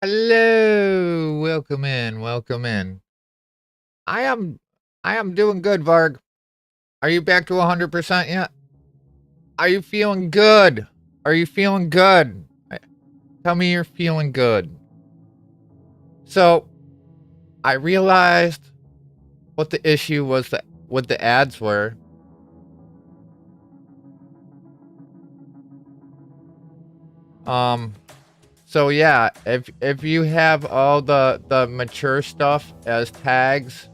Hello, welcome in, welcome in. I am I am doing good, Varg. Are you back to 100% yet? Are you feeling good? Are you feeling good? Tell me you're feeling good. So, I realized what the issue was that what the ads were. So yeah, if you have all the mature stuff as tags,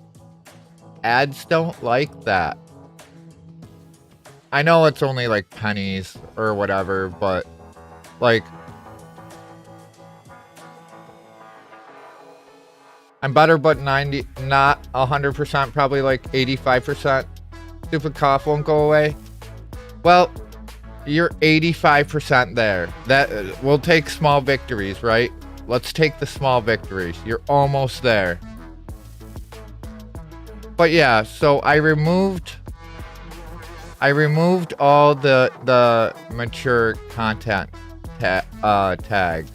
ads don't like that. I know it's only like pennies or whatever, but like I'm better, but 90, not 100%, probably like 85%. Stupid cough won't go away. Well, you're 85% there. That we'll take small victories, right? Let's take the small victories. You're almost there. But yeah, so I removed all the mature content tags.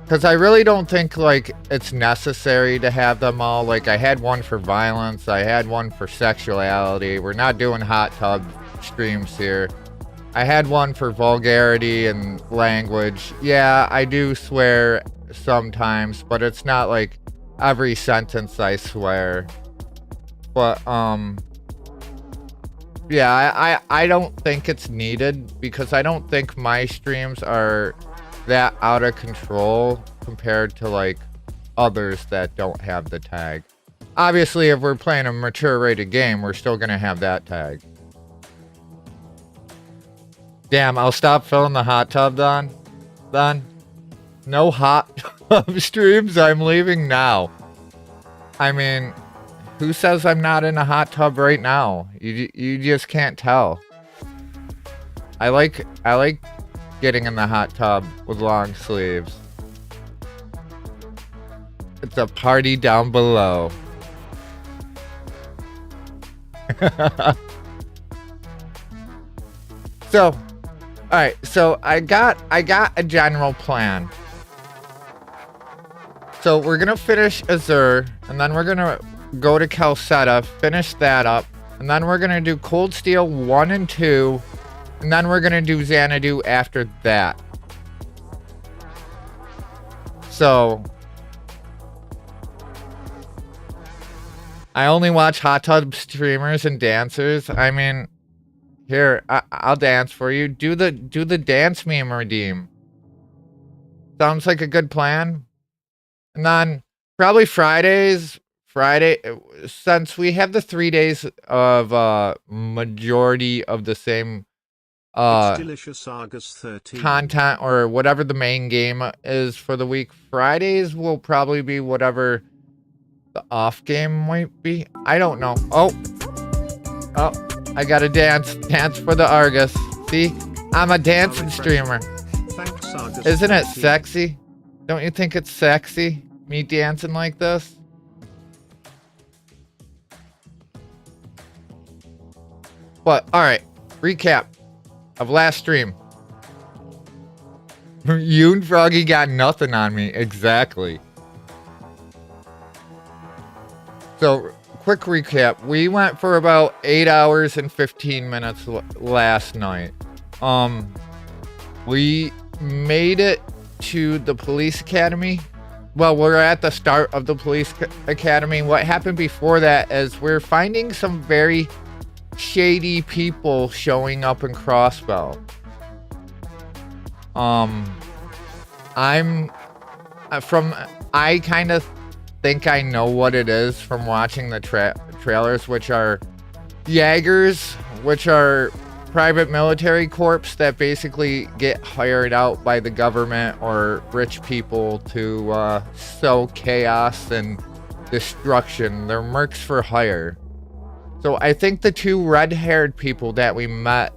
Because I really don't think, like, it's necessary to have them all. Like, I had one for violence. I had one for sexuality. We're not doing hot tub streams here. I had one for vulgarity and language. Yeah, I do swear sometimes, but it's not, like, every sentence I swear. But, yeah, I don't think it's needed. Because I don't think my streams are that out of control compared to like others that don't have the tag. Obviously, if we're playing a mature rated game, we're still gonna have that tag. Damn, I'll stop filling the hot tub then. No hot tub streams. I'm leaving now. I mean, who says I'm not in a hot tub right now? You just can't tell. I like getting in the hot tub with long sleeves. It's a party down below. So, alright, so I got a general plan. So we're gonna finish Azure, and then we're gonna go to Calcetta, finish that up, and then we're gonna do Cold Steel 1 and 2. And then we're gonna do Xanadu after that. So I only watch hot tub streamers and dancers. I mean, here, I'll dance for you. Do the dance meme redeem. Sounds like a good plan. And then probably Friday, since we have the 3 days of majority of the same content or whatever the main game is for the week. Fridays will probably be whatever the off game might be. I don't know. Oh, I gotta dance for the Argus. See, I'm a dancing streamer. Isn't it sexy? Don't you think it's sexy, me dancing like this? But all right, recap of last stream. You and Froggy got nothing on me. Exactly. So, quick recap. We went for about 8 hours and 15 minutes last night. We made it to the police academy. Well, we're at the start of the police academy. What happened before that is we're finding some very shady people showing up in Crossbell. I kind of think I know what it is from watching the trailers, which are Jaegers, which are private military corps that basically get hired out by the government or rich people to sow chaos and destruction. They're mercs for hire. So I think the two red-haired people that we met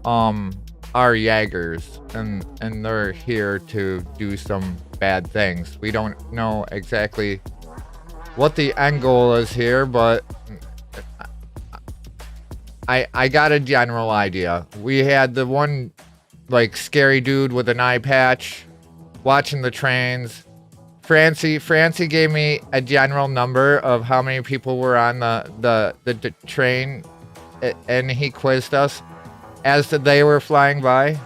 are Jaegers, and they're here to do some bad things. We don't know exactly what the end goal is here, but I got a general idea. We had the one like scary dude with an eye patch watching the trains. Francie gave me a general number of how many people were on the train, and he quizzed us as they were flying by.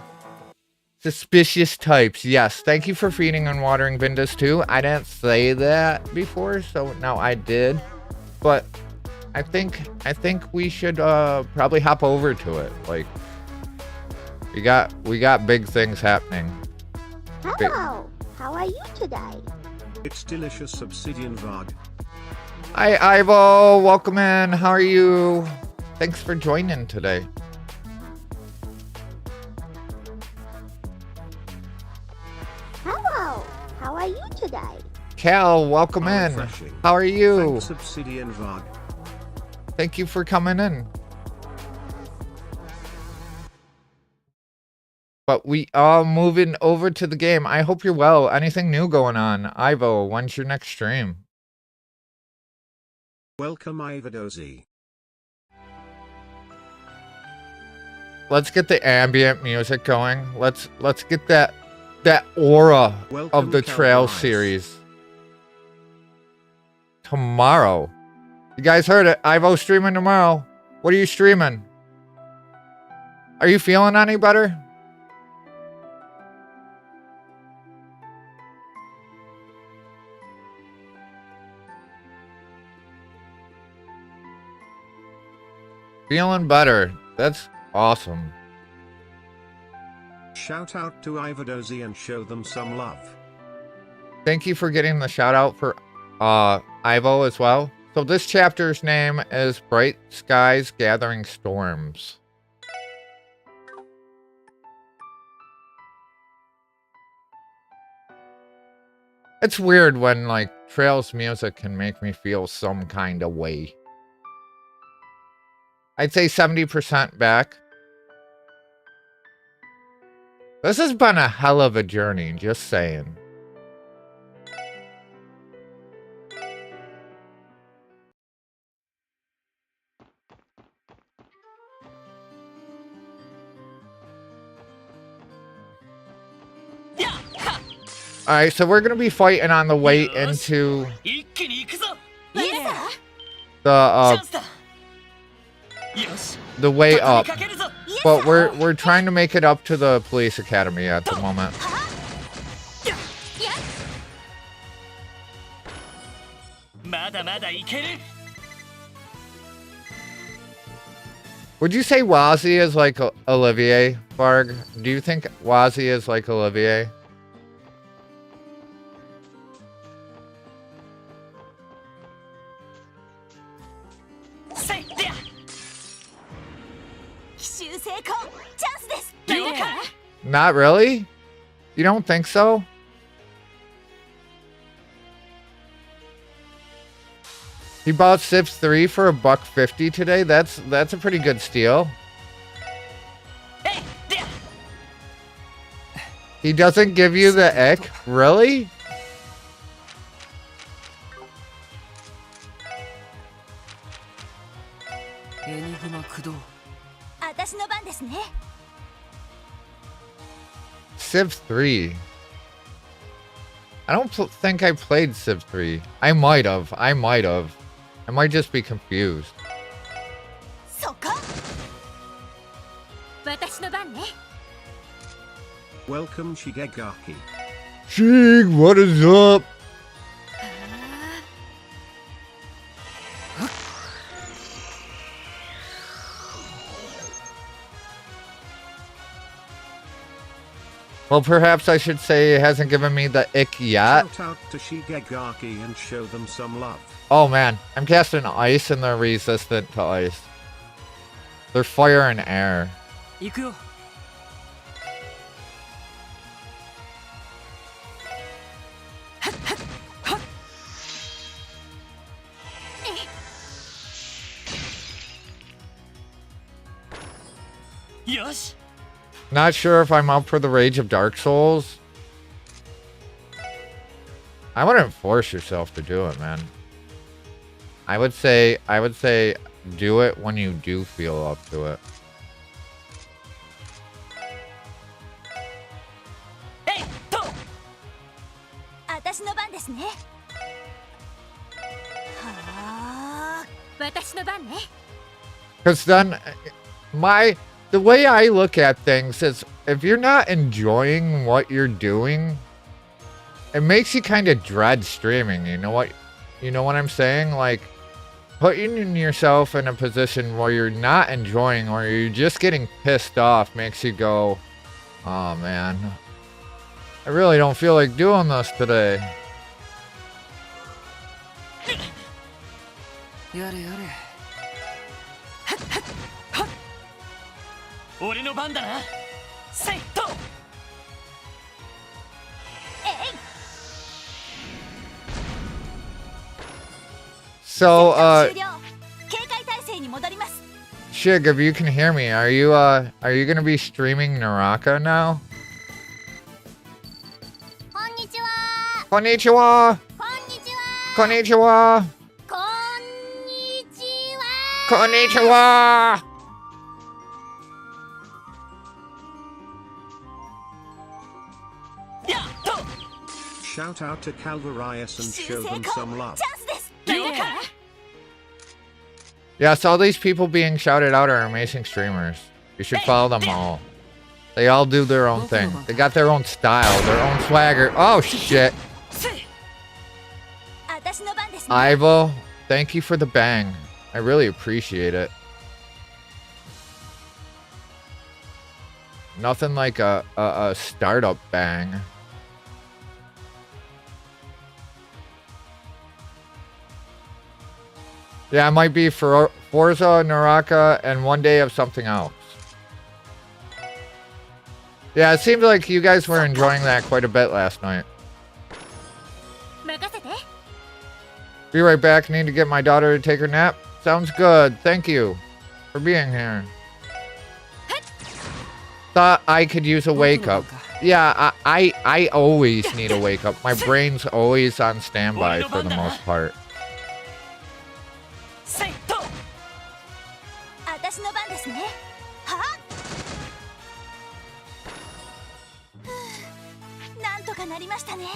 Suspicious types. Yes. Thank you for feeding and watering Vindas too. I didn't say that before, so now I did. But I think we should probably hop over to it. Like we got big things happening. Hello. How are you today? It's delicious Obsidian Vog. Hi Ivo, welcome in. How are you? Thanks for joining today. Hello. How are you today? Cal, welcome in. How are you? Thanks, Obsidian Vog. Thank you for coming in. But we are moving over to the game. I hope you're well. Anything new going on? Ivo, when's your next stream? Welcome, Ivadozi. Let's get the ambient music going. Let's get that aura of the Trail series. Tomorrow. You guys heard it. Ivo streaming tomorrow. What are you streaming? Are you feeling any better? Feeling better. That's awesome. Shout out to Ivadozi and show them some love. Thank you for getting the shout out for Ivo as well. So this chapter's name is Bright Skies Gathering Storms. It's weird when like Trail's music can make me feel some kind of way. I'd say 70% back. This has been a hell of a journey, just saying. Alright, so we're gonna be fighting on the way into the way up. But we're trying to make it up to the police academy at the moment. Would you say Wazzy is like Olivier, Barg? Do you think Wazzy is like Olivier? Not really? You don't think so? He bought Sips 3 for $1.50 today. That's a pretty good steal. He doesn't give you the ick? Really? Civ 3. I don't think I played Civ 3. I might have. I might just be confused. Welcome, Shigegaki. Shig, what is up? Well, perhaps I should say it hasn't given me the ick yet. Shout out to Shigegaki and show them some love. Oh man, I'm casting ice and they're resistant to ice. They're fire and air. Not sure if I'm up for the Rage of Dark Souls. I wouldn't force yourself to do it, man. I would say do it when you do feel up to it. 私の番ですね。はあ、私の番ね。Because then, the way I look at things is, if you're not enjoying what you're doing, it makes you kind of dread streaming. You know what I'm saying? Like, putting yourself in a position where you're not enjoying or you're just getting pissed off makes you go, oh man, I really don't feel like doing this today. やれやれ。俺の番だな。セット。So, 終了。警戒態勢に戻ります。 Shig, if you can hear me, are you gonna be streaming Naraka now? こんにちは。 Konnichiwa! こんにちは。 Konnichiwa! こんにちは。 Konnichiwa! Shout out to Calvarius and show them some love. チャンスです。Yes, all these people being shouted out are amazing streamers. You should follow them all. They all do their own thing. They got their own style, their own swagger. Oh, shit. 私の番ですね。 Ivo, thank you for the bang. I really appreciate it. Nothing like a startup bang. Yeah, it might be for Forza, Naraka, and one day of something else. Yeah, it seems like you guys were enjoying that quite a bit last night. 任せて。 Be right back. Need to get my daughter to take her nap. Sounds good. Thank you for being here. Thought I could use a wake up. Yeah, I always need a wake up. My brain's always on standby for the most part. セット。私の番ですね。はあ。なんとかなりましたね。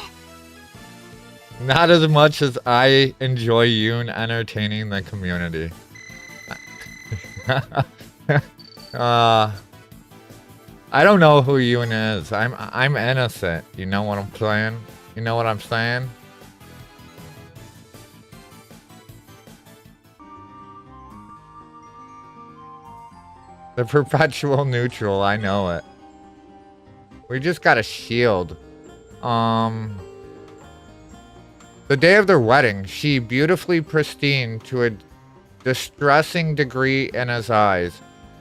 Not as much as I enjoy Yoon entertaining the community. I don't know who Yoon is. I'm innocent. You know what I'm saying? You know what I'm saying? The perpetual neutral, I know it. We just got a shield. The day of their wedding, she beautifully pristine to a distressing degree in his eyes,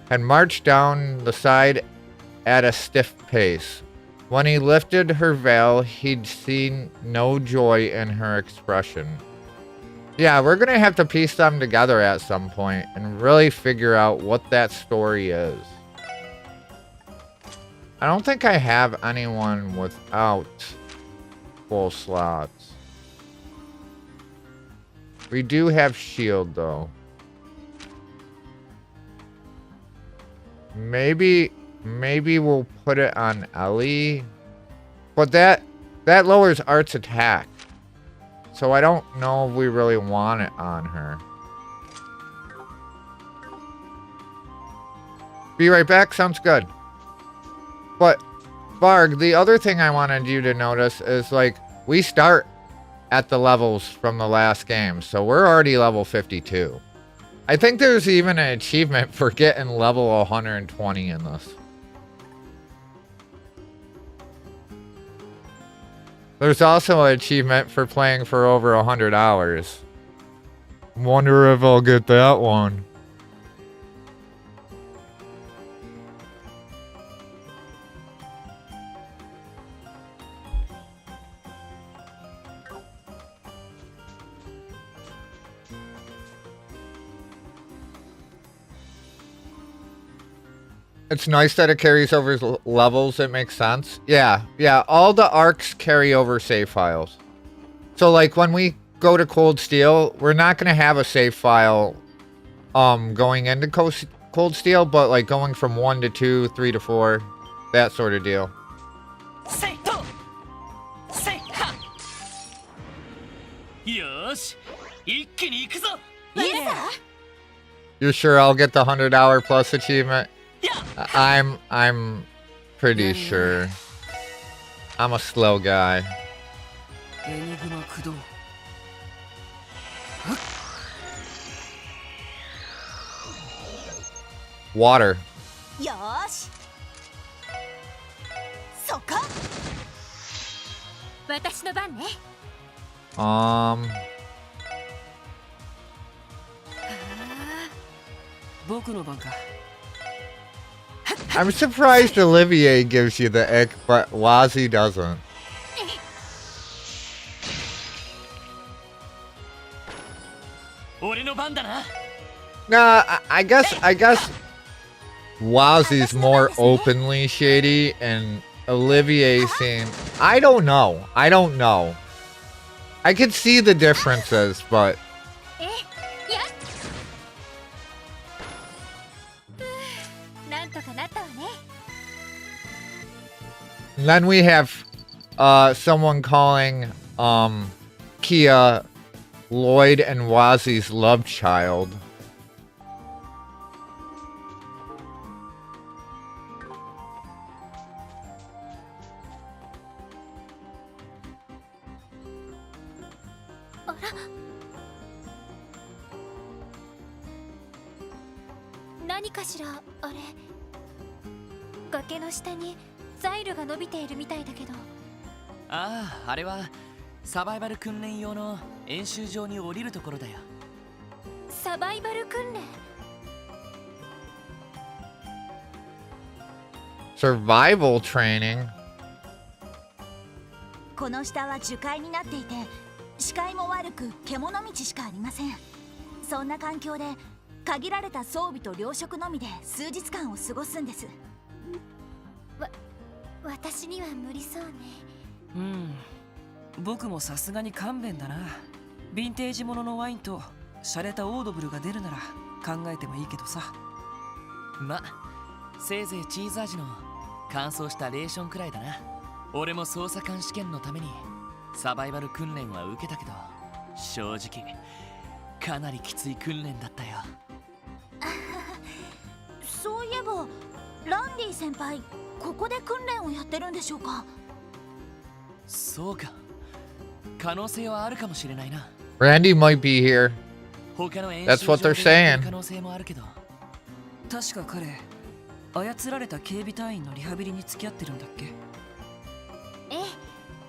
had marched down the side at a stiff pace. When he lifted her veil, he'd seen no joy in her expression. Yeah, we're gonna have to piece them together at some point and really figure out what that story is. I don't think I have anyone without full slots. We do have shield though. Maybe we'll put it on Ellie. But that lowers Art's attack. So I don't know if we really want it on her. Be right back, sounds good. But Varg, the other thing I wanted you to notice is, like, we start at the levels from the last game, so we're already level 52. I think there's even an achievement for getting level 120 in this. There's also an achievement for playing for over 100 hours. Wonder if I'll get that one. It's nice that it carries over levels. It makes sense. Yeah. All the arcs carry over save files. So, like, when we go to Cold Steel, we're not going to have a save file going into Cold Steel, but, like, going from 1 to 2, 3 to 4, that sort of deal. よーし一気に行くぞ You sure I'll get the $100 plus achievement? Yeah. I'm pretty sure. I'm a slow guy. エニグマ駆動 Water. よーしそこ私の番ね 僕の番か I'm surprised Olivier gives you the ick, but Wazzy doesn't. 俺の番だな Nah, I guess Wazzy's more openly shady, and Olivier seems... I don't know. I could see the differences, but... えやなんとかなったわね Then we have someone calling Kia Lloyd and Wazzy's love child. Ah, あれはサバイバル訓練用の演習場に降りるところだよ。サバイバル訓練 Survival training. この下は樹海になっていて視界も悪く獣道しかありません。そんな環境で限られた装備と糧食のみで数日間を過ごすんです。私には無理そうね。うん、僕もさすがに勘弁だな。ヴィンテージもののワインと洒落たオードブルが出るなら考えてもいいけどさ。ま、せいぜいチーズ味の乾燥したレーションくらいだな。俺も捜査官試験のためにサバイバル訓練は受けたけど、正直かなりきつい訓練だったよ。そういえばランディ先輩、ここで訓練をやってるんでしょうか。そうか、可能性はあるかもしれないな。 Randy might be here. 他の演 That's 習 what 場 they're でやって saying. る可能性もあるけど。確か彼、操られた警備隊員のリハビリに付き合ってるんだっけ。え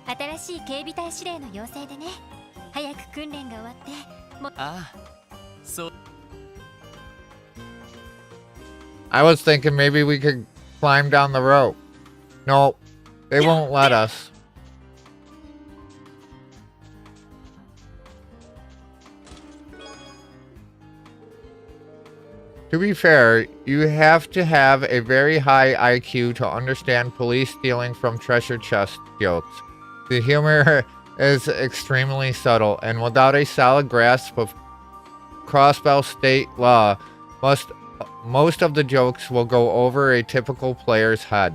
え、新しい警備隊司令の要請でね。早く訓練が終わっても。ああ、そう。 I was thinking maybe we could climb down the rope. Nope, they won't let us. To be fair, you have to have a very high IQ to understand police stealing from treasure chest jokes. The humor is extremely subtle, and without a solid grasp of crossbow state law, most of the jokes will go over a typical player's head.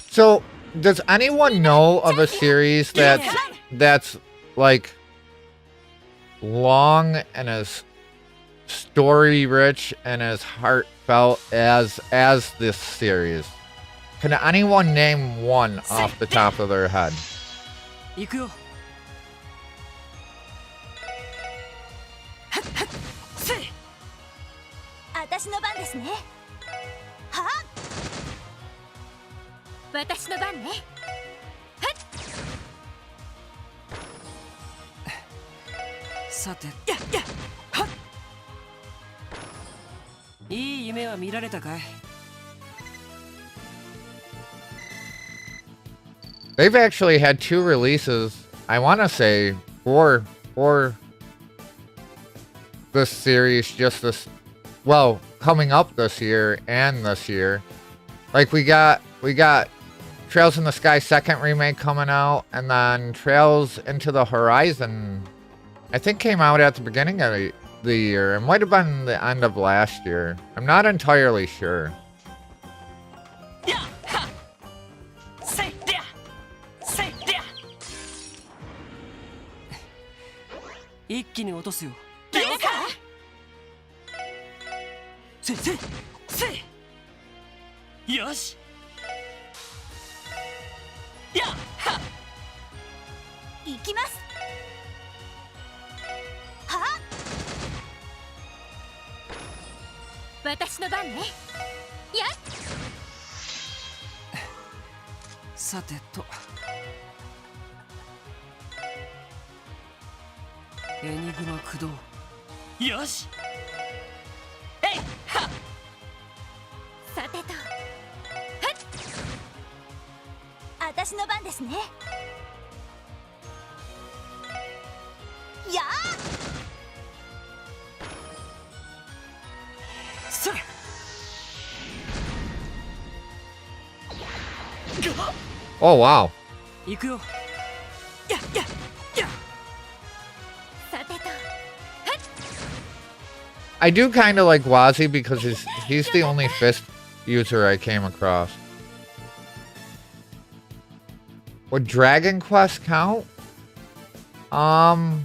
So, does anyone know of a series that's like long and as story rich and as heartfelt as this series? Can anyone name one off the top of their head? 行くよ。私の番ですね。はあ、私の番ね。さて、いい夢は見られたかい。 They've actually had 2 releases, I want to say, for this series, just this, well, coming up this year and this year. Like we got Trails in the Sky second remake coming out, and then Trails into the Horizon, I think came out at the beginning of the year. It might have been the end of last year. I'm not entirely sure. Oh wow. I do kind of like Wazi because he's the only fist user I came across. Would Dragon Quest count? Well,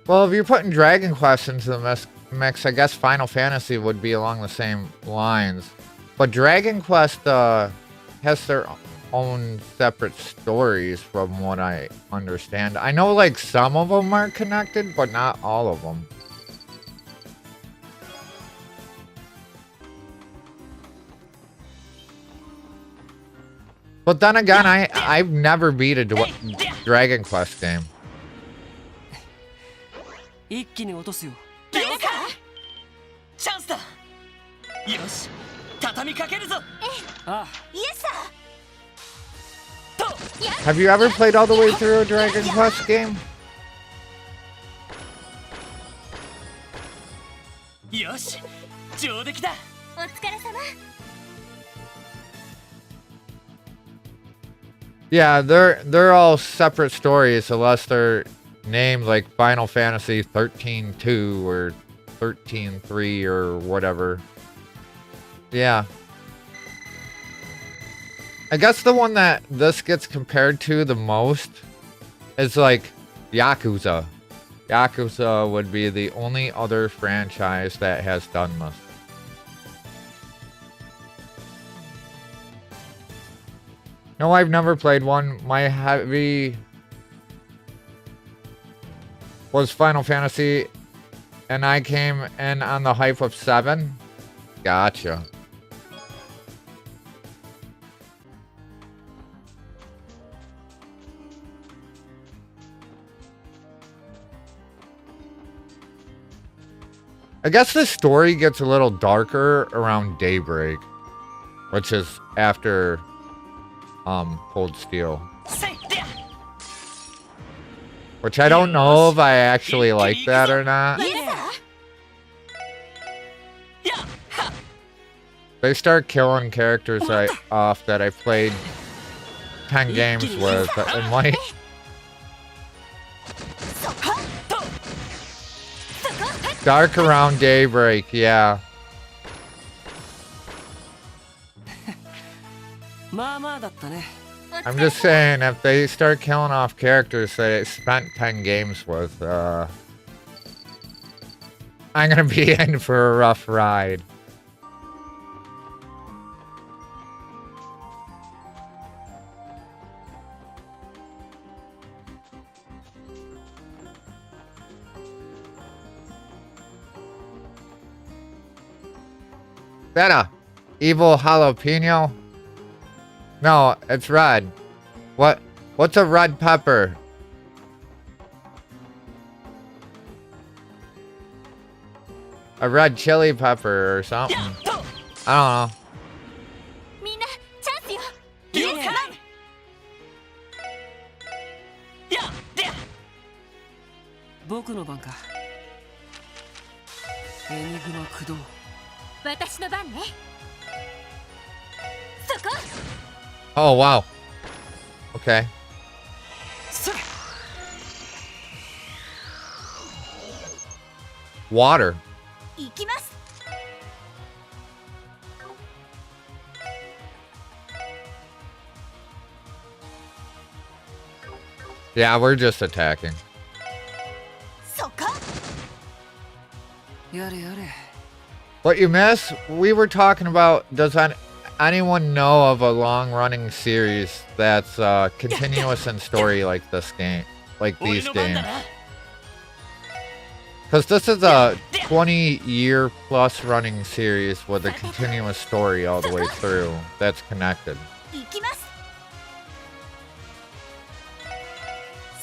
if you're putting Dragon Quest into the mix, I guess Final Fantasy would be along the same lines. But Dragon Quest has their own separate stories from what I understand. I know like some of them are connected, but not all of them. But then again, I've never beat a Dragon Quest game. Have you ever played all the way through a Dragon Quest game? Yeah, they're all separate stories unless they're named like Final Fantasy 13-2 or 13-3 or whatever. Yeah. I guess the one that this gets compared to the most is like Yakuza. Yakuza would be the only other franchise that has done this. No, I've never played one. My heavy was Final Fantasy, and I came in on the hype of 7. Gotcha. I guess the story gets a little darker around Daybreak, which is after Cold Steel. Which I don't know if I actually like that or not. They start killing characters off that I played 10 games with. And like, dark around Daybreak, yeah. I'm just saying, if they start killing off characters that I spent 10 games with, I'm gonna be in for a rough ride. That a evil jalapeno? No, it's red. What's a red pepper? A red chili pepper or something. I don't know. Oh wow. Okay. Water. 行きます。 Yeah, we're just attacking. そこ。 やれやれ。 What you miss? We were talking about, does anyone know of a long-running series that's continuous in story like this game, like these games? Because this is a 20-year plus running series with a continuous story all the way through that's connected. 行きます。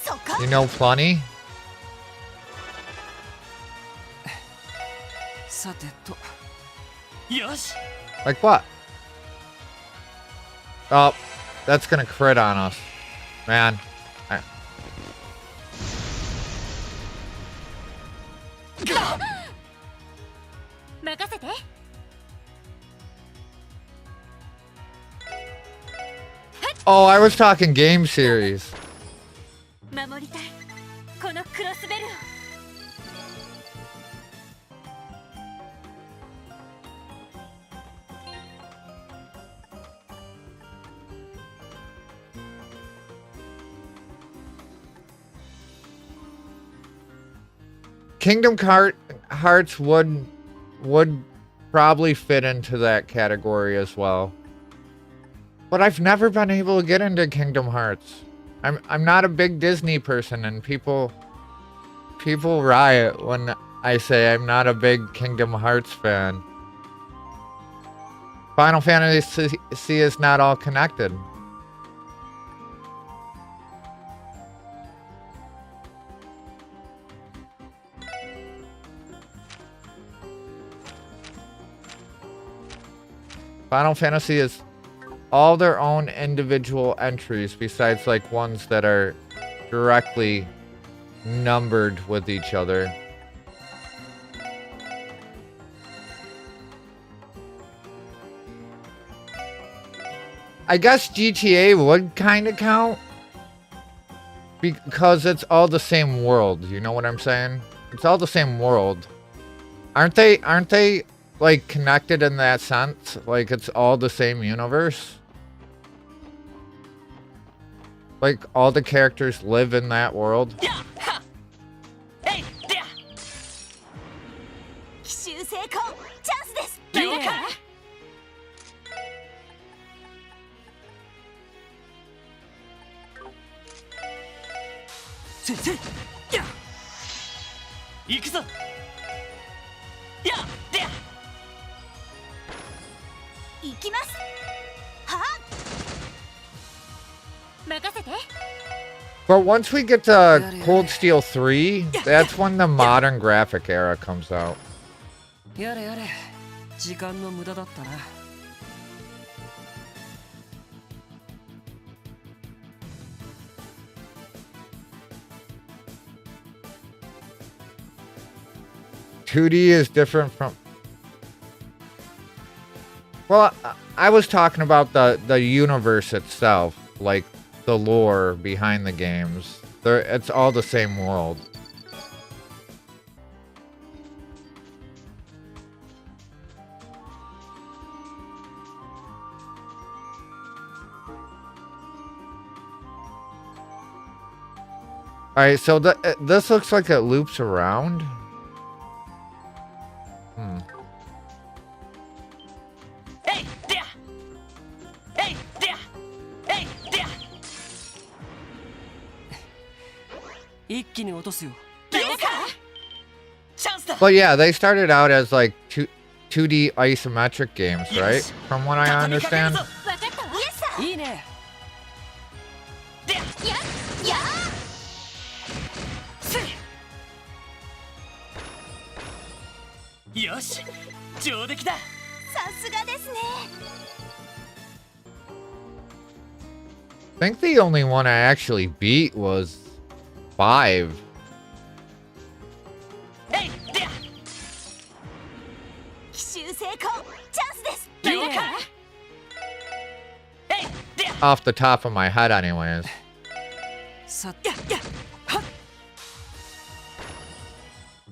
そこ。 You know plenty? さてと。よし。 Like what? Oh, that's gonna crit on us. Man. Oh, I was talking game series. 守りたい。このクロスベルを。 Kingdom Hearts would probably fit into that category as well. But I've never been able to get into Kingdom Hearts. I'm not a big Disney person, and people riot when I say I'm not a big Kingdom Hearts fan. Final Fantasy is not all connected. Final Fantasy is all their own individual entries besides like ones that are directly numbered with each other. I guess GTA would kind of count because it's all the same world. You know what I'm saying? It's all the same world. Aren't they like connected in that sense? Like it's all the same universe? Like all the characters live in that world? But once we get to Cold Steel 3, that's when the modern graphic era comes out. やれやれ。時間の無駄だったな。2D is different from... Well, I was talking about the universe itself, like the lore behind the games. It's all the same world. Alright, so this looks like it loops around. But yeah, they started out as like 2D isometric games, right? From what I understand. I think the only one I actually beat was 5. off the top of my head, anyways. さ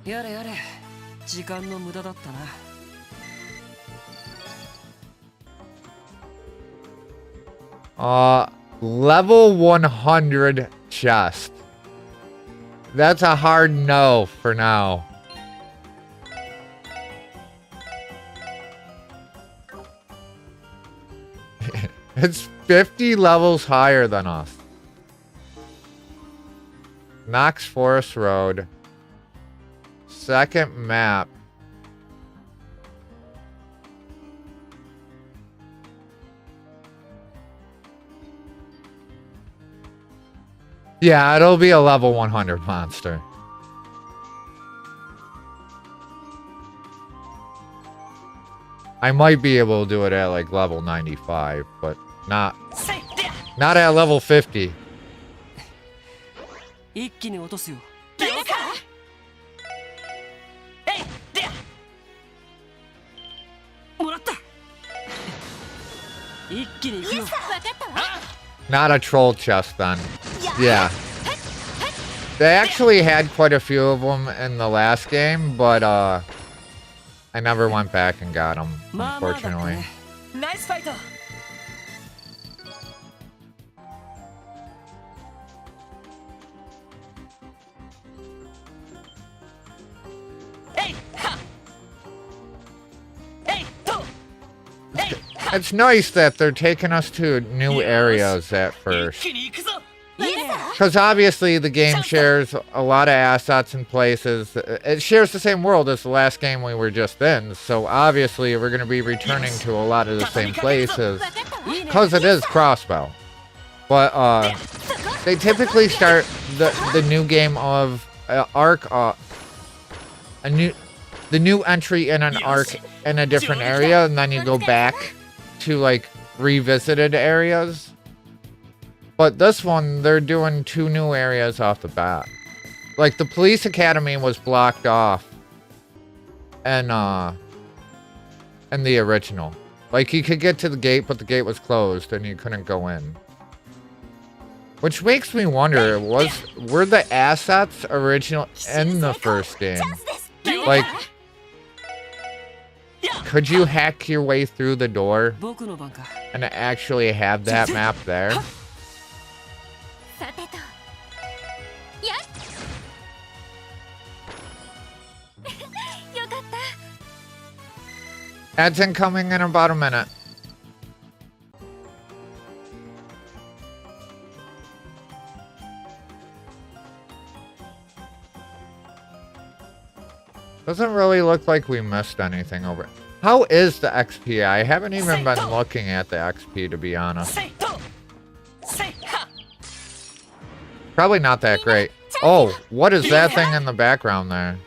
やれやれ、時間の無駄だったな。Level 100 chest. That's a hard no for now. It's 50 levels higher than us. Knox Forest Road. Second map. Yeah, it'll be a level 100 monster. I might be able to do it at like level 95, but not at level 50. 一気に落とすよ。もらった。一気に行くよ。 Not a troll chest then. Yeah. They actually had quite a few of them in the last game, but I never went back and got them, unfortunately. Nice fight. It's nice that they're taking us to new areas at first. Because obviously the game shares a lot of assets and places. It shares the same world as the last game we were just in. So obviously we're going to be returning to a lot of the same places. Because it is Crossbow. But they typically start the new game of arc, the new entry in an arc in a different area, and then you go back to like revisited areas. But this one, they're doing 2 new areas off the bat. Like the police academy was blocked off and in the original. Like you could get to the gate, but the gate was closed and you couldn't go in. Which makes me wonder, were the assets original in the first game? Like, could you hack your way through the door and actually have that map there? Ads incoming in about a minute. Doesn't really look like we missed anything over. How is the XP? I haven't even been looking at the XP, to be honest. Probably not that great. Oh, what is that thing in the background there?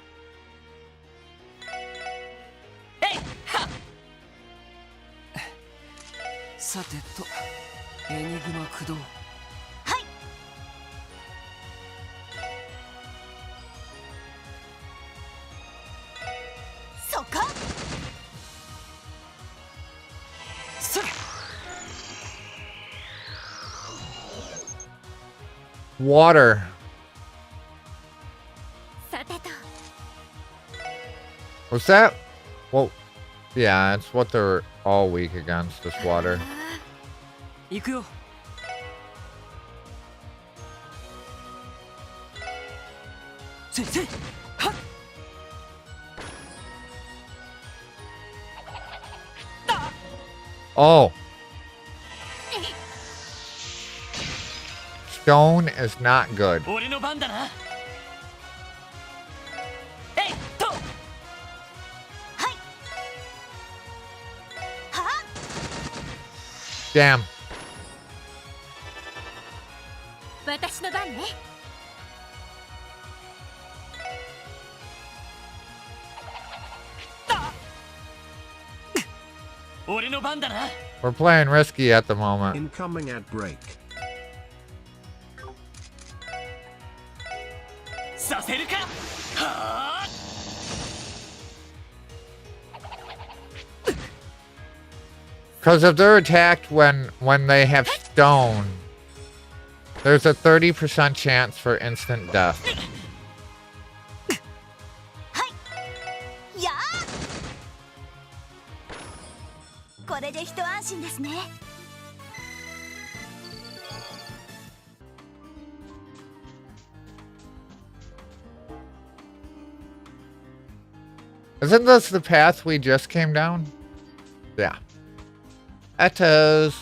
Water. Was that? Well, yeah, it's what they're all weak against, this water. Oh. Stone is not good. Damn. We're playing risky at the moment. Incoming at break. Because if they're attacked when they have stone, there's a 30% chance for instant death. やあこれで一安心ですね Isn't this the path we just came down? Yeah. It is.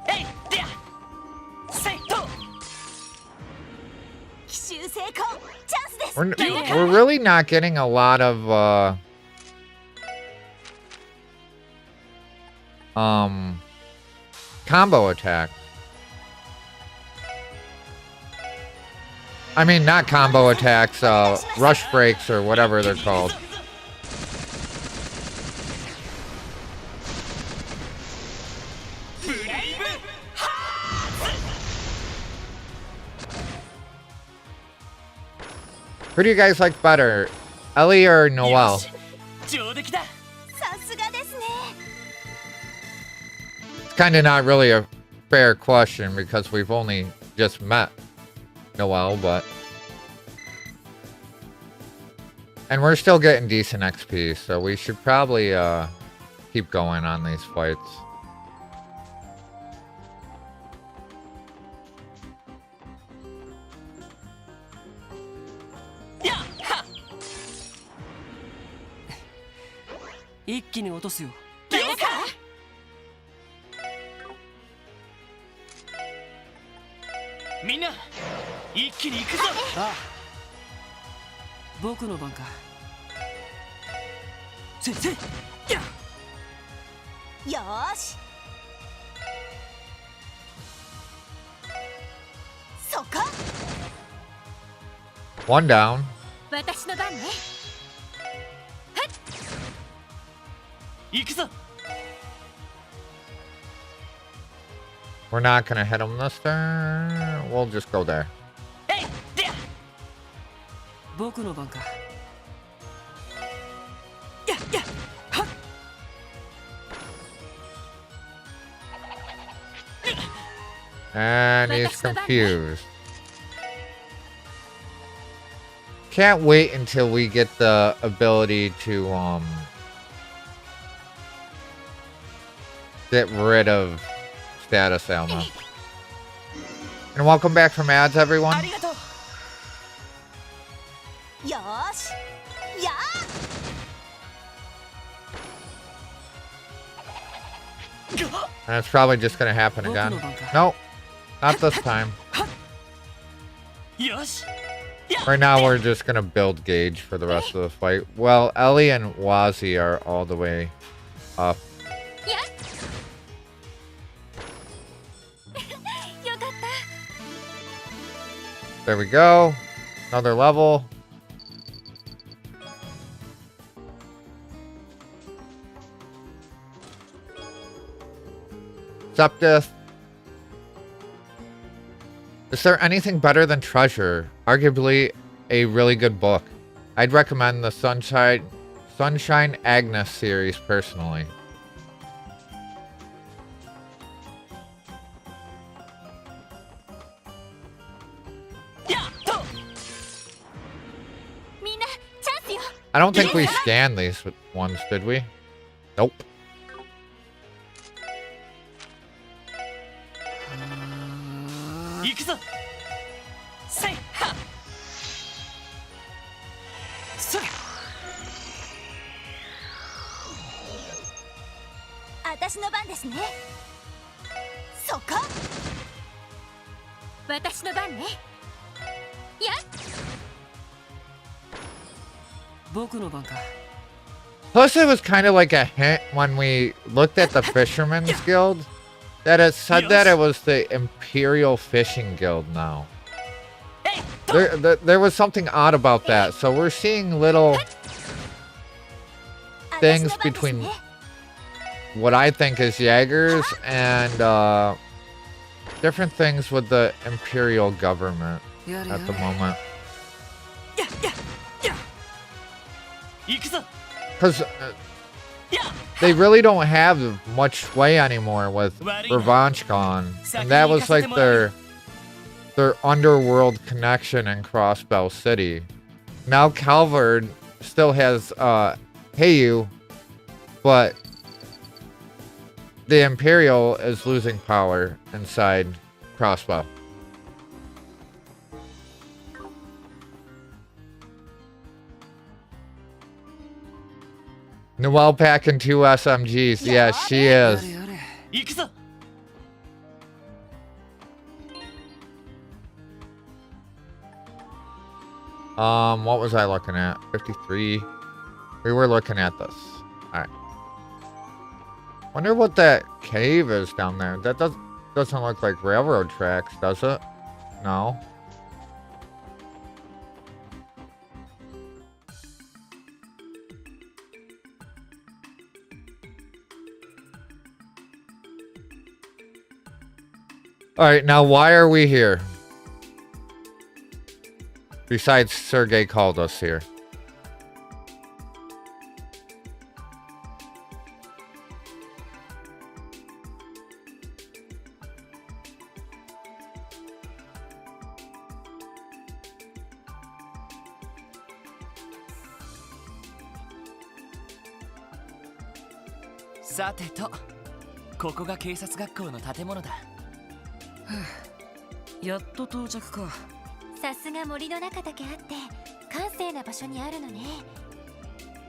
Hey, there. Say go. 奇襲成功チャンスです We're really not getting a lot of combo attacks. I mean, not combo attacks, rush breaks or whatever they're called. Who do you guys like better, Ellie or Noelle? 上出来だ さすがですね It's kind of not really a fair question because we've only just met Noelle, but... And we're still getting decent XP, so we should probably keep going on these fights. Yeah. Ha. 一気に落とすよ了解みんな一気に行くぞああ僕の番か先生やよーしそこ One down. 私の番ね行くぞ We're not gonna hit him this turn. We'll just go there. えいでや僕の番かややはっ And he's confused. Can't wait until we get the ability to get rid of status ailment. And welcome back from ads, everyone. ありがとうよーしや And it's probably just gonna happen again. Nope, not this time. よし Right now, we're just gonna build gauge for the rest of the fight. Well, Ellie and Wazi are all the way up. やよかった There we go. Another level. Septith. Is there anything better than Treasure? Arguably a really good book. I'd recommend the Sunshine Agnes series personally. I don't think we scanned these ones, did we? Nope. Say, ha. Say. 私の番ですねそこ私の番ねや僕の番か Plus, it was kind of like a hint when we looked at the Fisherman's Guild that it said that it was the Imperial Fishing Guild now. There was something odd about that. So we're seeing little things between what I think is Jaegers and different things with the Imperial government at the moment. Because they really don't have much sway anymore with Revenge gone. And that was like their underworld connection in Crossbell City. Now Calvard still has Heyu, but the Imperial is losing power inside Crossbow. Noelle packing 2 SMGs. Yeah, she is. What was I looking at? 53. We were looking at this. Alright. Wonder what that cave is down there. That doesn't look like railroad tracks, does it? No. Alright, now why are we here? Besides, Sergey called us here. Saてと、ここが警察学校の建物だ。やっと到着か。さすが森の中だけあって閑静な場所にあるのね。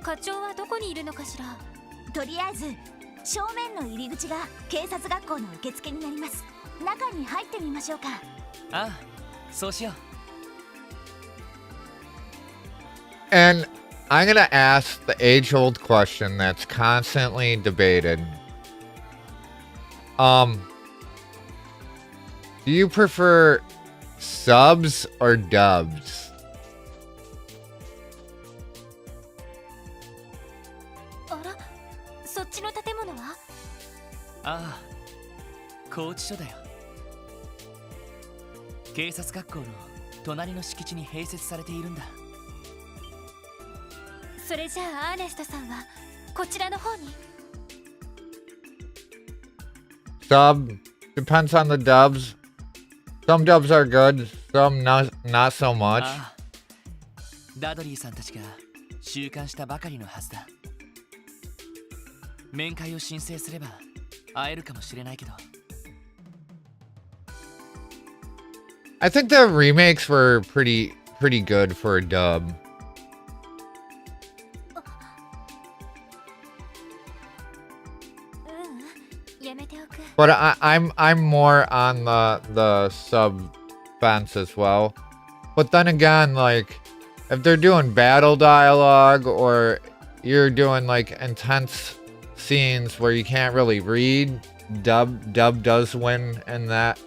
課長はどこにいるのかしら。とりあえず正面の入り口が警察学校の受付になります。中に入ってみましょうか。ああ、そうしよう。 And I'm gonna ask the age-old question that's constantly debated. Do you prefer subs or dubs? あら、そっちの建物は？ああ、拘置所だよ。警察学校の隣の敷地に併設されているんだ。それじゃあアーネストさんはこちらの方に。Sub depends on the dubs. Some dubs are good, some not so much. ああ、ダドリーさんたちが収監したばかりのはずだ。面会を申請すれば会えるかもしれないけど。I think the remakes were pretty good for a dub. やめておく。 But I'm more on the sub fence as well. But then again, like if they're doing battle dialogue or you're doing like intense scenes where you can't really read, dub does win in that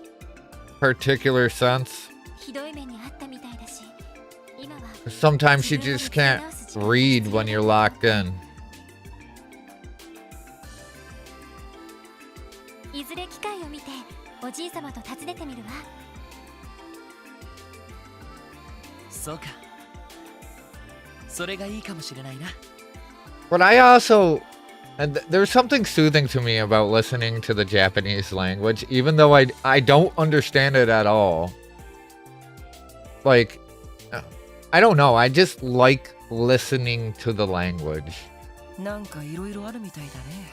particular sense. ひどい目にあったみたいだし、今は Sometimes you just can't read when you're locked in. いずれ機会を見ておじい様と訪ねてみるわ。そうか。それがいいかもしれないな。 But I also, and there's something soothing to me about listening to the Japanese language, even though I don't understand it at all. Like, I don't know, I just like listening to the language. なんかいろいろあるみたいだね。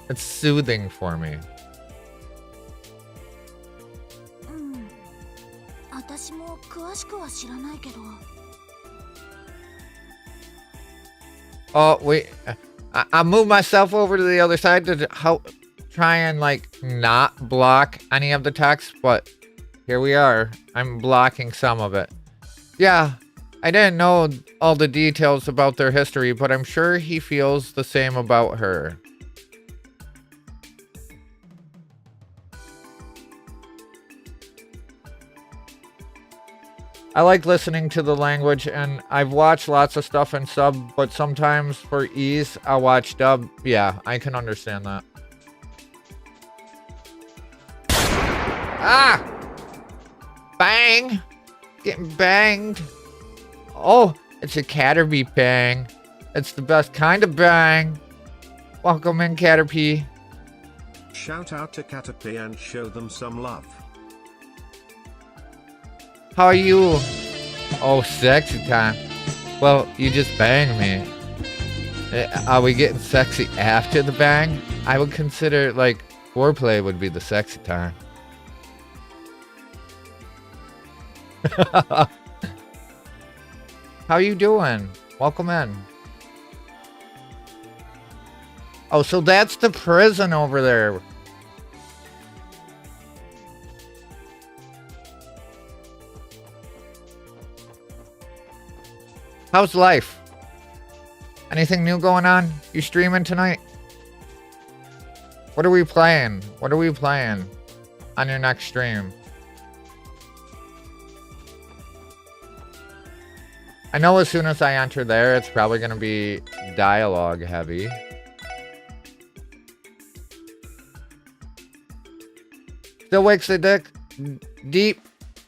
It's soothing for me. 私も詳しくは知らないけど。Oh, wait. I moved myself over to the other side to help try and, like, not block any of the text, but here we are. I'm blocking some of it. Yeah, I didn't know all the details about their history, but I'm sure he feels the same about her. I like listening to the language, and I've watched lots of stuff in sub, but sometimes for ease, I'll watch dub. Yeah, I can understand that. Ah! Bang! Getting banged. Oh, it's a Caterpie bang. It's the best kind of bang. Welcome in, Caterpie. Shout out to Caterpie and show them some love. How are you? Oh, sexy time. Well, you just banged me. Are we getting sexy after the bang? I would consider, like, foreplay would be the sexy time. How you doing? Welcome in. Oh, so that's the prison over there. How's life? Anything new going on? You streaming tonight? What are we playing? What are we playing on your next stream? I know as soon as I enter there, it's probably going to be dialogue heavy. Still wakes the dick deep.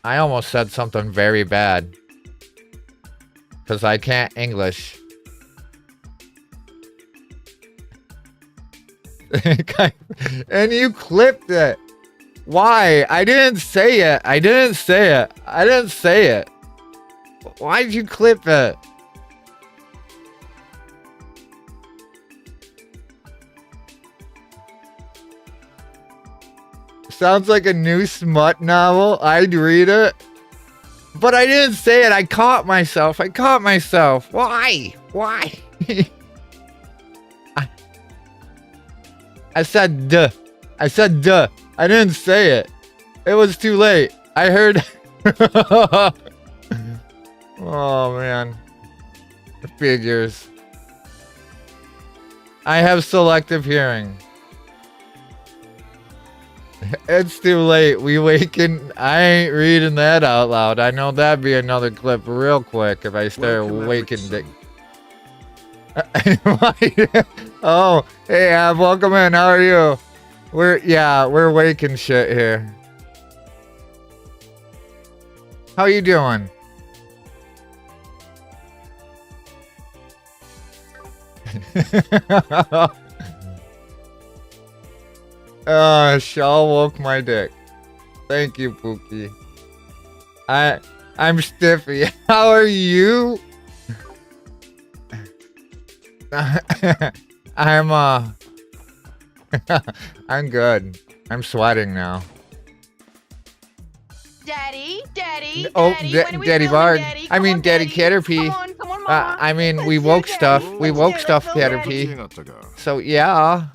I almost said something very bad. Because I can't English. And you clipped it. Why? I didn't say it. I didn't say it. I didn't say it. Why did you clip it? Sounds like a new smut novel. I'd read it. But I didn't say it. I caught myself. I caught myself. Why? Why? I said duh. I said duh. I didn't say it. It was too late. I heard. Oh, man. Figures. I have selective hearing. It's too late. We waken. I ain't reading that out loud. I know that'd be another clip real quick if I start waking. Oh, hey, welcome in. How are you? We're waking shit here. How you doing? Shaw woke my dick. Thank you, Pookie. I'm Stiffy. How are you? I'm I'm good. I'm sweating now. Daddy, Oh, when are we Daddy filming, Bard. Daddy? I Come mean, on, Daddy Daddy. Caterpie. Come on, Mama. I mean, Let's we do woke Daddy. stuff. We Let's woke do it. stuff, Let's film Caterpie. So yeah.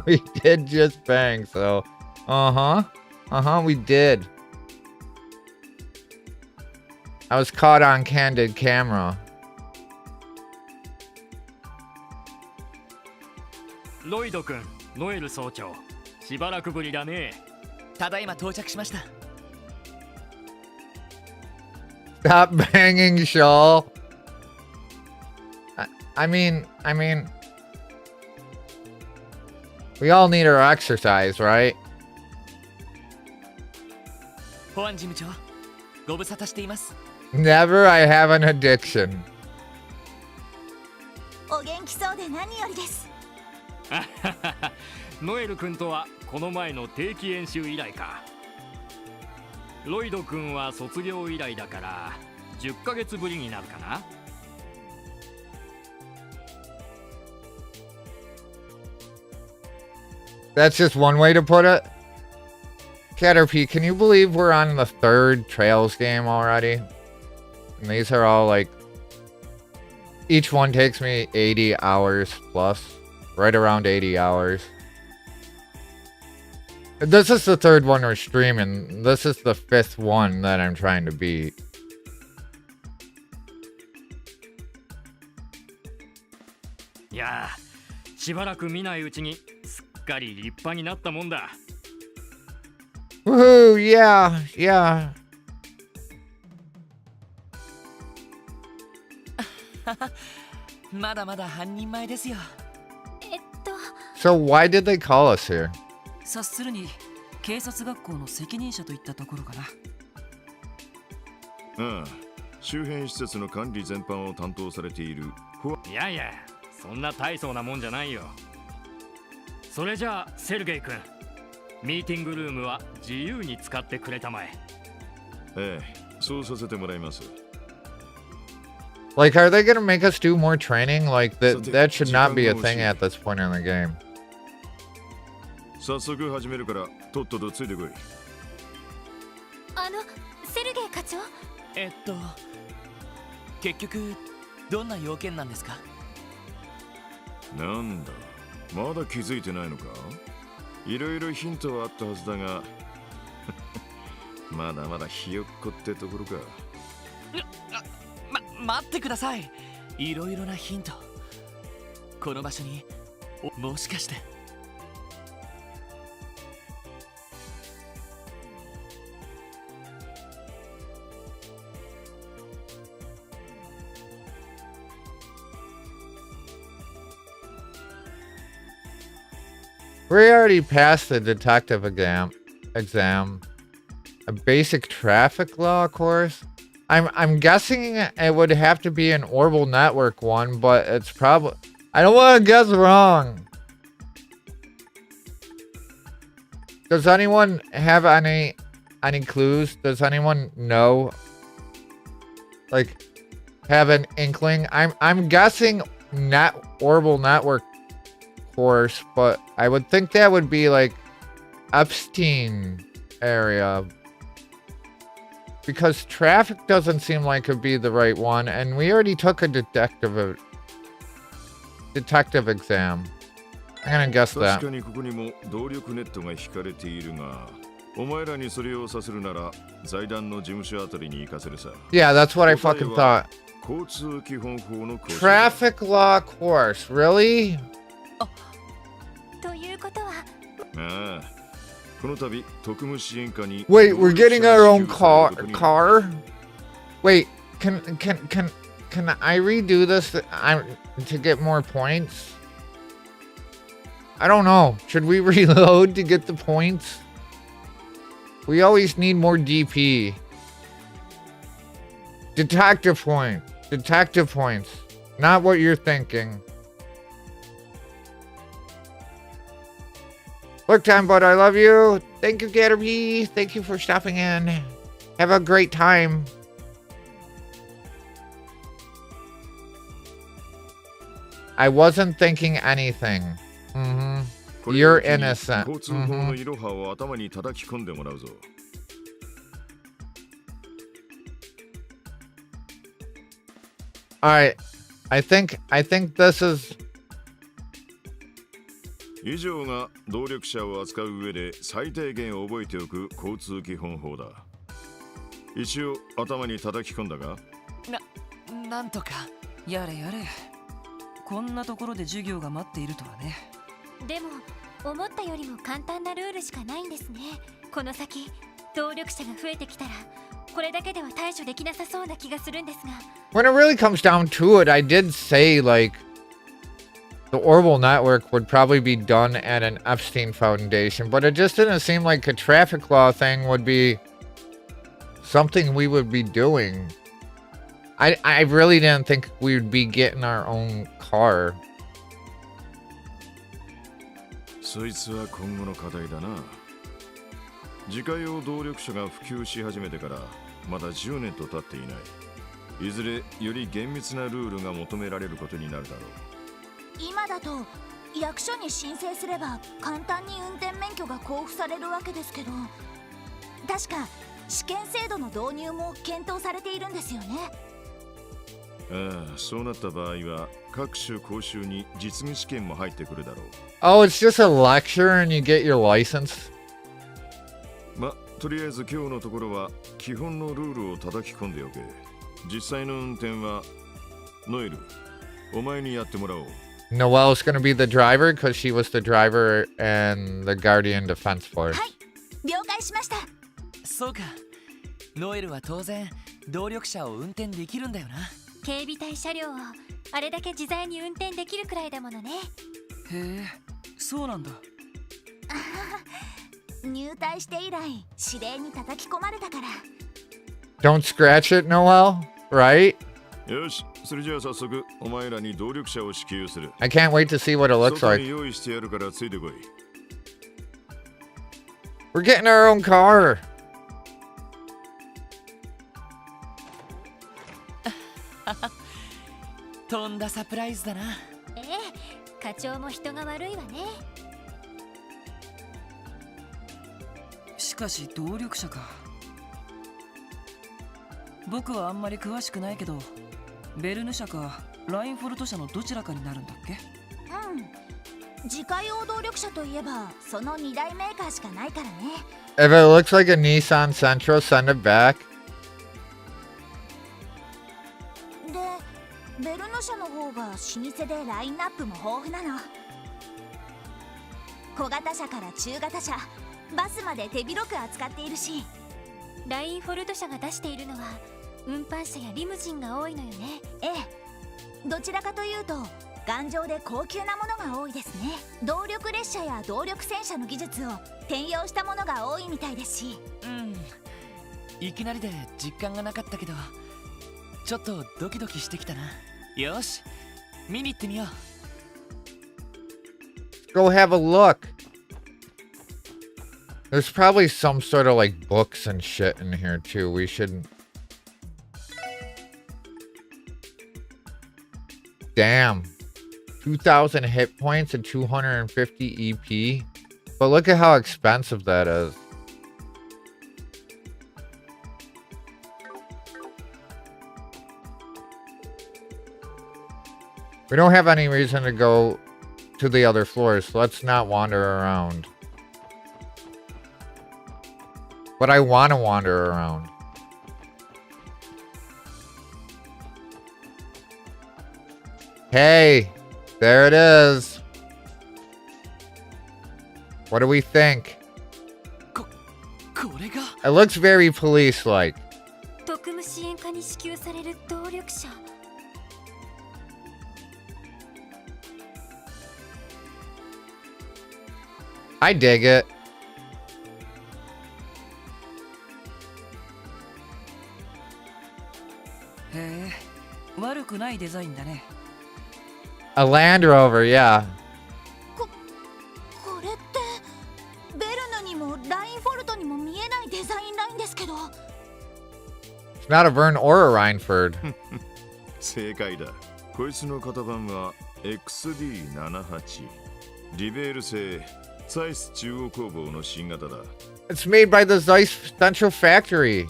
We did just bang. So, we did. I was caught on candid camera. ロイド君、ノエル総長、しばらくぶりだね。ただいま到着しました。 Stop banging, Shaw. I mean, we all need our exercise, right? 保安事務長、ご無沙汰しています。 Never I have an addiction. お元気そうで何よりです。ノエル君とはこの前の定期演習以来か。ロイド君は卒業以来だから10ヶ月ぶりになるかな。That's just one way to put it. Caterpie, can you believe we're on the 3rd Trails game already? And these are all like... Each one takes me 80 hours plus. Right around 80 hours. This is the 3rd one we're streaming. This is the 5th one that I'm trying to beat. Yeah, しばらく見ないうちにすっかり立派になったもんだ。 Woohoo! Yeah, yeah. まだまだ半人前ですよ。So why did they call us here? 察するに警察学校の責任者といったところかな。ああ、周辺施設の管理全般を担当されているいやいや、そんな大層なもんじゃないよ。それじゃあセルゲイ君、ミーティングルームは自由に使ってくれたまえ。ええ、そうさせてもらいます。Like, are they gonna make us do more training? Like, that should not be a thing at this point in the game. 早速始めるからとっととついてこい。セルゲイ課長。結局どんな要件なんですか？なんだ、まだ気づいてないのか？いろいろヒントはあったはずだがまだまだひよっこってところか。待ってください。いろいろなヒント。この場所にもしかして。We already passed the detective exam. A basic traffic law course. I'm guessing it would have to be an orbital network one, but it's probably, I don't want to guess wrong. Does anyone have any clues? Does anyone know? Like, have an inkling? I'm guessing orbital network course, but I would think that would be like Epstein area. Because traffic doesn't seem like it'd be the right one, and we already took a detective exam. I'm gonna guess that. 確かにここにも動力ネットが引かれているが、お前らにそれをさせるなら財団の事務所あたりに行かせるさ。Yeah, that's what I fucking thought. 交通基本法の講習。Traffic law course, really? ということは。ああ。Wait, we're getting our own car? Wait, can I redo this to get more points? I don't know. Should we reload to get the points? We always need more DP. Detective points. Not what you're thinking. Look, time, bud, I love you. Thank you, Caterpie. Thank you for stopping in. Have a great time. I wasn't thinking anything. You're innocent. Alright. I think this is... 以上が動力車を扱う上で最低限覚えておく交通基本法だ。一応頭に叩き込んだが、なんとかやれやれ。こんなところで授業が待っているとはね。でも思ったよりも簡単なルールしかないんですね。この先動力車が増えてきたらこれだけでは対処できなさそうな気がするんですが。When it really comes down to it, I did say like the orbital network would probably be done at an Epstein Foundation, but it just didn't seem like a traffic law thing would be something we would be doing. I really didn't think we would be getting our own car. そいつは今後の課題だな。自家用動力車が普及し始めてからまだ10年と経っていない。いずれより厳密なルールが求められることになるだろう。今だと役所に申請すれば簡単に運転免許が交付されるわけですけど、確か試験制度の導入も検討されているんですよね。ああ、そうなった場合は各種講習に実務試験も入ってくるだろう。Oh, it's just a lecture and you get your license? ま、とりあえず今日のところは基本のルールを叩き込んでおけ。実際の運転はノエル、お前にやってもらおう。Noelle's gonna be the driver because she was the driver and the Guardian Defense Force. はい、了解しました。そうか。ノエルは当然動力車を運転できるんだよな。警備隊車両をあれだけ自在に運転できるくらいだものね。へえ、そうなんだ。入隊して以来指令に叩き込まれたから。Don't scratch it, Noel. Right? よし、それじゃあ早速お前らに動力車を支給する。 I can't wait to see what it looks 外 like. に用意してやるからついてこい。 We're getting our own car. とんだサプライズだな。ええ、課長も人が悪いわね。しかし動力車か。僕はあんまり詳しくないけど、ベルヌ社かラインフォルト社のどちらかになるんだっけ？自家用動力車といえばその2大メーカーしかないからね。 If it looks like a Nissan Sentra, send it back. でベルヌ社の方が老舗でラインナップも豊富なの。小型車から中型車、バスまで手広く扱っているし。ラインフォルト社が出しているのは運搬車やリムジンが多いのよね。ええ、どちらかというと頑丈で高級なものが多いですね。動力列車や動力戦車の技術を転用したものが多いみたいですし。いきなりで実感がなかったけど、ちょっとドキドキしてきたな。よし、見に行ってみよう。 Go have a look. There's probably some sort of like books and shit in here too. We should. Damn. 2,000 hit points and 250 EP. But look at how expensive that is. We don't have any reason to go to the other floors, so let's not wander around. But I want to wander around. Hey, there it is. What do we think? これが It looks very police-like. 特務支援課に支給される動力車。I dig it. へえ、悪くないデザインだね。A Land Rover, yeah. これってベルヌにもラインフォルトにも見えないデザインラインですけど。 It's not a Vern or a Rhineford. 正解だ。こいつの型番は XD78。リベール製サイス中央工房の新型だ。 It's made by the Zeiss Central Factory.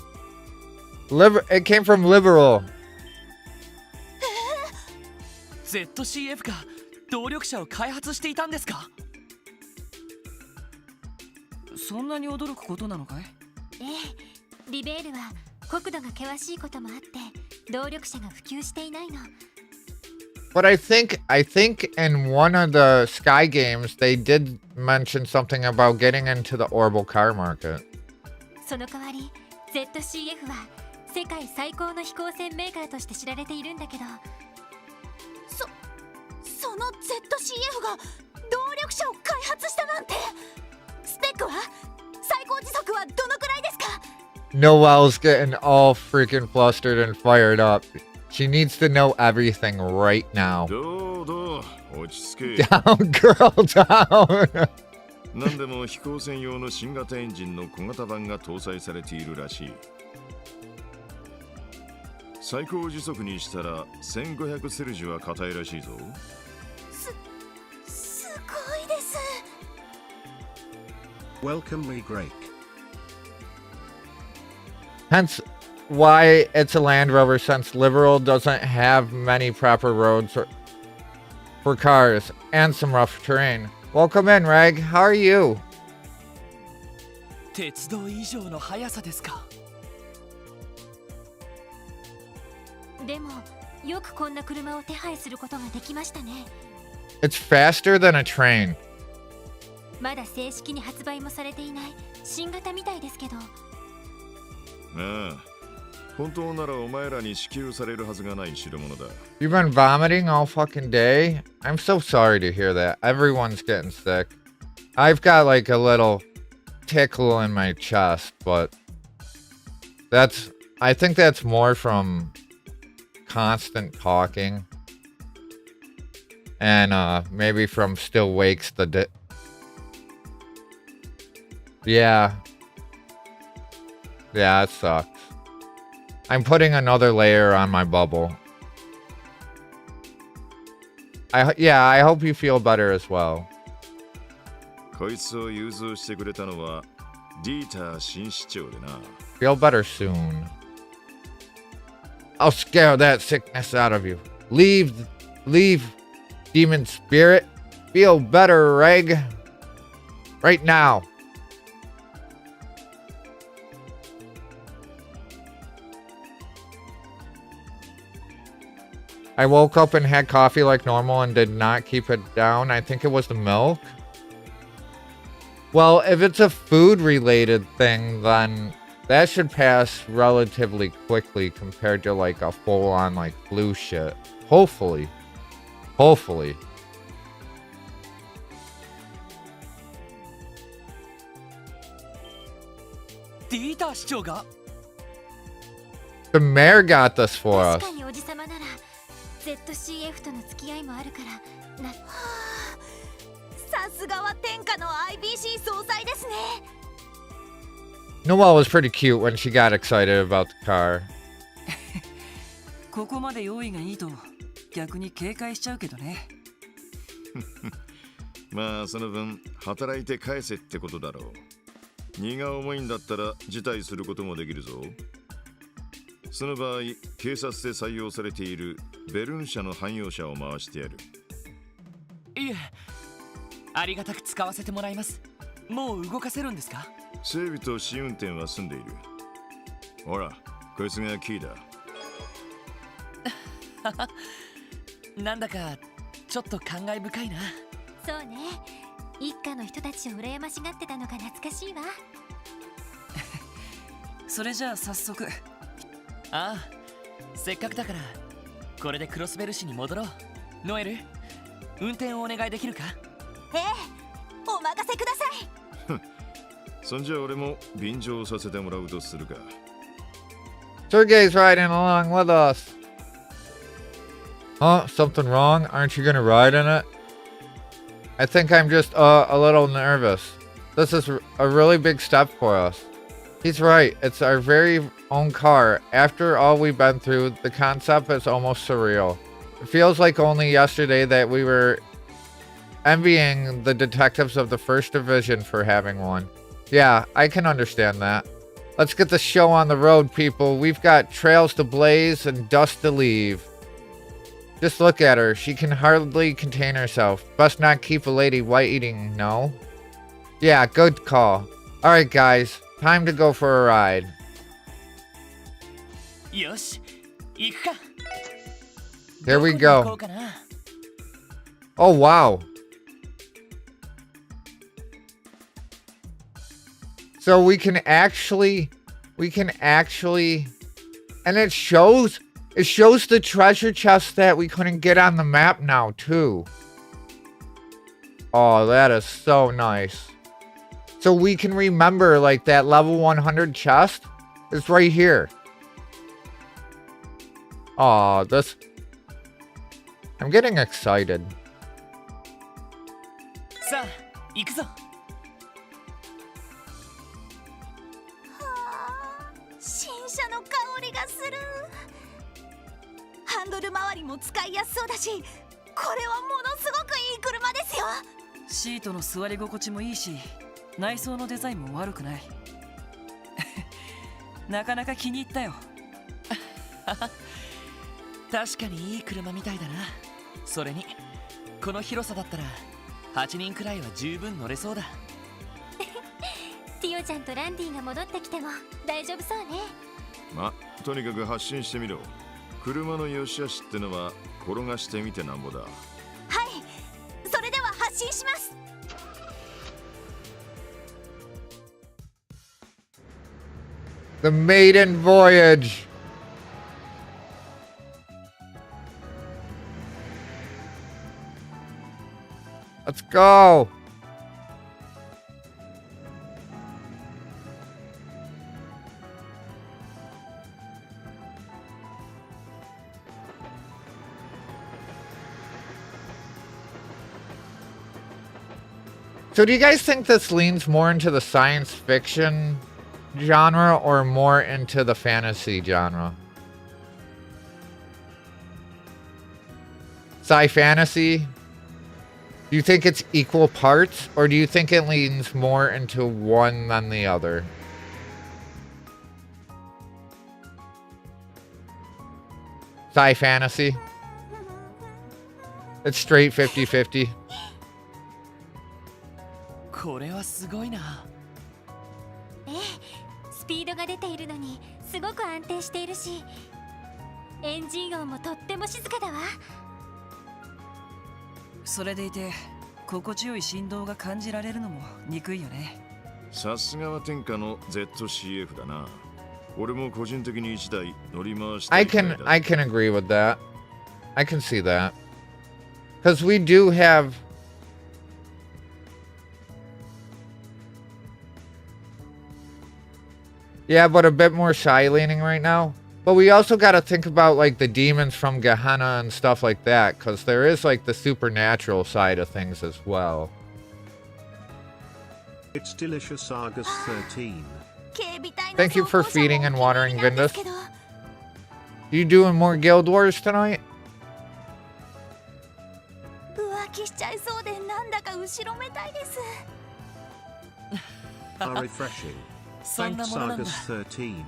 It came from Liberal. ZCF が動力車を開発していたんですか？そんなに驚くことなのかい？ええ、リベールは国土が険しいこともあって動力車が普及していないの。 But I think in one of the Sky games they did mention something about getting into the orbital car market. その代わり ZCF は世界最高の飛行船メーカーとして知られているんだけど、その ZCF が動力車を開発したなんて。スペックは最高時速はどのくらいですか？ Noelle's getting all freaking flustered and fired up. She needs to know everything right now. どう落ち着け。 Down, girl, down. 何でも飛行船用の新型エンジンの小型版が搭載されているらしい。最高時速にしたら1500セルジュは硬いらしいぞ。すごいです。 Welcome me Drake. Hence why it's a Land Rover, since Liberal doesn't have many proper roads for cars and some rough terrain. Welcome in, Reg. How are you? 鉄道以上の速さですか？でもよくこんな車を手配することができましたね。 It's faster than a train. まだ正式に発売もされていない新型みたいですけど。ああ、本当ならお前らに支給されるはずがない代物だ。 You've been vomiting all fucking day? I'm so sorry to hear that. Everyone's getting sick. I've got like a little tickle in my chest, but I think that's more from constant talking. And maybe from still wakes yeah. Yeah, it sucks. I'm putting another layer on my bubble. I hope you feel better as well. こいつを融通してくれたのはディーター新市長でな。Feel better soon. I'll scare that sickness out of you. Leave, demon spirit. Feel better, Reg. Right now. I woke up and had coffee like normal and did not keep it down. I think it was the milk. Well, if it's a food-related thing, then that should pass relatively quickly compared to like a full-on like flu shit. Hopefully. Hopefully. The mayor got this for us. 確かにおじさまなら ZCF との付き合いもあるからな。さすがは天下の IBC 総裁ですね。 Noelle was pretty cute when she got excited about the car. ここまで用意がいいと逆に警戒しちゃうけどね。まあその分働いて返せってことだろう。荷が重いんだったら辞退することもできるぞ。その場合、警察で採用されているベルン社の汎用車を回してやる。いえ、ありがたく使わせてもらいます。もう動かせるんですか？整備と試運転は済んでいる。ほら、こいつがキーだ。なんだかちょっと感慨深いな。そうね、一家の人たちを羨ましがってたのが懐かしいわ。それじゃあ早速。ああ、せっかくだからこれでクロスベル市に戻ろう。ノエル、運転をお願いできるか？ええ、お任せください。そんじゃ俺も便乗させてもらうとするか。Sergey's riding along with us. Huh? Something wrong? Aren't you gonna ride in it? I think I'm just a little nervous. This is a really big step for us. He's right. It's our very own car. After all we've been through, the concept is almost surreal. It feels like only yesterday that we were envying the detectives of the 1st Division for having one. Yeah, I can understand that. Let's get the show on the road, people. We've got trails to blaze and dust to leave. Just look at her. She can hardly contain herself. Best not keep a lady white-eating, no? Yeah, good call. Alright, guys. Time to go for a ride. よし、行くか。 Here we どこに行こ go. うかな。 Oh, wow. So we can actually, and it shows the treasure chest that we couldn't get on the map now too. Oh, that is so nice. So we can remember like that level 100 chest is right here. Oh, I'm getting excited. さあ、行くぞ。新車の香りがする。ハンドル周りも使いやすそうだし、これはものすごくいい車ですよ。シートの座り心地もいいし、内装のデザインも悪くない。なかなか気に入ったよ。確かにいい車みたいだな。それにこの広さだったら8人くらいは十分乗れそうだ。ティオちゃんとランディが戻ってきても大丈夫そうね。ま、とにかく発進してみろ。車の良し悪しってのは転がしてみてなんぼだ。はい、それでは発進します。The maiden voyage. Let's go. So do you guys think this leans more into the science fiction genre or more into the fantasy genre? Sci-fantasy? Do you think it's equal parts, or do you think it leans more into one than the other? Sci-fantasy? It's straight 50-50. これはすごいな。ええ、スピードが出ているのにすごく安定しているし、エンジン音もとっても静かだわ。それでいて心地よい振動が感じられるのも憎いよね。さすがは天下の ZCF だな。俺も個人的に一台乗り回したいくらいだ。I can agree with that. I can see that. Because we do have... Yeah, but a bit more shy leaning right now. But we also got to think about like the demons from Gehenna and stuff like that, because there is like the supernatural side of things as well. It's delicious August 13. Thank you for feeding and watering Vindus. You doing more Guild Wars tonight? 浮気しちゃいそうでなんだか後ろめたいです。Are refreshing. そんな Thanks ものなんだ。 August 13.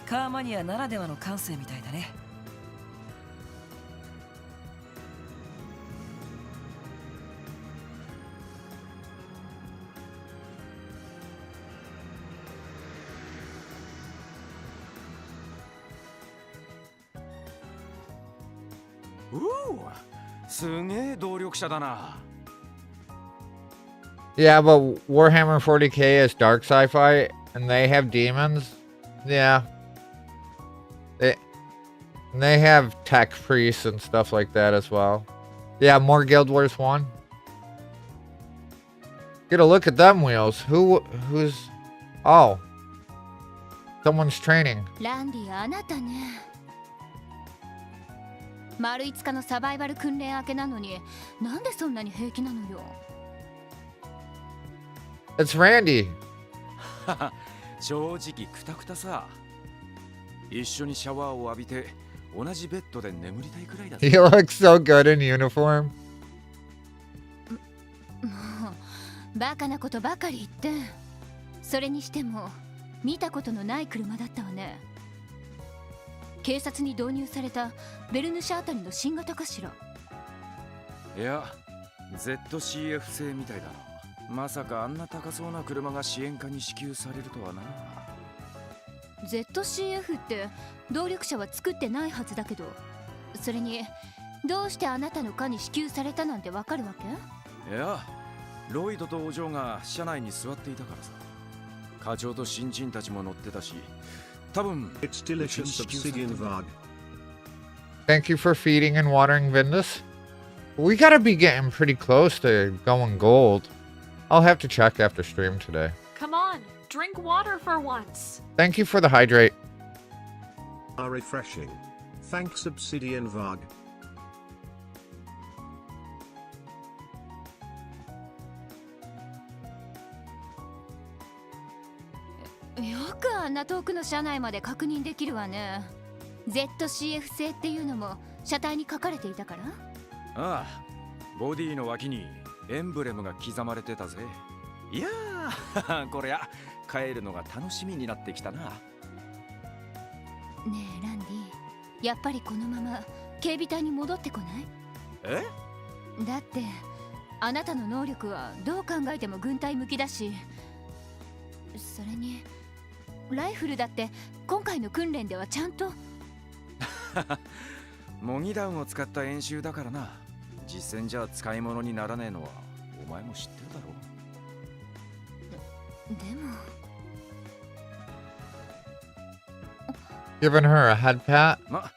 カーマニアならではの感性みたいだね。すげえ動力者だな。Yeah, but Warhammer 40k is dark sci-fi, and they have demons. Yeah. They have tech priests and stuff like that as well. Yeah, more Guild Wars 1. Get a look at them wheels. Who's... Oh. Someone's training. ランディ、あなたね。丸5日のサバイバル訓練明けなのに、なんでそんなに平気なのよ。It's Randy. 正直クタクタさ。一緒にシャワーを浴びて同じベッドで眠りたいくらいだ。He looks so good in uniform. もうバカなことばかり言って。それにしても見たことのない車だったわね。警察に導入されたベルヌシャあたりの新型かしら。いや、ZCF 製みたいだな。まさかあんな高そうな車が支援課に支給されるとはな。ZCF って動力車は作ってないはずだけど、それにどうしてあなたの課に支給されたなんてわかるわけ？いや、ロイドとお嬢が車内に座っていたからさ。課長と新人たちも乗ってたし、多分 It's delicious obsidian Vog. Thank you for feeding and watering Vindus. We gotta be getting pretty close to going gold. I'll have to check after stream today. Come on, drink water for once. Thank you for the hydrate. Are refreshing. Thanks obsidian Vog. よくあんな遠くの車内まで確認できるわね。ZCF 製っていうのも車体に書かれていたから？ああ、ボディの脇にエンブレムが刻まれてたぜ。いやーこりゃ帰るのが楽しみになってきたな。ねえランディ、やっぱりこのまま警備隊に戻ってこない？え？だってあなたの能力はどう考えても軍隊向きだし、それにライフルだって今回の訓練ではちゃんと模擬弾を使った演習だからな。実戦じゃ使い物にならねえのはお前も知ってるだろう。でも Giving her a head pat. ま、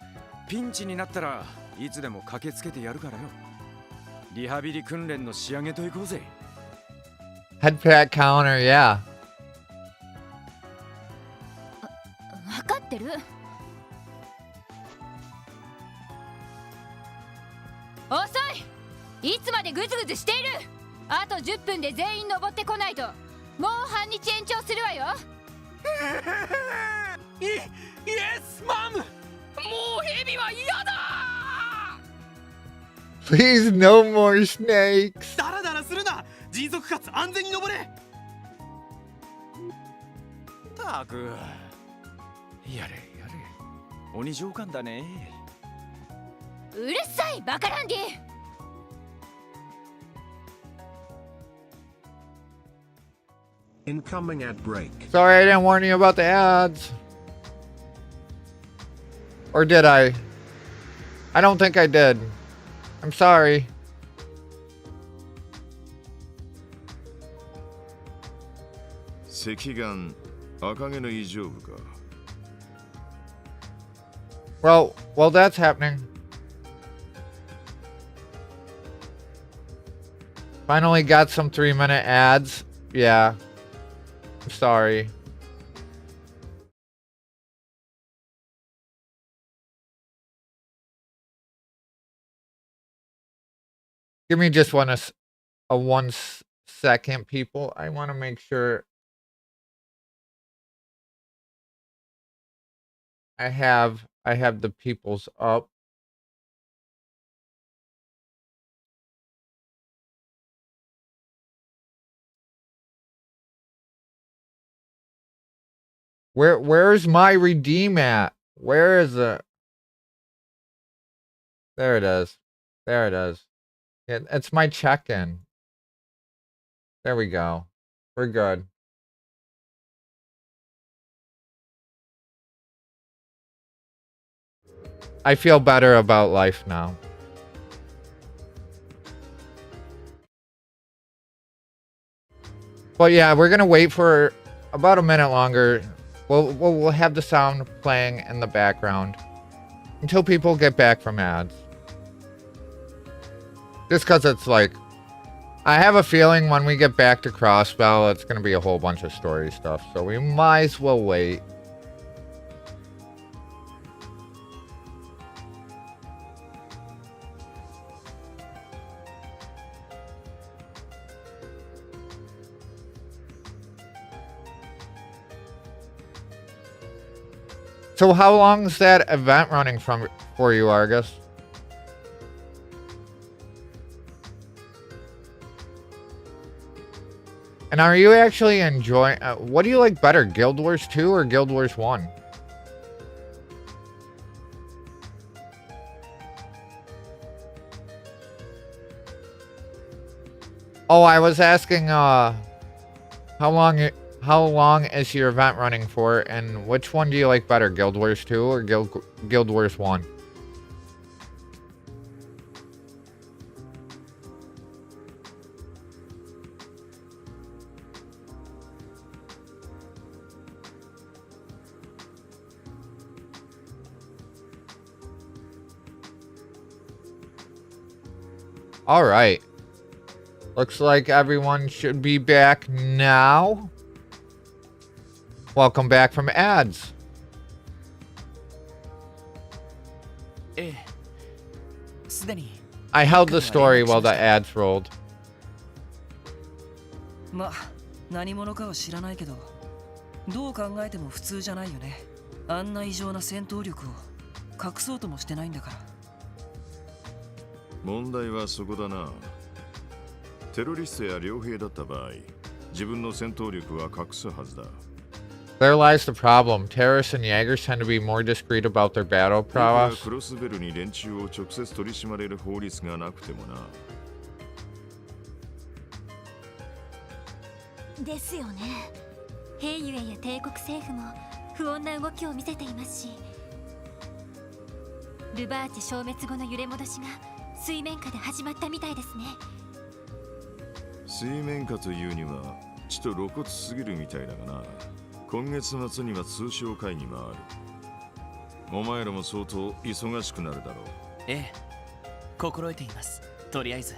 ピンチになったらいつでも駆けつけてやるからよ。リハビリ訓練の仕上げといこうぜ。Head pat counter, yeah. 分かってる。遅い。いつまでグズグズしている。あと10分で全員登ってこないともう半日延長するわよ。イエスマム。もうヘビは嫌だ。 Please no more snakes. ダラダラするな。迅速かつ安全に登れ。たくやれやれ、鬼上官だね。うるさいバカランディ。Incoming ad break. Sorry I didn't warn you about the ads. Or did I? I don't think I did. I'm sorry. Well, that's happening. Finally got some 3-minute ads. Yeah. I'm sorry. Give me just a 1 second, people. I want to make sure I have the people's up. Where's my redeem at? Where is it? There it is. There it is. It's my check-in. There we go. We're good. I feel better about life now. But yeah, we're gonna wait for about a minute longer. We'll have the sound playing in the background until people get back from ads. Just because it's like, I have a feeling when we get back to Crossbell, it's gonna be a whole bunch of story stuff. So we might as well wait. So how long is that event running for you, Argus? And are you actually enjoying... what do you like better, Guild Wars 2 or Guild Wars 1? Oh, I was asking how long is your event running for, and which one do you like better, Guild Wars 2 or Guild Wars 1? All right. Looks like everyone should be back now. Welcome back from ads. I held the story while the ads rolled. ま、何者かは知らないけど、どう考えても普通じゃないよね。あんな異常な戦闘力を隠そうともしてないんだから。問題はそこだな。テロリストや傭兵だった場合、自分の戦闘力は隠すはずだ。There lies the problem. Terrorists and Jaegers tend to be more discreet about their battle prowess. クロスベルに連中を直接取り締まれる法律がなくてもな。ですよね。兵ゆえや帝国政府も不穏な動きを見せていますし、ルバーチ消滅後の揺れ戻しが水面下で始まったみたいですね。水面下というにはちと露骨すぎるみたいだがな。今月末には通商会議もある。お前らも相当忙しくなるだろう。ええ、心得ています。とりあえず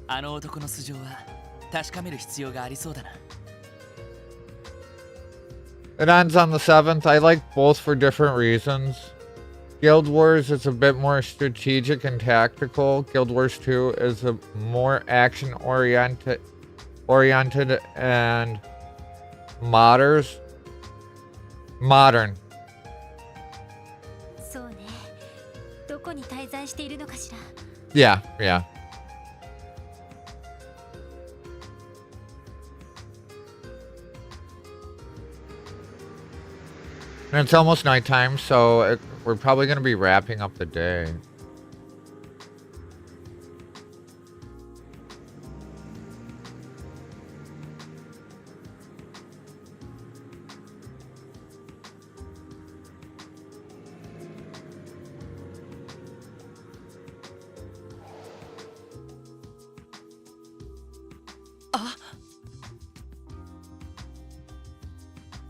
あの男の素性は確かめる必要がありそうだな。It ends on the 7th. I like both for different reasons. Guild Wars is a bit more strategic and tactical. Guild Wars 2 is a more action oriented and modern. そうね。どこに滞在しているのかしら。Yeah, yeah. And it's almost nighttime, so we're probably going to be wrapping up the day.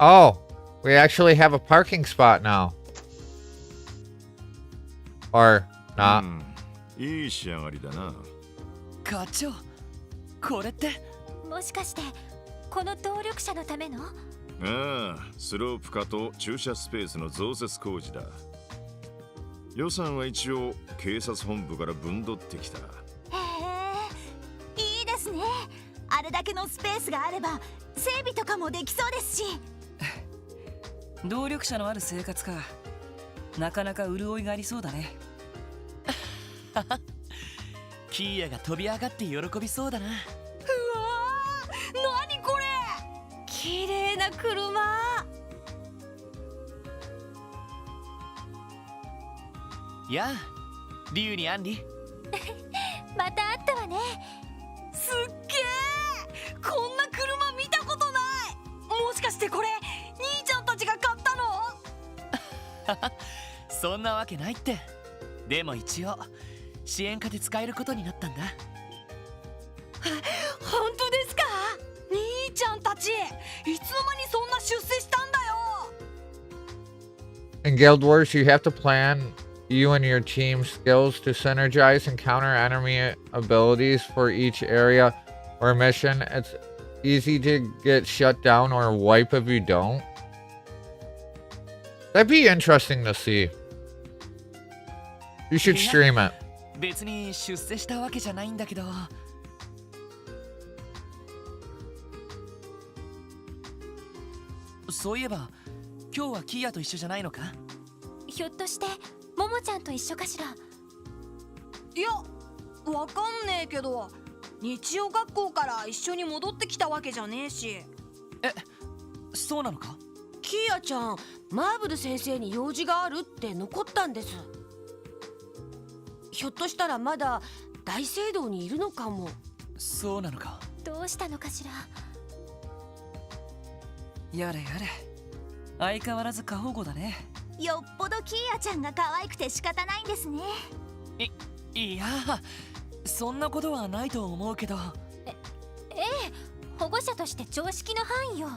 Oh, we actually have a parking spot now. Or not. いい仕上がりだな。課長、これってもしかしてこの動力車のための？ああ、スロープ化と駐車スペースの増設工事だ。予算は一応警察本部から分取ってきた。へえ、いいですね。あれだけのスペースがあれば整備とかもできそうですし。動力車のある生活か。なかなか潤いがありそうだね。キーヤが飛び上がって喜びそうだな。うわー、何これ、綺麗な車。やあ、リュウにアンリ。また会ったわね。すっげえ、こんな車見たことない。もしかしてこれ兄ちゃんたちが買ったの？そんなわけないって。でも一応支援課で使えることになったんだ。本当ですか？兄ちゃんたちいつの間にそんな出世したんだよ。 In Guild Wars, you have to plan you and your team's skills to synergize and counter enemy abilities for each area or mission. It's easy to get shut down or wipe if you don't. That'd be interesting to see. You should stream it. 別に出世したわけじゃないんだけど。そういえば今日はキーヤと一緒じゃないのか？ひょっとしてももちゃんと一緒かしら。いや、わかんねえけど、日曜学校から一緒に戻ってきたわけじゃねえし。え、そうなのか？キーヤちゃん、マーブル先生に用事があるって残ったんです。ひょっとしたらまだ大聖堂にいるのかも。そうなのか。どうしたのかしら。やれやれ、相変わらず過保護だね。よっぽどキーヤちゃんが可愛くて仕方ないんですね。いや、そんなことはないと思うけど。ええ、保護者として常識の範囲よ。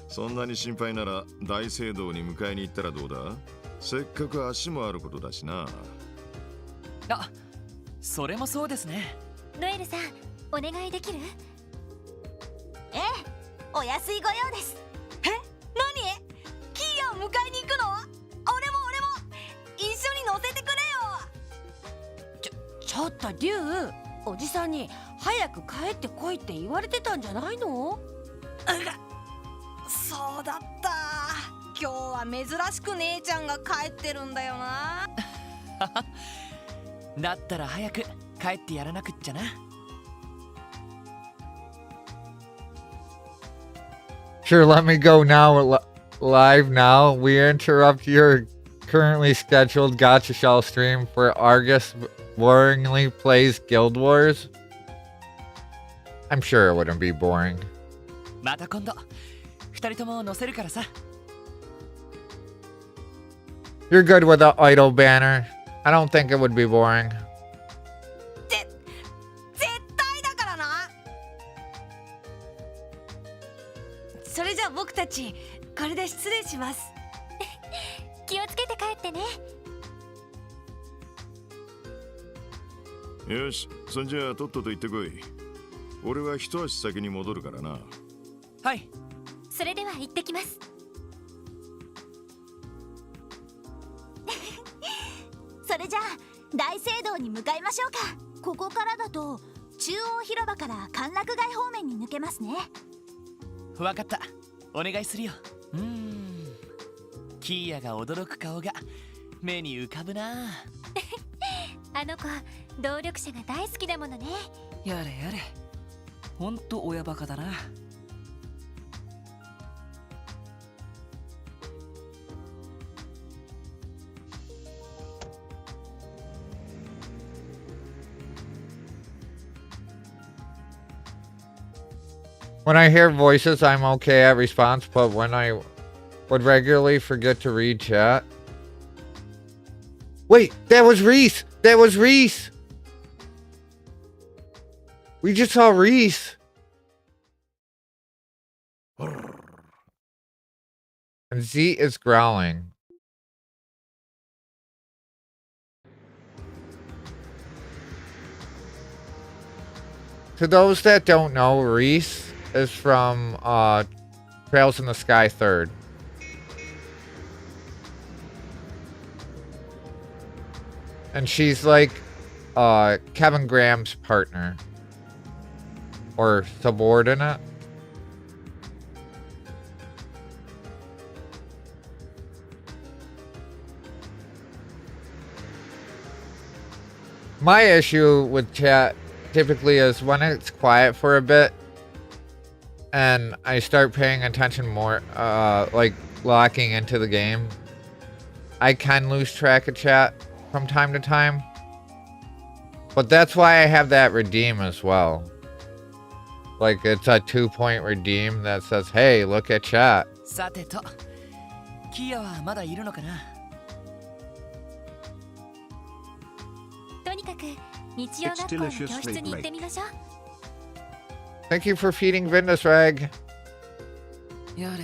そんなに心配なら大聖堂に迎えに行ったらどうだ？せっかく足もあることだしな。あ、それもそうですね。ノエルさん、お願いできる？ええ、お安いご用です。え、何？キーヤを迎えに行くの？俺も一緒に乗せてくれよ。ちょっとリュウ、おじさんに早く帰ってこいって言われてたんじゃないの？そうだった。今日は珍しく姉ちゃんが帰ってるんだよな。だったら早く帰ってやらなくっちゃな。Sure, let me go now. Live now. We interrupt your currently scheduled Gacha Shell stream for Argus boringly plays Guild Wars. I'm sure it wouldn't be boring. また今度二人とも乗せるからさ。You're good with the idle banner. I don't think it would be boring. 絶対だからな。それじゃあ僕たちこれで失礼します。気をつけて帰ってね。よし、そんじゃあとっとと行ってこい。俺は一足先に戻るからな。はい。それでは行ってきます。それじゃあ大聖堂に向かいましょうか。ここからだと中央広場から歓楽街方面に抜けますね。わかった、お願いするよ。キーヤが驚く顔が目に浮かぶな。あの子動力車が大好きだものね。やれやれ、ほんと親バカだな。When I hear voices, I'm okay at response, but when I would regularly forget to read chat. Wait, that was Reese! That was Reese! We just saw Reese! And Z is growling. To those that don't know, Reese is from Trails in the Sky 3rd. And she's like Kevin Graham's partner. Or subordinate. My issue with chat typically is when it's quiet for a bit and I start paying attention more, like locking into the game, I can lose track of chat from time to time. But that's why I have that redeem as well. Like it's a 2-point redeem that says, hey, look at chat. さてと、キーヤはまだいるのかな。とにかく日曜学校の教室に行ってみましょう。Thank you for feeding Vindusrag. やれやれ、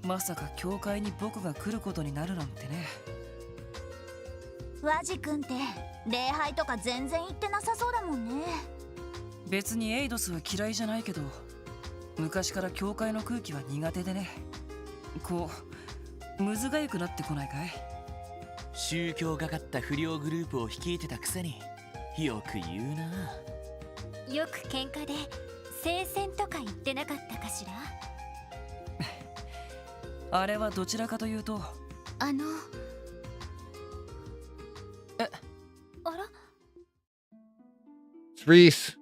まさか教会に僕が来ることになるなんてね。ワジ君って礼拝とか全然行ってなさそうだもんね。別にエイドスは嫌いじゃないけど、昔から教会の空気は苦手でね。こうむずがゆくなってこないかい。宗教がかった不良グループを率いてたくせによく言うな。よく喧嘩で聖戦とか言ってなかったかしら。あれはどちらかというと、あら、Reese.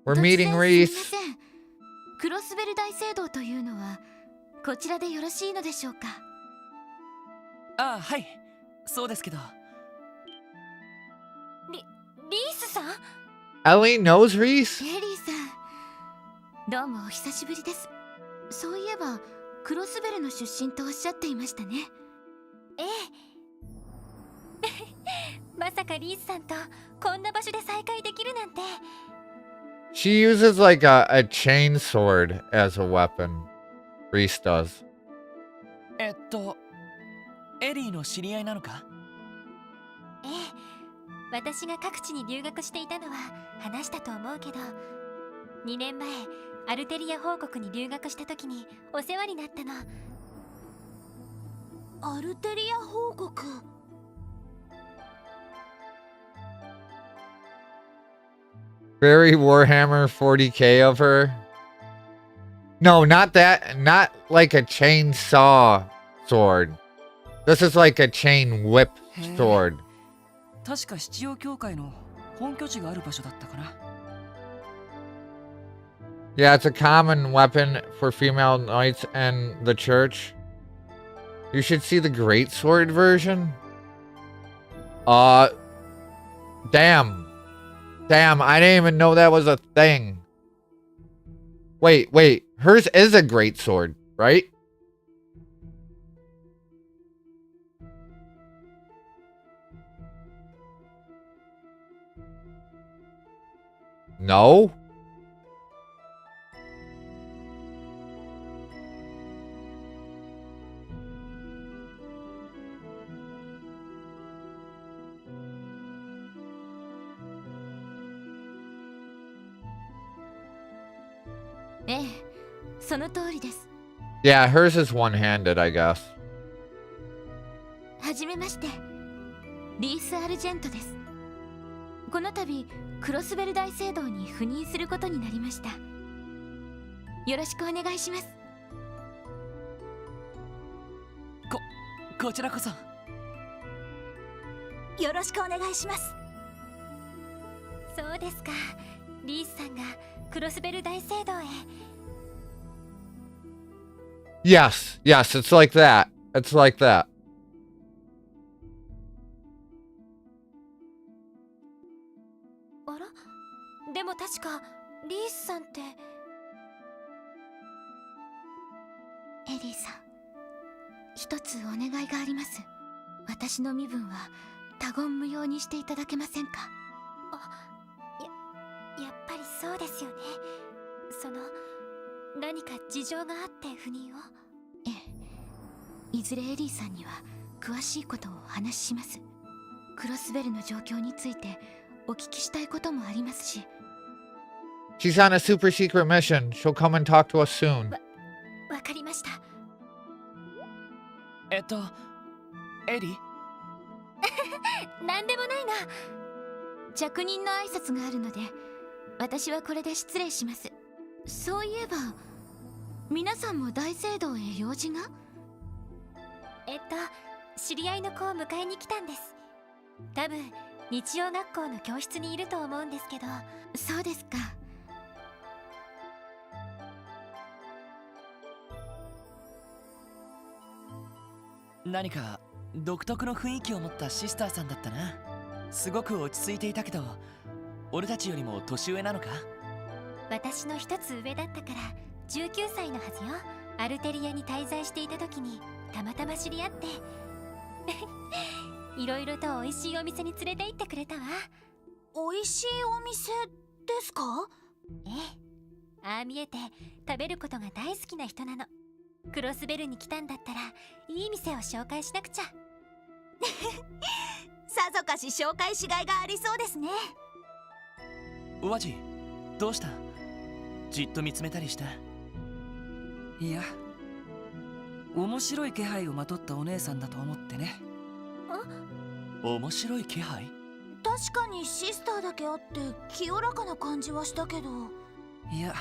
We're meeting 突然すみま Reese. せん。クロスベル大聖堂というのはこちらでよろしいのでしょうか。ああ、はい、そうですけど。リースさん？ Ellie knows Reese? エリーさん、どうもお久しぶりです。そういえばクロスベルの出身とおっしゃっていましたね。ええ。まさかリースさんとこんな場所で再会できるなんて。She uses like a chain sword as a weapon. Reese does. エリーの知り合いなのか？ええ、私が各地に留学していたのは話したと思うけど、2年前アルテリア王国に留学した時にお世話になったの。アルテリア王国。Very Warhammer 40k of her. No, not that. Not like a chainsaw sword. This is like a chain whip sword. 確か七曜教会の本拠地がある場所だったかな。Yeah, it's a common weapon for female knights and the church. You should see the greatsword version. Damn. Damn, I didn't even know that was a thing. Wait. Hers is a greatsword, right? No? Yeah, hers is one-handed, I guess. はじめまして。リース・アルジェントです。この度クロスベル大聖堂に赴任することになりました。よろしくお願いします。こちらこそよろしくお願いします。そうですか。リースさんがクロスベル大聖堂へ。Yes, yes, it's like that. It's like that. あら、でも確かリースさんって。エリーさん、一つお願いがあります。私の身分は他言無用にしていただけませんか？やっぱりそうですよね。何か事情があって赴任を。ええ、いずれエリーさんには詳しいことをお話しします。クロスベルの状況についてお聞きしたいこともありますし。 She's on a super secret mission. She'll come and talk to us soon. わかりました。エリなんでもないが、着任の挨拶があるので私はこれで失礼します。そういえば皆さんも大聖堂へ用事が？知り合いの子を迎えに来たんです。多分日曜学校の教室にいると思うんですけど。そうですか。何か独特の雰囲気を持ったシスターさんだったな。すごく落ち着いていたけど、俺たちよりも年上なのか？私の一つ上だったから19歳のはずよ。アルテリアに滞在していた時にたまたま知り合っていろいろと美味しいお店に連れて行ってくれたわ。美味しいお店ですか？ええ、ああ見えて食べることが大好きな人なの。クロスベルに来たんだったらいい店を紹介しなくちゃ。さぞかし紹介しがいがありそうですね。ワジ、どうした？じっと見つめたりした？いや、面白い気配をまとったお姉さんだと思ってね。面白い気配？確かにシスターだけあって清らかな感じはしたけど。いや、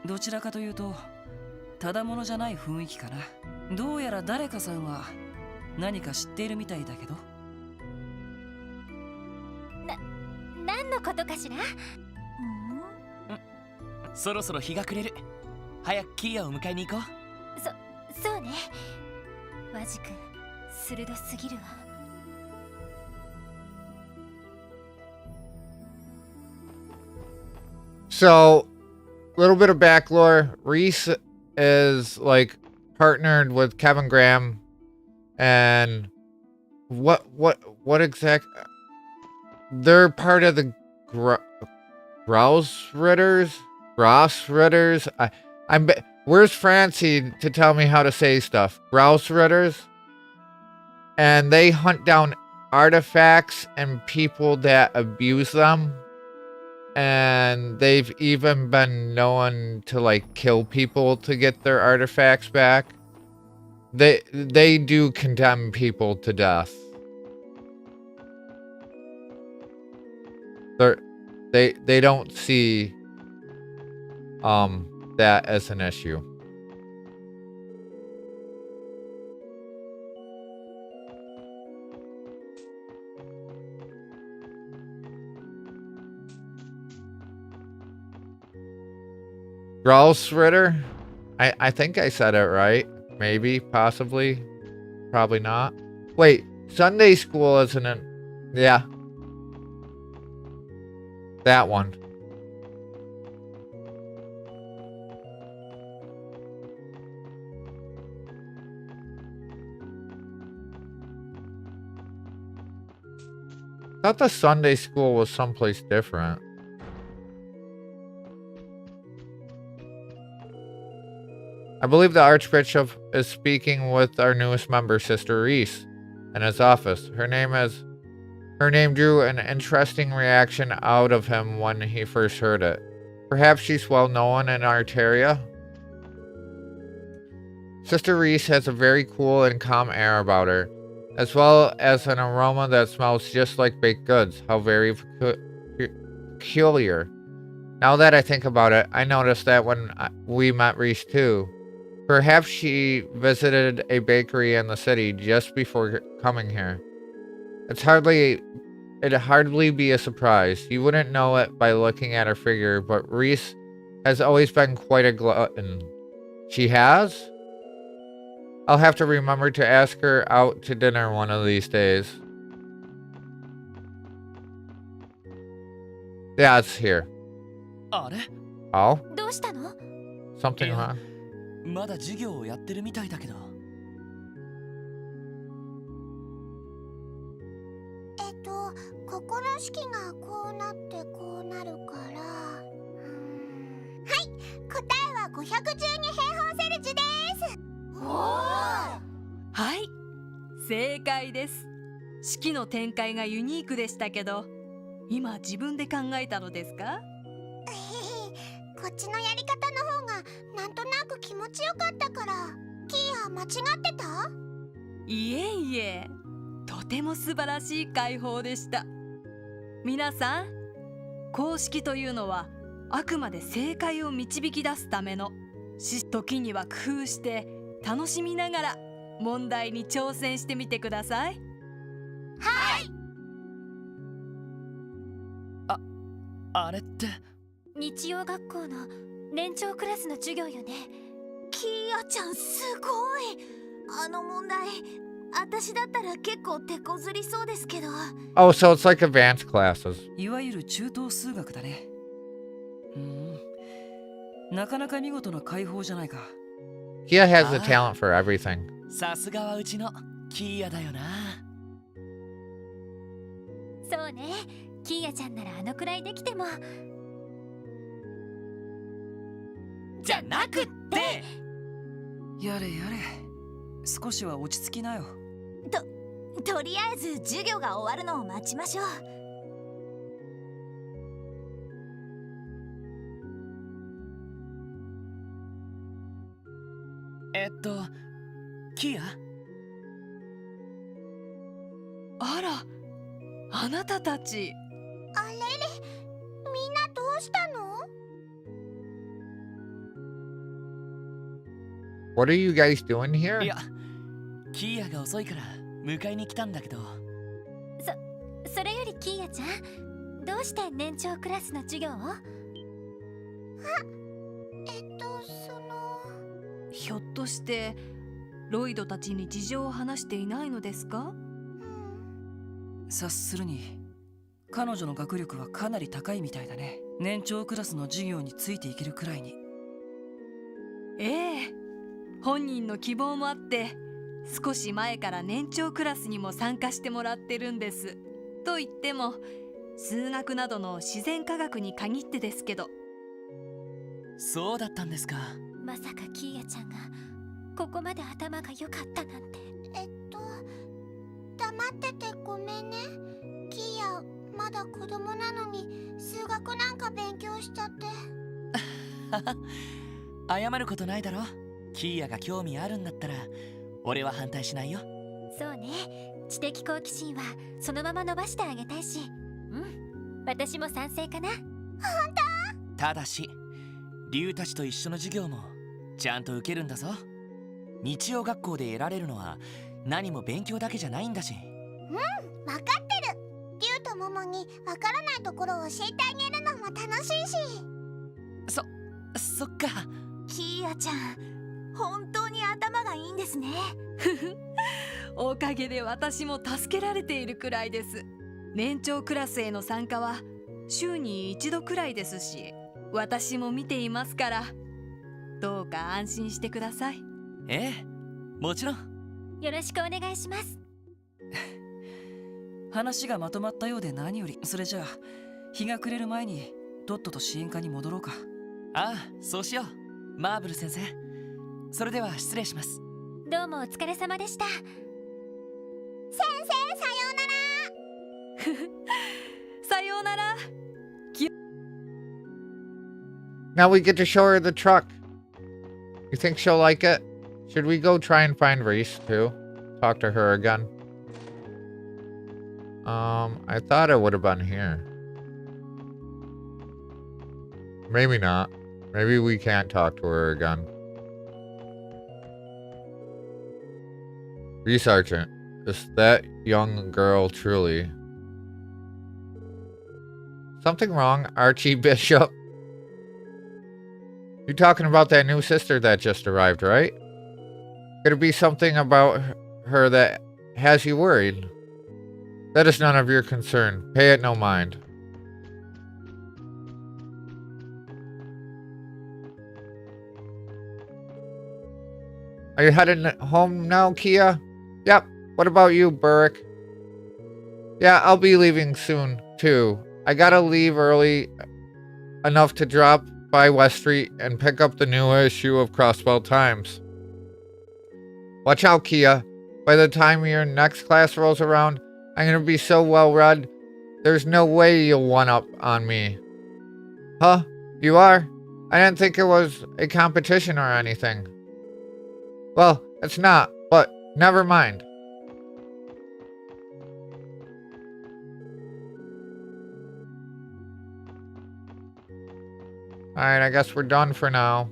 どちらかというとただものじゃない雰囲気かな。どうやら誰かさんは何か知っているみたいだけど。何のことかしら？そろそろ日が暮れる。早くキーヤを迎えに行こう。そうね。ワジ君、鋭すぎるわ。So, little bit of back lore. Reese is like partnered with Kevin Graham, and what exact? They're part of the Grouse Ritters. Where's Francie to tell me how to say stuff? Grouse Ritters, and they hunt down artifacts and people that abuse them. And they've even been known to like kill people to get their artifacts back. They do condemn people to death. They don't see that as an issue. Grouse Ritter? I think I said it right. Maybe, possibly, probably not. Wait, Sunday school isn't it? Yeah. That one. I thought the Sunday school was someplace different. I believe the Archbishop is speaking with our newest member, Sister Reese, in his office. Her name drew an interesting reaction out of him when he first heard it. Perhaps she's well known in Arteria. Sister Reese has a very cool and calm air about her. as well as an aroma that smells just like baked goods. How very peculiar. Now that I think about it, I noticed that when we met Reese too. Perhaps she visited a bakery in the city just before coming here. It'd hardly be a surprise. You wouldn't know it by looking at her figure, but Reese has always been quite a glutton. She has? I'll have to remember to ask her out to dinner one of these days. Yeah, it's here. Oh? どうしたの? Something wrong? まだ授業をやってるみたいだけど。ここの式がこうなってこうなるから、はい、答えは512平方セルジです。はい、正解です。式の展開がユニークでしたけど、今自分で考えたのですか？こっちのやり方の方がなんとなく気持ちよかったから。キーヤ間違ってた？いえいえ、とても素晴らしい解放でした。皆さん、公式というのはあくまで正解を導き出すための、時には工夫して楽しみながら問題に挑戦してみてください。はい。あれって日曜学校の年長クラスの授業よね。キーヤちゃんすごい。あの問題、私だったら結構手こずりそうですけど。Oh, so it's like advanced classes. いわゆる中等数学だね。なかなか見事な解放じゃないか。Kia has the talent for everything. さすがはうちのキーヤだよな。そうね、キーヤちゃんならあのくらいできても。じゃなくって。やれやれ、少しは落ち着きなよ。とりあえず授業が終わるのを待ちましょう。キーヤ？あら、あなたたち。あれれ、みんなどうしたの？ What are you guys doing here? いや、キーヤが遅いから迎えに来たんだけど。それよりキーヤちゃん、どうして年長クラスの授業を？ひょっとしてロイドたちに事情を話していないのですか？察するに彼女の学力はかなり高いみたいだね。年長クラスの授業についていけるくらいに。ええ、本人の希望もあって少し前から年長クラスにも参加してもらってるんです。と言っても数学などの自然科学に限ってですけど。そうだったんですか。まさかキーヤちゃんがここまで頭が良かったなんて。黙っててごめんね。キーヤまだ子供なのに数学なんか勉強しちゃって。謝ることないだろ。キーヤが興味あるんだったら俺は反対しないよ。そうね、知的好奇心はそのまま伸ばしてあげたいし。私も賛成かな。本当？ただし竜たちと一緒の授業もちゃんと受けるんだぞ。日曜学校で得られるのは何も勉強だけじゃないんだし。分かってる。竜とモモにわからないところを教えてあげるのも楽しいし。そっか。キーヤちゃん、本当に頭がいいんですね。おかげで私も助けられているくらいです。年長クラスへの参加は週に1度くらいですし、私も見ていますから、どうか安心してください。ええ、もちろん。よろしくお願いします。話がまとまったようで何より。それじゃあ日が暮れる前にとっとと支援課に戻ろうか。ああ、そうしよう。マーブル先生、それでは失礼します。どうもお疲れ様でした。先生、さようなら。さようなら。Now we get to show her the truck. You think she'll like it? Should we go try and find Reese too? Talk to her again. I thought it would have been here. Maybe not. Maybe we can't talk to her again. Researchant. Is that young girl truly? Something wrong, Archie Bishop? You're talking about that new sister that just arrived, right? Could it be something about her that has you worried? That is none of your concern. Pay it no mind. Are you heading home now, Kia? Yep. What about you, Burrick? Yeah, I'll be leaving soon, too. I gotta leave early enough to drop by West Street and pick up the new issue of Crossbell Times. Watch out, Kia. By the time your next class rolls around, I'm gonna be so well read, there's no way you'll one-up on me. Huh? You are? I didn't think it was a competition or anything. Well, it's not, but never mind. Alright, I guess we're done for now.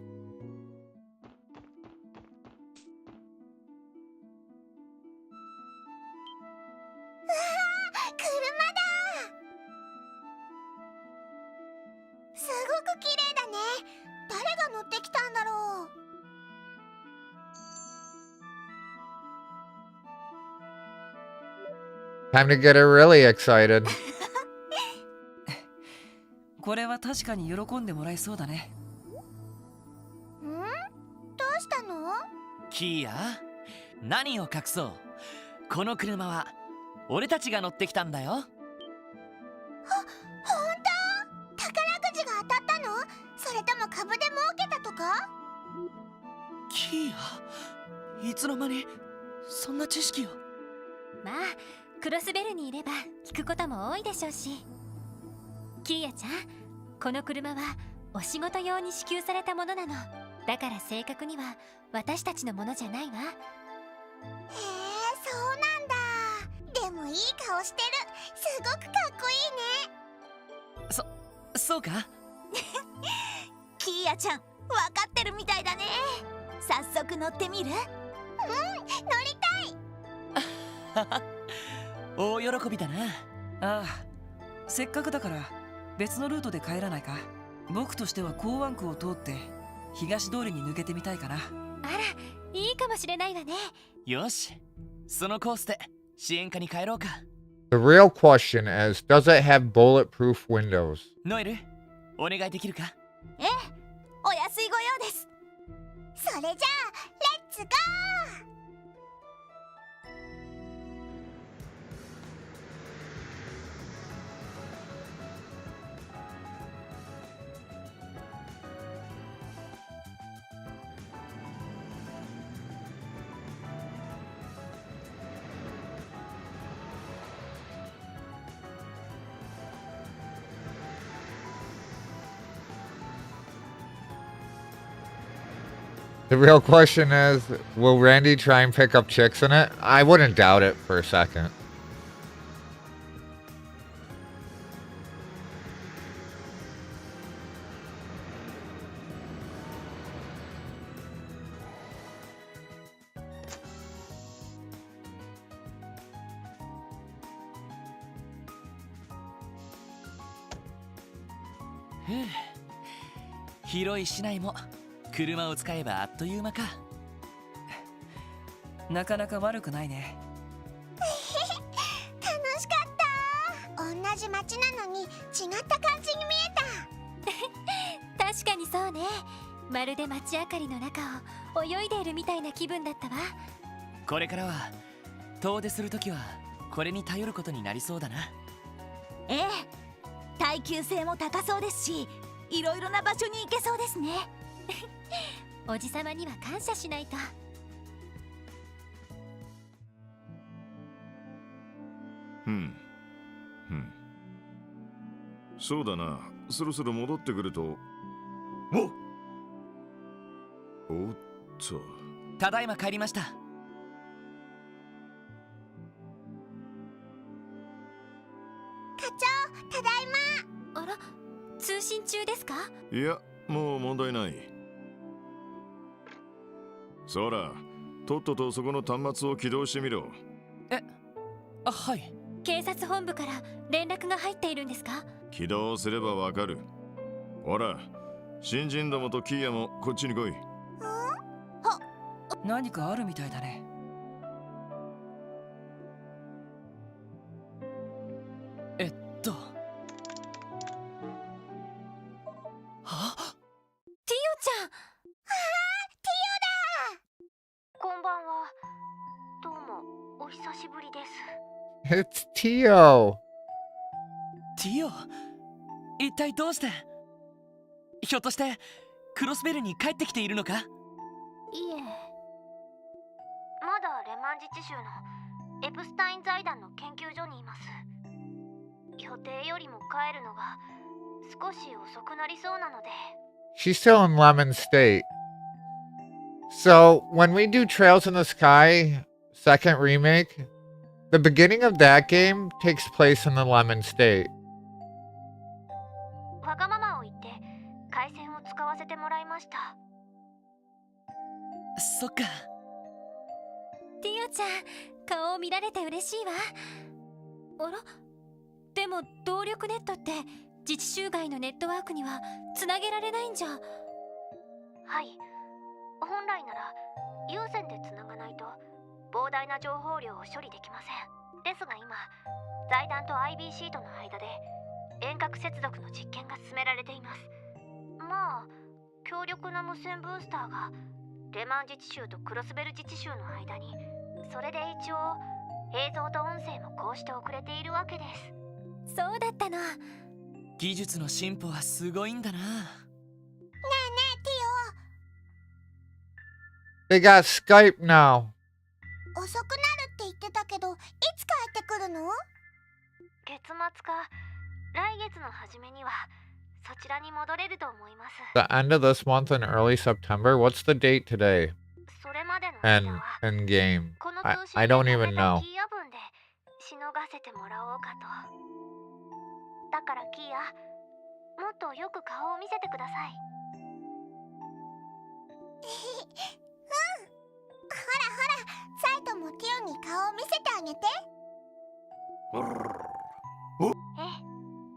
Time to get her really excited. これは確かに喜んでもらえそうだね。どうしたの？キーヤ、何を隠そう。この車は俺たちが乗ってきたんだよ。ほんと？宝くじが当たったの？それとも株で儲けたとか？キーヤ、いつの間にそんな知識を。まあクロスベルにいれば聞くことも多いでしょうし。キーヤちゃん、この車はお仕事用に支給されたものなの。だから正確には私たちのものじゃないわ。へえ、そうなんだ。でもいい顔してる。すごくかっこいいね。そうか？キーヤちゃん、わかってるみたいだね。早速乗ってみる？乗りたい。大喜びだな。ああ、せっかくだから別のルートで帰らないか？僕としては港湾区を通って東通りに抜けてみたいかな。あら、いいかもしれないわね。よし、そのコースで支援課に帰ろうか。The real question is, does it have bulletproof windows? ノエル、お願いできるか？ええ、お安いご用です。それじゃあ、レッツゴーThe real question is, will Randy try and pick up chicks in it? I wouldn't doubt it for a second. Huh. 広い市内も車を使えばあっという間か。なかなか悪くないね。楽しかった。同じ街なのに違った感じに見えた。確かにそうね。まるで街明かりの中を泳いでいるみたいな気分だったわ。これからは遠出するときはこれに頼ることになりそうだな。ええ、耐久性も高そうですし、いろいろな場所に行けそうですね。おじさまには感謝しないと。そうだな。そろそろ戻ってくると。おっと。ただいま帰りました。いや、もう問題ない。そら、とっととそこの端末を起動してみろ。はい。警察本部から連絡が入っているんですか？起動すればわかる。ほら、新人どもとキーヤもこっちに来い。何かあるみたいだね。ティオちゃん。こんばんは。どうもお久しぶりです。 It's Tio. ティオ、一体どうして？ひょっとしてクロスベルに帰ってきているのか？いえ、まだレマン自治州のエプスタイン財団の研究所にいます。予定よりも帰るのが少し遅くなりそうなので。 She's still in Lemon State. So, when we do Trails in the Sky, second remake, the beginning of that game takes place in the Lemon State. わがままを言って回線を使わせてもらいました。そっか。ティオちゃん、顔を見られて嬉しいわ。あら？でも動力ネットって自治州外のネットワークにはつなげられないんじゃ。はい、本来なら有線でつながないと膨大な情報量を処理できません。ですが今、財団と IBC との間で遠隔接続の実験が進められています。まあ強力な無線ブースターがレマン自治州とクロスベル自治州の間に、それで一応映像と音声もこうして送れているわけです。そうだったの。技術の進歩はすごいんだな。ねえねえ、 They got Skype now. ティオ。遅くなるって言ってたけど、いつ帰ってくるの？月末か来月の初めにはそちらに戻れると思います。 The end of this month in early September. What's the date today? それまでの間 And は in game. この I 通信 I で don't 貯め even た know. キーヤ分でしのがせてもらおうかと。だからキーヤ、もっとよく顔を見せてください。ほらほら、サイトもティオに顔を見せてあげて。ええ、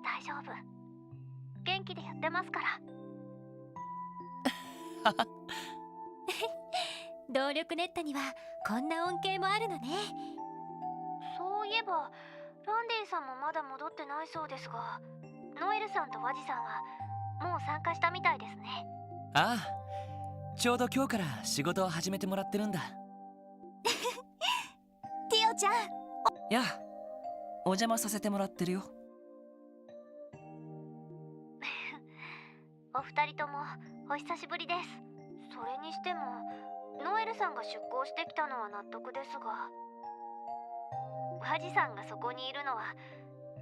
大丈夫。元気でやってますから。動力ネットにはこんな恩恵もあるのね。そういえばランディさんもまだ戻ってないそうですが、ノエルさんとワジさんはもう参加したみたいですね。ああ、ちょうど今日から仕事を始めてもらってるんだ。ティオちゃん。いや、お邪魔させてもらってるよ。お二人ともお久しぶりです。それにしてもノエルさんが出向してきたのは納得ですが、ワジさんがそこにいるのは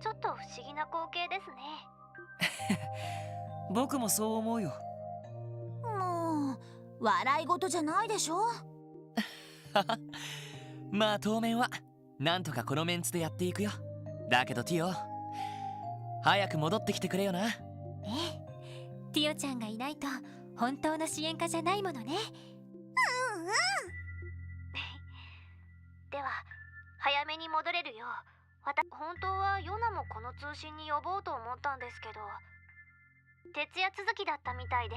ちょっと不思議な光景ですね。僕もそう思うよ。もう笑い事じゃないでしょ。まあ当面はなんとかこのメンツでやっていくよ。だけどティオ、早く戻ってきてくれよな。ええ、ティオちゃんがいないと本当の支援家じゃないものね。うんうん。では早めに戻れるよう、本当はヨナもこの通信に呼ぼうと思ったんですけど、徹夜続きだったみたいで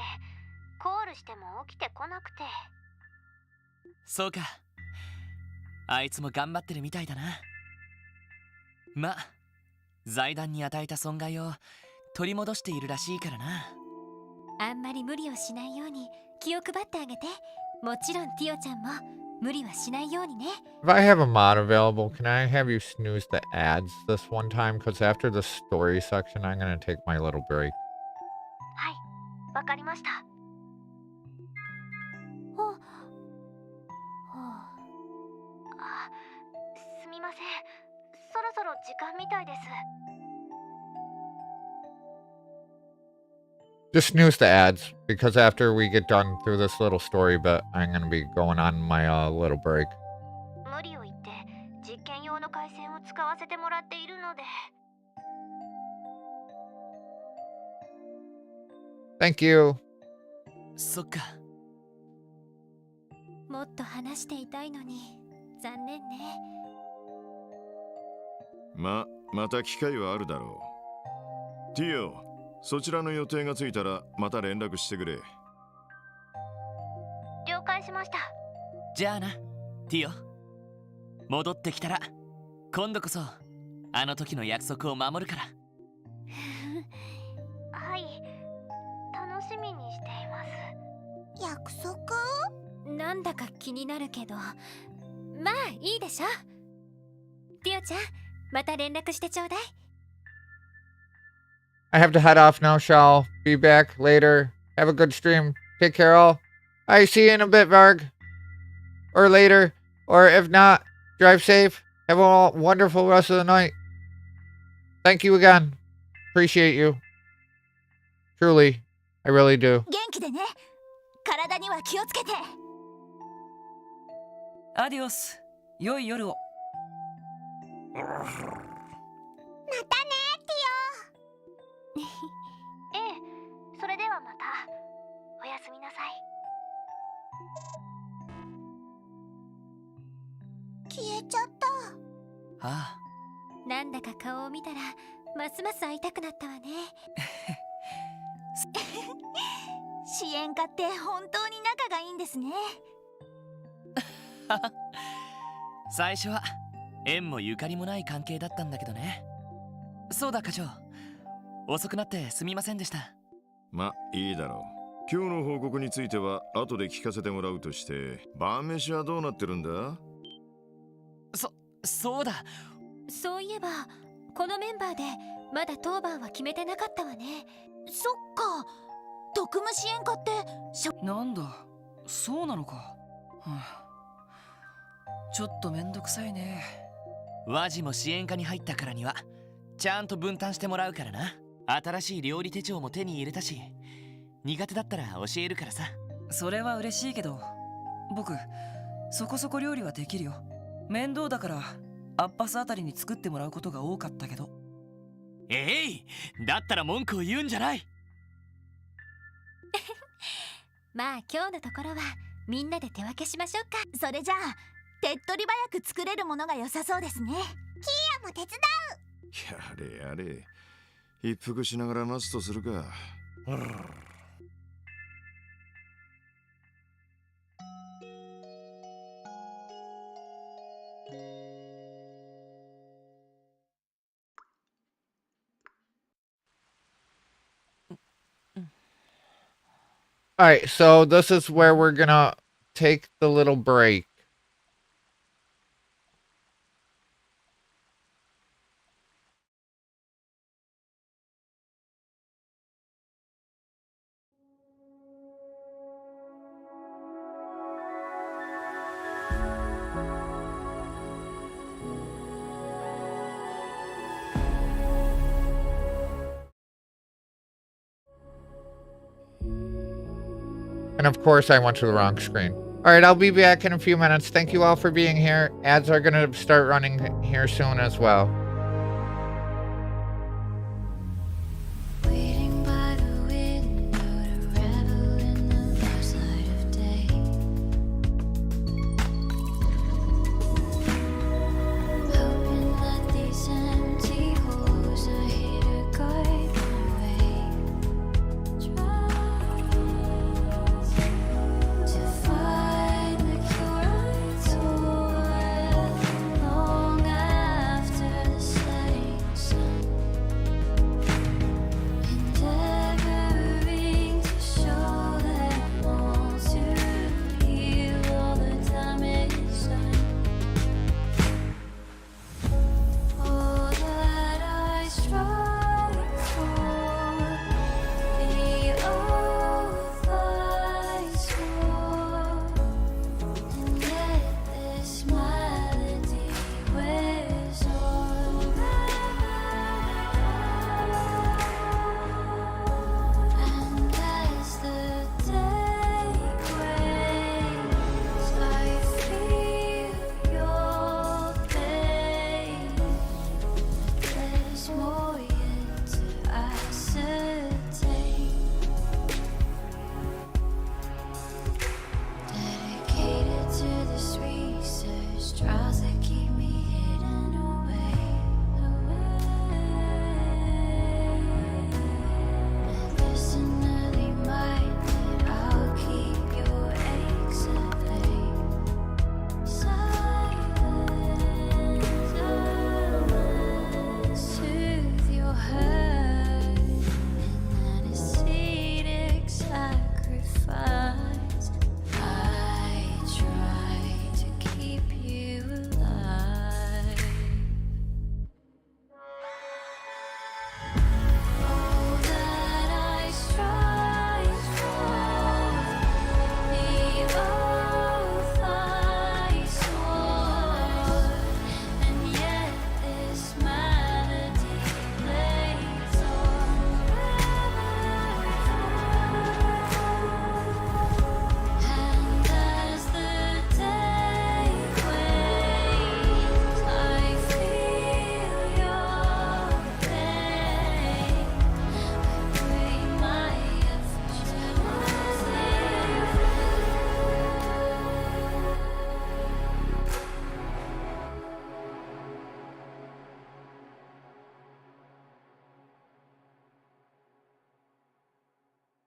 コールしても起きてこなくて。そうか、あいつも頑張ってるみたいだな。ま、財団に与えた損害を取り戻しているらしいからな。あんまり無理をしないように気を配ってあげて。もちろんティオちゃんも無理はしないようにね。If I have a mod available, can I have you snooze the ads this one time? Because after the story section, I'm gonna take my little break. はい、わかりました。あ、すみません。そろそろ時間みたいです。Just snooze the ads, because after we get done through this little story bit, I'm gonna be going on my little break. 無理を言って実験用の回線を使わせてもらっているので。Thank you. そっか。もっと話していたいのに残念ね。また機会はあるだろう。ティオ、そちらの予定がついたらまた連絡してくれ。了解しました。じゃあな、ティオ。戻ってきたら今度こそあの時の約束を守るから。はい、楽しみにしています。約束？なんだか気になるけど、まあいいでしょ。ティオちゃん、また連絡してちょうだい。I have to head off now, shall be back later. Have a good stream. Take care, all. I see you in a bit, Varg. Or later. Or if not, drive safe. Have a wonderful rest of the night. Thank you again. Appreciate you. Truly, I really do. 元気でね。体には気をつけて。アディオス。良い夜を。またね、ティオ。ええ、それではまた。おやすみなさい。消えちゃった。ああ。なんだか顔を見たらますます会いたくなったわね。支援家って本当に仲がいいんですね。最初は縁もゆかりもない関係だったんだけどね。そうだ課長、遅くなってすみませんでした。いいだろう。今日の報告については後で聞かせてもらうとして、晩飯はどうなってるんだ？そうだ。そういえばこのメンバーでまだ当番は決めてなかったわね。そっか、特務支援課ってなんだ、そうなのか。はあ、ちょっとめんどくさいね。和ジも支援課に入ったからにはちゃんと分担してもらうからな。新しい料理手帳も手に入れたし、苦手だったら教えるからさ。それは嬉しいけど、僕そこそこ料理はできるよ。面倒だからアッパスあたりに作ってもらうことが多かったけど。だったら文句を言うんじゃない。まあ今日のところはみんなで手分けしましょうか。それじゃあ手っ取り早く作れるものが良さそうですね。キーヤも手伝う。やれ。一服しながら待つとするか。Alright, so this is where we're gonna take the little break. And of course, I went to the wrong screen. Alright, I'll be back in a few minutes. Thank you all for being here. Ads are going to start running here soon as well.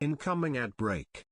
Incoming ad break.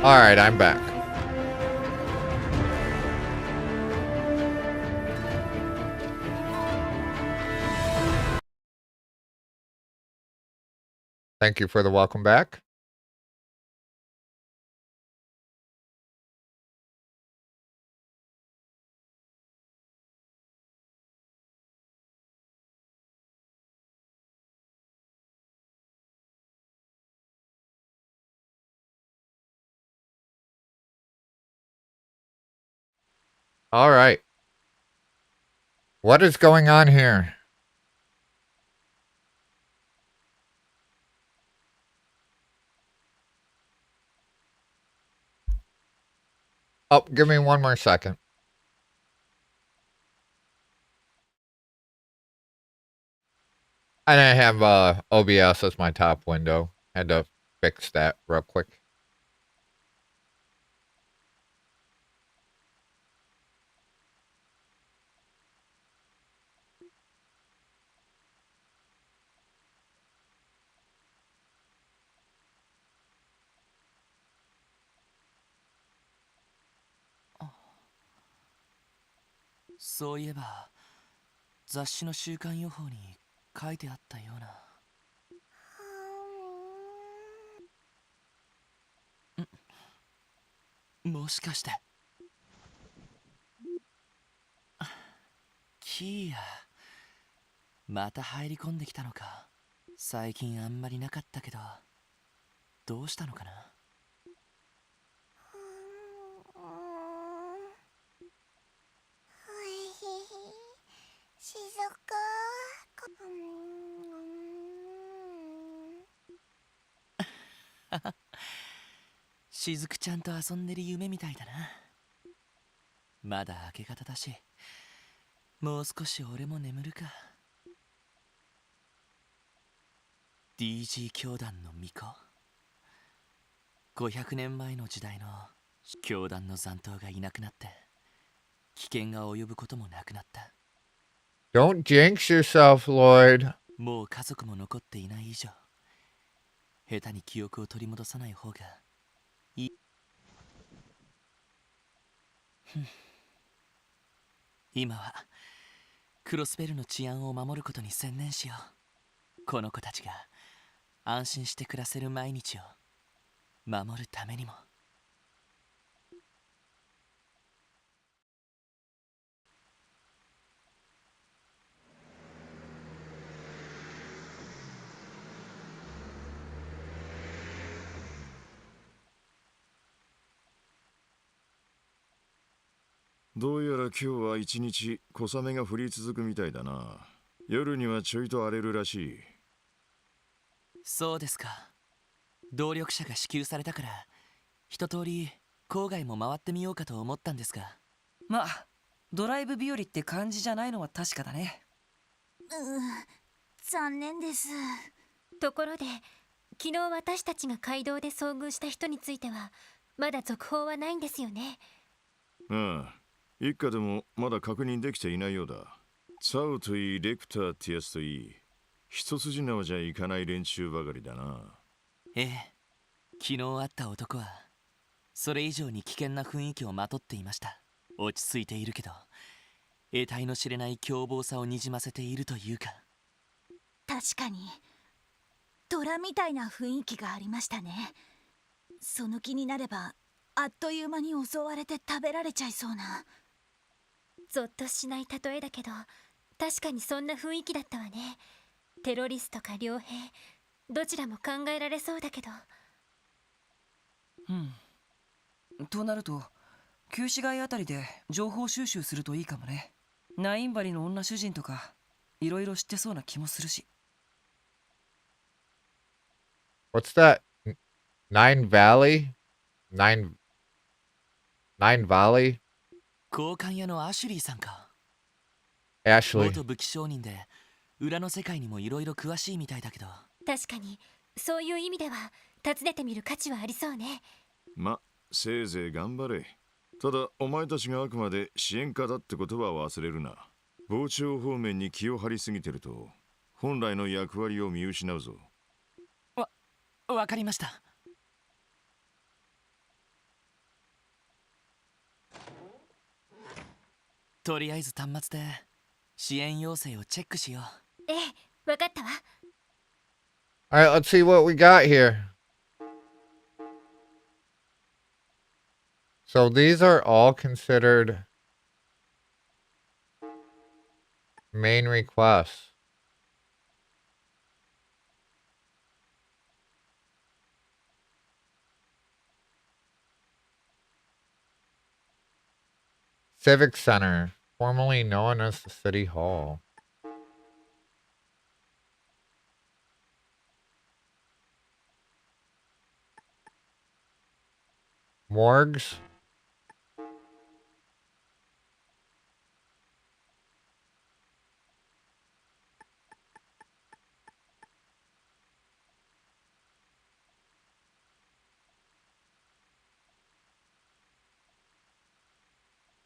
Alright, I'm back. Thank you for the welcome back. Alright. What is going on here? Oh, give me one more second. And I have OBS as my top window. Had to fix that real quick. Oh. そういえば雑誌の週刊予報に書いてあったような。もしかしてキーヤまた入り込んできたのか。最近あんまりなかったけどどうしたのかな。しずくしずくちゃんと遊んでる夢みたいだな。まだ明け方だしもう少し俺も眠るか。 DG 教団の巫女。500年前の時代の教団の残党がいなくなって危険が及ぶこともなくなった。 Don't jinx yourself, Lloyd. もう家族も残っていない以上下手に記憶を取り戻さない方がいい。今はクロスベルの治安を守ることに専念しよう。この子たちが安心して暮らせる毎日を守るためにも。どうやら今日は一日小雨が降り続くみたいだな。夜にはちょいと荒れるらしい。そうですか。動力車が支給されたから一通り郊外も回ってみようかと思ったんですが。まあドライブ日和って感じじゃないのは確かだね。残念です。ところで昨日私たちが街道で遭遇した人についてはまだ続報はないんですよね。ああ、一家でもまだ確認できていないようだ。サウといいレクターってやつといい一筋縄じゃいかない連中ばかりだな。ええ、昨日会った男はそれ以上に危険な雰囲気をまとっていました。落ち着いているけど得体の知れない凶暴さをにじませているというか。確かに虎みたいな雰囲気がありましたね。その気になればあっという間に襲われて食べられちゃいそうな。ゾッとしない例えだけど確かにそんな雰囲気だったわね。テロリストか傭兵どちらも考えられそうだけど。となると旧市街あたりで情報収集するといいかもね。ナインバリの女主人とかいろいろ知ってそうな気もするし。What's that? Nine Valley? Nine Valley? 交換屋のアシュリーさんか。 Ashley. 元武器商人で裏の世界にもいろいろ詳しいみたいだけど。確かにそういう意味では訪ねてみる価値はありそうね。ま、せいぜい頑張れ。ただお前たちがあくまで支援家だってことは忘れるな。傍聴方面に気を張りすぎてると本来の役割を見失うぞ。わかりました。とりあえず端末で支援要請をチェックしよう。ええ、わかったわ。All right, let's see what we got here. So these are all considered main requests. Civic Center, formerly known as the City Hall. Morgues.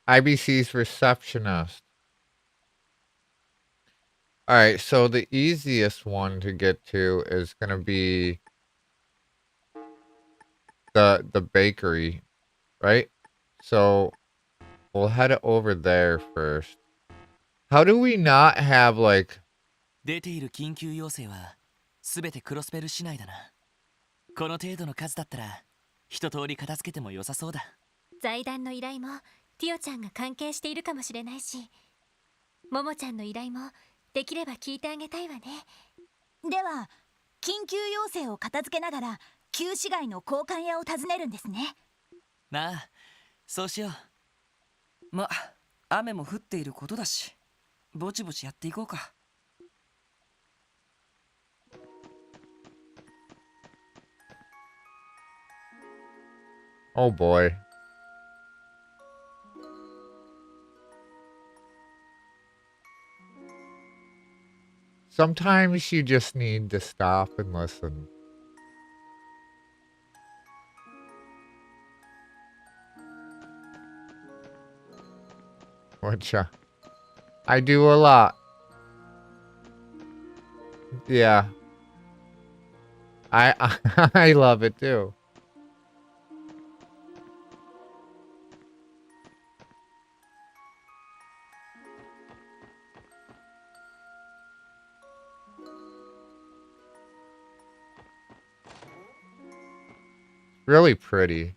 IBC's receptionist. Alright, so the easiest one to get to is going to be the bakery, right? So we'll head over there first. How do we not have like... 出ている緊急要請はすべてクロスベル市内だな。この程度の数だったら一通り片付けても良さそうだ。財団の依頼もティオちゃんが関係しているかもしれないし、ももちゃんの依頼もできれば聞いてあげたいわね。では緊急要請を片付けながら旧市街の交換屋を訪ねるんですね。なあ、そうしよう。ま、雨も降っていることだし、ぼちぼちやっていこうか。Oh boy. Sometimes you just need to stop and listen. Which I do a lot. Yeah. I love it too. Really pretty.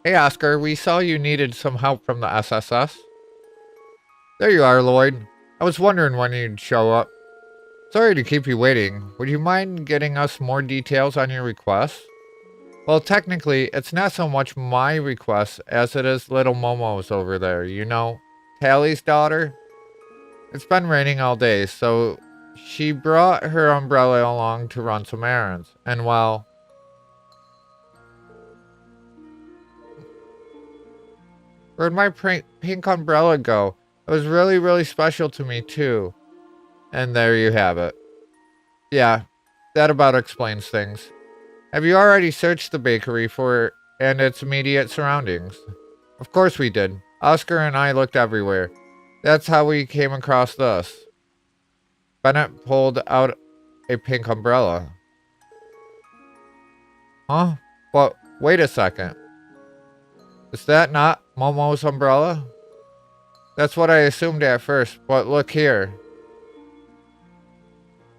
Hey Oscar, we saw you needed some help from the SSS. There you are, Lloyd. I was wondering when you'd show up. Sorry to keep you waiting. Would you mind getting us more details on your request? Well, technically, it's not so much my request as it is little Momo's over there, you know? Tally's daughter? It's been raining all day, so she brought her umbrella along to run some errands. And well... where'd my pink umbrella go? It was really, really special to me, too. And there you have it. Yeah, that about explains things. Have you already searched the bakery and its immediate surroundings? Of course we did. Oscar and I looked everywhere. That's how we came across this. Bennett pulled out a pink umbrella. Huh? But wait a second. Is that not Momo's umbrella? That's what I assumed at first, but look here.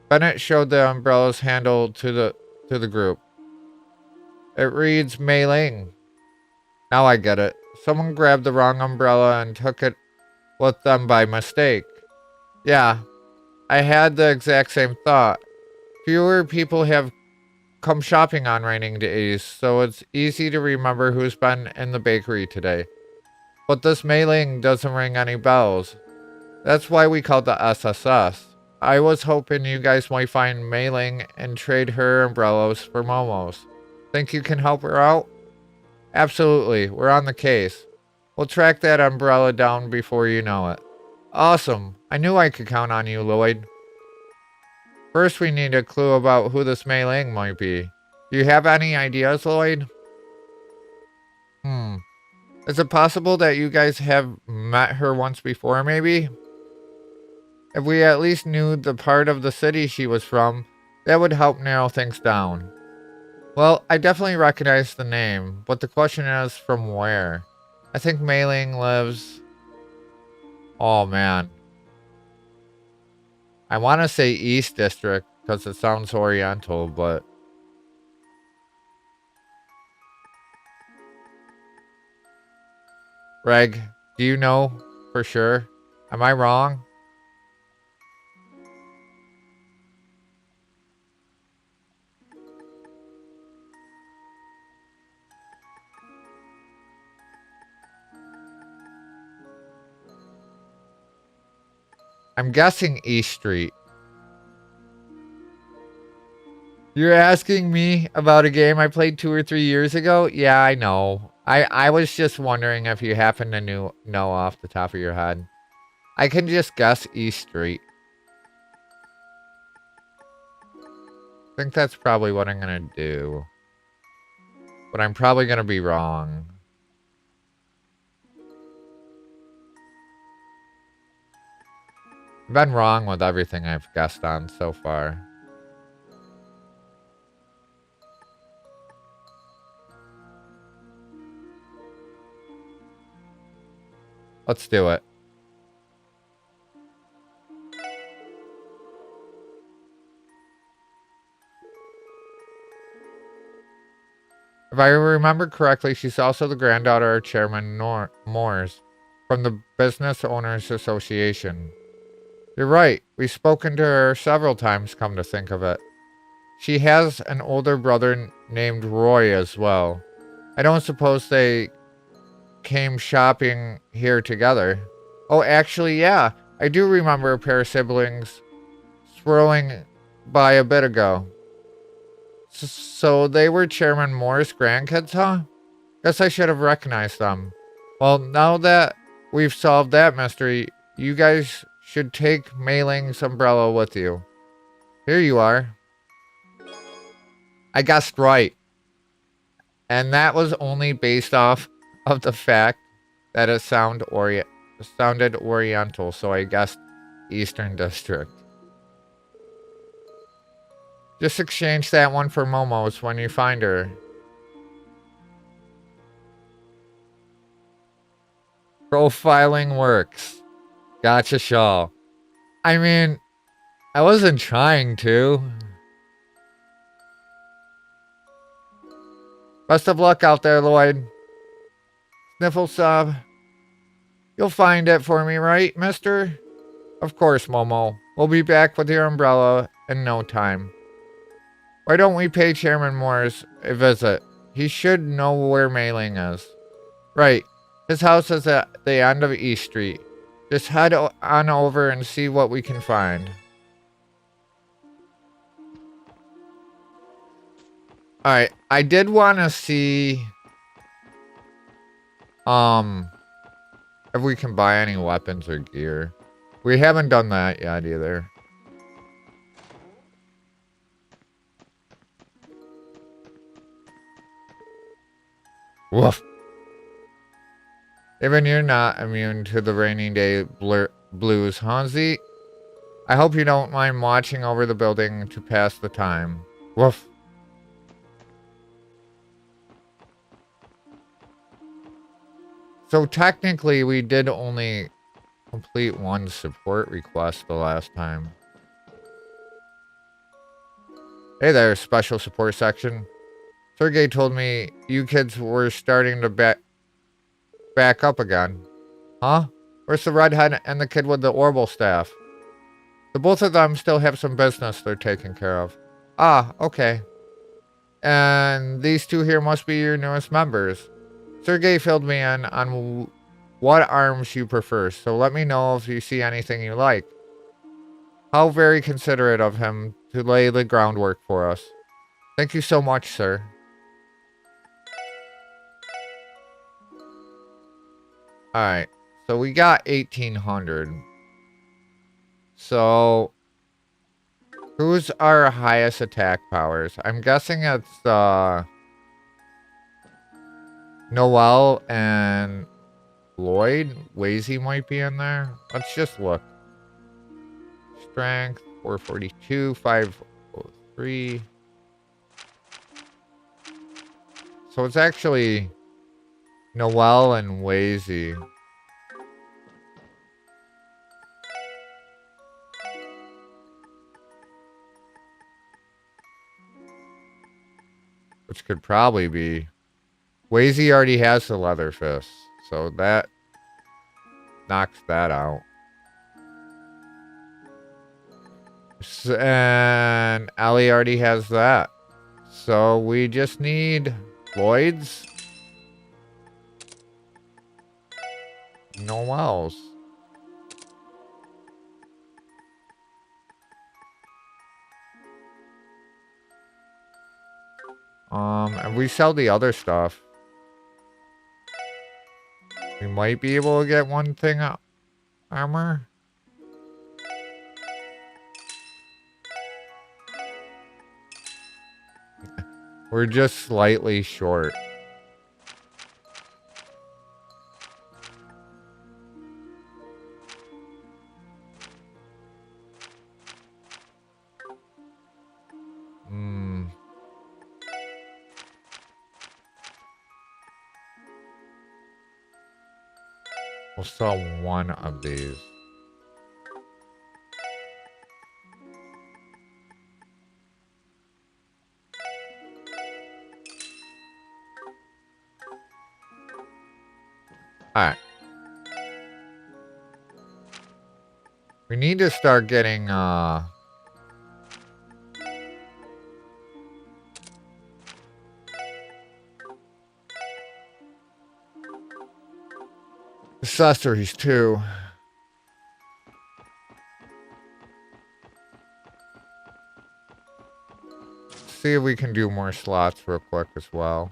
Bennett showed the umbrella's handle to the group. It reads Mei Ling. Now I get it. Someone grabbed the wrong umbrella and took it with them by mistake. Yeah, I had the exact same thought. Fewer people have come shopping on raining days, so it's easy to remember who's been in the bakery today. But this Mei Ling doesn't ring any bells. That's why we called the SSS. I was hoping you guys might find Mei Ling and trade her umbrellas for Momo's. Think you can help her out? Absolutely, we're on the case. We'll track that umbrella down before you know it. Awesome, I knew I could count on you, Lloyd. First we need a clue about who this Mei Ling might be. Do you have any ideas, Lloyd? Is it possible that you guys have met her once before, maybe? If we at least knew the part of the city she was from, that would help narrow things down. Well, I definitely recognize the name, but the question is from where? I think Mei Ling lives... Oh, man. I want to say East District, because it sounds oriental, but... Reg, do you know for sure? Am I wrong? I'm guessing East Street. You're asking me about a game I played 2 or 3 years ago? Yeah, I know. I was just wondering if you happen to know off the top of your head. I can just guess East Street. I think that's probably what I'm gonna do. But I'm probably gonna be wrong. I've been wrong with everything I've guessed on so far. Let's do it. If I remember correctly, she's also the granddaughter of Chairman Moores from the Business Owners Association. You're right. We've spoken to her several times, come to think of it. She has an older brother named Roy as well. I don't suppose they came shopping here together. Oh, actually, yeah. I do remember a pair of siblings swirling by a bit ago. So they were Chairman Moore's grandkids, huh? Guess I should have recognized them. Well, now that we've solved that mystery, you guys should take Mei Ling's umbrella with you. Here you are. I guessed right. And that was only based off of the fact that it sounded oriental, so I guessed Eastern District. Just exchange that one for Momo's when you find her. Profiling works. Gotcha, Shaw. I mean, I wasn't trying to. Best of luck out there, Lloyd. Sniffle sub. You'll find it for me, right, mister? Of course, Momo. We'll be back with your umbrella in no time. Why don't we pay Chairman Morris a visit? He should know where Mei Ling is. Right. His house is at the end of East Street. Just head on over and see what we can find. Alright, I did want to see if we can buy any weapons or gear. We haven't done that yet either. Woof. Even you're not immune to the rainy day blues, huh, Z? I hope you don't mind watching over the building to pass the time. Woof. So technically, we did only complete one support request the last time. Hey there, special support section. Sergey told me you kids were starting to back up again. Huh? Where's the redhead and the kid with the orbital staff? The both of them still have some business they're taking care of. Ah, okay. And these two here must be your newest members. Sergey filled me in on what arms you prefer, so let me know if you see anything you like. How very considerate of him to lay the groundwork for us. Thank you so much, sir. Alright, so we got 1800. So, who's our highest attack powers? I'm guessing it's, Noel and Lloyd. Wazy might be in there. Let's just look. Strength 442, 503. So it's actually Noel and Wazy. Which could probably be. Wazy already has the leather fist, so that knocks that out. And Ellie already has that. So we just need Lloyd's. Noel's. And we sell the other stuff. We might be able to get one thing armor. We're just slightly short. We'll sell one of these. Alright. We need to start getting, accessories too. See if we can do more slots real quick as well.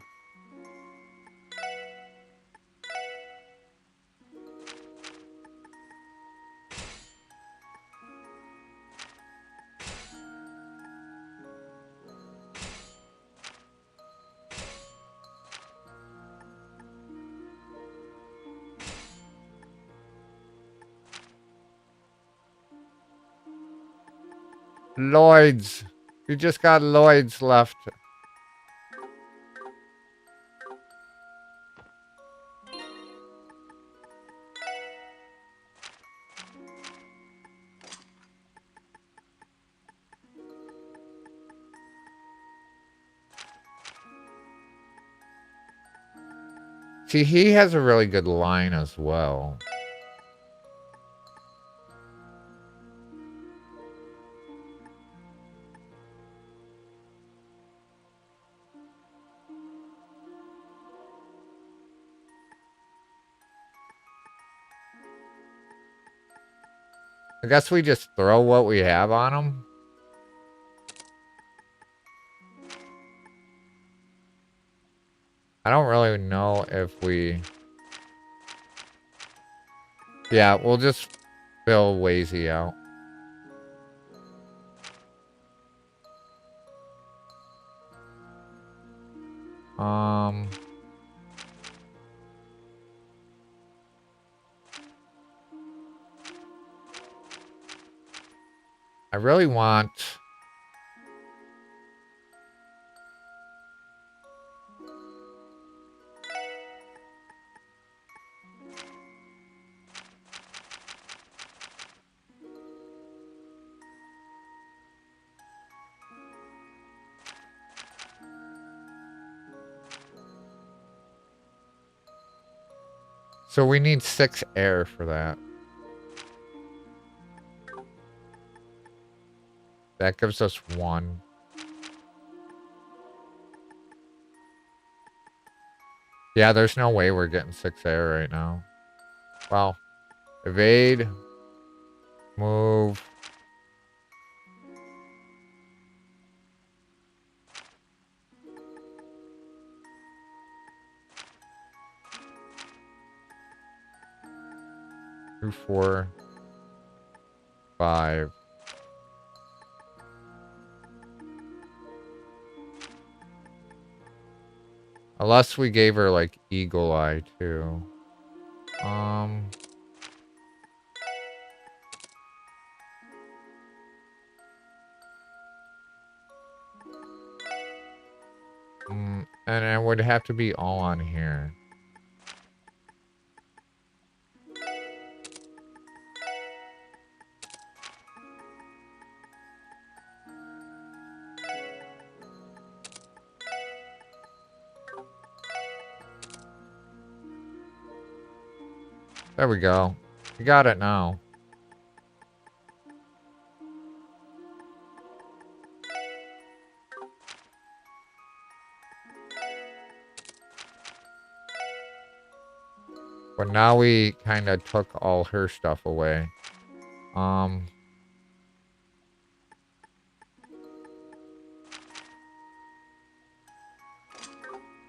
Lloyd's. You just got Lloyd's left. See, he has a really good line as well. I guess we just throw what we have on him. I don't really know if we... Yeah, we'll just fill Wazy out. I really want... So we need 6 air for that. That gives us 1. Yeah, there's no way we're getting 6 air right now. Well, evade, move. Two, 4, 5. Unless we gave her, like, Eagle Eye, too. And it would have to be all on here. There we go. We got it now. But now we kind of took all her stuff away.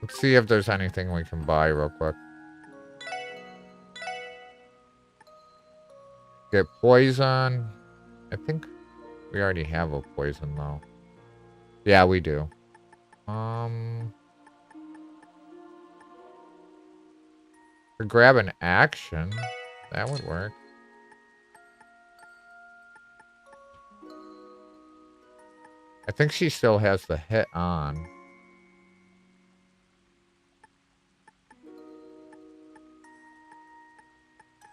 Let's see if there's anything we can buy real quick. Get poison. I think we already have a poison though. Yeah, we do. To grab an action, that would work. I think she still has the hit on.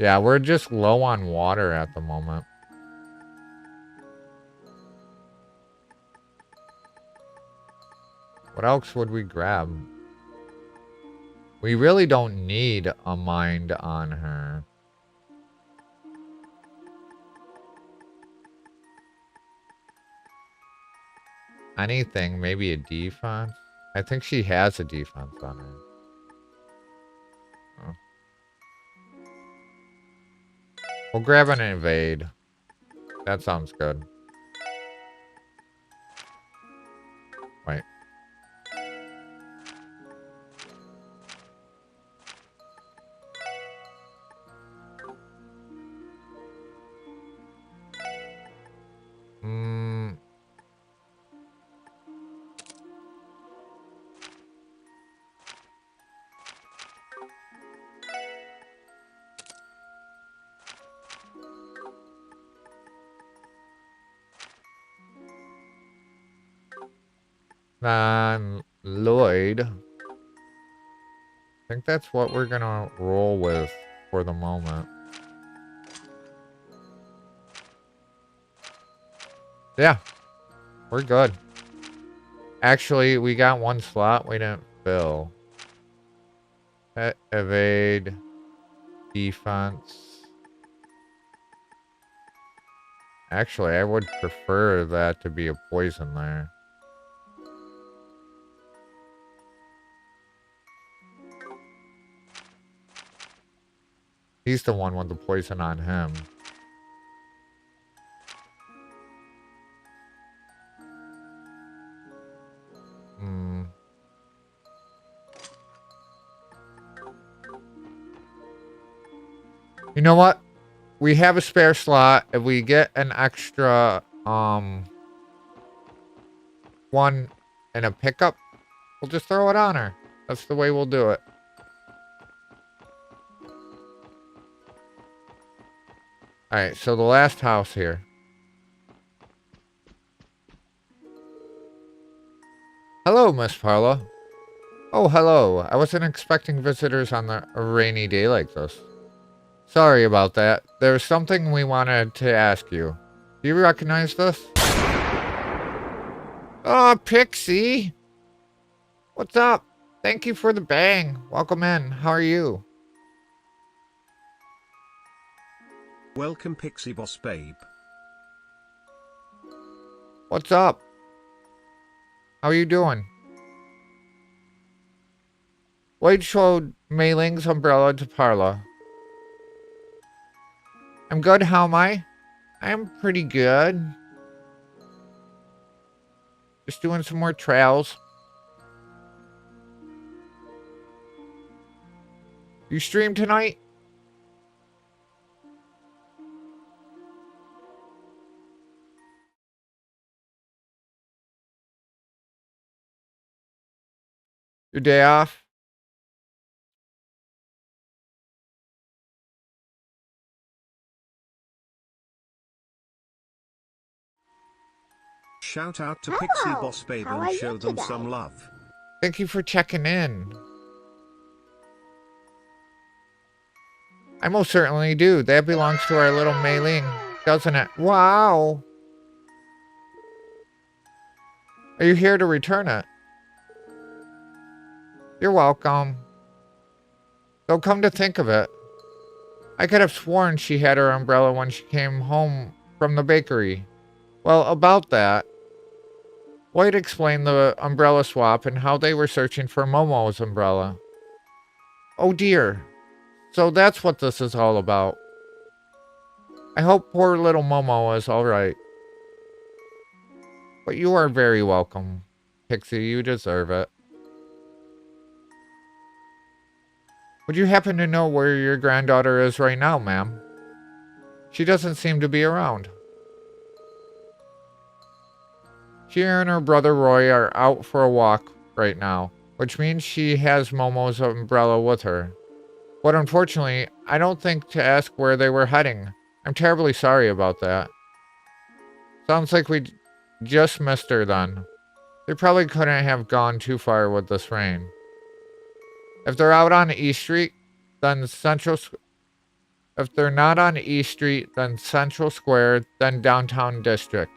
Yeah, we're just low on water at the moment. What else would we grab? We really don't need a mind on her. Anything, maybe a defense? I think she has a defense on her. Oh. We'll grab an evade. That sounds good. Wait. Lloyd. I think that's what we're gonna roll with for the moment. Yeah, we're good. Actually, we got one slot we didn't fill. Evade. Defense. Actually, I would prefer that to be a poison there. He's the one with the poison on him. You know what? We have a spare slot. If we get an extra one in a pickup, we'll just throw it on her. That's the way we'll do it. Alright, so the last house here. Hello, Miss Parla. Oh, hello. I wasn't expecting visitors on a rainy day like this. Sorry about that. There's something we wanted to ask you. Do you recognize this? Oh, Pixie! What's up? Thank you for the bang. Welcome in. How are you? Welcome, Pixie Boss Babe. What's up? How are you doing? Wade showed Mei Ling's umbrella to Parla. I'm good, how am I? I'm pretty good. Just doing some more trails. You stream tonight? Your day off? Shout out to Pixie Boss Babe how are and you show them today? some love. Thank you for checking in. I most certainly do. That belongs to our little Mei Ling, doesn't it? Wow. Are you here to return it? You're welcome. Though come to think of it, I could have sworn she had her umbrella when she came home from the bakery. Well, about that, White explained the umbrella swap and how they were searching for Momo's umbrella. Oh dear. So that's what this is all about. I hope poor little Momo is alright. But you are very welcome, Pixie. You deserve it. Would you happen to know where your granddaughter is right now, ma'am? She doesn't seem to be around. She and her brother Roy are out for a walk right now, which means she has Momo's umbrella with her. But unfortunately, I don't think to ask where they were heading. I'm terribly sorry about that. Sounds like we just missed her then. They probably couldn't have gone too far with this rain. If they're out on East Street, then If they're not on East Street, then Central Square, then Downtown District,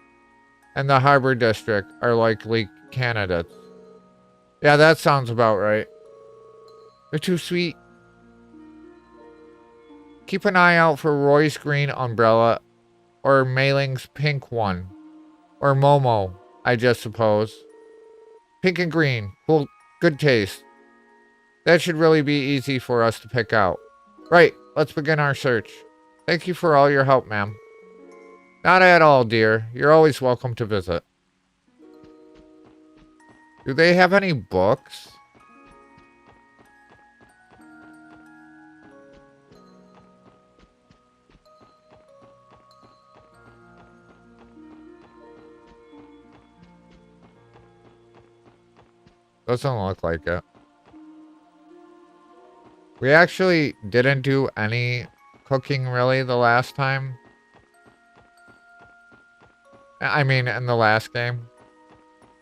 and the Harbor District are likely candidates. Yeah, that sounds about right. They're too sweet. Keep an eye out for Roy's green umbrella, or Mei Ling's pink one. Or Momo, I just suppose. Pink and green. Cool, good taste. That should really be easy for us to pick out. Right, let's begin our search. Thank you for all your help, ma'am. Not at all, dear. You're always welcome to visit. Do they have any books? Doesn't look like it. We actually didn't do any cooking really the last time. I mean, in the last game.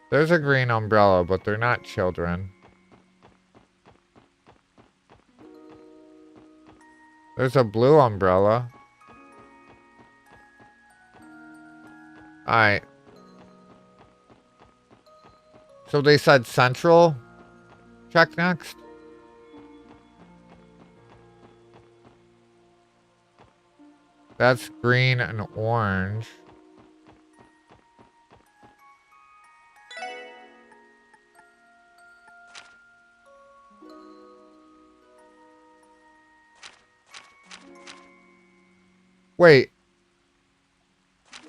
There's a green umbrella, but they're not children. There's a blue umbrella. Alright. So they said Central? Check next. That's green and orange. Wait.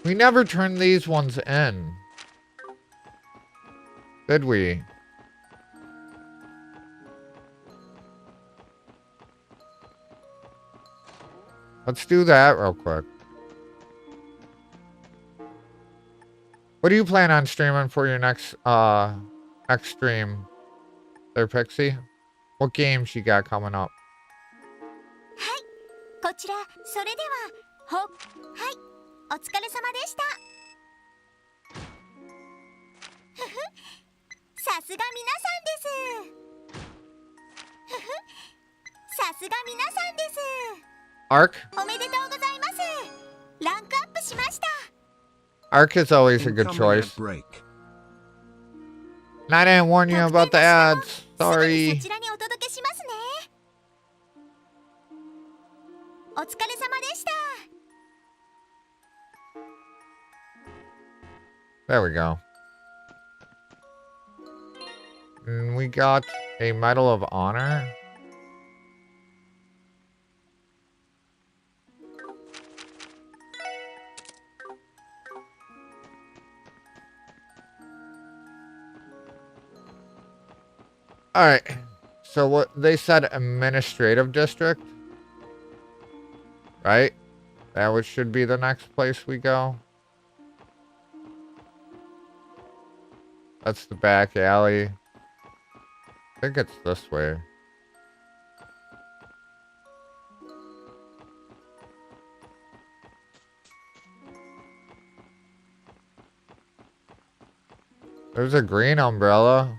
We never turned these ones in. Did we? Let's do that real quick. What do you plan on streaming for your next stream there, Pixie? What games you got coming up? こちらそれでははいお疲れ様でしたふふさすが皆さんですふふさすが皆さんです Ark? おめでとうございますランクアップしました Ark is always a good choice. And I didn't warn you about the ads. Sorry. そちらにお届けしますねお疲れ様でした There we go. And we got a Medal of Honor. Alright. So what they said administrative district. Right? That should be the next place we go. That's the back alley. I think it's this way. There's a green umbrella.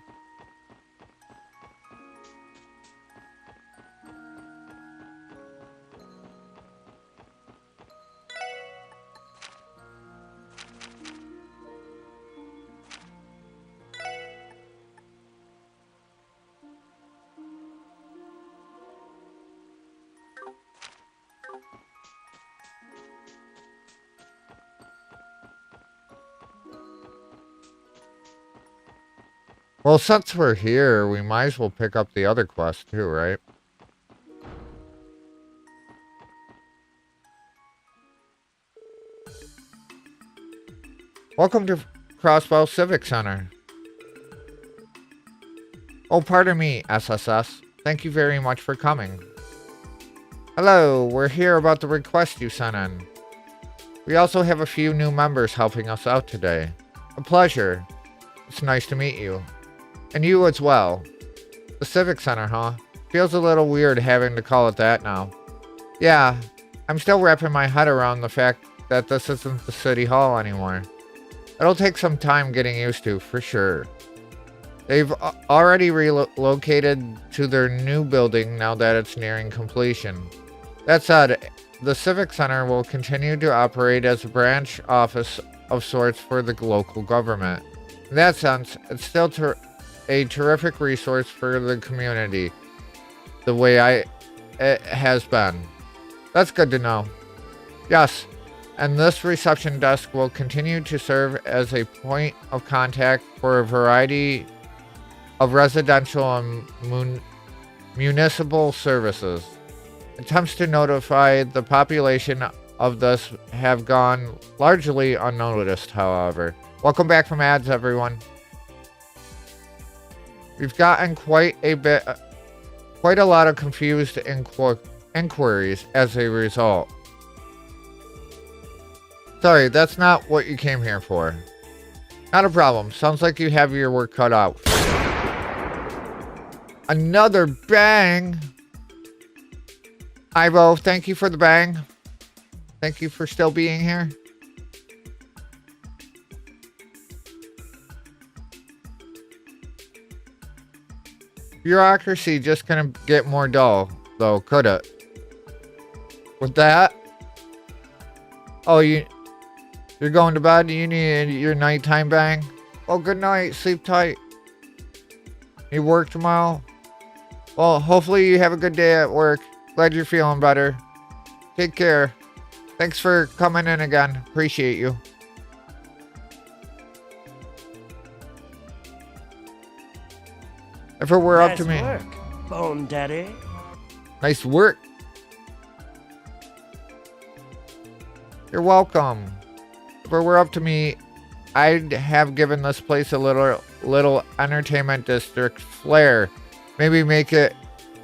Well, since we're here, we might as well pick up the other quest too, right? Welcome to Crossbow Civic Center. Oh, pardon me, SSS. Thank you very much for coming. Hello, we're here about the request you sent in. We also have a few new members helping us out today. A pleasure. It's nice to meet you. And you as well. The Civic Center, huh? Feels a little weird having to call it that now. Yeah, I'm still wrapping my head around the fact that this isn't the City Hall anymore. It'll take some time getting used to, for sure. They've already relocated to their new building now that it's nearing completion. That said, the Civic Center will continue to operate as a branch office of sorts for the local government. In that sense, it's still a terrific resource for the community, the way it has been. That's good to know. Yes, and this reception desk will continue to serve as a point of contact for a variety of residential and municipal services. Attempts to notify the population of this have gone largely unnoticed, however. Welcome back from ads, everyone. We've gotten quite a lot of confused inquiries as a result. Sorry, that's not what you came here for. Not a problem. Sounds like you have your work cut out. Another bang! Ivo, thank you for the bang. Thank you for still being here. Bureaucracy just couldn't get more dull, though, could it? With that? Oh, you're going to bed? You need your nighttime bang? Well, good night. Sleep tight. You work tomorrow? Well, hopefully you have a good day at work. Glad you're feeling better. Take care. Thanks for coming in again. Appreciate you. If it were up to me. Nice work, Bone Daddy. Nice work. You're welcome. If it were up to me, I'd have given this place a little entertainment district flair. Maybe make it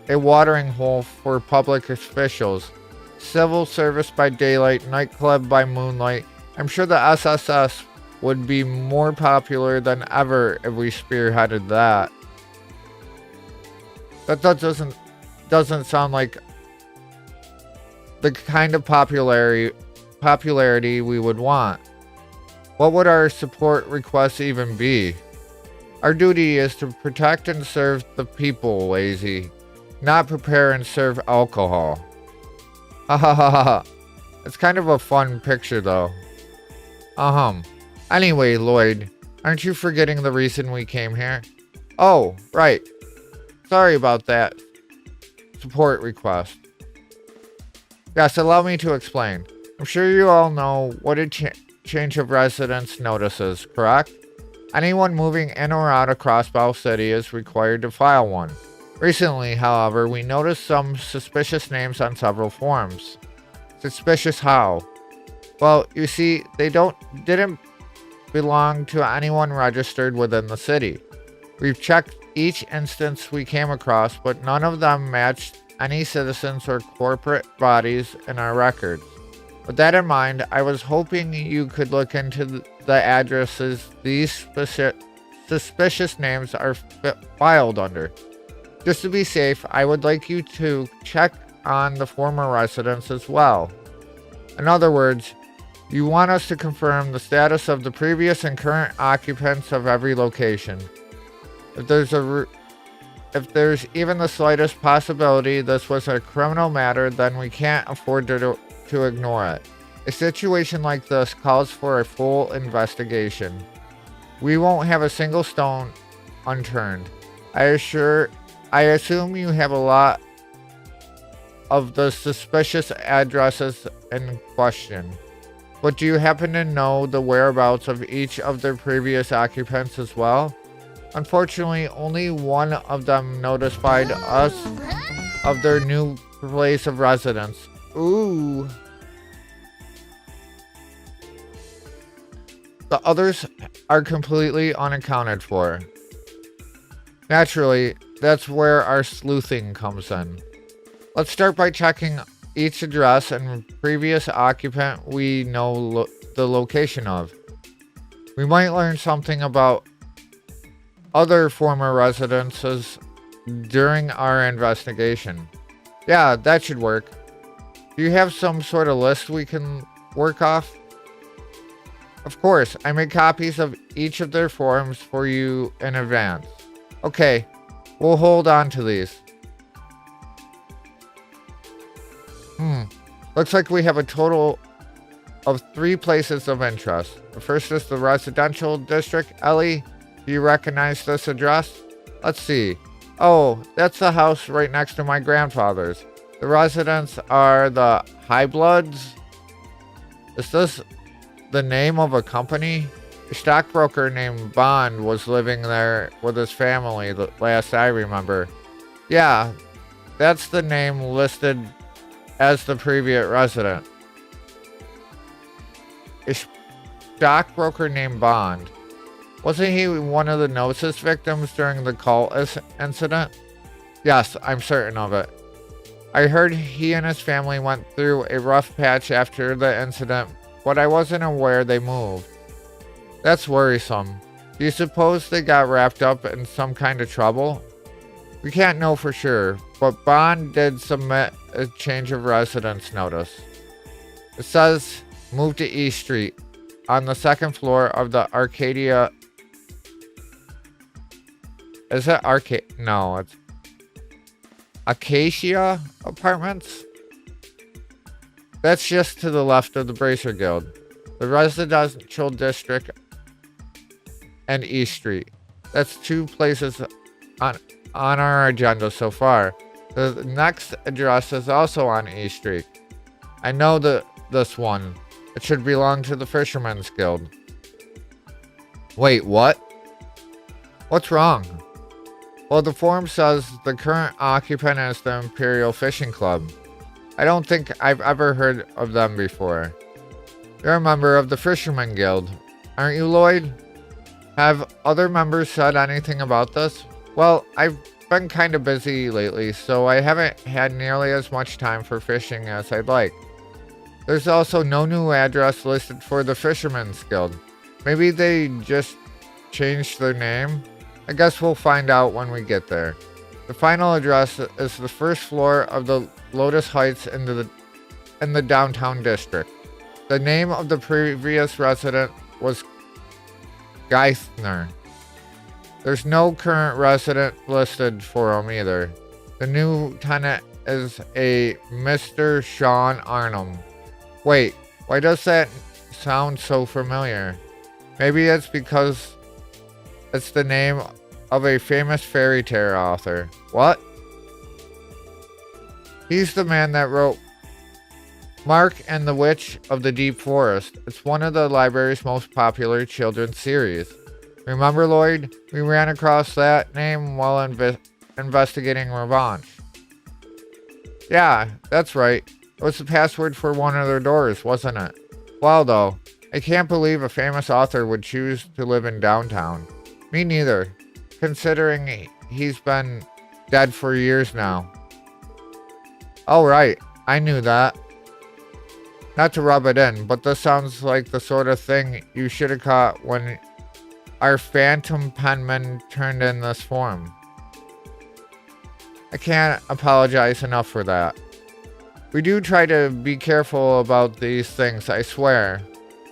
a watering hole for public officials. Civil service by daylight, nightclub by moonlight. I'm sure the SSS would be more popular than ever if we spearheaded that. That doesn't sound like the kind of popularity we would want. What would our support requests even be? Our duty is to protect and serve the people, lazy, not prepare and serve alcohol. Ha ha ha ha. It's kind of a fun picture though. Anyway, Lloyd, aren't you forgetting the reason we came here? Oh, right. Sorry about that support request. Yes, allow me to explain. I'm sure you all know what a change of residence notice is, correct? Anyone moving in or out of Crossbow City is required to file one. Recently, however, we noticed some suspicious names on several forms. Suspicious how? Well, you see, they didn't belong to anyone registered within the city. We've checked each instance we came across, but none of them matched any citizens or corporate bodies in our records. With that in mind, I was hoping you could look into the addresses these suspicious names are filed under. Just to be safe, I would like you to check on the former residents as well. In other words, You want us to confirm the status of the previous and current occupants of every location. If there's even the slightest possibility this was a criminal matter, then we can't afford to ignore it. A situation like this calls for a full investigation. We won't have a single stone unturned. I assume you have a lot of the suspicious addresses in question. But do you happen to know the whereabouts of each of their previous occupants as well? Unfortunately, only one of them notified us of their new place of residence. Ooh. The others are completely unaccounted for. Naturally, that's where our sleuthing comes in. Let's start by checking each address and previous occupant we know the location of. We might learn something about other former residences during our investigation. Yeah, that should work. Do you have some sort of list we can work off? Of course, I made copies of each of their forms for you in advance. Okay, we'll hold on to these. Looks like we have a total of 3 places of interest. The first is the residential district. Ellie, do you recognize this address? Let's see. Oh, that's the house right next to my grandfather's. The residents are the High Bloods. Is this the name of a company? A stockbroker named Bond was living there with his family, the last I remember. Yeah, that's the name listed as the previous resident. A stockbroker named Bond. Wasn't he one of the Gnosis victims during the cult incident? Yes, I'm certain of it. I heard he and his family went through a rough patch after the incident, but I wasn't aware they moved. That's worrisome. Do you suppose they got wrapped up in some kind of trouble? We can't know for sure, but Bond did submit a change of residence notice. It says, move to East Street, on the 2nd floor of the Arcadia... Is it No, it's Acacia Apartments? That's just to the left of the Bracer Guild. The residential district and East Street. That's 2 places on our agenda so far. The next address is also on East Street. I know this one. It should belong to the Fisherman's Guild. Wait, what? What's wrong? Well, the form says the current occupant is the Imperial Fishing Club. I don't think I've ever heard of them before. You're a member of the Fisherman Guild, aren't you, Lloyd? Have other members said anything about this? Well, I've been kind of busy lately, so I haven't had nearly as much time for fishing as I'd like. There's also no new address listed for the Fisherman's Guild. Maybe they just changed their name? I guess we'll find out when we get there. The final address is the 1st floor of the Lotus Heights in the downtown district. The name of the previous resident was Geithner. There's no current resident listed for him either. The new tenant is a Mr. Sean Arnhem. Wait, why does that sound so familiar? Maybe it's because it's the name of a famous fairy tale author. What? He's the man that wrote Mark and the Witch of the Deep Forest. It's one of the library's most popular children's series. Remember, Lloyd? We ran across that name while investigating Revenge. Yeah, that's right. It was the password for one of their doors, wasn't it? Wow, though. I can't believe a famous author would choose to live in downtown. Me neither, considering he's been dead for years now. Oh, right. I knew that. Not to rub it in, but this sounds like the sort of thing you should have caught when our phantom penman turned in this form. I can't apologize enough for that. We do try to be careful about these things, I swear.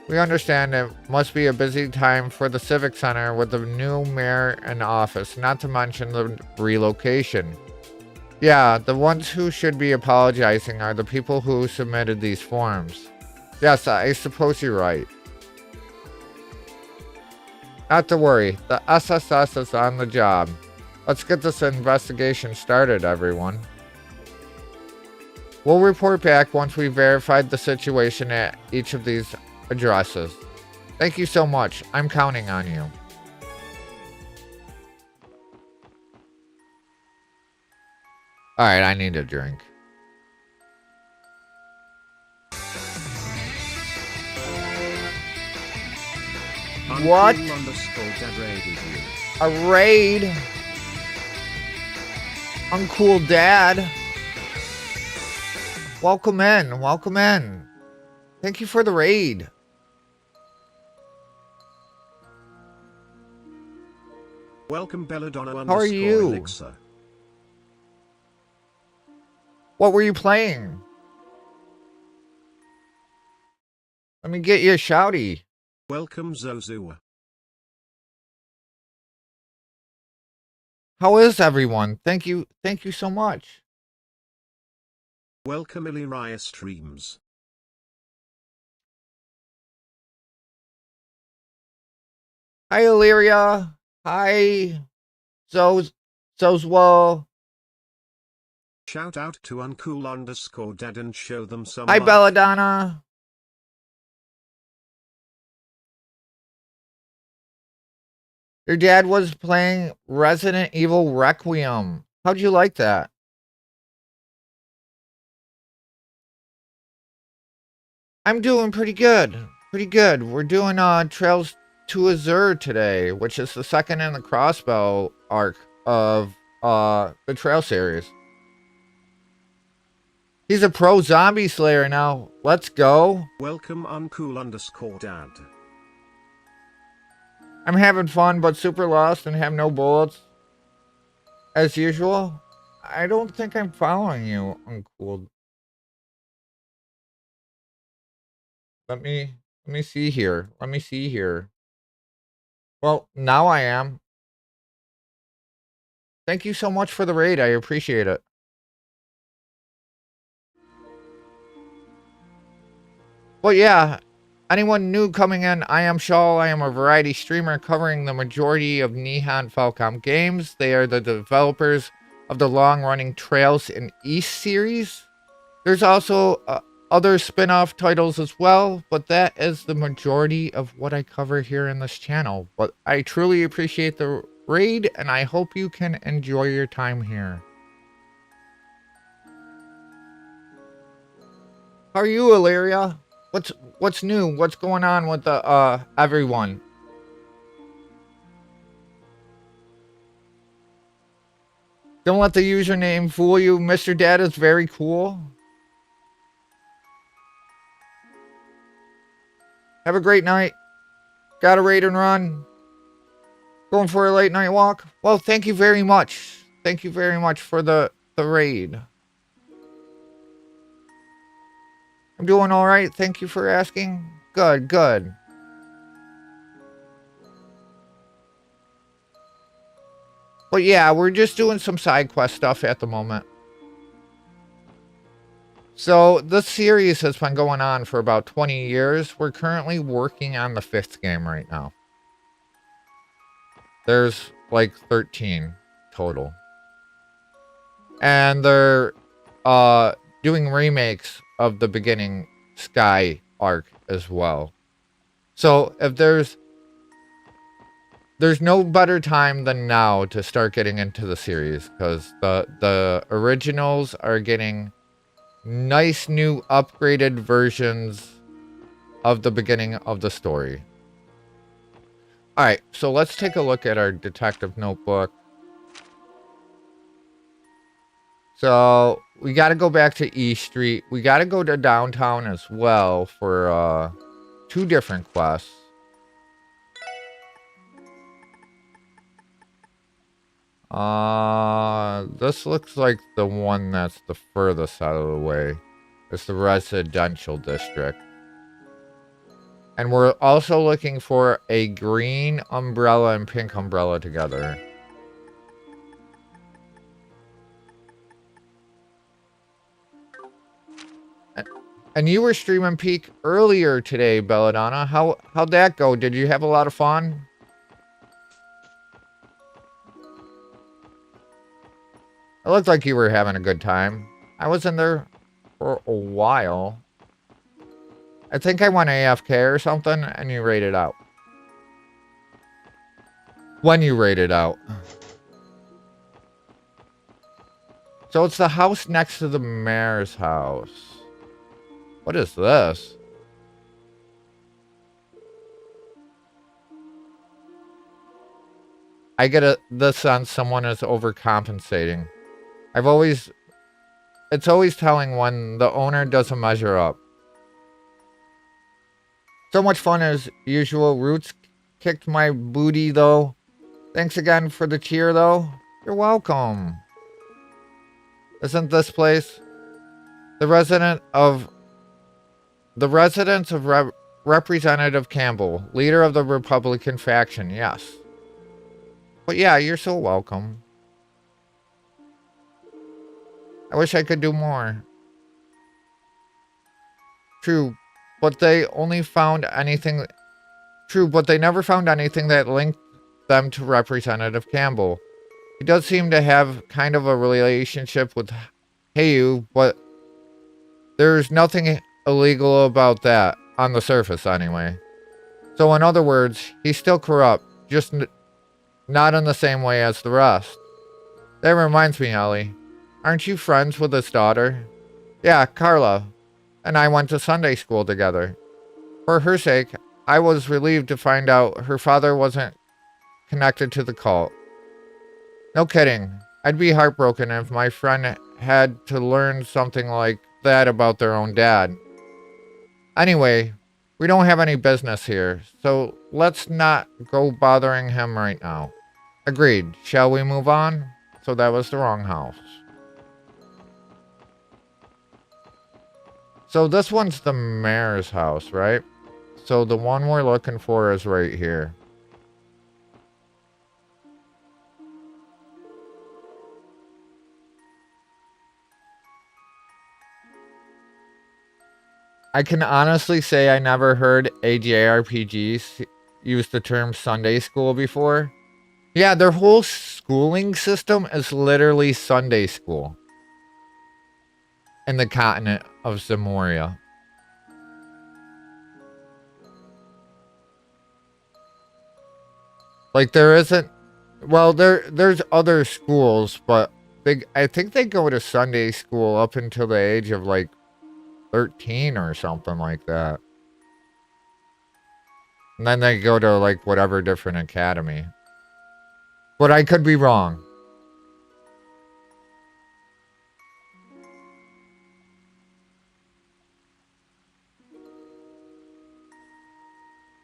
We understand it must be a busy time for the Civic Center with the new mayor in office, not to mention the relocation. Yeah, the ones who should be apologizing are the people who submitted these forms. Yes, I suppose you're right. Not to worry, the SSS is on the job. Let's get this investigation started, everyone. We'll report back once we've verified the situation at each of these addresses. Thank you so much. I'm counting on you. Alright, I need a drink. What? A raid? Uncool Dad? Welcome in. Welcome in. Thank you for the raid. Welcome Belladonna. How are you? Elixir. What were you playing? Let me get you a shouty. Welcome Zozu. How is everyone? Thank you so much. Welcome Illyria Streams. Hi Illyria. Hi Zozwell. Shout out to uncool_dad and show them some Hi love. Belladonna. Your dad was playing Resident Evil Requiem. How'd you like that? I'm doing pretty good. Pretty good. We're doing Trails to Azure today, which is the second in the Crossbow arc of the Trail series. He's a pro zombie slayer now. Let's go. Welcome uncool_dad. I'm having fun, but super lost and have no bullets. As usual. I don't think I'm following you, Uncool. Let me see here. Let me see here. Well, now I am. Thank you so much for the raid. I appreciate it. But yeah, anyone new coming in, I am Shaw. I am a variety streamer covering the majority of Nihon Falcom games. They are the developers of the long-running Trails in East series. There's also other spin-off titles as well, but that is the majority of what I cover here in this channel. But I truly appreciate the raid, and I hope you can enjoy your time here. How are you, Illyria? What's new? What's going on with the everyone? Don't let the username fool you. Mr. Dad is very cool. Have a great night. Got a raid and run. Going for a late night walk. Well, thank you very much. Thank you very much for the raid. I'm doing all right. Thank you for asking. Good, good. But yeah, we're just doing some side quest stuff at the moment. So this series has been going on for about 20 years. We're currently working on the 5th game right now. There's like 13 total. And they're doing remakes of the beginning Sky arc as well. So if there's no better time than now to start getting into the series, because the originals are getting nice new upgraded versions of the beginning of the story. Alright, so let's take a look at our detective notebook. So we got to go back to E Street. We got to go to downtown as well for 2 different quests. This looks like the one that's the furthest out of the way. It's the residential district. And we're also looking for a green umbrella and pink umbrella together. And you were streaming Peak earlier today, Belladonna. How'd that go? Did you have a lot of fun? It looked like you were having a good time. I was in there for a while. I think I went AFK or something, and you raided out. When you raided out. So it's the house next to the mayor's house. What is this? I get the sense someone is overcompensating. It's always telling when the owner doesn't measure up. So much fun as usual. Roots kicked my booty though. Thanks again for the cheer though. You're welcome. Isn't this place the residence of Representative Campbell, leader of the Republican faction? Yes. But yeah, you're so welcome. I wish I could do more. True, but they only found anything. True, but they never found anything that linked them to Representative Campbell. He does seem to have kind of a relationship with Heyu, but there's nothing illegal about that, on the surface anyway. So in other words, he's still corrupt, just not in the same way as the rest. That reminds me, Ellie. Aren't you friends with his daughter? Yeah, Carla. And I went to Sunday school together. For her sake, I was relieved to find out her father wasn't connected to the cult. No kidding. I'd be heartbroken if my friend had to learn something like that about their own dad. Anyway, we don't have any business here, so let's not go bothering him right now. Agreed. Shall we move on? So that was the wrong house. So this one's the mayor's house, right? So the one we're looking for is right here. I can honestly say I never heard AJRPGs use the term Sunday school before. Yeah, their whole schooling system is literally Sunday school. In the continent of Zamoria. Like there isn't, well, there's other schools, but I think they go to Sunday school up until the age of like 13 or something like that. And then they go to like whatever different academy. But I could be wrong.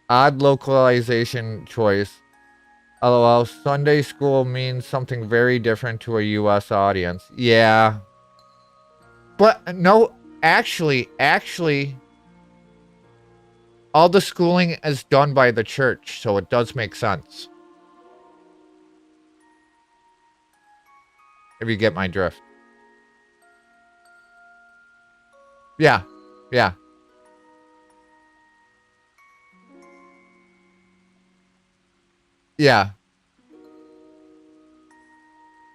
Odd localization choice. LOL, Sunday school means something very different to a US audience. Yeah. But no, actually, all the schooling is done by the church, so it does make sense. If you get my drift. Yeah. Yeah. Yeah.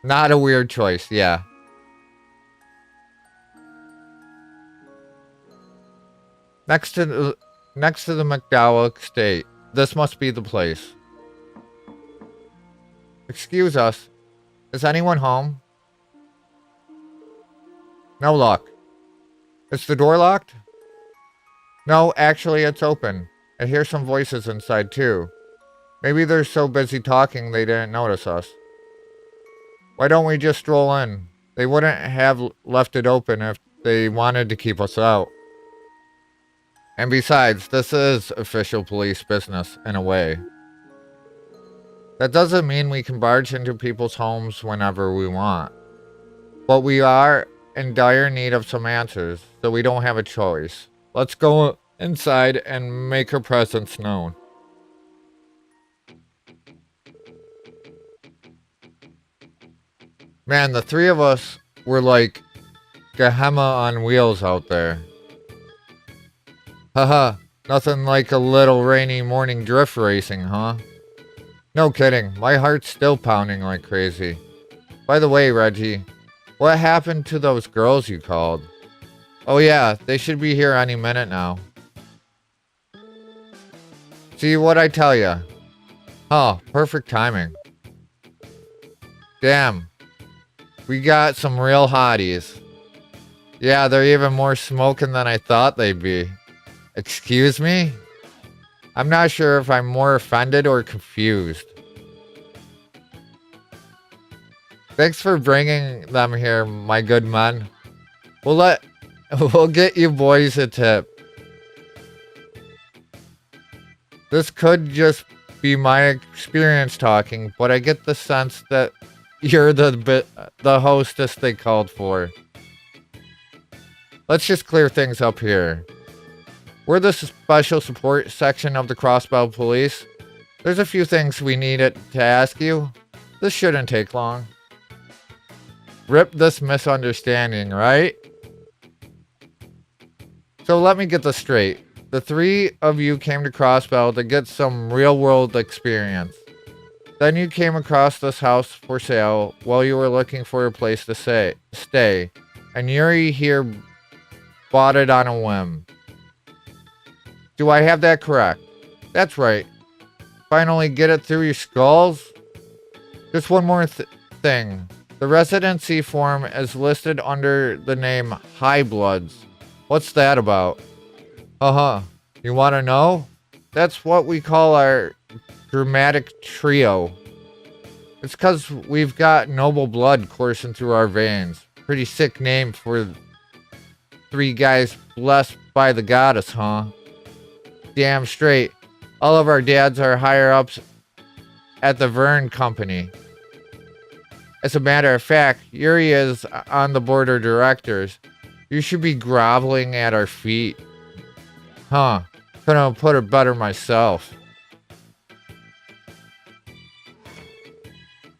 Not a weird choice, yeah. Next to the McDowell estate. This must be the place. Excuse us. Is anyone home? No luck. Is the door locked? No, actually it's open. I hear some voices inside too. Maybe they're so busy talking they didn't notice us. Why don't we just stroll in? They wouldn't have left it open if they wanted to keep us out. And besides, this is official police business in a way. That doesn't mean we can barge into people's homes whenever we want. But we are in dire need of some answers, so we don't have a choice. Let's go inside and make her presence known. Man, the three of us were like Gehenna on wheels out there. Haha, nothing like a little rainy morning drift racing, huh? No kidding, my heart's still pounding like crazy. By the way, Reggie, what happened to those girls you called? Oh yeah, they should be here any minute now. See what I tell ya? Huh, perfect timing. Damn, we got some real hotties. Yeah, they're even more smoking than I thought they'd be. Excuse me? I'm not sure if I'm more offended or confused. Thanks for bringing them here, my good men. We'll get you boys a tip. This could just be my experience talking, but I get the sense that you're the hostess they called for. Let's just clear things up here. We're the special support section of the Crossbow Police. There's a few things we needed to ask you. This shouldn't take long. Rip this misunderstanding, right? So let me get this straight. The three of you came to Crossbow to get some real-world experience. Then you came across this house for sale while you were looking for a place to stay. And Yuri here bought it on a whim. Do I have that correct? That's right. Finally get it through your skulls? Just one more thing. The residency form is listed under the name High Bloods. What's that about? You want to know? That's what we call our dramatic trio. It's because we've got noble blood coursing through our veins. Pretty sick name for three guys blessed by the goddess, huh? Damn straight. All of our dads are higher ups at the Vern Company. As a matter of fact, Yuri is on the board of directors. You should be groveling at our feet. Huh. Couldn't have put it better myself.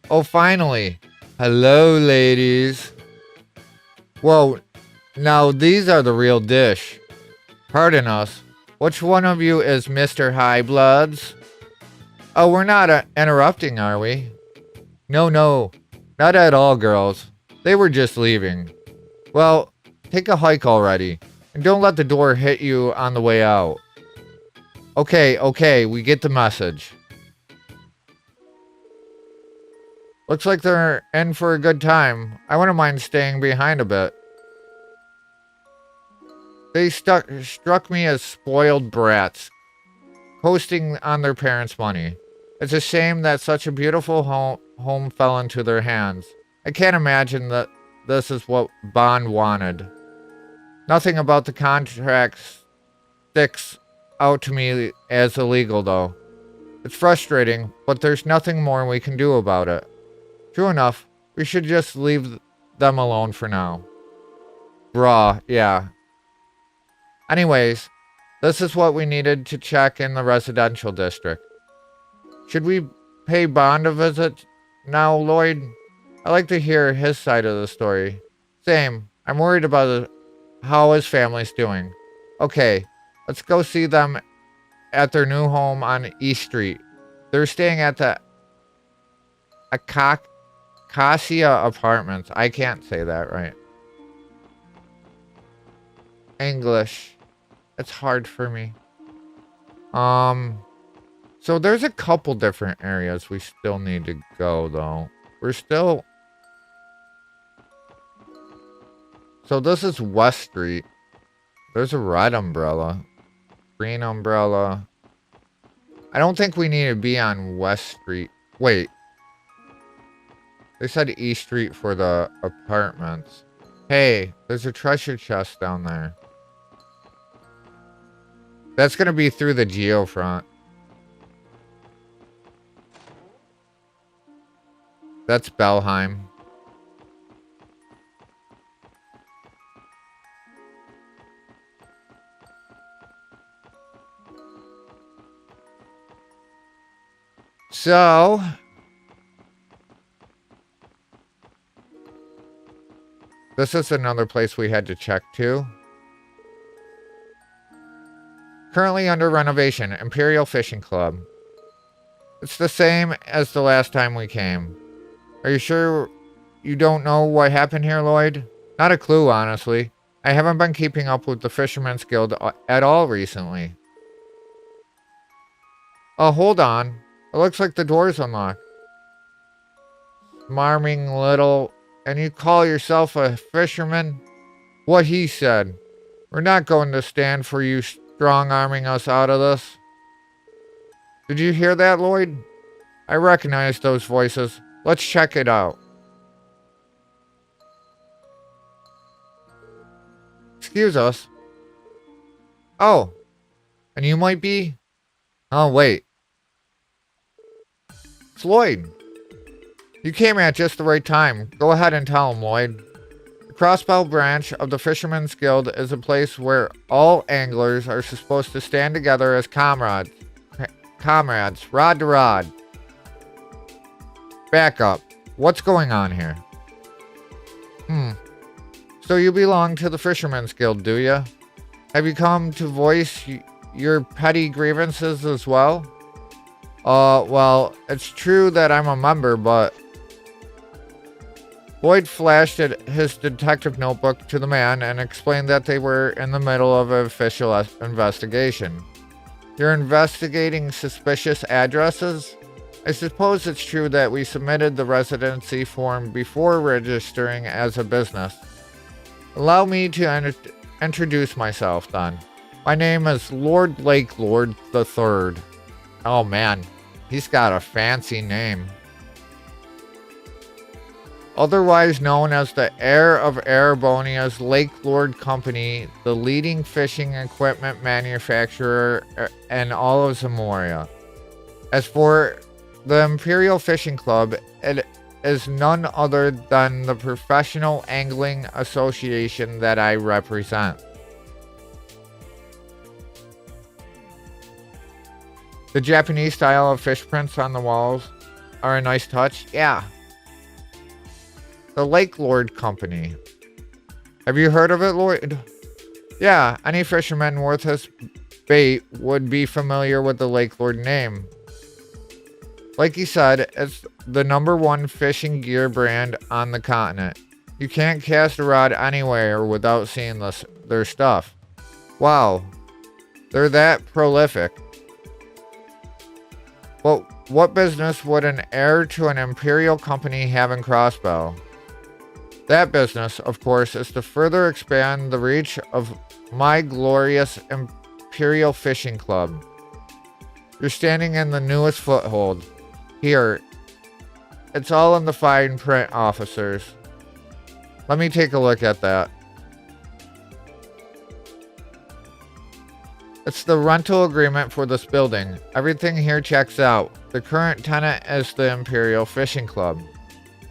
Oh, finally. Hello, ladies. Whoa. Now, these are the real dish. Pardon us. Which one of you is Mr. High Bloods? Oh, we're not interrupting, are we? No. Not at all, girls. They were just leaving. Well, take a hike already. And don't let the door hit you on the way out. Okay, we get the message. Looks like they're in for a good time. I wouldn't mind staying behind a bit. They struck me as spoiled brats, coasting on their parents' money. It's a shame that such a beautiful home fell into their hands. I can't imagine that this is what Bond wanted. Nothing about the contract sticks out to me as illegal, though. It's frustrating, but there's nothing more we can do about it. True enough, we should just leave them alone for now. Bruh, yeah. Anyways, this is what we needed to check in the residential district. Should we pay Bond a visit now, Lloyd? I'd like to hear his side of the story. Same. I'm worried about how his family's doing. Okay, let's go see them at their new home on East Street. They're staying at the Acacia Apartments. I can't say that right. English. It's hard for me. So there's a couple different areas we still need to go, though. So this is West Street. There's a red umbrella. Green umbrella. I don't think we need to be on West Street. Wait. They said East Street for the apartments. Hey, there's a treasure chest down there. That's going to be through the geofront. That's Belheim. So, this is another place we had to check too. Currently under renovation, Imperial Fishing Club. It's the same as the last time we came. Are you sure you don't know what happened here, Lloyd? Not a clue, honestly. I haven't been keeping up with the Fisherman's Guild at all recently. Oh, hold on. It looks like the door's unlocked. Smarming little... And you call yourself a fisherman? What he said. We're not going to stand for you strong-arming us out of this. Did you hear that, Lloyd? I recognize those voices. Let's check it out. Excuse us. Oh. And you might be... Oh, wait. It's Lloyd. You came at just the right time. Go ahead and tell him, Lloyd. The Crossbow branch of the Fisherman's Guild is a place where all anglers are supposed to stand together as comrades. Comrades, rod to rod. Back up. What's going on here? So you belong to the Fisherman's Guild, do you? Have you come to voice your petty grievances as well? Well, it's true that I'm a member, but... Lloyd flashed his detective notebook to the man and explained that they were in the middle of an official investigation. You're investigating suspicious addresses? I suppose it's true that we submitted the residency form before registering as a business. Allow me to introduce myself, then. My name is Lord Lakelord III. Oh man, he's got a fancy name. Otherwise known as the heir of Erebonia's Lakelord Company, the leading fishing equipment manufacturer in all of Zamoria. As for the Imperial Fishing Club, it is none other than the professional angling association that I represent. The Japanese style of fish prints on the walls are a nice touch. Yeah. The Lakelord Company. Have you heard of it, Lloyd? Yeah, any fisherman worth his bait would be familiar with the Lakelord name. Like he said, it's the #1 fishing gear brand on the continent. You can't cast a rod anywhere without seeing their stuff. Wow, they're that prolific. But what business would an heir to an Imperial company have in Crossbow? That business, of course, is to further expand the reach of my glorious Imperial Fishing Club. You're standing in the newest foothold. Here, it's all in the fine print, officers. Let me take a look at that. It's the rental agreement for this building. Everything here checks out. The current tenant is the Imperial Fishing Club.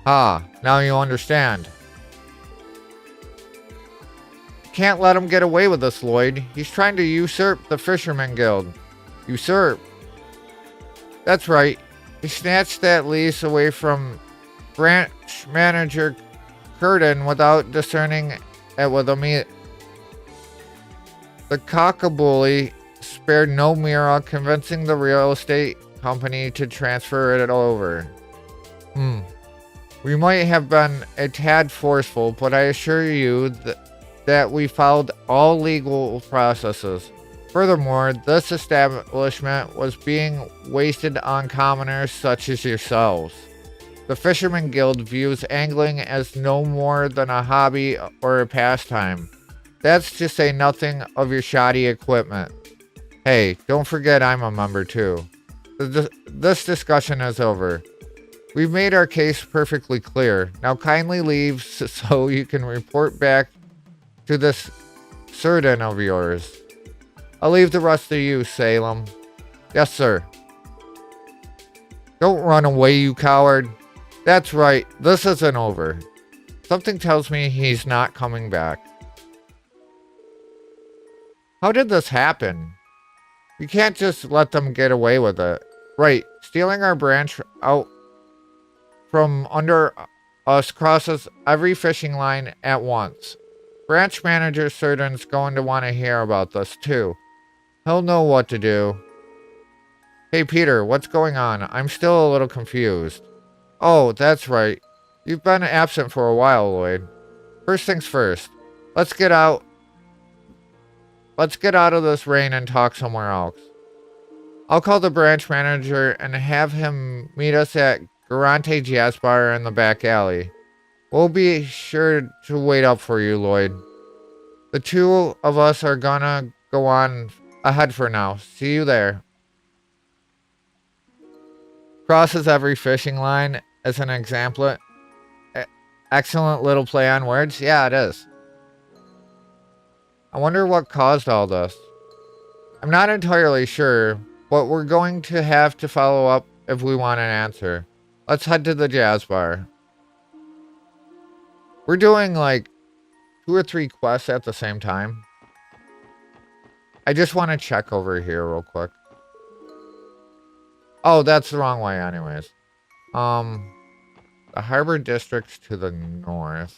Ah, now you understand. Can't let him get away with this, Lloyd. He's trying to usurp the Fisherman Guild. Usurp? That's right. He snatched that lease away from branch manager Curtin without discerning it with a The cockabully spared no mirror convincing the real estate company to transfer it over. We might have been a tad forceful, but I assure you that we followed all legal processes. Furthermore, this establishment was being wasted on commoners such as yourselves. The Fisherman Guild views angling as no more than a hobby or a pastime. That's to say nothing of your shoddy equipment. Hey, don't forget I'm a member too. This discussion is over. We've made our case perfectly clear. Now kindly leave so you can report back to this certain of yours. I'll leave the rest of you, Salem. Yes, sir. Don't run away, you coward. That's right, this isn't over. Something tells me he's not coming back. How did this happen? We can't just let them get away with it. Right, stealing our branch out from under us crosses every fishing line at once. Branch manager Cerdan's going to want to hear about this too. He'll know what to do. Hey Peter, what's going on? I'm still a little confused. Oh, that's right. You've been absent for a while, Lloyd. First things first. Let's get out of this rain and talk somewhere else. I'll call the branch manager and have him meet us at Garante Jazz Bar in the back alley. We'll be sure to wait up for you, Lloyd. The two of us are gonna go on ahead for now. See you there. Crosses every fishing line as an example. Excellent little play on words. Yeah, it is. I wonder what caused all this. I'm not entirely sure, but we're going to have to follow up if we want an answer. Let's head to the jazz bar. We're doing like 2 or 3 quests at the same time. I just want to check over here real quick. Oh, that's the wrong way anyways. The Harbor District's to the north.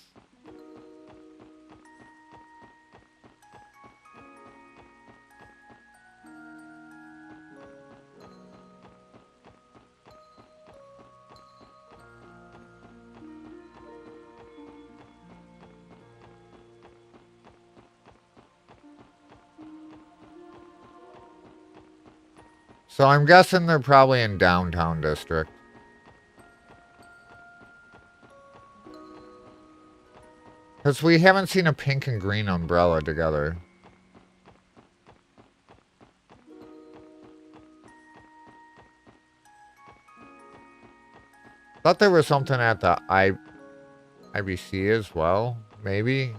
So I'm guessing they're probably in downtown district. Because we haven't seen a pink and green umbrella together. Thought there was something at the IBC as well, maybe?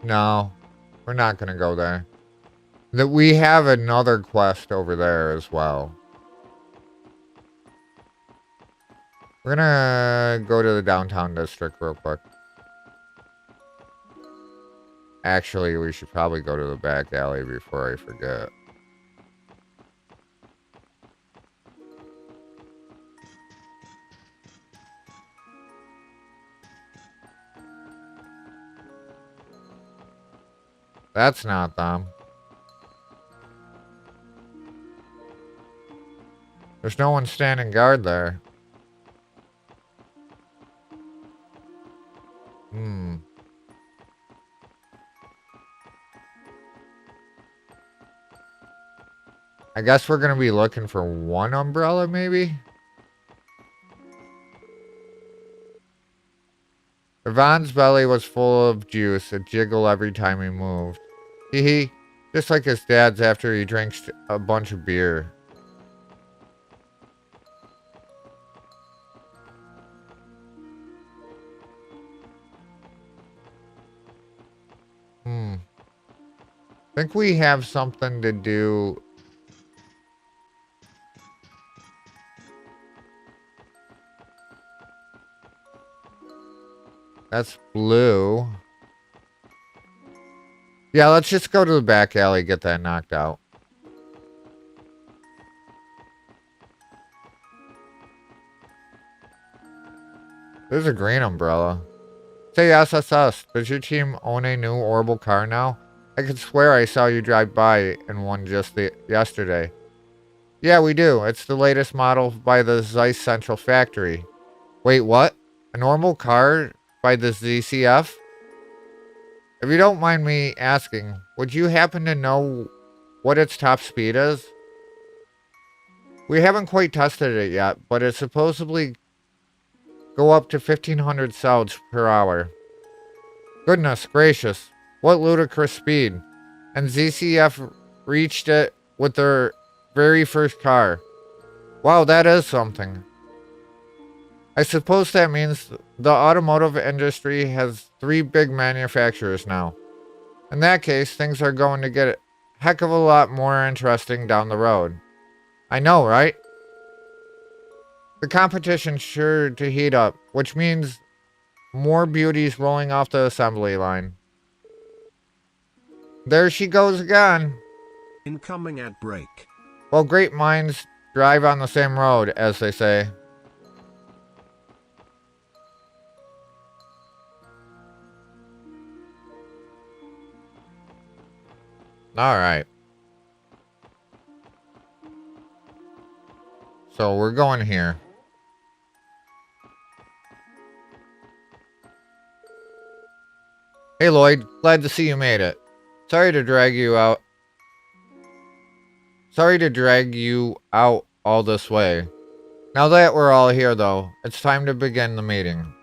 No, we're not going to go there. We have another quest over there as well. We're gonna go to the downtown district real quick. Actually, we should probably go to the back alley before I forget. That's not them. There's no one standing guard there. I guess we're going to be looking for one umbrella, maybe? Ivan's belly was full of juice. It jiggled every time he moved. Hee hee. Just like his dad's after he drinks a bunch of beer. I think we have something to do. That's blue. Yeah, let's just go to the back alley, get that knocked out. There's a green umbrella. Say SSS, does your team own a new orbital car now? I could swear I saw you drive by in one just yesterday. Yeah, we do. It's the latest model by the Zeiss Central factory. Wait, what? A normal car by the ZCF? If you don't mind me asking, would you happen to know what its top speed is? We haven't quite tested it yet, but it supposedly go up to 1500 sounds per hour. Goodness gracious, what ludicrous speed. And ZCF reached it with their very first car. Wow, that is something. I suppose that means the automotive industry has 3 big manufacturers now. In that case, things are going to get a heck of a lot more interesting down the road. I know, right? The competition's sure to heat up, which means more beauties rolling off the assembly line. There she goes again. Incoming at break. Well, great minds drive on the same road, as they say. Alright. So we're going here. Hey Lloyd, glad to see you made it. Sorry to drag you out all this way. Now that we're all here though, it's time to begin the meeting.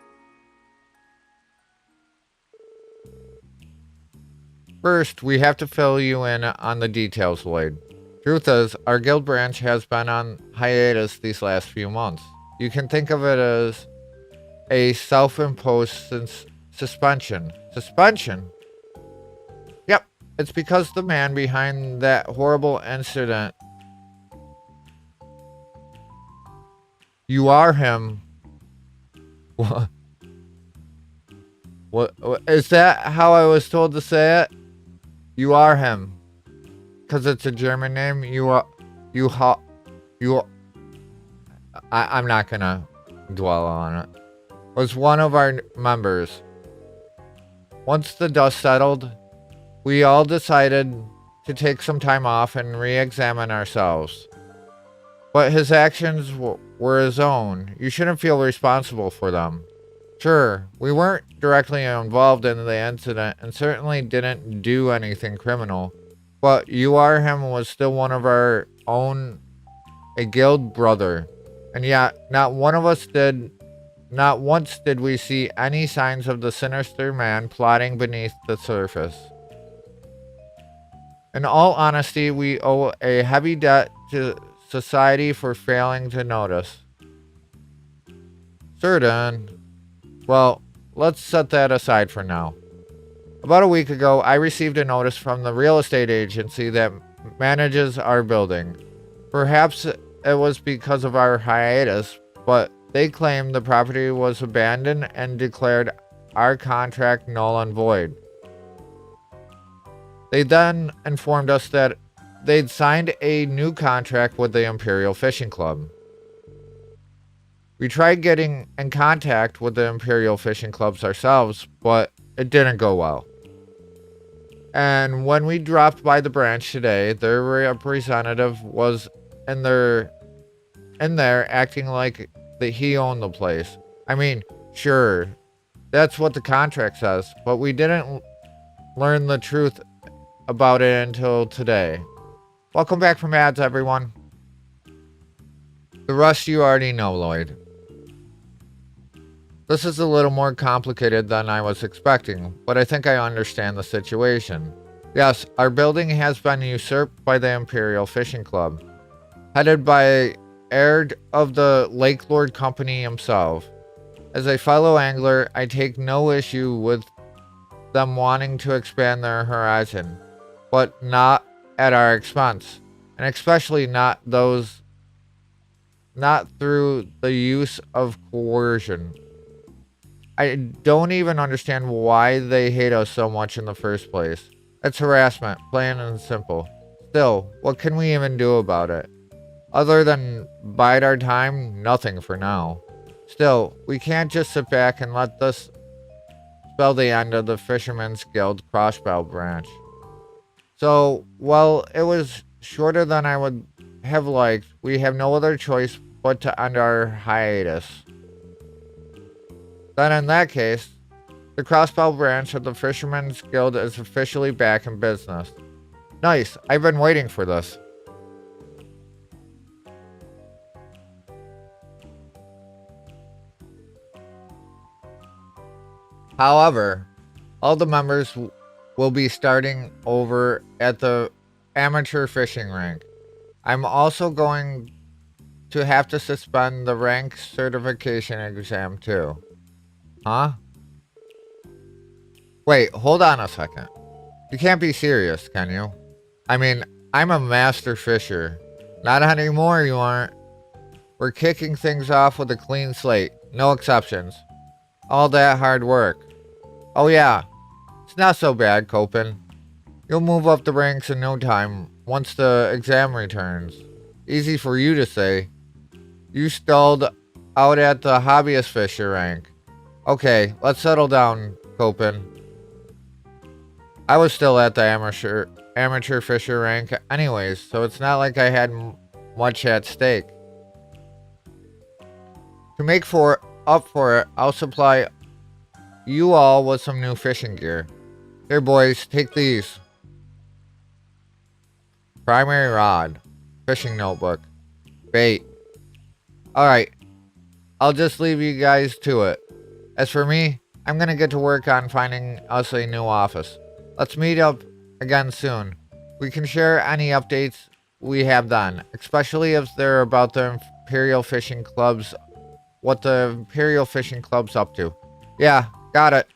First, we have to fill you in on the details, Lloyd. Truth is, our guild branch has been on hiatus these last few months. You can think of it as a self-imposed suspension. Suspension? Yep, it's because the man behind that horrible incident. You are him. What? What? Is that how I was told to say it? You are him. Because it's a German name. I'm not gonna dwell on it. Was one of our members. Once the dust settled, we all decided to take some time off and re-examine ourselves. But his actions were his own. You shouldn't feel responsible for them. Sure, we weren't directly involved in the incident and certainly didn't do anything criminal. But you are him was still one of our own, a guild brother. And yet, not once did we see any signs of the sinister man plotting beneath the surface. In all honesty, we owe a heavy debt to society for failing to notice. Certain. Well, let's set that aside for now. About a week ago, I received a notice from the real estate agency that manages our building. Perhaps it was because of our hiatus, but they claimed the property was abandoned and declared our contract null and void. They then informed us that they'd signed a new contract with the Imperial Fishing Club. We tried getting in contact with the Imperial Fishing Clubs ourselves, but it didn't go well. And when we dropped by the branch today, their representative was in there acting like that he owned the place. I mean, sure, that's what the contract says, but we didn't learn the truth about it until today. Welcome back from ads, everyone. The rest you already know, Lloyd. This is a little more complicated than I was expecting, but I think I understand the situation. Yes, our building has been usurped by the Imperial Fishing Club, headed by heir of the Lake Lord Company himself. As a fellow angler, I take no issue with them wanting to expand their horizon, but not at our expense, and especially not through the use of coercion. I don't even understand why they hate us so much in the first place. It's harassment, plain and simple. Still, what can we even do about it? Other than bide our time, nothing for now. Still, we can't just sit back and let this spell the end of the Fisherman's Guild Crossbow branch. So, while it was shorter than I would have liked, we have no other choice but to end our hiatus. Then in that case, the Crossbow branch of the Fisherman's Guild is officially back in business. Nice, I've been waiting for this. However, all the members will be starting over at the amateur fishing rank. I'm also going to have to suspend the rank certification exam too. Huh? Wait, hold on a second. You can't be serious, can you? I mean, I'm a master fisher. Not anymore, you aren't. We're kicking things off with a clean slate. No exceptions. All that hard work. Oh yeah, it's not so bad, Copen. You'll move up the ranks in no time, once the exam returns. Easy for you to say. You stalled out at the hobbyist fisher rank. Okay, let's settle down, Copen. I was still at the amateur fisher rank anyways, so it's not like I had much at stake. To make up for it, I'll supply you all with some new fishing gear. Here, boys, take these. Primary rod, fishing notebook, bait. Alright, I'll just leave you guys to it. As for me, I'm gonna get to work on finding us a new office. Let's meet up again soon. We can share any updates we have done, especially if they're about the Imperial Fishing Club's, what the Imperial Fishing Club's up to. Yeah, got it.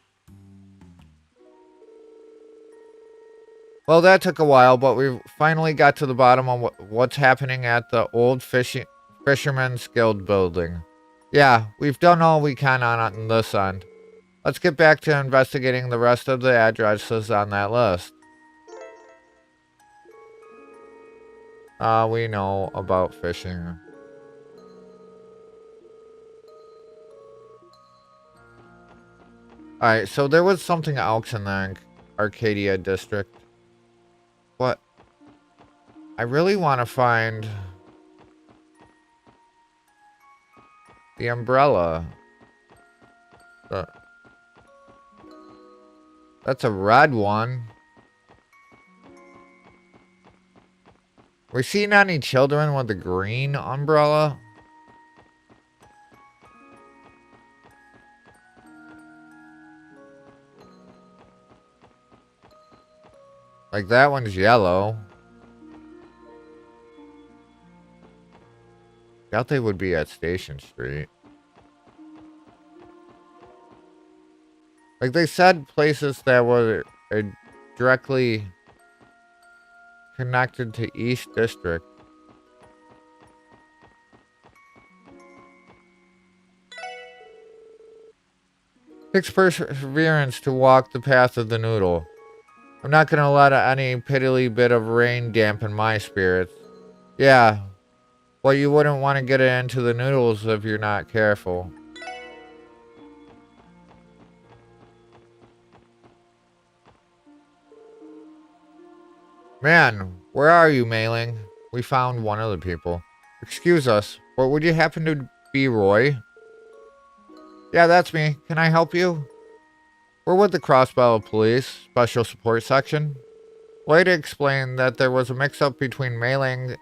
Well, that took a while, but we finally got to the bottom of what's happening at the old Fisherman's Guild building. Yeah, we've done all we can on this end. Let's get back to investigating the rest of the addresses on that list. We know about fishing. Alright, so there was something else in the Arcadia district. What? I really want to find the umbrella. That's a red one. We seen any children with the green umbrella? Like that one's yellow. Doubt they would be at Station Street. Like they said places that were directly connected to East District. Takes perseverance to walk the path of the noodle. I'm not gonna let any piddly bit of rain dampen my spirits. Yeah, well, you wouldn't want to get it into the noodles if you're not careful. Man, where are you, Mailing? We found one of the people. Excuse us, but would you happen to be Roy? Yeah, that's me. Can I help you? We're with the Crossbow Police Special Support Section. Way to explain that there was a mix-up between Mailing's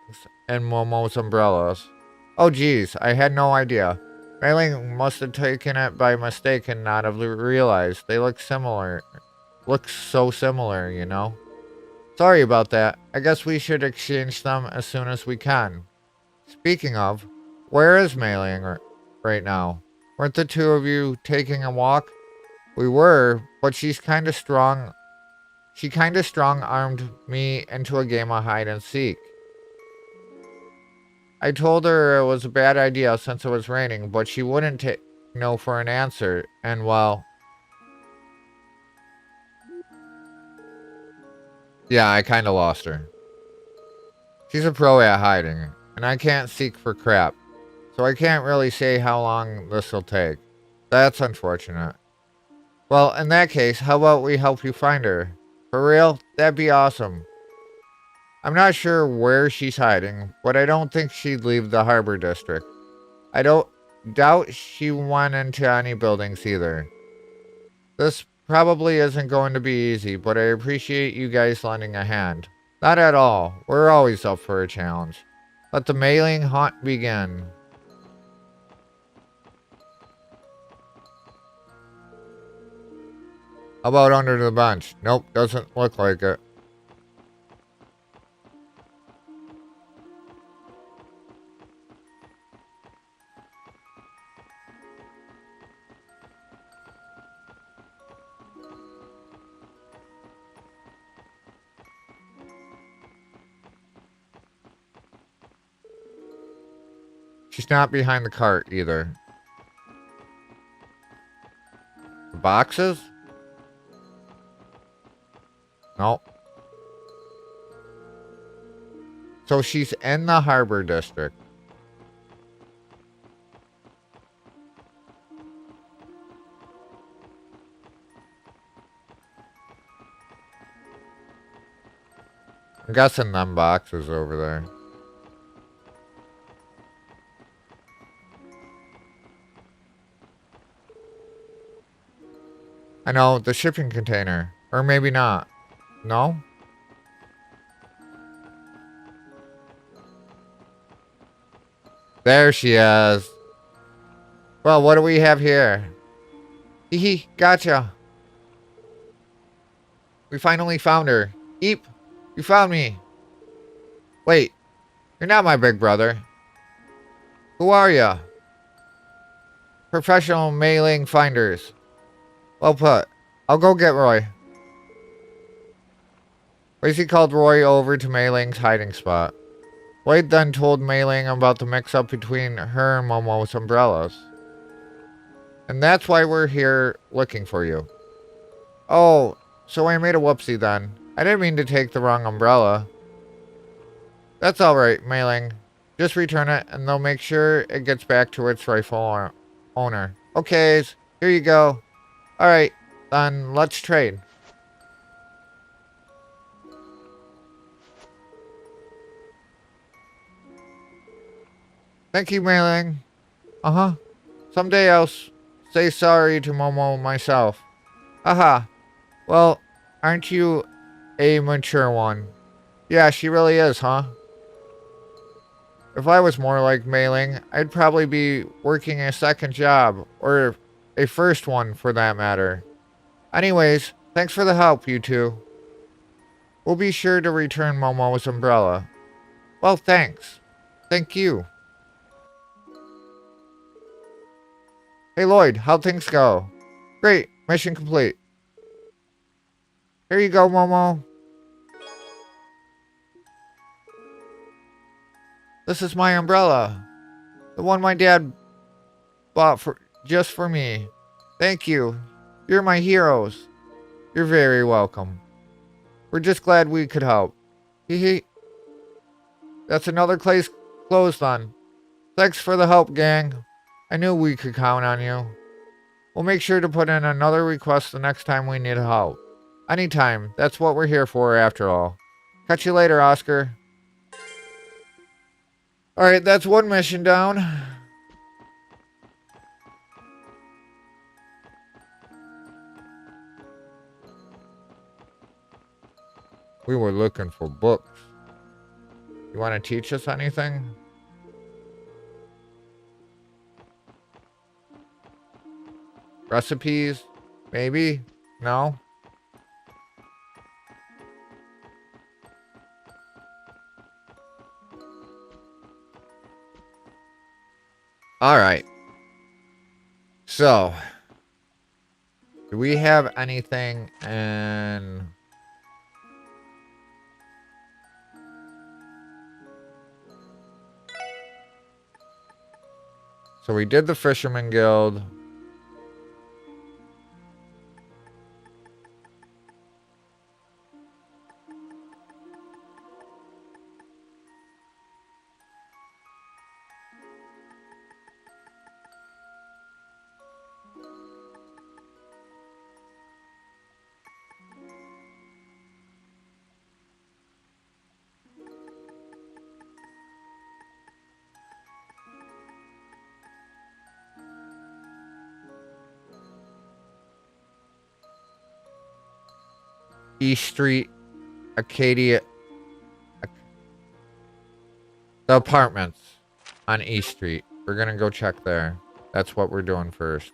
and Momo's umbrellas. Oh geez, I had no idea. Mailing must have taken it by mistake and not have realized. They look similar. Look so similar, you know? Sorry about that. I guess we should exchange them as soon as we can. Speaking of, where is Mailing right now? Weren't the two of you taking a walk? We were, but she's kind of strong. She kind of strong-armed me into a game of hide and seek. I told her it was a bad idea since it was raining, but she wouldn't take no for an answer, and well... Yeah, I kinda lost her. She's a pro at hiding, and I can't seek for crap, so I can't really say how long this'll take. That's unfortunate. Well, in that case, how about we help you find her? For real? That'd be awesome. I'm not sure where she's hiding, but I don't think she'd leave the Harbor District. I don't doubt she went into any buildings either. This probably isn't going to be easy, but I appreciate you guys lending a hand. Not at all. We're always up for a challenge. Let the Mailing hunt begin. How about under the bench? Nope, doesn't look like it. She's not behind the cart either. The boxes? Nope. So she's in the harbor district. I'm guessing them boxes over there. I know, the shipping container. Or maybe not. No? There she is. Well, what do we have here? Hee, gotcha. We finally found her. Eep, you found me. Wait, you're not my big brother. Who are ya? Professional mailing finders. Well put. I'll go get Roy. Lacey called Roy over to Mailing's hiding spot. Roy then told Mailing about the mix-up between her and Momo's umbrellas. And that's why we're here looking for you. Oh, so I made a whoopsie then. I didn't mean to take the wrong umbrella. That's alright, Mailing. Just return it and they'll make sure it gets back to its rightful owner. Okay, here you go. Alright, then let's trade. Thank you, Mailing. Uh-huh. Someday I'll say sorry to Momo myself. Aha. Well, aren't you a mature one? Yeah, she really is, huh? If I was more like Mailing, I'd probably be working a second job, or a first one for that matter. Anyways, thanks for the help, you two. We'll be sure to return Momo's umbrella. Well, thanks. Thank you. Hey Lloyd, how'd things go? Great, mission complete. Here you go, Momo. This is my umbrella. The one my dad bought just for me. Thank you. You're my heroes. You're very welcome. We're just glad we could help. Hee. That's another case closed on. Thanks for the help, gang. I knew we could count on you. We'll make sure to put in another request the next time we need help. Anytime. That's what we're here for after all. Catch you later, Oscar. Alright, that's one mission down. We were looking for books. You want to teach us anything? Recipes? Maybe? No? Alright. So. Do we have anything in... So we did the Fisherman Guild. East Street, Acadia, the apartments on East Street. We're gonna go check there. That's what we're doing first.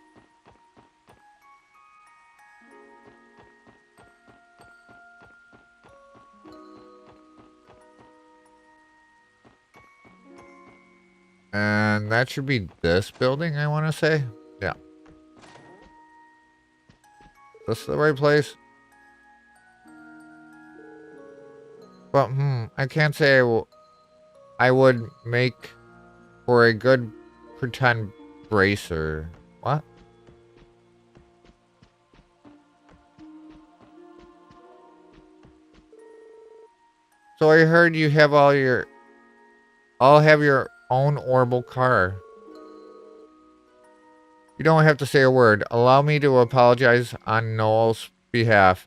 And that should be this building, I want to say. Yeah. Is this the right place? But, I can't say I would make for a good pretend bracer. What? So I heard you have all your all have your own orbital car. You don't have to say a word. Allow me to apologize on Noel's behalf.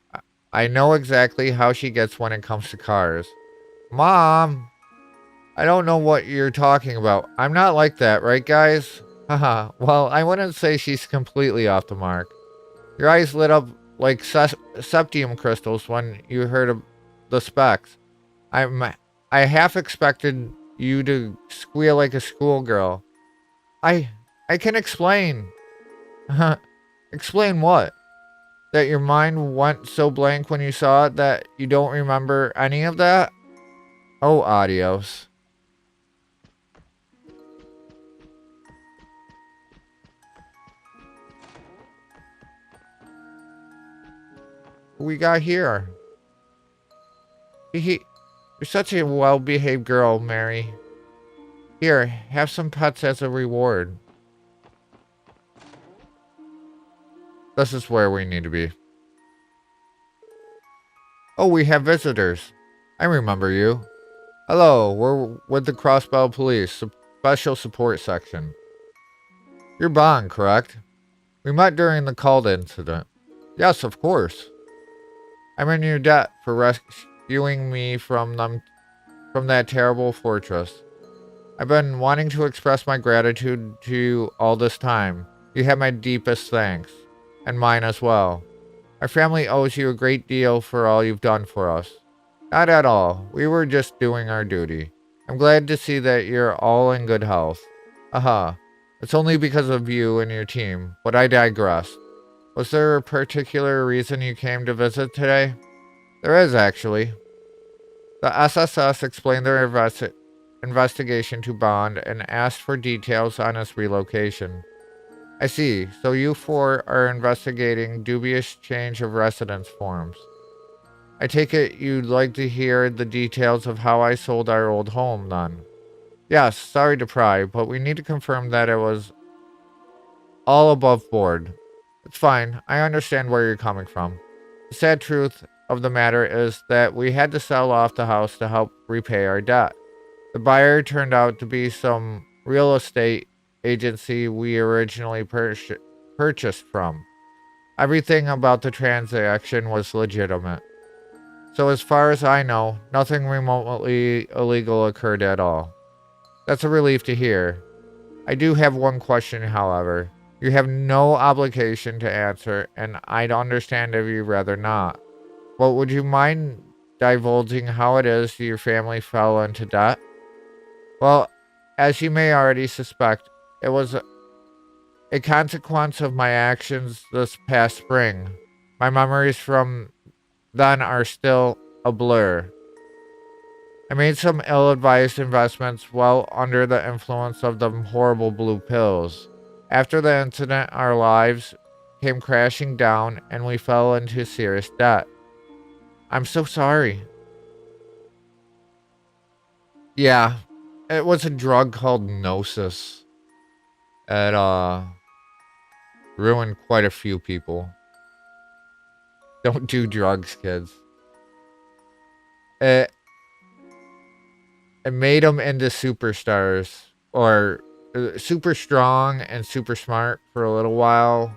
I know exactly how she gets when it comes to cars. Mom! I don't know what you're talking about. I'm not like that, right, guys? Haha. Well, I wouldn't say she's completely off the mark. Your eyes lit up like septium crystals when you heard of the specs. I half expected you to squeal like a schoolgirl. I can explain. Explain what? That your mind went so blank when you saw it that you don't remember any of that? Oh, adios. What we got here? You're such a well-behaved girl, Mary. Here, have some pets as a reward. This is where we need to be. Oh, we have visitors. I remember you. Hello, we're with the Crossbow Police, Special Support Section. You're Bond, correct? We met during the called incident. Yes, of course. I'm in your debt for rescuing me from that terrible fortress. I've been wanting to express my gratitude to you all this time. You have my deepest thanks, and mine as well. Our family owes you a great deal for all you've done for us. Not at all. We were just doing our duty. I'm glad to see that you're all in good health. Aha. It's only because of you and your team, but I digress. Was there a particular reason you came to visit today? There is, actually. The SSS explained their investigation to Bond and asked for details on his relocation. I see. So you four are investigating dubious change of residence forms. I take it you'd like to hear the details of how I sold our old home, then. Yes, sorry to pry, but we need to confirm that it was all above board. It's fine. I understand where you're coming from. The sad truth of the matter is that we had to sell off the house to help repay our debt. The buyer turned out to be some real estate agency we originally purchased from. Everything about the transaction was legitimate. So as far as I know, nothing remotely illegal occurred at all. That's a relief to hear. I do have one question, however. You have no obligation to answer, and I'd understand if you'd rather not. But would you mind divulging how it is your family fell into debt? Well, as you may already suspect, it was a consequence of my actions this past spring. My memories from then are still a blur. I made some ill-advised investments well under the influence of the horrible blue pills. After the incident, our lives came crashing down and we fell into serious debt. I'm so sorry. Yeah, it was a drug called Gnosis. It ruined quite a few people. Don't do drugs, kids. It made them into superstars, or super strong and super smart for a little while.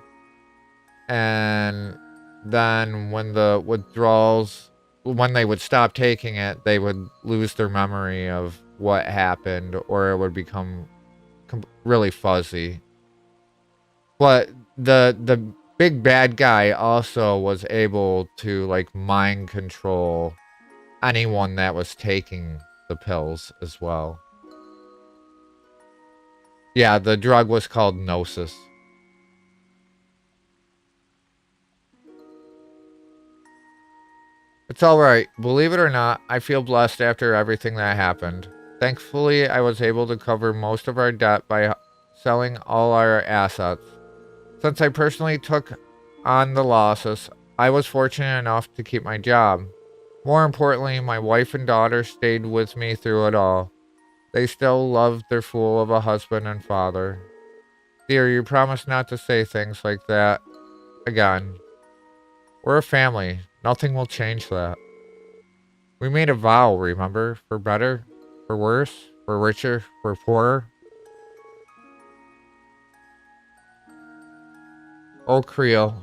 And then when the withdrawals, when they would stop taking it, they would lose their memory of what happened, or it would become really fuzzy. But the big bad guy also was able to like mind control anyone that was taking the pills as well. Yeah, the drug was called Gnosis. It's alright. Believe it or not, I feel blessed after everything that happened. Thankfully, I was able to cover most of our debt by selling all our assets. Since I personally took on the losses, I was fortunate enough to keep my job. More importantly, my wife and daughter stayed with me through it all. They still loved their fool of a husband and father. Dear, you promised not to say things like that again. We're a family. Nothing will change that. We made a vow, remember? For better, for worse, For richer, for poorer. Oh, Creel,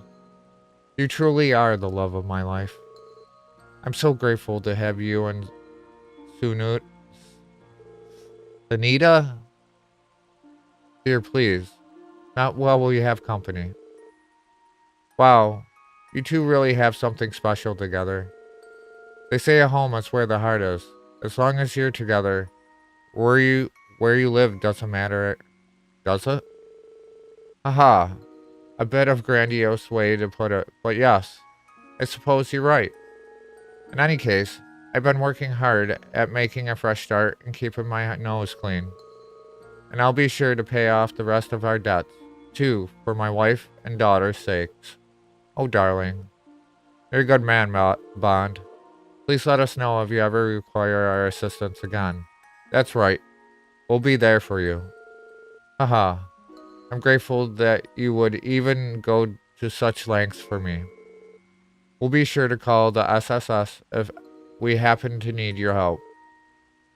you truly are the love of my life. I'm so grateful to have you and Sunut. Anita? Dear, please. Not well will you have company. Wow, you two really have something special together. They say at home is where the heart is. As long as you're together, where you live doesn't matter, does it? Haha, a bit of grandiose way to put it, but yes, I suppose you're right. In any case, I've been working hard at making a fresh start and keeping my nose clean. And I'll be sure to pay off the rest of our debts, too, for my wife and daughter's sakes. Oh, darling. You're a good man, Bond. Please let us know if you ever require our assistance again. That's right. We'll be there for you. Haha. I'm grateful that you would even go to such lengths for me. We'll be sure to call the SSS if we happen to need your help.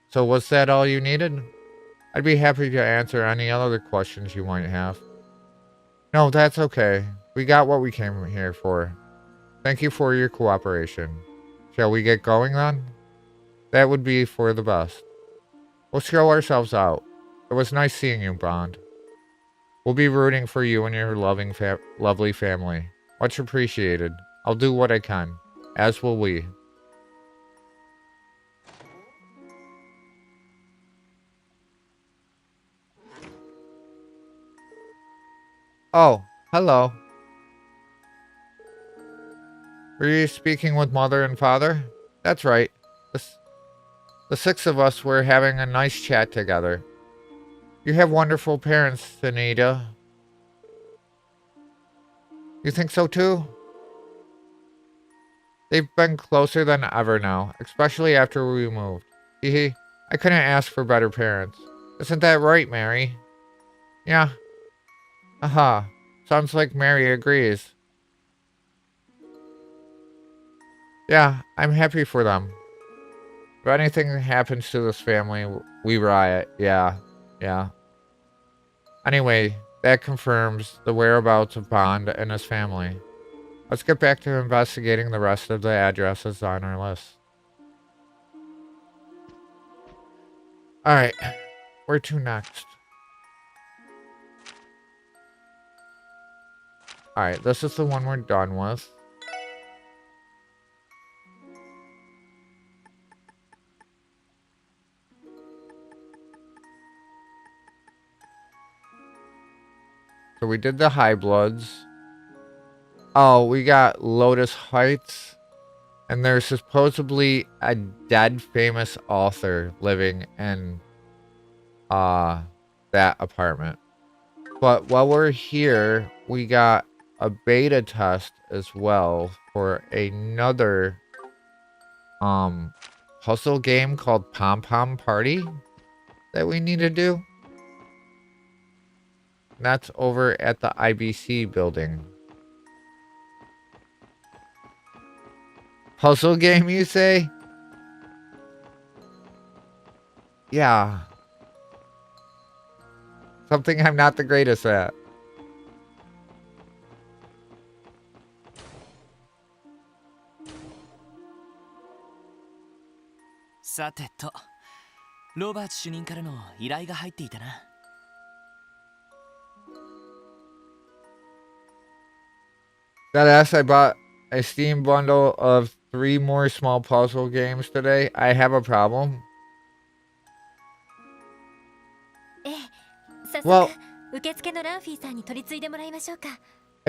So was that all you needed? I'd be happy to answer any other questions you might have. No, that's okay. We got what we came here for. Thank you for your cooperation. Shall we get going then? That would be for the best. We'll show ourselves out. It was nice seeing you, Bond. We'll be rooting for you and your lovely family. Much appreciated. I'll do what I can. As will we. Oh, hello. Were you speaking with Mother and Father? That's right. The six of us were having a nice chat together. You have wonderful parents, Anita. You think so too? They've been closer than ever now, especially after we moved. Hehe, I couldn't ask for better parents. Isn't that right, Mary? Yeah. Aha. Sounds like Mary agrees. Yeah, I'm happy for them. If anything happens to this family, we riot. Yeah. Anyway, that confirms the whereabouts of Bond and his family. Let's get back to investigating the rest of the addresses on our list. Alright, where to next? Alright, this is the one we're done with. So we did the High Bloods. Oh, we got Lotus Heights. And there's supposedly a dead famous author living in that apartment. But while we're here, we got a beta test as well for another puzzle game called Pom Pom Party that we need to do. That's over at the IBC building. Puzzle game, you say? Yeah. Something I'm not the greatest at.さてと、ロバーツ主任からの依頼が入っていたな。That I bought a Steam bundle of 3 more small puzzle games today. I have a problem. Well, if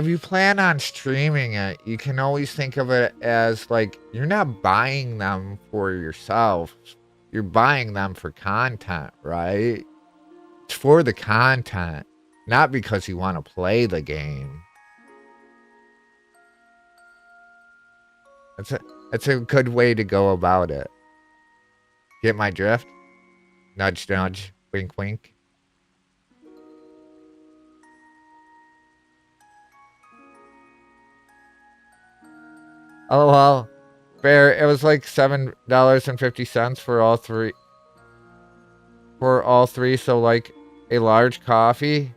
you plan on streaming it, you can always think of it as like you're not buying them for yourself. You're buying them for content, right? It's for the content, not because you want to play the game. It's a good way to go about it. Get my drift? Nudge, nudge, wink, wink. Oh, well, fair. It was like $7.50 for all 3. for all three, so like a large coffee.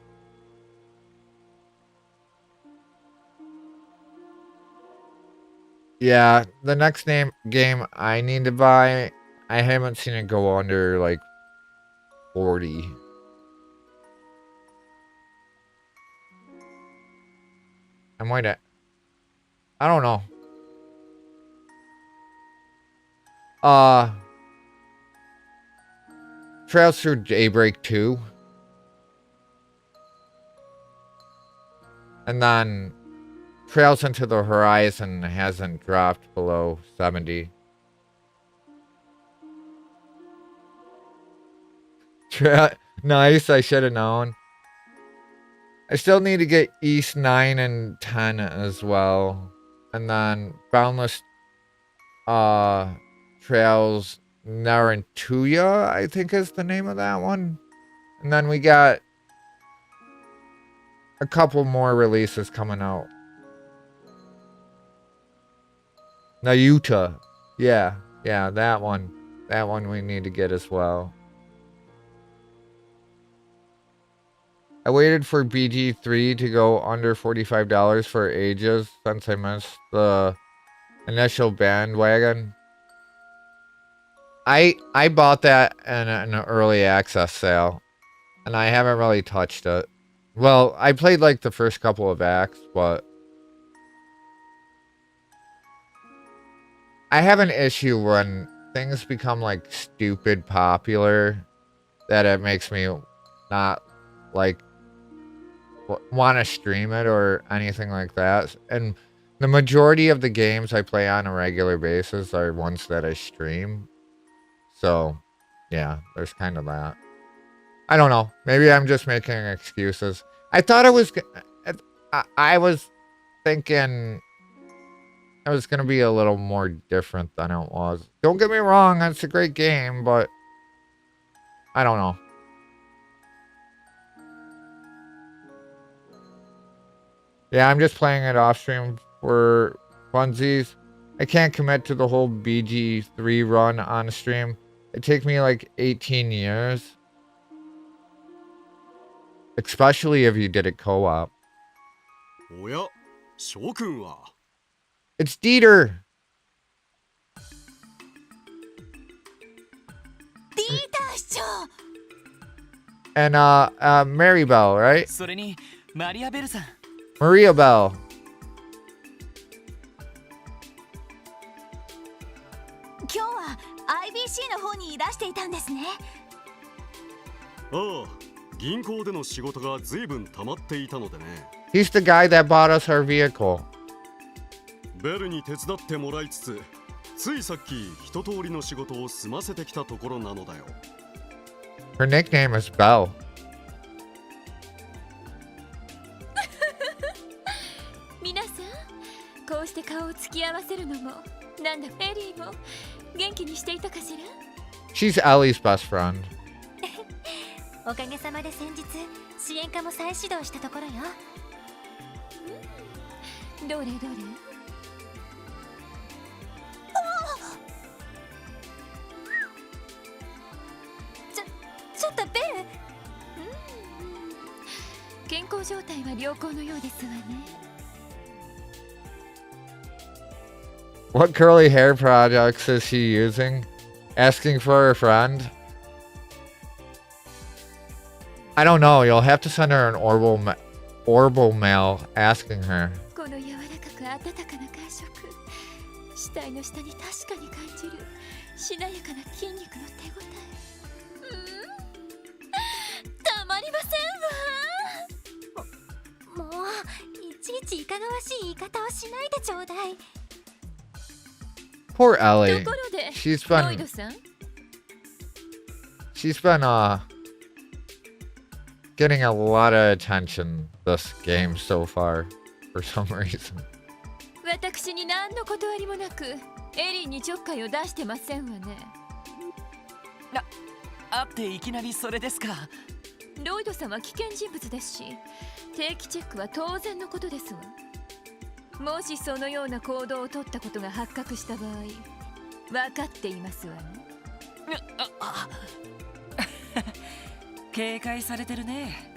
Yeah, the next game I need to buy, I haven't seen it go under like 40. I might have, I don't know. Trails Through Daybreak 2. And then Trails Into the Horizon hasn't dropped below 70. Nice, I should have known. I still need to get East 9 and 10 as well. And then Boundless Trails Narantuya, I think is the name of that one. And then we got a couple more releases coming out. Nayuta. Yeah, that one. That one we need to get as well. I waited for BG3 to go under $45 for ages since I missed the initial bandwagon. I bought that in an early access sale, and I haven't really touched it. Well, I played like the first couple of acts, but I have an issue when things become like stupid popular that it makes me not like want to stream it or anything like that. And the majority of the games I play on a regular basis are ones that I stream. So, yeah, there's kind of that. I don't know. Maybe I'm just making excuses. I thought it was... I was thinking it was going to be a little more different than it was. Don't get me wrong, it's a great game, but I don't know. Yeah, I'm just playing it off stream for funsies. I can't commit to the whole BG3 run on stream. It takes me like 18 years. Especially if you did it co-op. It's Dieter! And Maribel, right? それにマリアベルさん。 Maria Bell. 今日は IBC の方にいらしていたんですね。ああ、銀行での仕事が随分溜まっていたのでね。He's the guy that bought us our vehicle. ベルに手伝ってもらいつつ、ついさっき一通りの仕事を済ませてきたところなのだよ。Her nickname is Belle. 皆さん、こうして顔を突き合わせるのも、なんだエリーも元気にしていたかしら？ She's Ellie's best friend. おかげさまで先日支援課も再始動したところよ。どれどれ？ちょっとベル。健康状態は良好のようですわね。What curly hair products is she using? Asking for a friend? I don't know. You'll have to send her an orbital mail asking her. この柔らかく温かな感触、死体の下に確かに感じるしなやかな筋肉の手応え。たまりませんわ。もういちいちいかがわしい言い方をしないでちょうだい。 Poor Ellie. ところで、 She's ロ been イドさん。She's been getting a lot of attention this game so far for some reason. 私に何の断りもなくエリーにちょっかいを出してませんわね。会っていきなりそれですか？ロイドさんは危険人物ですし、定期チェックは当然のことですわ。もしそのような行動を取ったことが発覚した場合、分かっていますわね。警戒されてるね。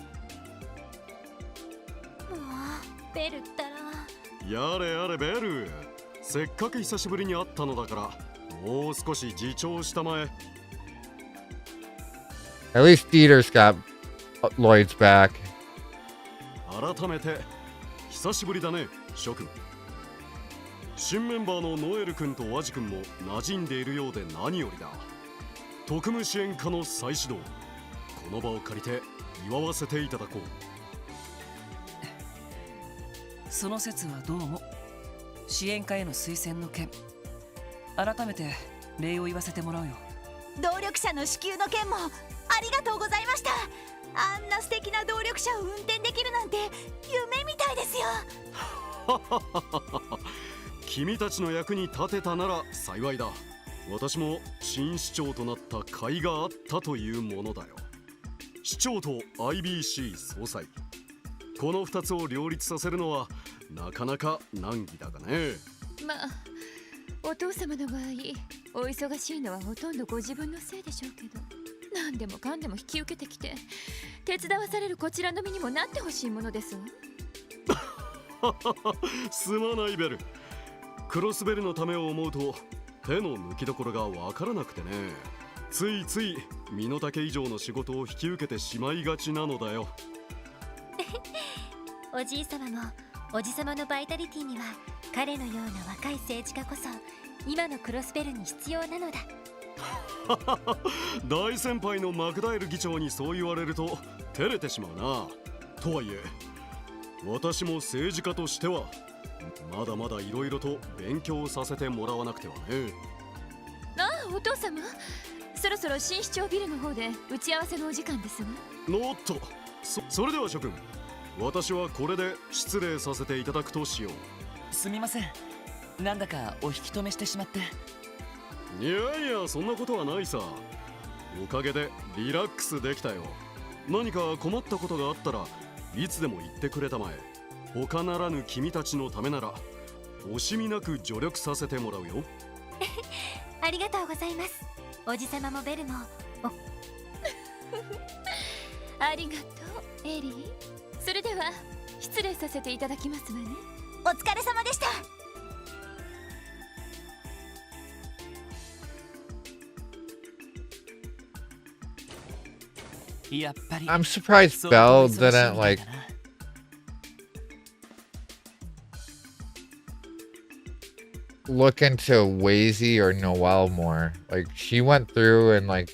もうベルったら。やれやれベル、せっかく久しぶりに会ったのだからもう少し自重したまえ。 At least Dieter's got Lloyd's back. 改めて久しぶりだね諸君。新メンバーのノエル君とワジ君も馴染んでいるようで何よりだ。特務支援課の再始動、この場を借りて祝わせていただこう。その説はどうも。支援課への推薦の件、改めて礼を言わせてもらうよ。動力車の支給の件もありがとうございました。あんな素敵な動力車を運転できるなんて夢みたいですよ。君たちの役に立てたなら幸いだ。私も新市長となった甲斐があったというものだよ。市長と IBC 総裁、この2つを両立させるのはなかなか難儀だがね。まあお父様の場合お忙しいのはほとんどご自分のせいでしょうけど、何でもかんでも引き受けてきて手伝わされるこちらの身にもなってほしいものですわ。すまないベル。クロスベルのためを思うと手の抜きどころがわからなくてね、ついつい身の丈以上の仕事を引き受けてしまいがちなのだよ。おじい様もおじ様のバイタリティには彼のような若い政治家こそ今のクロスベルに必要なのだ。大先輩のマクダエル議長にそう言われると照れてしまうな。とはいえ私も政治家としてはまだまだいろいろと勉強させてもらわなくてはね。ああ、お父様、そろそろ新市長ビルの方で打ち合わせのお時間ですわ。おっと、それでは諸君、私はこれで失礼させていただくとしよう。すみません、なんだかお引き止めしてしまって。いやいや、そんなことはないさ。おかげでリラックスできたよ。何か困ったことがあったらいつでも言ってくれたまえ。他ならぬ君たちのためなら惜しみなく助力させてもらうよ。ありがとうございます。おじさまもベルもありがとうエリー。それでは失礼させていただきますわね。お疲れ様でした。やっぱり I'm surprised Belle didn't like look into Wazy or Noelle more. Like she went through and like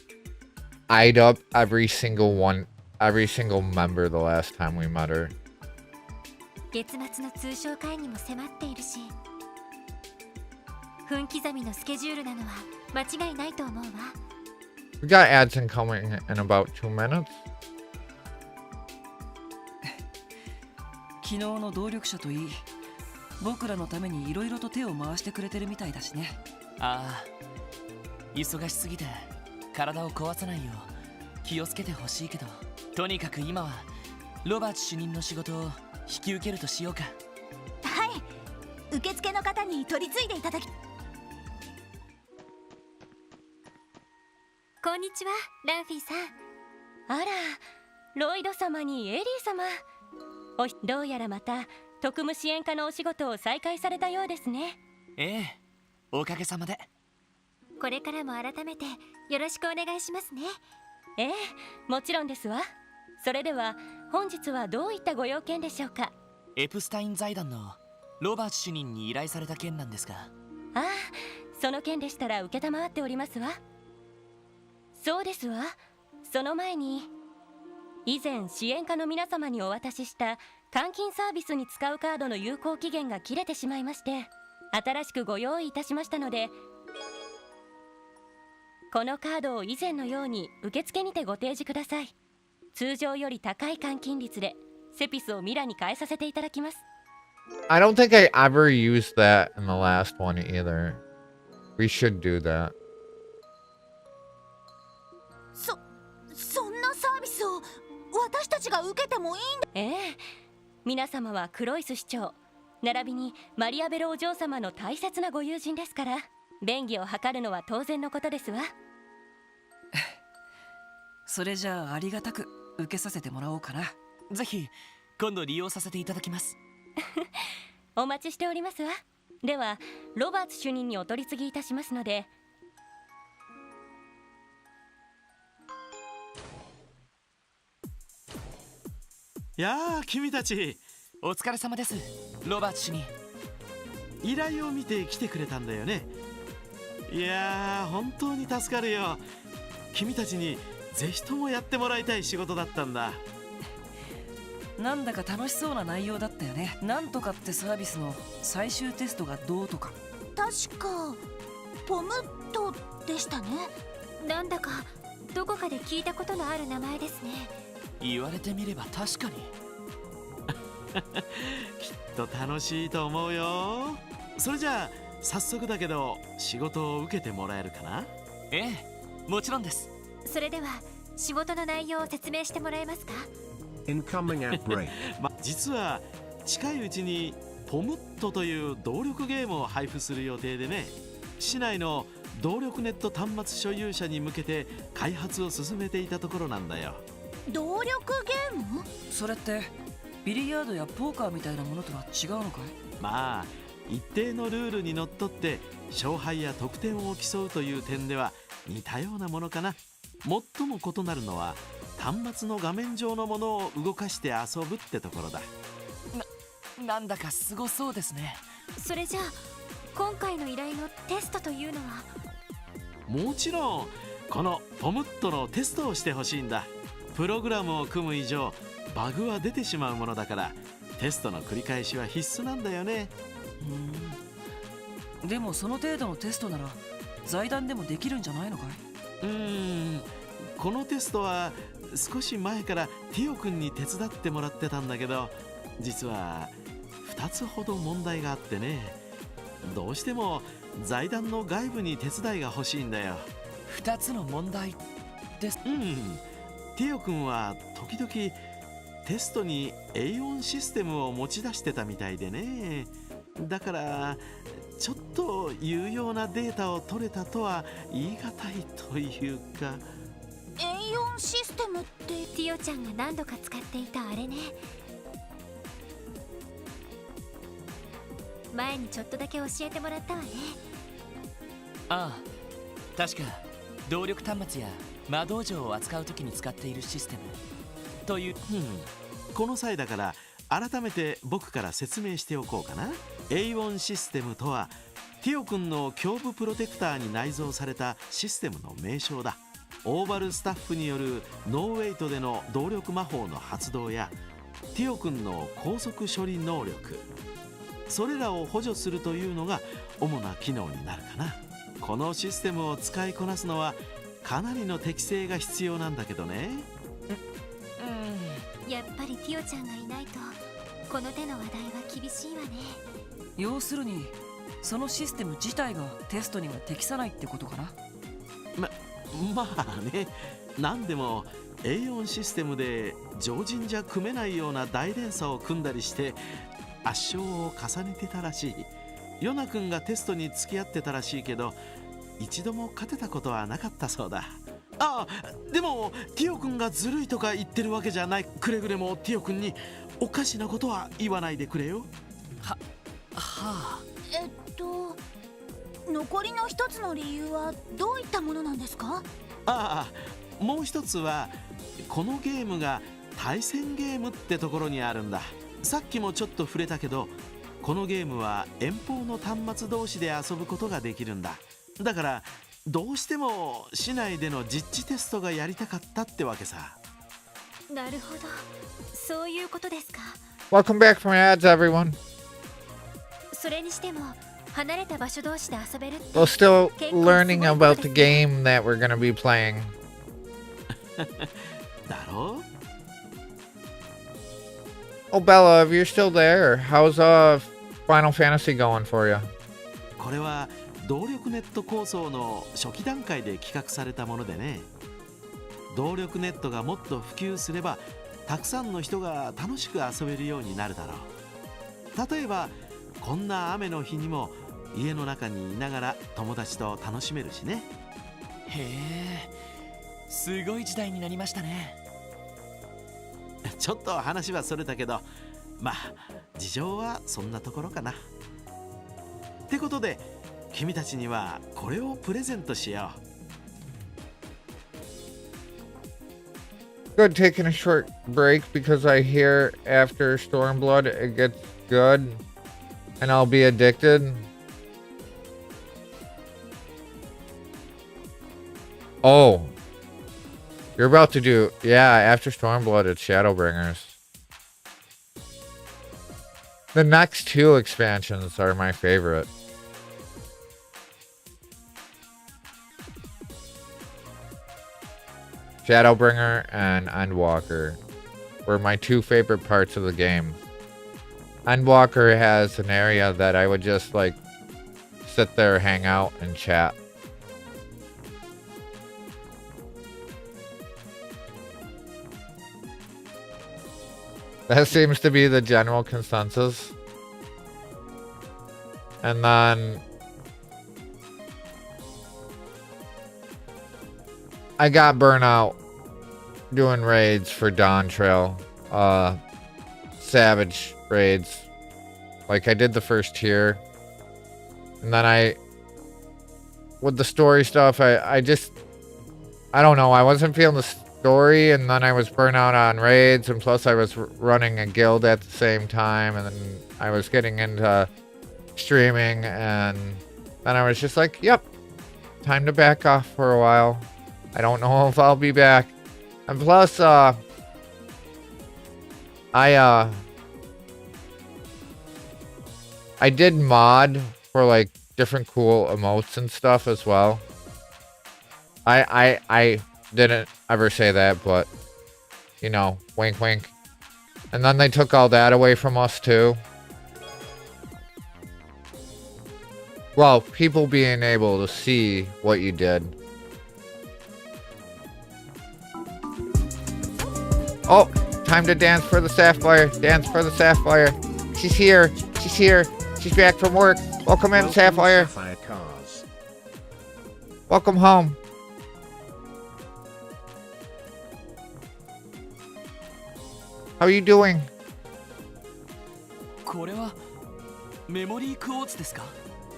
eyed up every single member the last time we met her. 月末の通商会議も迫っているし、分刻みのスケジュールなのは間違いないと思うわ。We got ads incoming in about 2 minutes. 昨日の動力者といい、僕らのためにいろいろと手を回してくれてるみたいだしね。ああ、忙しすぎて体を壊さないよう気をつけてほしいけど、とにかく今はロバーツ主任の仕事を引き受けるとしようか。はい、受付の方に取り継いでいただき。こんにちは、ランフィーさん。あら、ロイド様にエリー様。どうやらまた特務支援課のお仕事を再開されたようですね。ええ、おかげさまで。これからも改めてよろしくお願いしますね。ええ、もちろんですわ。それでは本日はどういったご用件でしょうか。エプスタイン財団のロバーツ主任に依頼された件なんですが。ああ、その件でしたら承っておりますわ。そうですわ。その前に以前支援課の皆様にお渡しした換金サービスに使うカードの有効期限が切れてしまいまして、新しくご用意いたしましたので、このカードを以前のように受付にてご提示ください。通常より高い換金率でセピスをミラに変えさせていただきます。 I don't think I ever used that in the last one either. We should do that. そんなサービスを私たちが受けてもいいんだ。ええ、皆様はクロイス市長並びにマリアベルお嬢様の大切なご友人ですから、便宜を図るのは当然のことですわ。それじゃあありがたく受けさせてもらおうかな。ぜひ今度利用させていただきます。お待ちしておりますわ。ではロバーツ主任にお取り次ぎいたしますので。やあ、君たちお疲れ様です、ロバーツ主任。依頼を見て来てくれたんだよね。いやー、本当に助かるよ。君たちにぜひともやってもらいたい仕事だったんだ。なんだか楽しそうな内容だったよね。なんとかってサービスの最終テストがどうとか。確かポムットでしたね。なんだかどこかで聞いたことのある名前ですね。言われてみれば確かに。きっと楽しいと思うよ。それじゃあ早速だけど仕事を受けてもらえるかな。ええ、もちろんです。それでは仕事の内容を説明してもらえますか。Incoming at break 実は近いうちにポムットという動力ゲームを配布する予定でね。市内の動力ネット端末所有者に向けて開発を進めていたところなんだよ。動力ゲーム？それってビリヤードやポーカーみたいなものとは違うのかい？まあ一定のルールにのっとって勝敗や得点を競うという点では似たようなものかな。最も異なるのは端末の画面上のものを動かして遊ぶってところだ。なんだかすごそうですね。それじゃあ今回の依頼のテストというのは？もちろんこのポムットのテストをしてほしいんだ。プログラムを組む以上バグは出てしまうものだからテストの繰り返しは必須なんだよね。でもその程度のテストなら財団でもできるんじゃないのかい？このテストは少し前からティオ君に手伝ってもらってたんだけど、実は2つほど問題があってね。どうしても財団の外部に手伝いが欲しいんだよ。2つの問題です。ティオ君は時々テストにA4システムを持ち出してたみたいでね。だからちょっと有用なデータを取れたとは言い難いというか。A4 システムってティオちゃんが何度か使っていたあれね。前にちょっとだけ教えてもらったわね。ああ、確か動力端末や魔道場を扱う時に使っているシステムという。この際だから改めて僕から説明しておこうかな。 A1 システムとはティオ君の胸部プロテクターに内蔵されたシステムの名称だ。オーバルスタッフによるノーウェイトでの動力魔法の発動やティオ君の高速処理能力、それらを補助するというのが主な機能になるかな。このシステムを使いこなすのはかなりの適性が必要なんだけどね。やっぱりティオちゃんがいないとこの手の話題は厳しいわね。要するにそのシステム自体がテストには適さないってことかな。まあね、なんでも A4 システムで常人じゃ組めないような大連鎖を組んだりして圧勝を重ねてたらしい。ヨナ君がテストに付き合ってたらしいけど一度も勝てたことはなかったそうだ。ああ、でもティオ君がずるいとか言ってるわけじゃない。くれぐれもティオ君におかしなことは言わないでくれよ。はあ。残りの一つの理由はどういったものなんですか？ああ、もう一つはこのゲームが対戦ゲームってところにあるんだ。さっきもちょっと触れたけどこのゲームは遠方の端末同士で遊ぶことができるんだ。だからどうしても市内での実地テストがやりたかったってわけさ。なるほど、そういうことですか。 Welcome back from ads, everyone. それにしても離れた場所同士で遊べるって We're still learning about the game that we're gonna be playing. だろう。 Oh, Bella, if you're still there, how's Final Fantasy going for you? これは動力ネット構想の初期段階で企画されたものでね。動力ネットがもっと普及すればたくさんの人が楽しく遊べるようになるだろう。例えばこんな雨の日にも家の中にいながら友達と楽しめるしね。へえ、すごい時代になりましたね。ちょっと話はそれたけど、まあ事情はそんなところかな。ってことで君たちにはこれをプレゼントしよう。Good, taking a short break because I hear after Stormblood it gets good and I'll be addicted. Oh, you're about to do, yeah, after Stormblood it's Shadowbringers. The next two expansions are my favorite. Shadowbringer and Endwalker were my two favorite parts of the game. Endwalker has an area that I would just like sit there, hang out, and chat. That seems to be the general consensus. And then I got burnt out doing raids for Dawn Trail. Savage raids. Like I did the first tier. And then with the story stuff, I don't know, I wasn't feeling the story, and then I was burnt out on raids, and plus I was running a guild at the same time, and then I was getting into streaming, and then I was just like, yep, time to back off for a while. I don't know if I'll be back. And plus, I did mod for like different cool emotes and stuff as well. I didn't ever say that, but you know, wink wink. And then they took all that away from us too. Well, people being able to see what you did. Oh, time to dance for the Sapphire. Dance for the Sapphire. She's here. She's here. She's back from work. Welcome in, Sapphire. Welcome home. How are you doing? これはメモリークォーツですか？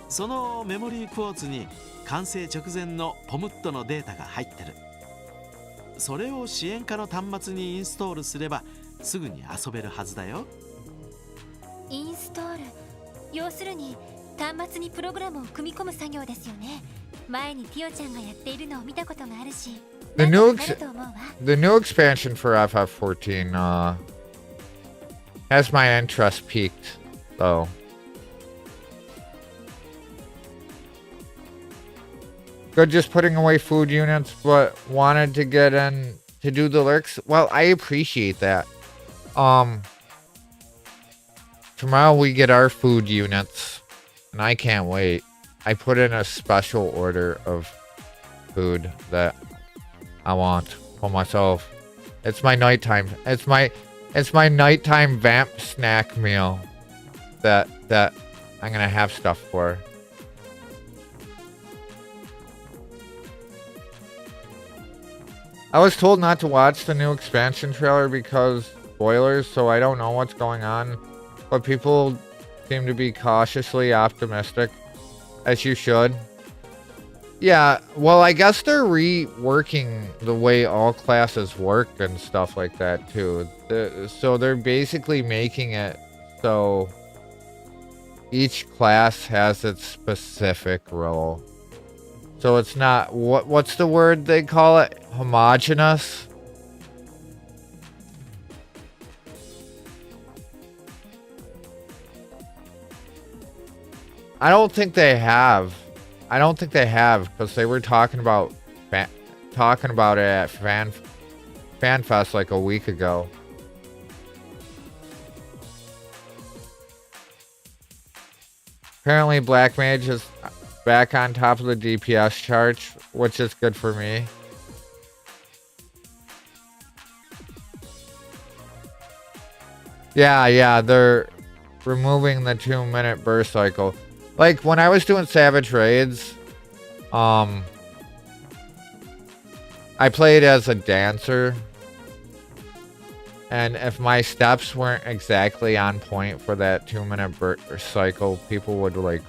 そのメモリークォーツに完成直前のポムットのデータが入ってる。それを支援下の端末にインストールすればすぐに遊べるはずだよ。インストール、要するに端末にプログラムを組み込む作業ですよね。前にピオちゃんがやっているのを見たことがあるし。The new expansion for FF14 has my interest peaked, though. Good, just putting away food units, but wanted to get in to do the lurks. Well, I appreciate that. Tomorrow we get our food units, and I can't wait. I put in a special order of food that I want for myself. It's my nighttime. It's my nighttime vamp snack meal that I'm gonna have stuff for. I was told not to watch the new expansion trailer because spoilers, so I don't know what's going on. But people seem to be cautiously optimistic, as you should. Yeah, well, I guess they're reworking the way all classes work and stuff like that, too. So they're basically making it so each class has its specific role. So it's not, what's the word they call it? Homogeneous? I don't think they have. Because they were talking about it at FanFest like a week ago. Apparently Black Mage is back on top of the DPS charts, which is good for me. Yeah, they're removing the 2-minute burst cycle. Like, when I was doing Savage Raids, I played as a dancer. And if my steps weren't exactly on point for that 2-minute cycle, people would like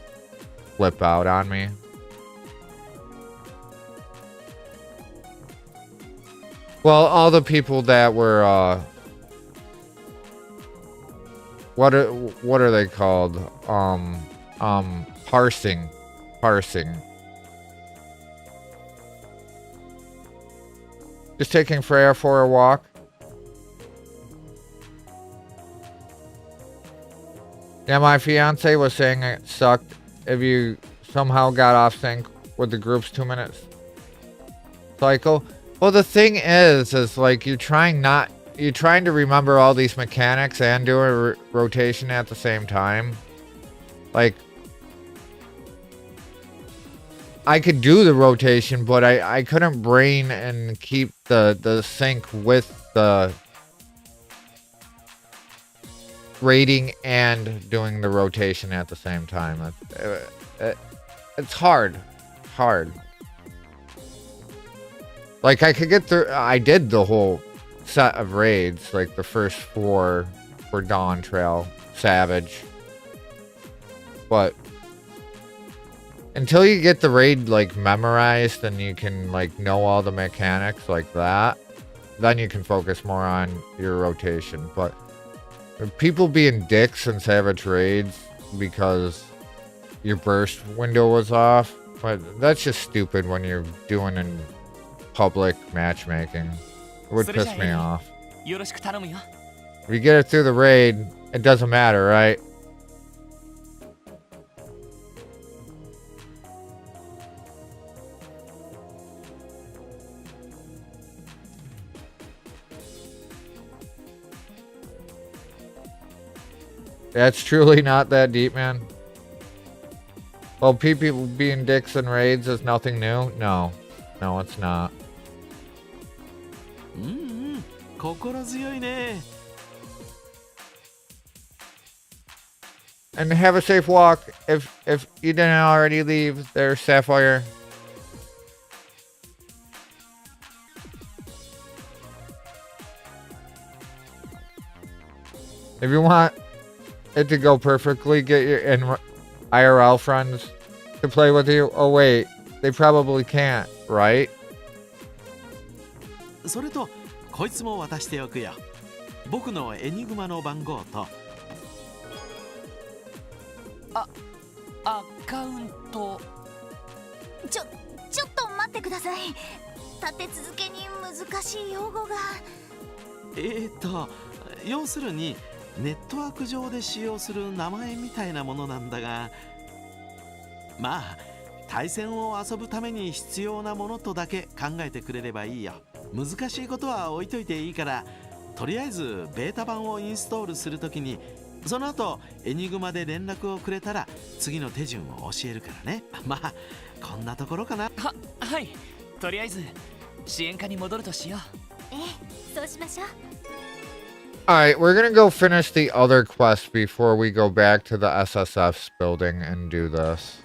flip out on me. Well, all the people that were what are they called? Parsing. Just taking Freya for a walk. Yeah, my fiance was saying it sucked if you somehow got off sync with the group's 2-minute cycle. Well, the thing is like you're trying to remember all these mechanics and do a rotation at the same time. Like, I could do the rotation, but I couldn't brain and keep the sync with the rating and doing the rotation at the same time. It's hard. Like, I could get through. I did the whole set of raids, like the first 4 for Dawn Trail, Savage. But until you get the raid like memorized and you can like know all the mechanics like that, then you can focus more on your rotation. But people being dicks in Savage raids because your burst window was off, but that's just stupid when you're doing in public matchmaking. It would piss me off. If you get it through the raid, it doesn't matter, right? That's truly not that deep, man. Well, people being dicks in raids is nothing new. No, it's not. And have a safe walk. If you didn't already leave there, Sapphire. If you want it to go perfectly, get your IRL friends to play with you. Oh wait, they probably can't, right? それとこいつも渡しておくよ。僕のエニグマの番号とアカウント。ちょっと待ってください。立て続けに難しい用語が。要するにネットワーク上で使用する名前みたいなものなんだが、まあ対戦を遊ぶために必要なものとだけ考えてくれればいいよ。難しいことは置いといていいから、とりあえずベータ版をインストールするときに、その後エニグマで連絡をくれたら次の手順を教えるからね。まあこんなところかな。はい、とりあえず支援課に戻るとしよう。そうしましょう。Alright, we're gonna go finish the other quest before we go back to the SSF's building and do this.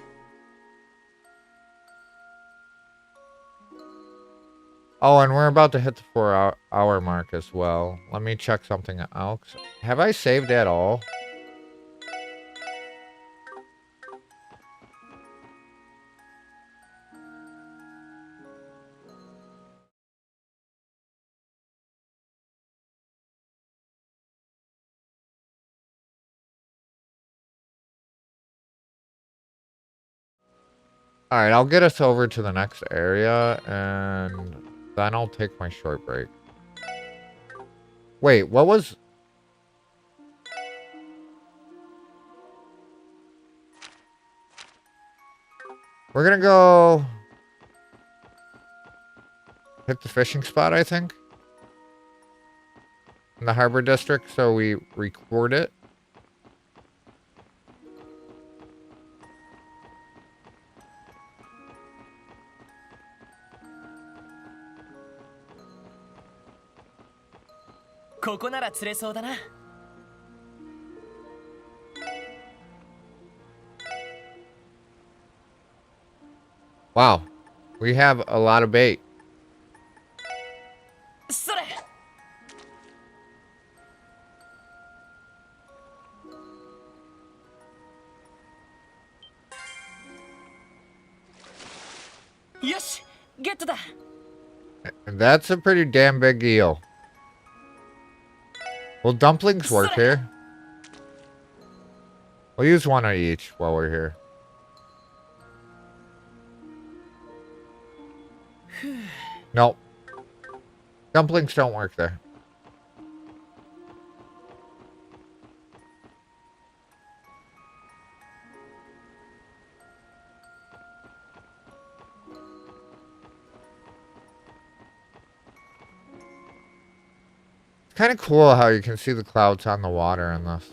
Oh, and we're about to hit the 4-hour mark as well. Let me check something else. Have I saved at all? Alright, I'll get us over to the next area, and then I'll take my short break. Wait, what was... We're gonna go... hit the fishing spot, I think? In the Harbor District, so we record it. Wow, we have a lot of bait. よし、ゲットだ。 And that's a pretty damn big deal. Will dumplings work here? We'll use one of each while we're here. Nope. Dumplings don't work there. It's kind of cool how you can see the clouds on the water in this.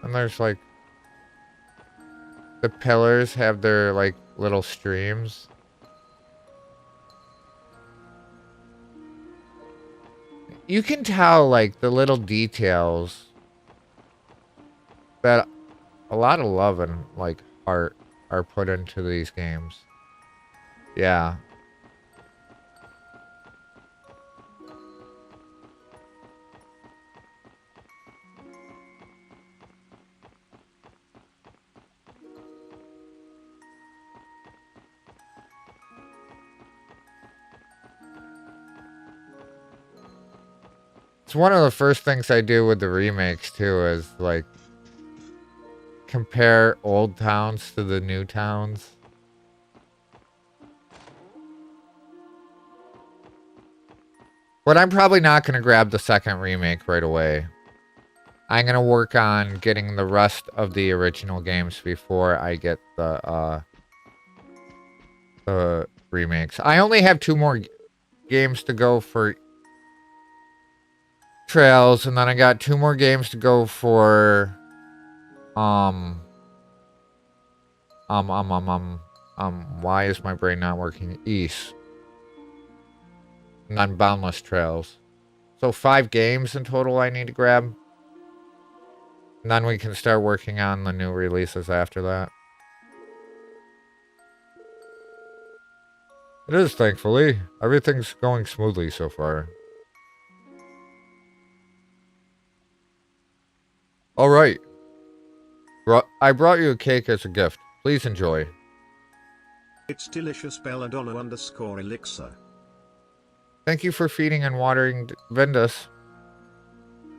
And there's like... the pillars have their like little streams. You can tell like the little details that a lot of love and like art are put into these games. Yeah. It's one of the first things I do with the remakes too, is like compare old towns to the new towns. But I'm probably not going to grab the second remake right away. I'm going to work on getting the rest of the original games before I get the remakes. I only have 2 more games to go for Trails, and then I got 2 more games to go for why is my brain not working? East. And then Boundless Trails. So 5 games in total I need to grab. And then we can start working on the new releases after that. It is, thankfully. Everything's going smoothly so far. Alright. I brought you a cake as a gift. Please enjoy. It's delicious. Belladonna_elixir. Thank you for feeding and watering Vindus.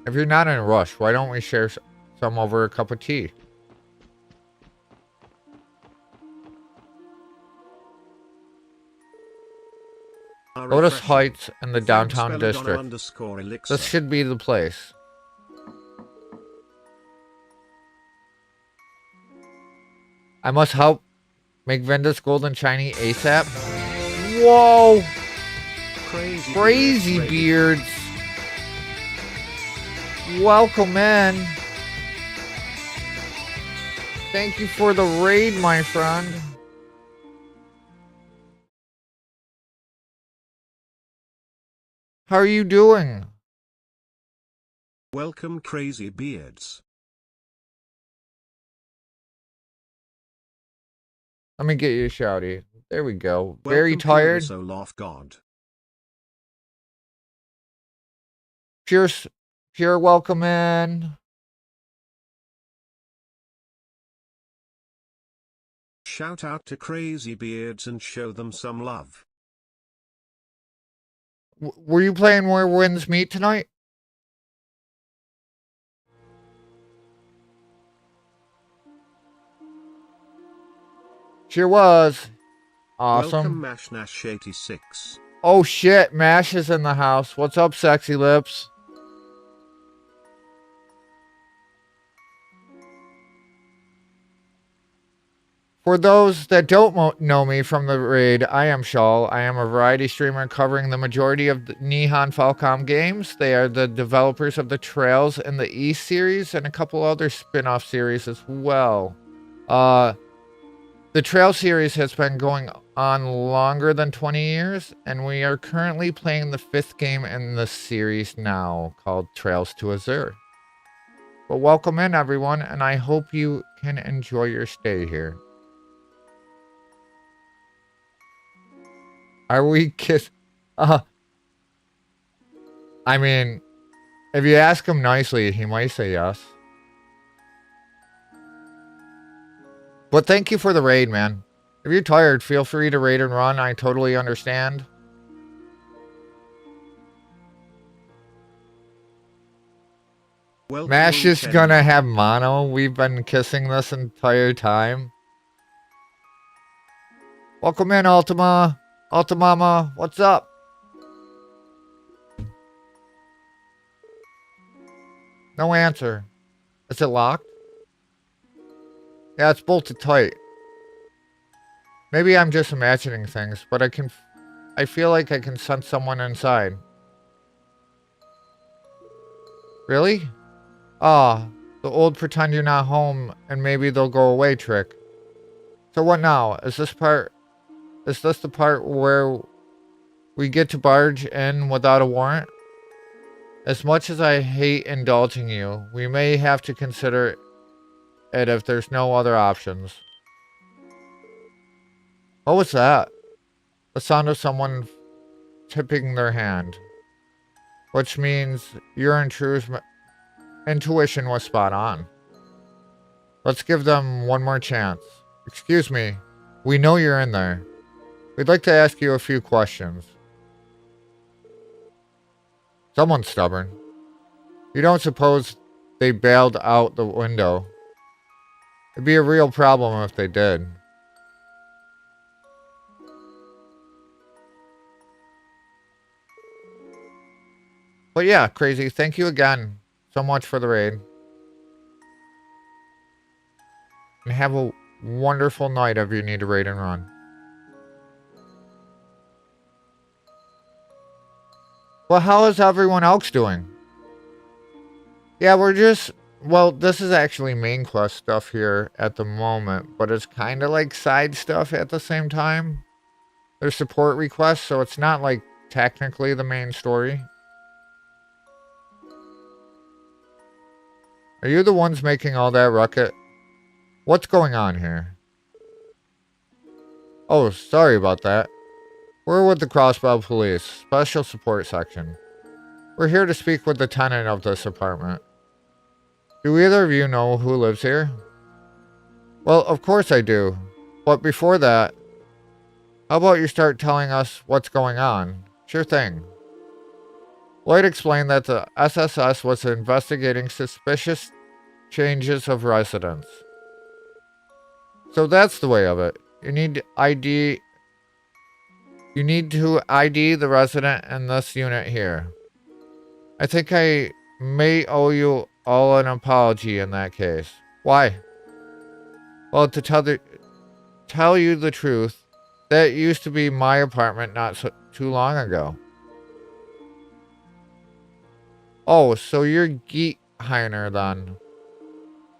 If you're not in a rush, why don't we share some over a cup of tea? Lotus Heights in the downtown district. This should be the place. I must help make Vindus golden shiny ASAP. Whoa! Crazy beards. Welcome in. Thank you for the raid, my friend. How are you doing? Welcome, Crazy Beards. Let me get you a shouty. There we go. Very tired. God. Pure welcome in. Shout out to Crazy Beards and show them some love. Were you playing Where Winds Meet tonight? Sure was. Awesome. Welcome, Mash Nash 86. Oh shit, Mash is in the house. What's up, sexy lips? For those that don't know me from the raid, I am Shawl. I am a variety streamer covering the majority of the Nihon Falcom games. They are the developers of the Trails and the East series and a couple other spin-off series as well. The Trail series has been going on longer than 20 years, and we are currently playing the 5th game in the series now, called Trails to Azure. But welcome in, everyone, and I hope you can enjoy your stay here. Are we kiss? I mean, if you ask him nicely, he might say yes. But thank you for the raid, man. If you're tired, feel free to raid and run. I totally understand. Mash is gonna have mono. We've been kissing this entire time. Welcome in, Ultima. Ultimama, what's up? No answer. Is it locked? Yeah, it's bolted tight. Maybe I'm just imagining things, but I feel like I can sense someone inside. Really? Ah, the old pretend you're not home and maybe they'll go away trick. So what now? Is this the part where we get to barge in without a warrant? As much as I hate indulging you, we may have to consider it if there's no other options. What was that? The sound of someone tipping their hand. Which means your intuition was spot on. Let's give them one more chance. Excuse me, we know you're in there. We'd like to ask you a few questions. Someone's stubborn. You don't suppose they bailed out the window? It'd be a real problem if they did. But yeah, Crazy, thank you again so much for the raid. And have a wonderful night if you need to raid and run. Well, how is everyone else doing? Yeah, well, this is actually main quest stuff here at the moment, but it's kind of like side stuff at the same time. There's support requests, so it's not like technically the main story. Are you the ones making all that ruckus? What's going on here? Oh, sorry about that. We're with the Crossbow Police, Special Support Section. We're here to speak with the tenant of this apartment. Do either of you know who lives here? Well, of course I do. But before that, how about you start telling us what's going on? Sure thing. Lloyd explained that the SSS was investigating suspicious changes of residence. So that's the way of it. You need to ID the resident in this unit here. I think I may owe you all an apology in that case. Why? Well, to tell you the truth, that used to be my apartment not too long ago. Oh, so you're Geet Heiner then.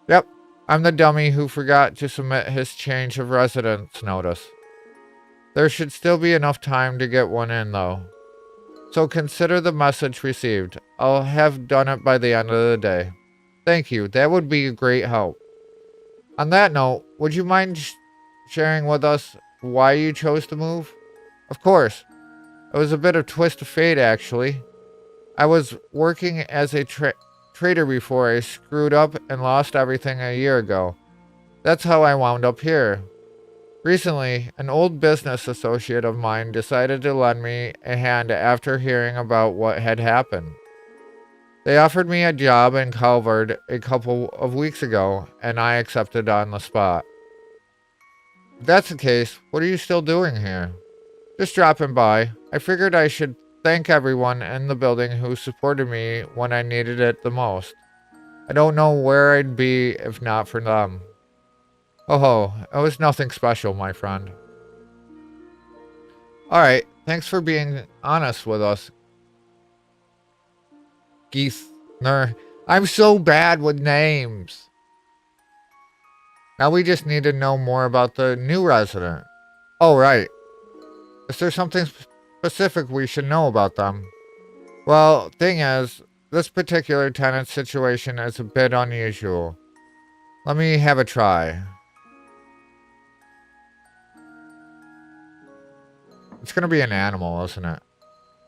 Yep, I'm the dummy who forgot to submit his change of residence notice. There should still be enough time to get one in though. So consider the message received. I'll have done it by the end of the day. Thank you, that would be a great help. On that note, would you mind sharing with us why you chose to move? Of course. It was a bit of twist of fate actually. I was working as a trader before I screwed up and lost everything a year ago. That's how I wound up here. Recently, an old business associate of mine decided to lend me a hand after hearing about what had happened. They offered me a job in Calvard a couple of weeks ago, and I accepted on the spot. If that's the case, what are you still doing here? Just dropping by. I figured I should thank everyone in the building who supported me when I needed it the most. I don't know where I'd be if not for them. Oh, it was nothing special, my friend. Alright, thanks for being honest with us. Geithner. I'm so bad with names. Now we just need to know more about the new resident. Oh, right. Is there something specific we should know about them? Well, thing is, this particular tenant's situation is a bit unusual. Let me have a try. It's gonna be an animal, isn't it?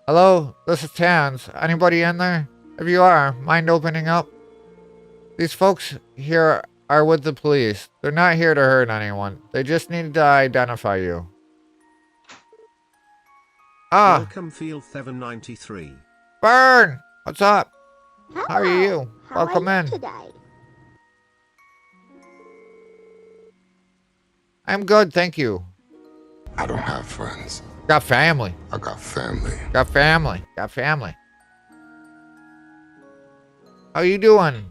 Hello, this is Tans. Anybody in there? If you are, mind opening up? These folks here are with the police. They're not here to hurt anyone. They just need to identify you. Ah, Welcome Field 793. Burn! What's up? How are you? How Welcome are you in. today? I'm good, thank you. I don't have friends. Got family. I got family. Got family. Got family. How you doing?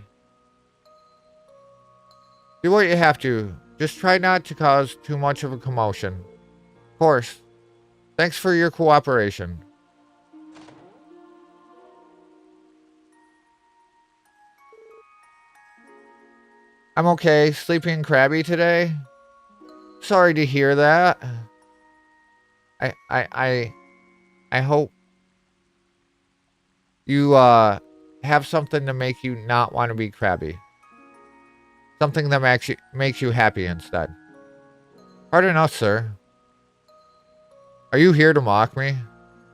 Do what you have to. Just try not to cause too much of a commotion. Of course. Thanks for your cooperation. I'm okay. Sleeping crabby today. Sorry to hear that. I hope you have something to make you not want to be crabby. Something that makes you happy instead. Pardon us, sir. Are you here to mock me?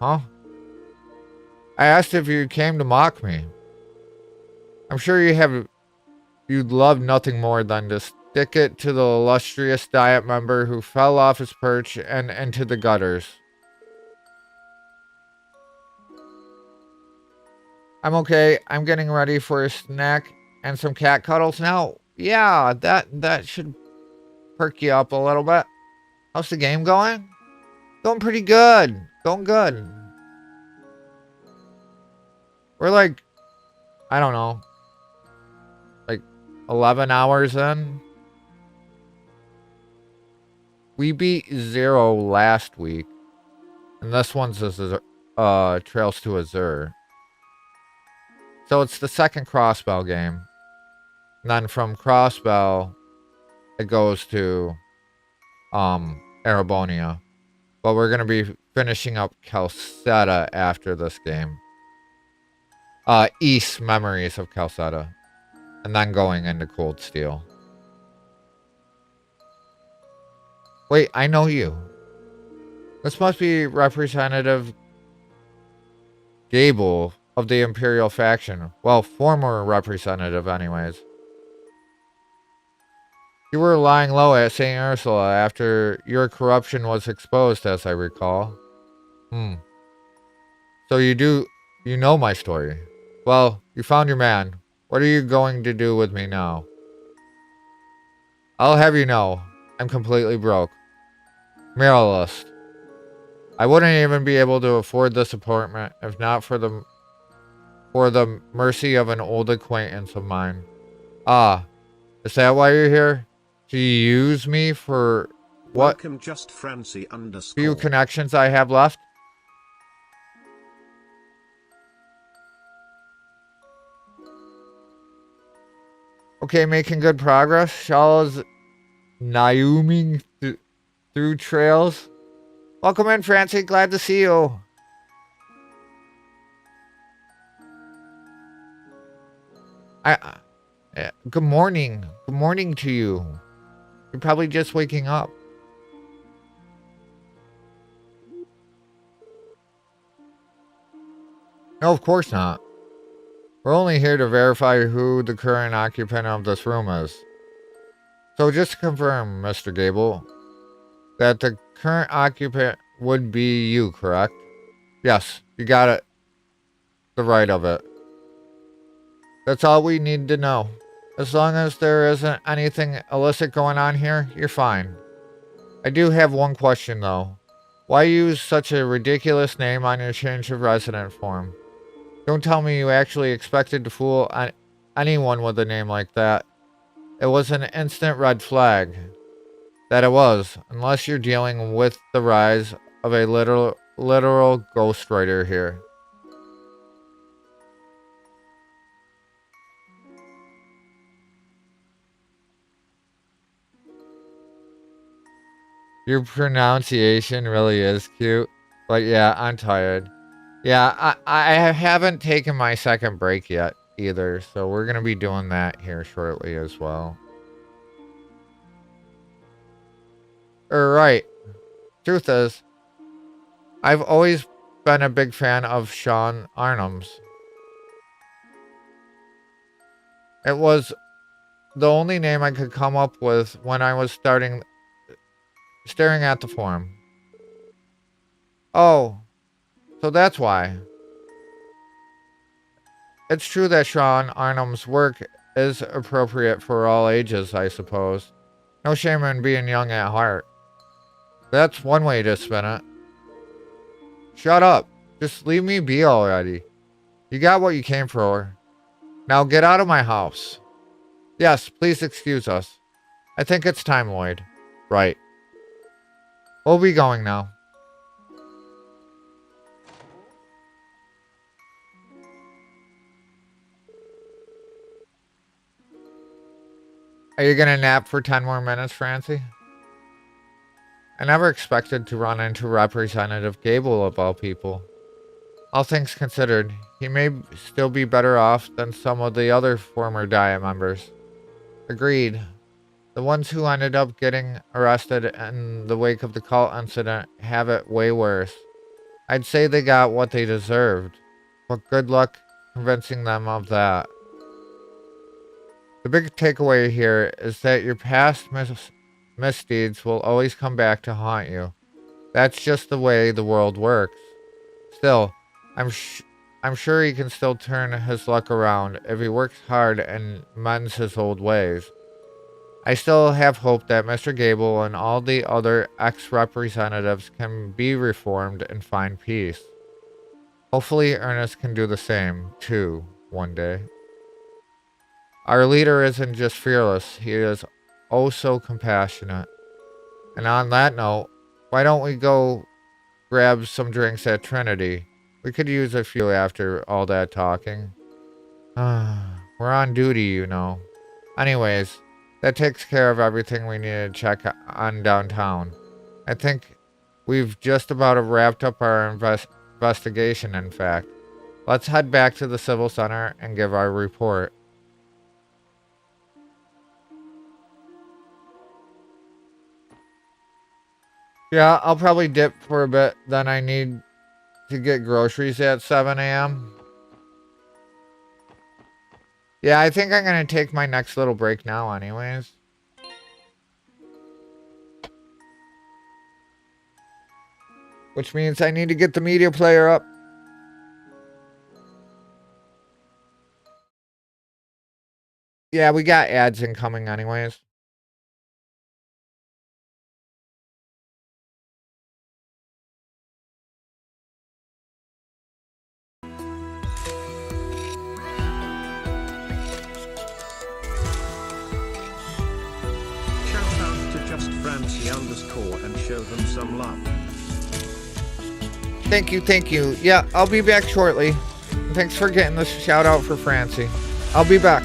Huh? I asked if you came to mock me. I'm sure you'd love nothing more than to stick it to the illustrious Diet member who fell off his perch and into the gutters. I'm okay. I'm getting ready for a snack and some cat cuddles now. Yeah, that should perk you up a little bit. How's the game going? Going pretty good. Going good. We're like, I don't know, like 11 hours in. We beat 0 last week. And this one's Trails to Azure. So it's the second Crossbell game. And then from Crossbell, it goes to Arabonia. But we're going to be finishing up Calcetta after this game. East Memories of Calcetta. And then going into Cold Steel. Wait, I know you. This must be Representative Gable of the Imperial faction. Well, former representative anyways. You were lying low at St. Ursula after your corruption was exposed, as I recall. So you know my story. Well, you found your man. What are you going to do with me now? I'll have you know, I'm completely broke. Mirrorless. I wouldn't even be able to afford this apartment if not for the mercy of an old acquaintance of mine. Ah, is that why you're here? To use me for what Welcome just Francie _ few connections I have left? Okay, making good progress. Shall's Naomi through trails. Welcome in, Francie. Glad to see you. Good morning. Good morning to you. You're probably just waking up. No, of course not. We're only here to verify who the current occupant of this room is. So just to confirm, Mr. Gable, that the current occupant would be you, correct? Yes, you got it. The right of it. That's all we need to know. As long as there isn't anything illicit going on here, you're fine. I do have one question though. Why use such a ridiculous name on your change of resident form? Don't tell me you actually expected to fool anyone with a name like that. It was an instant red flag. That it was, unless you're dealing with the rise of a literal ghostwriter here. Your pronunciation really is cute. But yeah, I'm tired. Yeah, I haven't taken my second break yet either. So we're going to be doing that here shortly as well. Alright. Truth is, I've always been a big fan of Sean Arnham's. It was the only name I could come up with when I was staring at the form. Oh, so that's why. It's true that Sean Arnham's work is appropriate for all ages, I suppose. No shame in being young at heart. That's one way to spin it. Shut up. Just leave me be already. You got what you came for. Now get out of my house. Yes, please excuse us. I think it's time, Lloyd. Right. We'll be going now. Are you gonna nap for 10 more minutes, Francie? I never expected to run into Representative Gable of all people. All things considered, he may still be better off than some of the other former Diet members. Agreed. The ones who ended up getting arrested in the wake of the cult incident have it way worse. I'd say they got what they deserved, but good luck convincing them of that. The big takeaway here is that your past misdeeds will always come back to haunt you. That's just the way the world works. Still, I'm sure he can still turn his luck around if he works hard and mends his old ways. I still have hope that Mr. Gable and all the other ex-representatives can be reformed and find peace. Hopefully Ernest can do the same, too, one day. Our leader isn't just fearless, he is oh so compassionate. And on that note, why don't we go grab some drinks at Trinity? We could use a few after all that talking. We're on duty, you know. Anyways, that takes care of everything we need to check on downtown. I think we've just about wrapped up our investigation, in fact. Let's head back to the Civil Center and give our report. Yeah, I'll probably dip for a bit, then I need to get groceries at 7 a.m. Yeah, I think I'm going to take my next little break now anyways. Which means I need to get the media player up. Yeah, we got ads incoming anyways. And show them some love. Thank you. Yeah, I'll be back shortly. Thanks for getting this shout out for Francie. I'll be back.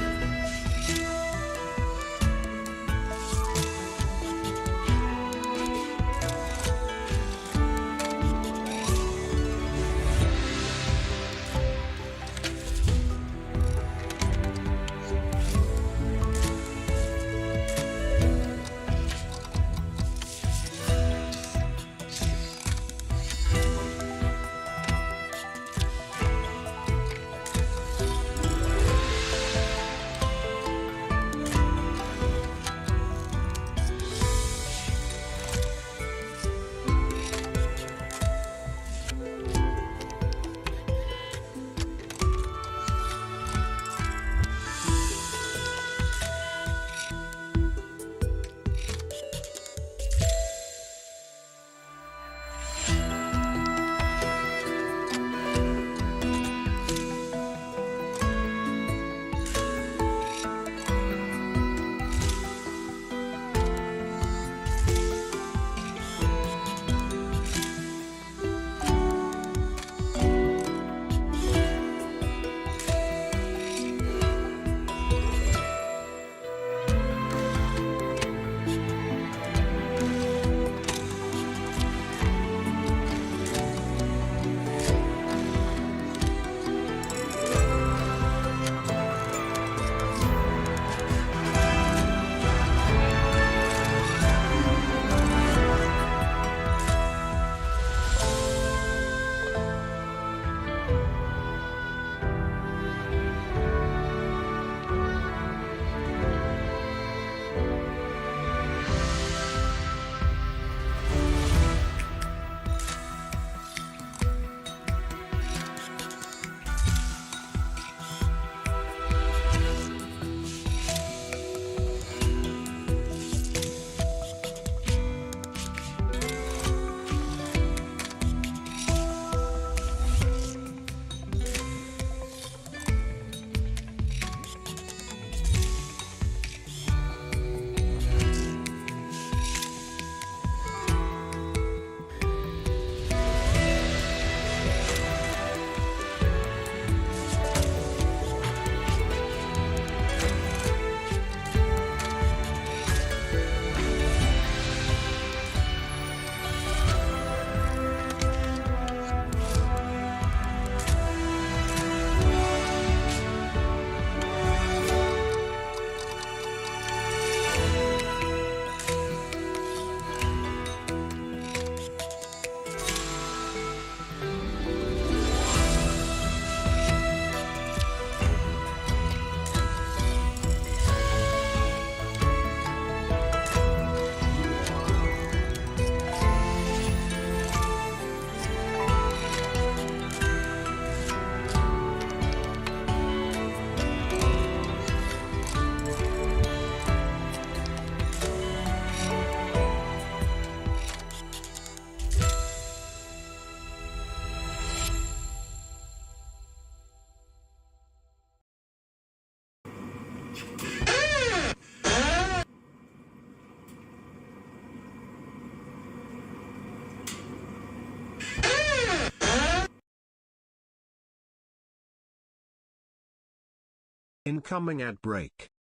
Incoming ad break.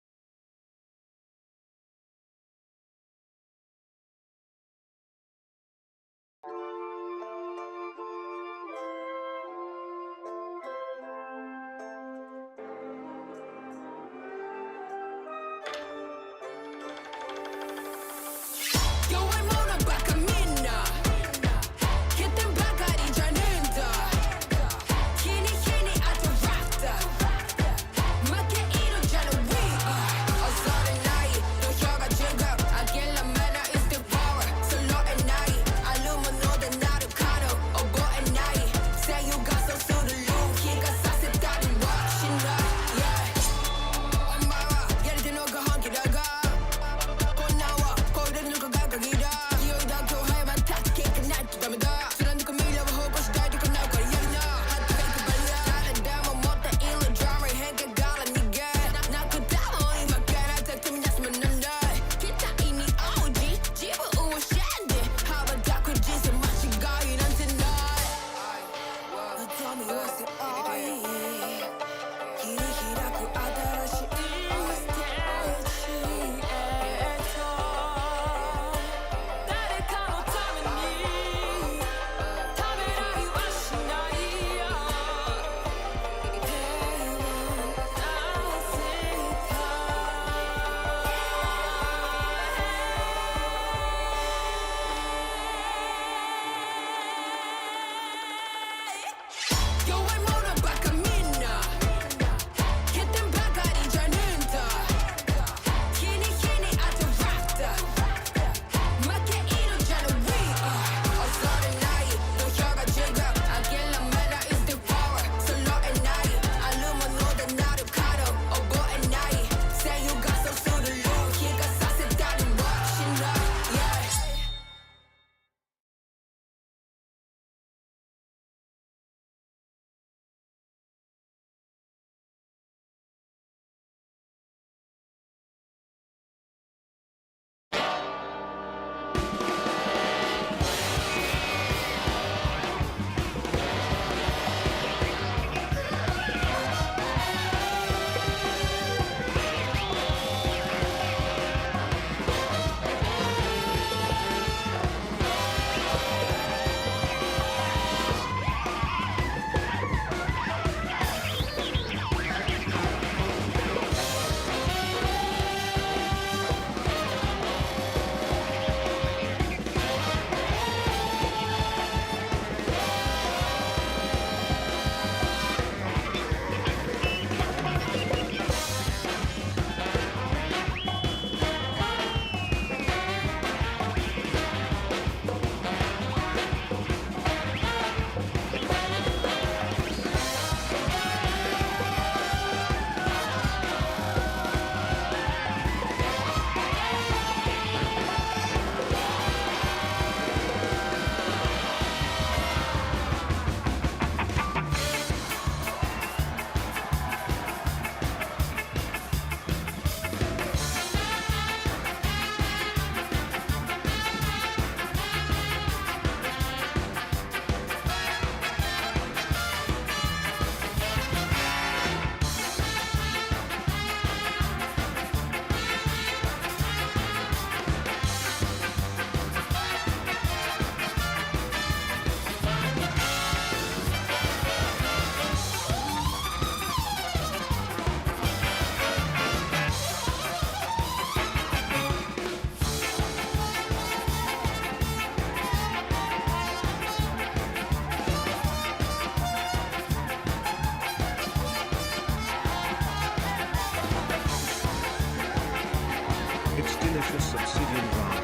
delicious obsidian rock.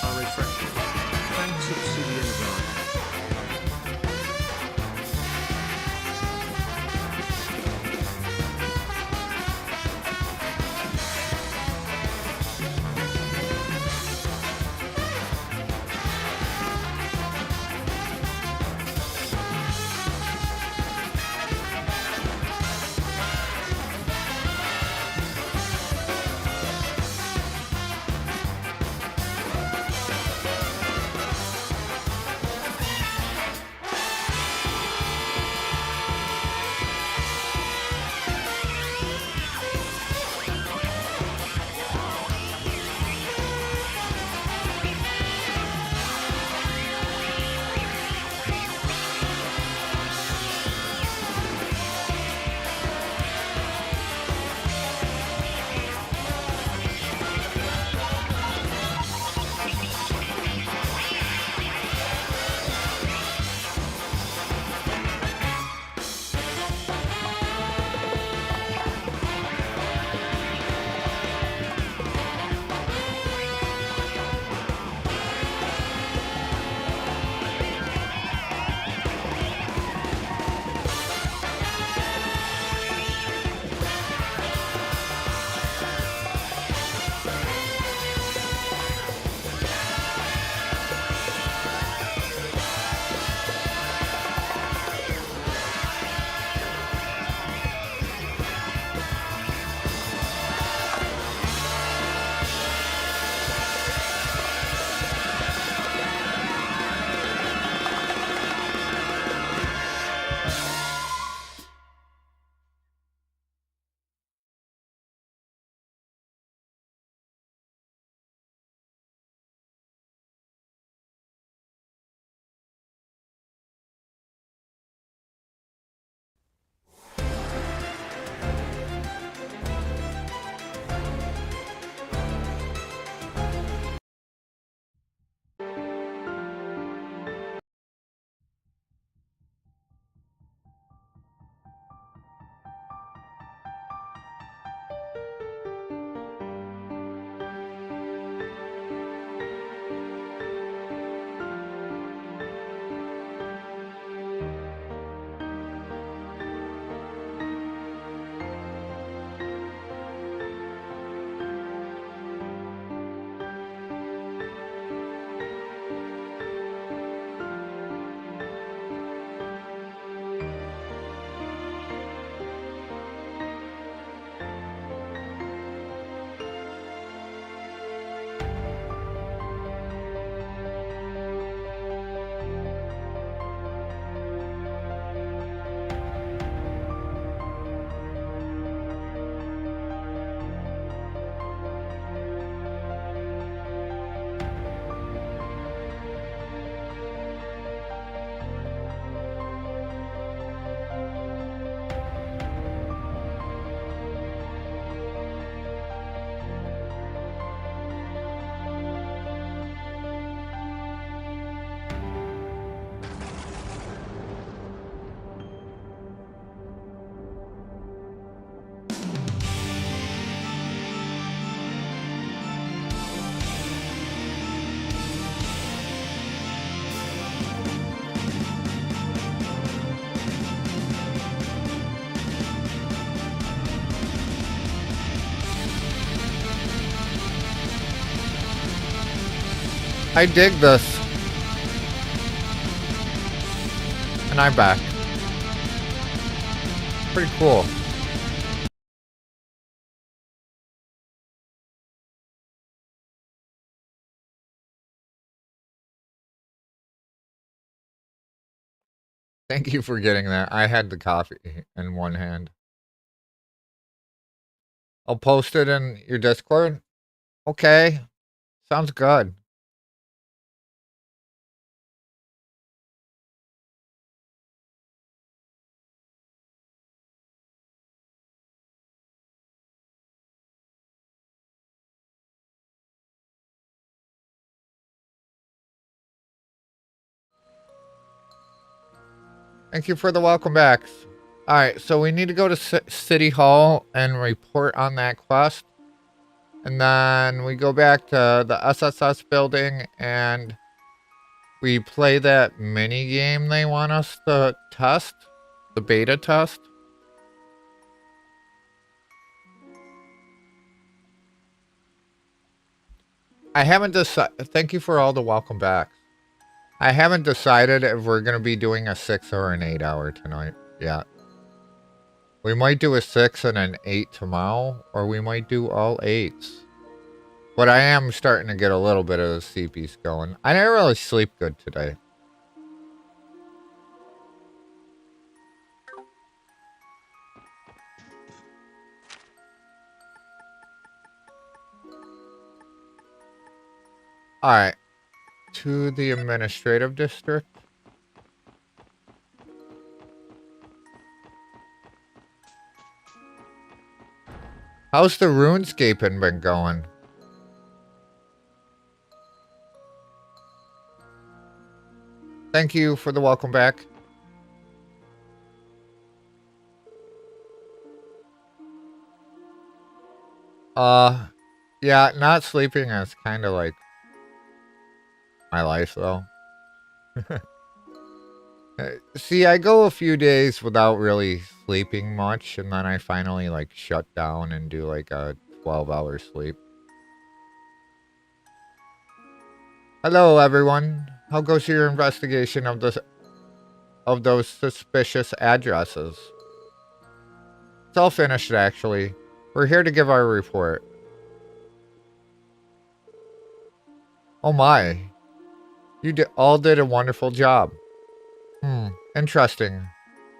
Are refreshing. Thanks, obsidian rock. I dig this. And I'm back. Pretty cool. Thank you for getting that. I had the coffee in one hand. I'll post it in your Discord. Okay. Sounds good. Thank you for the welcome backs. Alright, so we need to go to City Hall and report on that quest. And then we go back to the SSS building and we play that mini game they want us to test. The beta test. I haven't decided. Thank you for all the welcome backs. I haven't decided if we're going to be doing a 6 or an 8 hour tonight yet. We might do a 6 and an 8 tomorrow, or we might do all 8s. But I am starting to get a little bit of the CPs going. I didn't really sleep good today. Alright. To the administrative district. How's the RuneScaping been going? Thank you for the welcome back. Yeah, not sleeping is kind of like my life though. See, I go a few days without really sleeping much, and then I finally like shut down and do like a 12-hour sleep. Hello everyone. How goes your investigation of those suspicious addresses? It's all finished actually. We're here to give our report. Oh my. You all did a wonderful job. Interesting.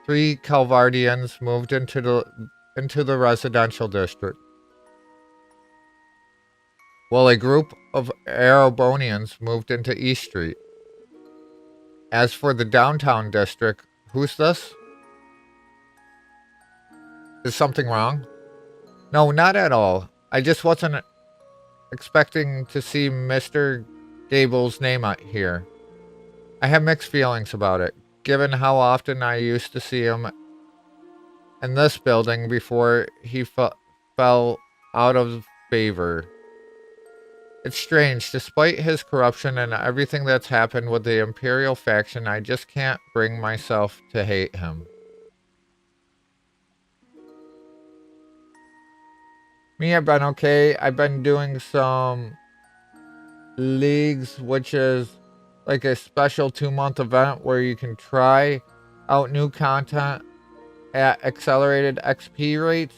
3 Calvardians moved into the residential district, while a group of Arabonians moved into East Street. As for the downtown district, who's this? Is something wrong? No, not at all. I just wasn't expecting to see Mr. Gable's name out here. I have mixed feelings about it, given how often I used to see him in this building before he fell out of favor. It's strange, despite his corruption and everything that's happened with the Imperial faction, I just can't bring myself to hate him. Me, I've been okay. I've been doing some leagues, which is like a special 2-month event where you can try out new content at accelerated XP rates.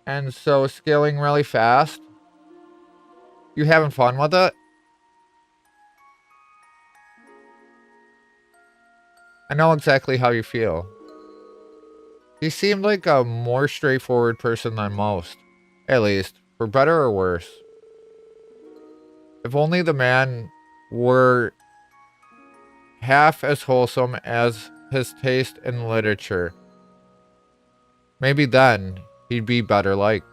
And so scaling really fast. You having fun with it? I know exactly how you feel. He seemed like a more straightforward person than most. At least, for better or worse. If only the man were half as wholesome as his taste in literature. Maybe then he'd be better liked.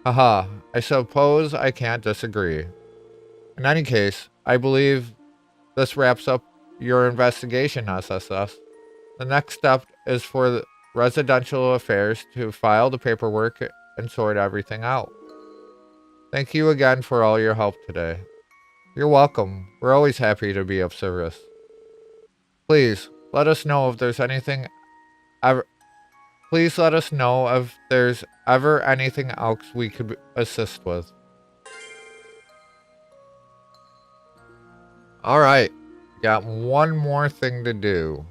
Haha, I suppose I can't disagree. In any case, I believe this wraps up your investigation, SSS. The next step is for the residential affairs to file the paperwork and sort everything out. Thank you again for all your help today. You're welcome. We're always happy to be of service. Please, let us know if there's anything ever... Please let us know if there's ever anything else we could assist with. All right. Got one more thing to do.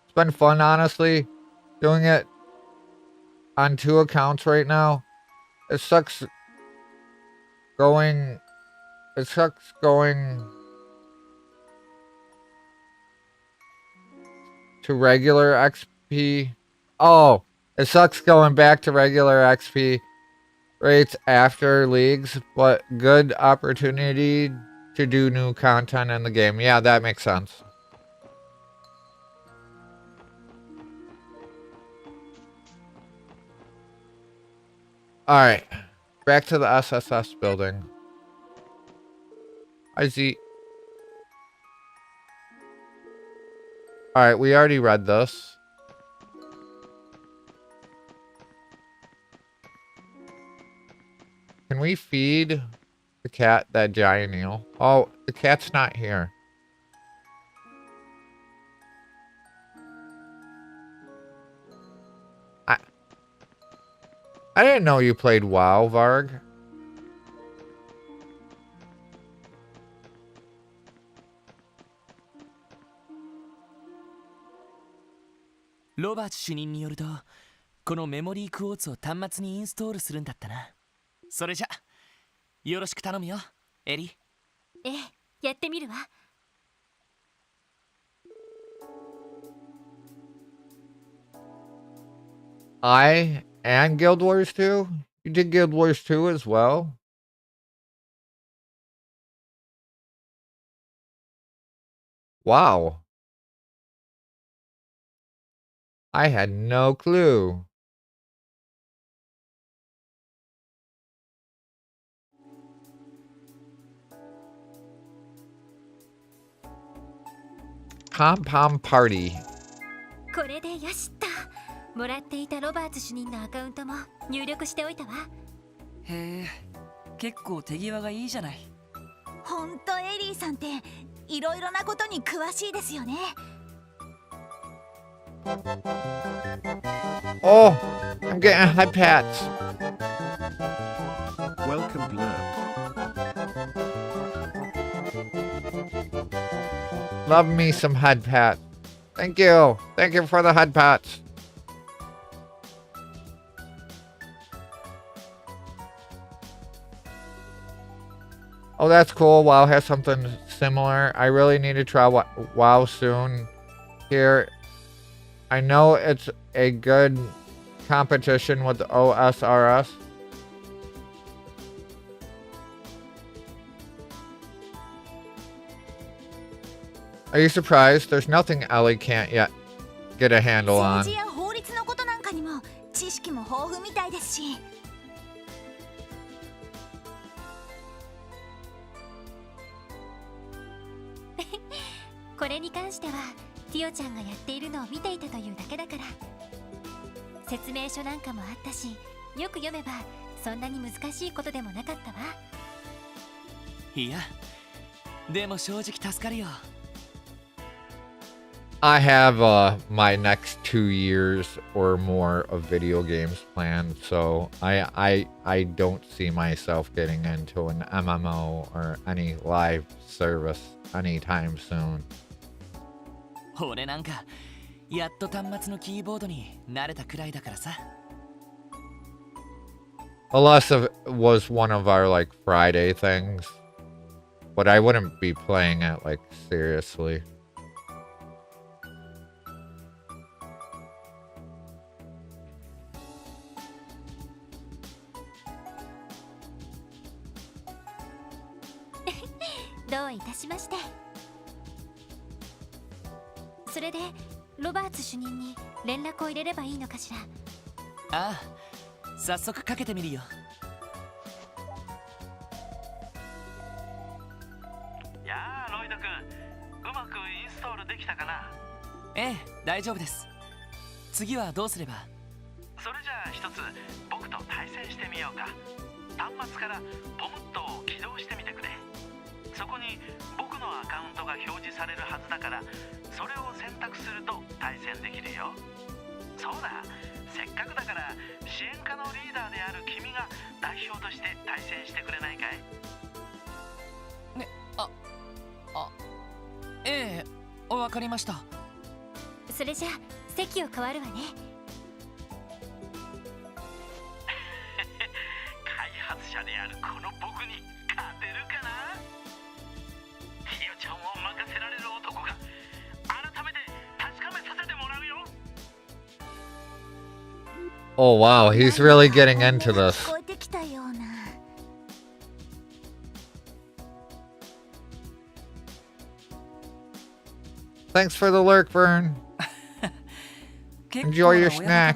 It's been fun, honestly, doing it on 2 accounts right now. It sucks going to regular XP. Oh, it sucks going back to regular XP rates after leagues, but good opportunity to do new content in the game. Yeah, that makes sense. Alright, back to the SSS building. I see. Alright, we already read this. Can we feed the cat that giant eel? Oh, the cat's not here. I didn't know you played WoW, Varg. ロバーツ主任によると、このメモリークォーツを端末にインストールするんだったな。それじゃ、よろしく頼むよ、エリ。ええ、やってみるわ。And Guild Wars 2? You did Guild Wars 2 as well? Wow. I had no clue. Pom-pom party. これでよしっと。もらっていたロバーツ主任のアカウントも入力しておいたわ。へえ、結構手際がいいじゃない。ほんとエリーさんっていろいろなことに詳しいですよね。Oh, I'm getting high pats. Welcome, Blurb. Love me some HUD pats. Thank you. Thank you for the HUD pats. Oh, that's cool. WoW has something similar. I really need to try WoW soon. Here, I know it's a good competition with the OSRS. Are you surprised? There's nothing Ellie can't yet get a handle on. 政治や法律のことなんかにも知識も豊富みたいですし。これに関してはティオちゃんがやっているのを見ていたというだけだから。説明書なんかもあったし、よく読めばそんなに難しいことでもなかったわ。いや、でも正直助かるよ。I have my next 2 years or more of video games planned, so I don't see myself getting into an MMO or any live service anytime soon. 俺なんかやっと端末のキーボードに慣れたくらいだからさ。Unless it was one of our like Friday things, but I wouldn't be playing it like seriously.「どういたしまして。それでロバーツ主任に連絡を入れればいいのかしら。ああ、早速かけてみるよ。やあ、ロイド君、うまくインストールできたかな？ええ、大丈夫です。次はどうすれば？それじゃあ一つ僕と対戦してみようか。端末からポムットを起動してみてくれ。そこに僕のアカウントが表示されるはずだから、それを選択すると対戦できるよ。そうだ、せっかくだから支援課のリーダーである君が代表として対戦してくれないかい？ええ、わかりました。それじゃあ席を変わるわね。開発者であるこの僕に勝てるかな。ひよちゃんを任せられる男が改めて確かめさせてもらうよ。 Oh wow, he's really getting into this. 聞こえてきたような。Thanks for the lurk, Vern. Enjoy your snack.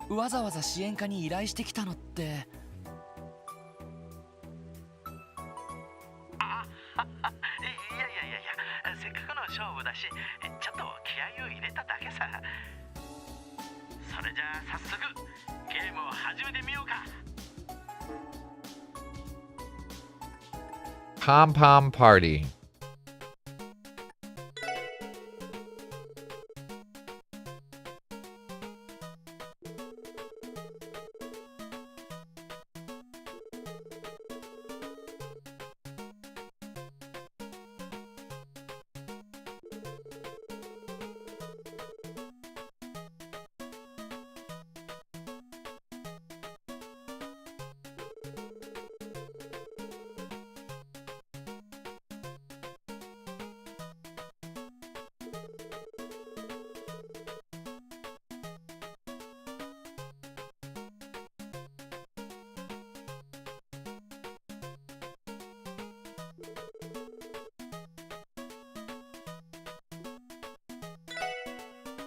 わざわざ支援課に依頼してきたのって。いやいや、せっかくの勝負だし、ちょっと気合を入れただけさ。それじゃあ早速ゲームを始めてみようか。Pom Pom Party.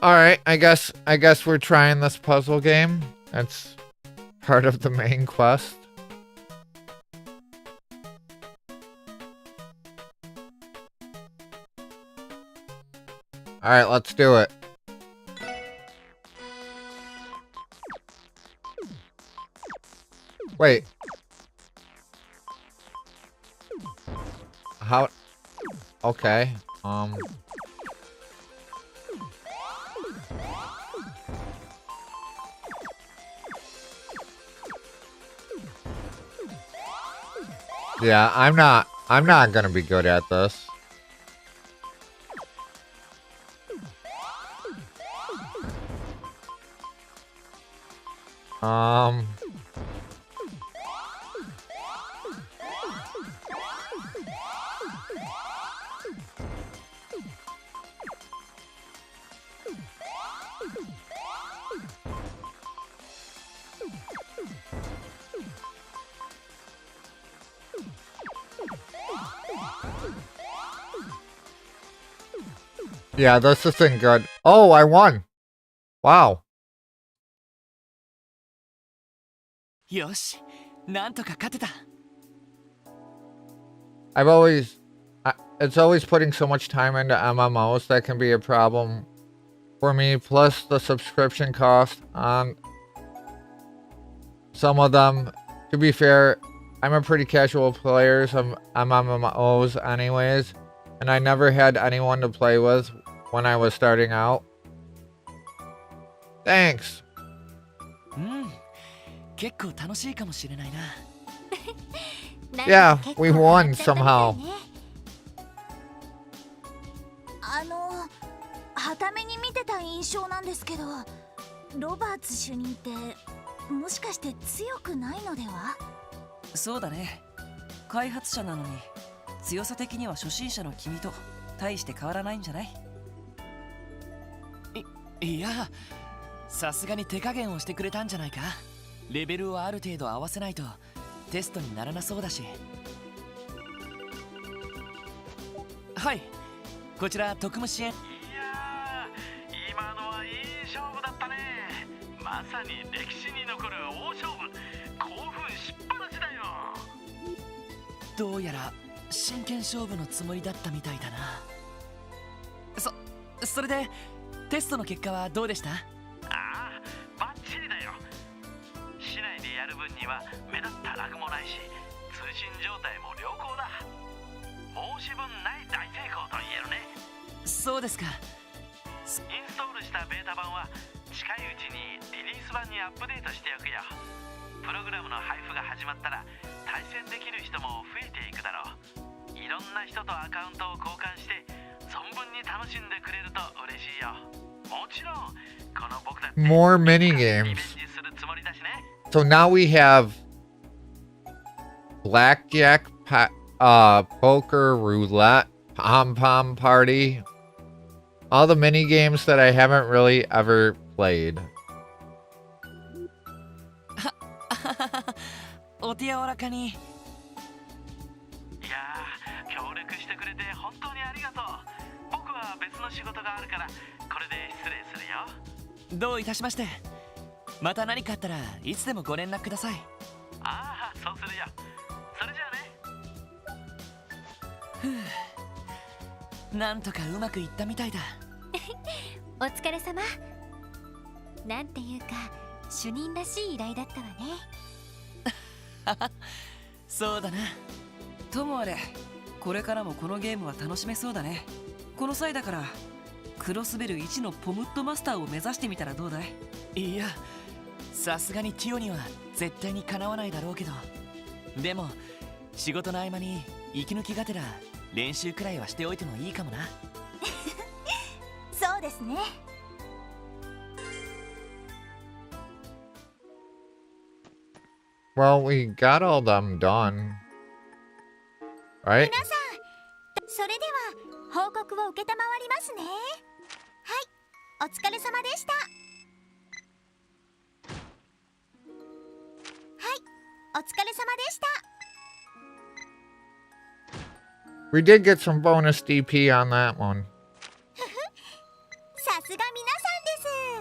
Alright, I guess we're trying this puzzle game. That's part of the main quest. Alright, let's do it. Wait. How? Okay. Yeah, I'm not gonna be good at this. Yeah, this isn't good. Oh, I won. Wow. よし、なんとか勝てた。It's always putting so much time into MMOs that can be a problem for me. Plus the subscription cost on some of them. To be fair, I'm a pretty casual player on MMOs anyways, and I never had anyone to play with when I was starting out. Thanks. 結構楽しいかもしれないな。Yeah, we won somehow. 傍目に見てた印象なんですけど、ロバーツ主任ってもしかして強くないのでは？そうだね。開発者なのに強さ的には初心者の君と大して変わらないんじゃない？いや、さすがに手加減をしてくれたんじゃないか。レベルをある程度合わせないとテストにならなそうだし。はい、こちら特務支援。いやー、今のはいい勝負だったね。まさに歴史に残る大勝負。興奮しっぱなしだよ。どうやら真剣勝負のつもりだったみたいだな。それでテストの結果はどうでした？ああ、バッチリだよ。市内でやる分には目立ったラグもないし、通信状態も良好だ。申し分ない大成功と言えるね。そうですか。インストールしたベータ版は近いうちにリリース版にアップデートしておくよ。プログラムの配布が始まったら対戦できる人も増えていくだろう。いろんな人とアカウントを交換して存分に楽しんでくれると嬉しいよ。もちろんこの僕だって More mini games. So now we have blackjack, poker, roulette, pom-pom party. All the mini games that I haven't really ever played. お手柔らかに。いやー、協力してくれて本当にありがとう。僕は別の仕事があるからこれで失礼するよ。どういたしまして。また何かあったらいつでもご連絡ください。ああ、そうするよ。それじゃあね。ふう、なんとかうまくいったみたいだ。お疲れ様。なんていうか主任らしい依頼だったわね。そうだな。ともあれ、これからもこのゲームは楽しめそうだね。この際だからクロスベル1のポムットマスターを目指してみたらどうだい？いや、さすがにティオには絶対にかなわないだろうけど、でも仕事の合間に息抜きがてら練習くらいはしておいてもいいかもな。そうですね。Well, we got all them done. Right? 皆さん、それでは報告を承りますね。はい、お疲れ様でした。はい、お疲れ様でした。We did get some bonus DP on that one. さすが皆さ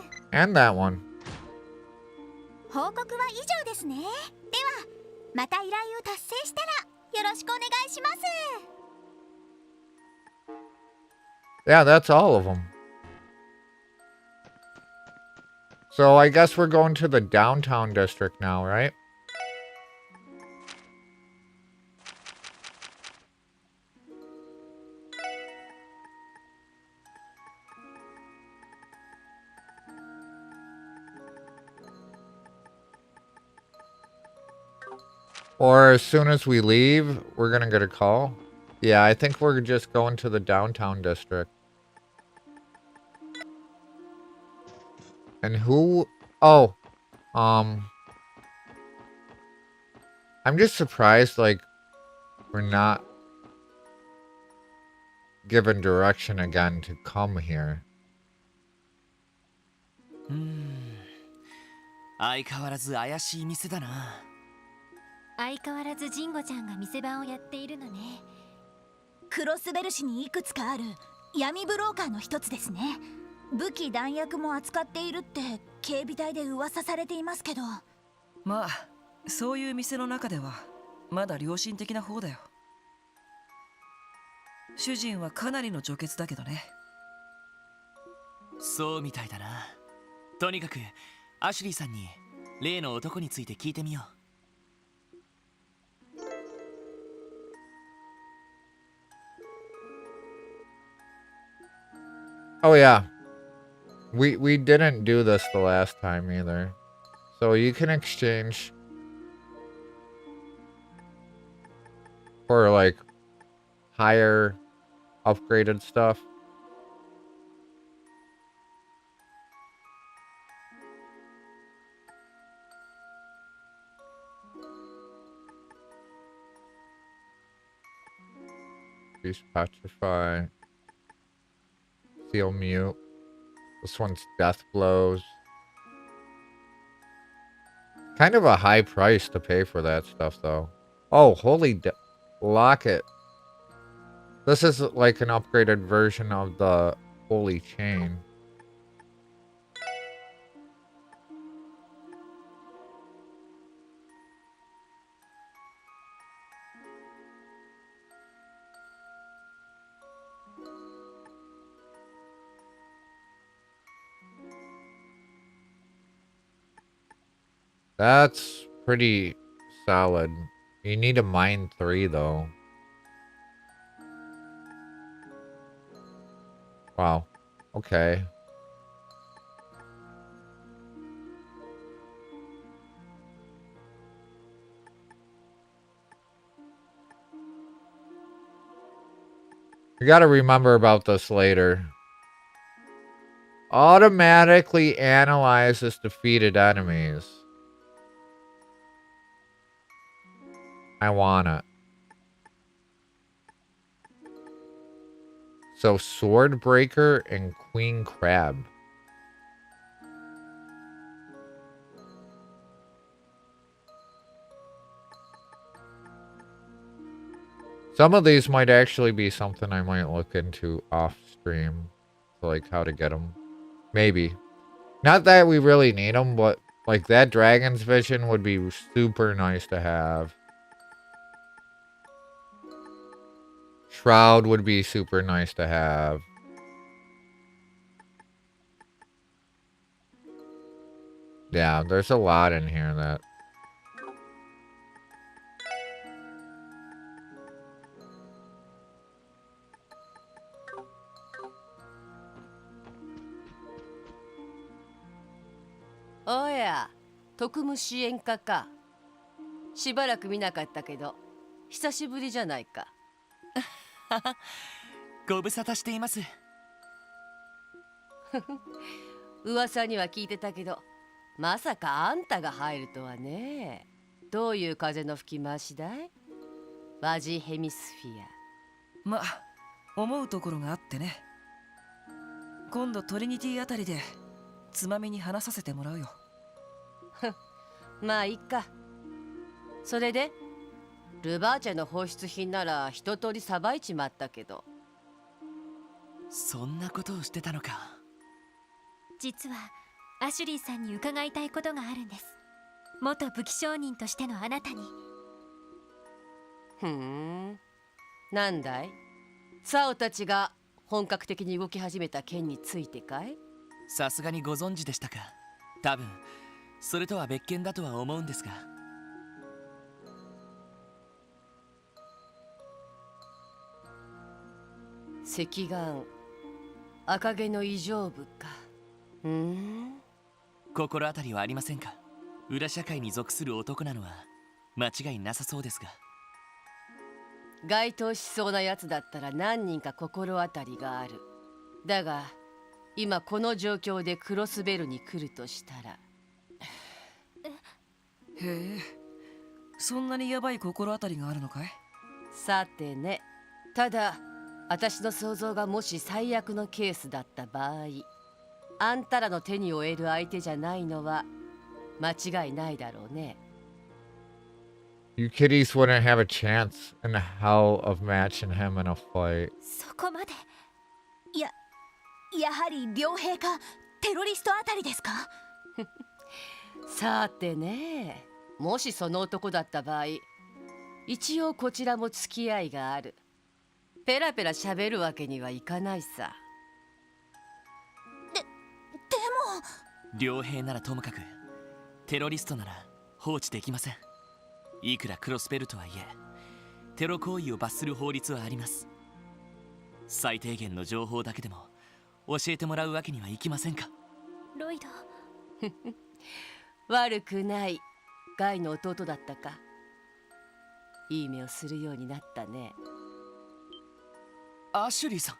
んです。 And that one. 報告は以上ですね。では、また依頼を達成したらよろしくお願いします。 Yeah, that's all of them. So I guess we're going to the downtown district now, right? Or as soon as we leave, we're gonna get a call. Yeah, I think we're just going to the downtown district. And who? Oh, I'm just surprised, like, we're not given direction again to come here. 相変わらず怪しい店だな。相変わらずジンゴちゃんが店番をやっているのね。クロスベル市にいくつかある闇ブローカーの一つですね。武器弾薬も扱っているって警備隊で噂されていますけど。まあ、そういう店の中ではまだ良心的な方だよ。主人はかなりの女傑だけどね。そうみたいだな。とにかくアシュリーさんに例の男について聞いてみよう。Oh yeah. We didn't do this the last time either. So you can exchange for like higher upgraded stuff. Use petrify. Seal mute. This one's death blows. Kind of a high price to pay for that stuff, though. Oh, holy locket. This is like an upgraded version of the holy chain. That's pretty solid. You need to mine 3 though. Wow. Okay. We gotta remember about this later. Automatically analyzes defeated enemies. I want it. So Swordbreaker and Queen Crab. Some of these might actually be something I might look into off stream. Like how to get them. Maybe. Not that we really need them, but like that Dragon's Vision would be super nice to have. Shroud would be super nice to have. Yeah, there's a lot in here that...おや、特務支援課か。しばらく見なかったけど、久しぶりじゃないか。ご無沙汰しています。噂には聞いてたけど、まさかあんたが入るとはね。どういう風の吹き回しだい？バジヘミスフィア。ま、思うところがあってね。今度トリニティあたりでつまみに話させてもらうよ。まあいいか。それでルバーチェの放出品なら一通りさばいちまったけど。そんなことをしてたのか。実はアシュリーさんに伺いたいことがあるんです。元武器商人としてのあなたに。なんだい？サオたちが本格的に動き始めた件についてかい？さすがにご存知でしたか。多分それとは別件だとは思うんですが。赤眼赤毛の異常部か。心当たりはありませんか。裏社会に属する男なのは間違いなさそうですが。該当しそうなやつだったら何人か心当たりがある。だが今この状況でクロスベルに来るとしたら。へえ、そんなにヤバい心当たりがあるのかい？さてね。ただ私の想像がもし最悪のケースだった場合、あんたらの手に負える相手じゃないのは間違いないだろうね。You kiddies wouldn't have a chance in the hell of matching him in a fight. そこまで。やはり両兵かテロリストあたりですか？さてね、もしその男だった場合、一応こちらも付き合いがある。ペラペラ喋るわけにはいかないさ。でも両兵ならともかくテロリストなら放置できません。いくらクロスベルとはいえテロ行為を罰する法律はあります。最低限の情報だけでも教えてもらうわけにはいきませんか。ロイド悪くない。ガイの弟だったか。いい目をするようになったね。アシュリーさん、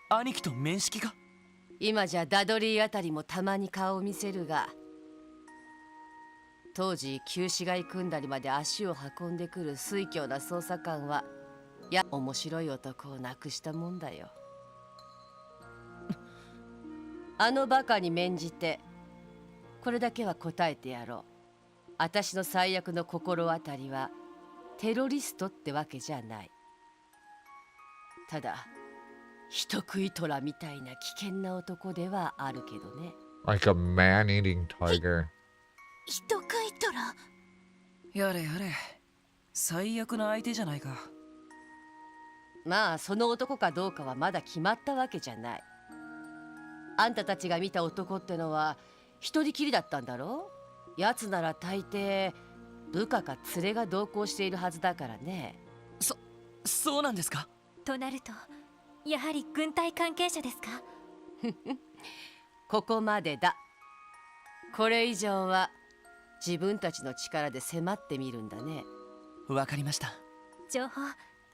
兄貴と面識が？今じゃダドリーあたりもたまに顔を見せるが、当時旧市街組んだりまで足を運んでくる酔狂な捜査官は面白い男を亡くしたもんだよ。あのバカに免じてこれだけは答えてやろう。私の最悪の心当たりはテロリストってわけじゃない。ただ人食い虎みたいな危険な男ではあるけどね。Like a man-eating tiger. 人食い虎。やれやれ、最悪な相手じゃないか。まあその男かどうかはまだ決まったわけじゃない。あんたたちが見た男ってのは一人きりだったんだろう。やつなら大抵部下か連れが同行しているはずだからね。そうなんですか。となるとやはり軍隊関係者ですか？ここまでだ。これ以上は自分たちの力で迫ってみるんだね。わかりました。情報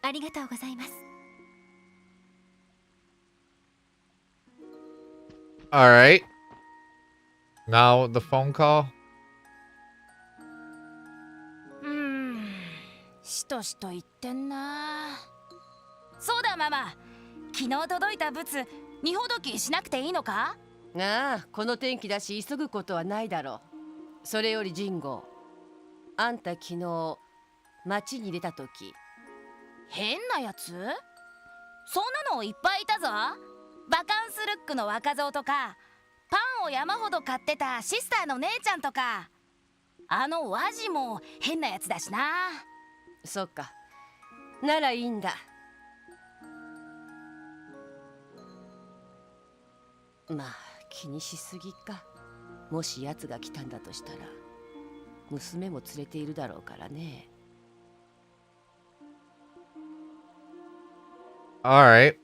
ありがとうございます。All right. Now the phone call. しとしと言ってんな。そうだママ、昨日届いた物荷ほどきしなくていいのか？ああ、この天気だし急ぐことはないだろう。それよりジンゴ、あんた昨日町に出た時変なやつ？そんなのいっぱいいたぞ。バカンスルックの若造とか、パンを山ほど買ってたシスターの姉ちゃんとか、あのワジも変なやつだしな。そっか、ならいいんだ。まあ気にしすぎか。もし奴が来たんだとしたら娘も連れているだろうからね。All right.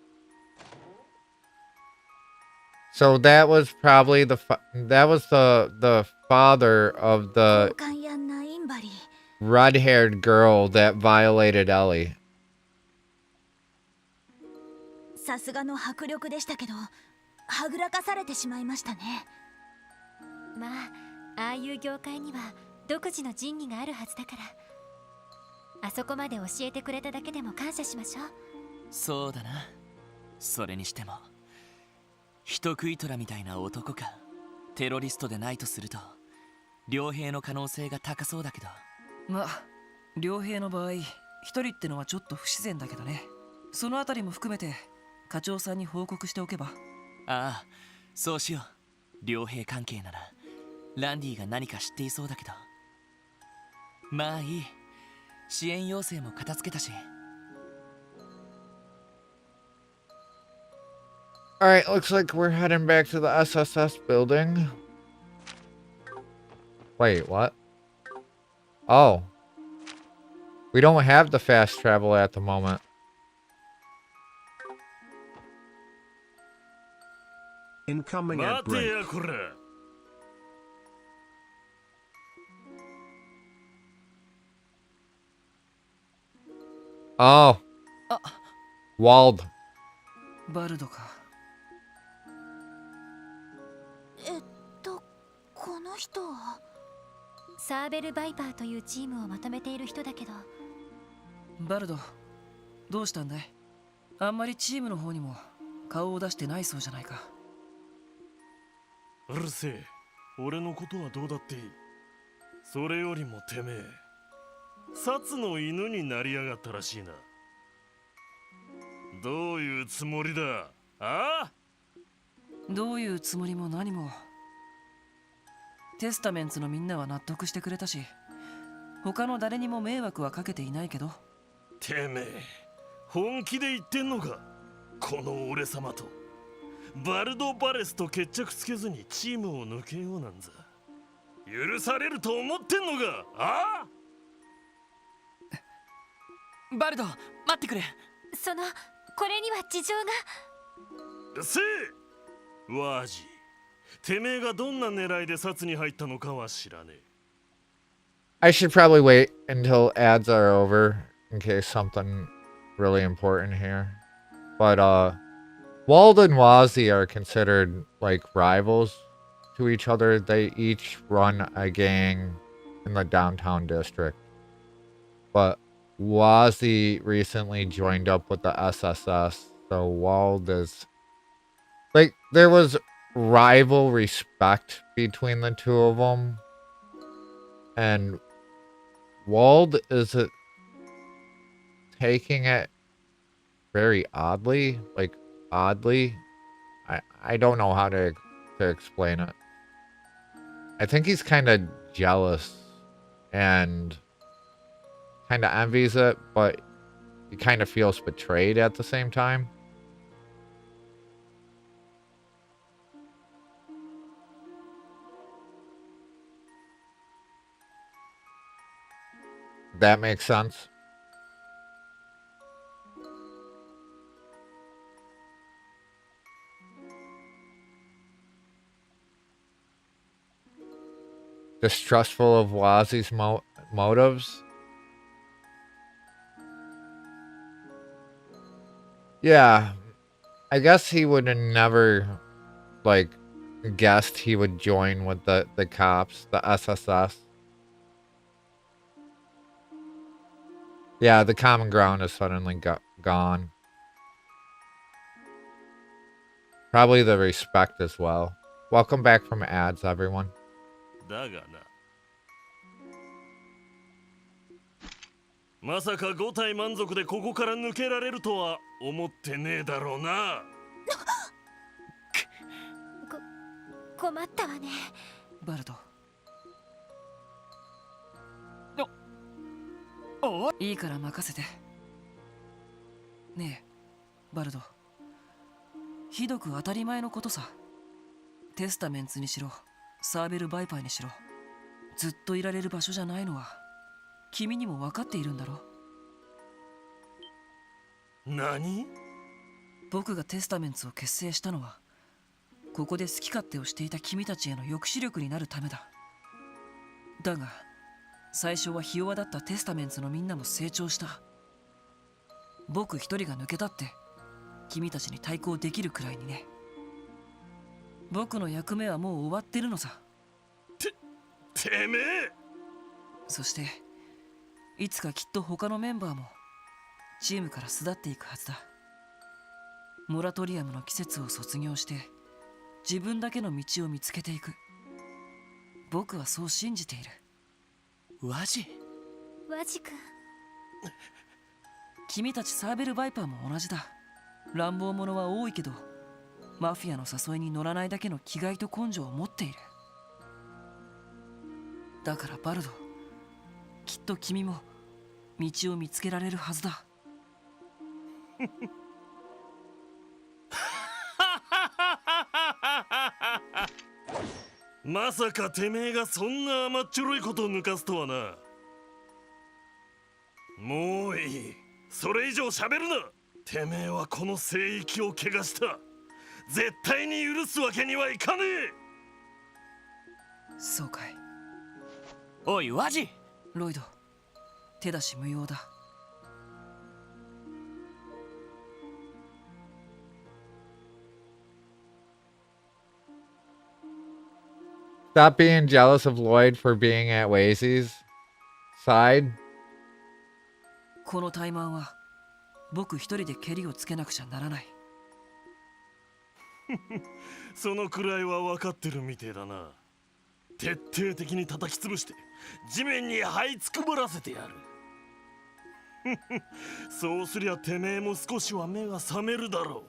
So that was probably the father of the 交換やんなインバリー。red-haired girl that violated Ellie. さすがの迫力でしたけど、はぐらかされてしまいましたね。まあ、ああいう業界には独自の仁義があるはずだから、あそこまで教えてくれただけでも感謝しましょう。そうだな。それにしても人食い虎みたいな男か。テロリストでないとすると傭兵の可能性が高そうだけど。まあ傭兵の場合一人ってのはちょっと不自然だけどね。そのあたりも含めて課長さんに報告しておけば。ああ、そうしよう。傭兵関係ならランディが何か知っていそうだけど。まあいい。支援要請も片付けたし。Alright, looks like we're heading back to the SSS building. Wait, what? Oh. We don't have the fast travel at the moment. Incoming at break. Oh. Walled. バルドか。この人はサーベル・バイパーというチームをまとめている人だけど。バルド、どうしたんだい？あんまりチームの方にも顔を出してないそうじゃないか。うるせえ。俺のことはどうだっていい。それよりもてめえ、殺の犬になりやがったらしいな。どういうつもりだ？ああ？どういうつもりも何も。テスタメンツのみんなは納得してくれたし、他の誰にも迷惑はかけていないけど。てめえ、本気で言ってんのか？この俺様とバルド・バレスと決着つけずにチームを抜けようなんざ許されると思ってんのか？ああ？バルド、待ってくれ。これには事情が。うるせえ！ワージ、てめえがどんな狙いで殺に入ったのかは知らねえ。 I should probably wait until ads are over in case something really important here. But Wald and Wazzy are considered like rivals to each other. They each run a gang in the downtown district. But Wazzy recently joined up with the SSS, so Wald is like, there was rival respect between the two of them, and Wald is taking it very oddly. Like, oddly. I don't know how to explain it. I think he's kind of jealous and kind of envies it, but he kind of feels betrayed at the same time. That makes sense. Distrustful of Wazzy's motives. Yeah, I guess he would have never, like, guessed he would join with the cops, the SSS. Yeah, the common ground is suddenly gone. Probably the respect as well. Welcome back from ads, everyone. だがな。まさか5体満足でここから抜けられるとは思ってねえだろうな。困ったわね。バルト。いいから任せて。ねえ、バルド。ひどく当たり前のことさ。テスタメンツにしろ、サーベルバイパーにしろ、ずっといられる場所じゃないのは君にも分かっているんだろ。何？僕がテスタメンツを結成したのは、ここで好き勝手をしていた君たちへの抑止力になるためだ。だが最初はひ弱だったテスタメンツのみんなも成長した。僕一人が抜けたって君たちに対抗できるくらいにね。僕の役目はもう終わってるのさ。てめえ。そしていつかきっと他のメンバーもチームから巣立っていくはずだ。モラトリアムの季節を卒業して自分だけの道を見つけていく。僕はそう信じている。ワジ君。君たちサーベルバイパーも同じだ。乱暴者は多いけどマフィアの誘いに乗らないだけの気概と根性を持っている。だからバルド、きっと君も道を見つけられるはずだ。まさかてめえがそんな甘っちょろいことを抜かすとはな。もういい。それ以上喋るな。てめえはこの聖域を汚した。絶対に許すわけにはいかねえ。そうかい。おいワジ。ロイド、手出し無用だ。Stop being jealous of Lloyd for being at Wasey's side. このタイマンは僕一人でケリをつけなくちゃならない。そのくらいは分かってるみてえだな。徹底的に叩き潰して地面に這いつくばらせてやる。そうすりゃてめえも少しは目が覚めるだろ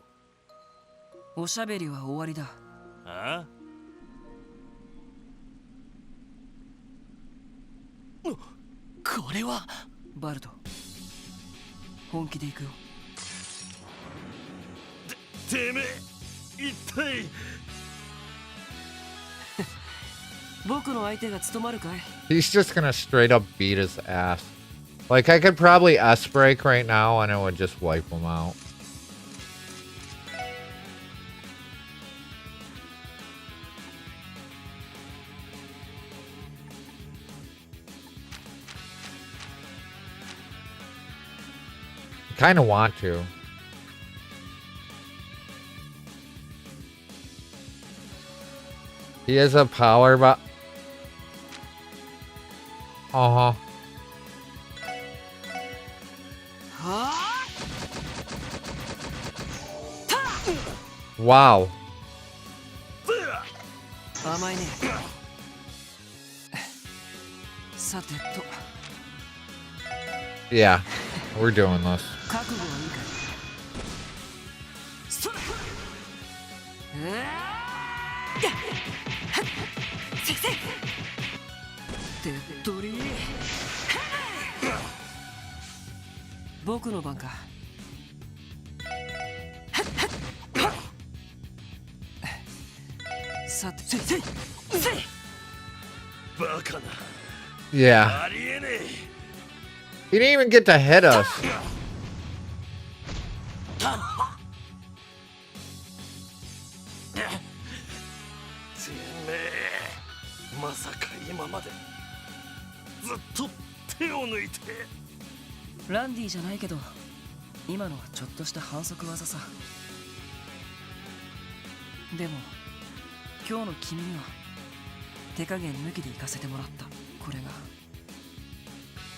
う。おしゃべりは終わりだ。ああ？これはバルト、本気で行くよ。てめえ一体僕の相手が務まるかい？ He's just gonna straight up beat his ass. Like, I could probably S-break right now and it would just wipe him out. Kind of want to. He is a power, but Wow. 甘いね。さてと。Yeah, we're doing this. 覚悟はいいかい？それ。先生。手っ取り。僕の番か。さて、先生。バカな。Yeah. ありえねえ。He didn't even get to hit us. てめえ、まさか今までずっと手を抜いて。ランディじゃないけど今のはちょっとした反則技さ。でも今日の君には手加減抜きで行かせてもらった。これが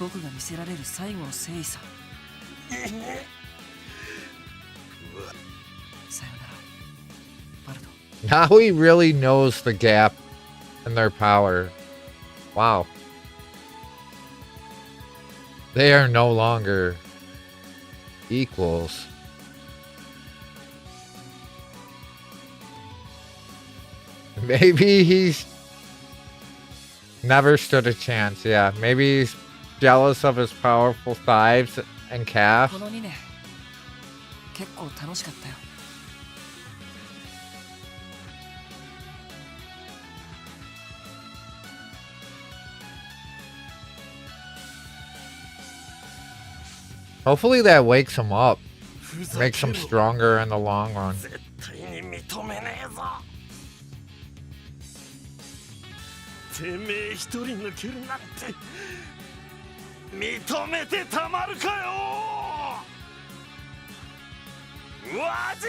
僕が見せられる最後の誠意さ。さよならバルド。 Now he really knows the gap in their power. Wow. They are no longer equals. Maybe he's never stood a chance. Yeah, maybe he's jealous of his powerful thighs and calf. この2年結構楽しかったよ。Hopefully that wakes him up, makes him stronger in the long run. 絶対に認めねえぞ。てめえ一人抜けるなんて認めてたまるかよ。わじ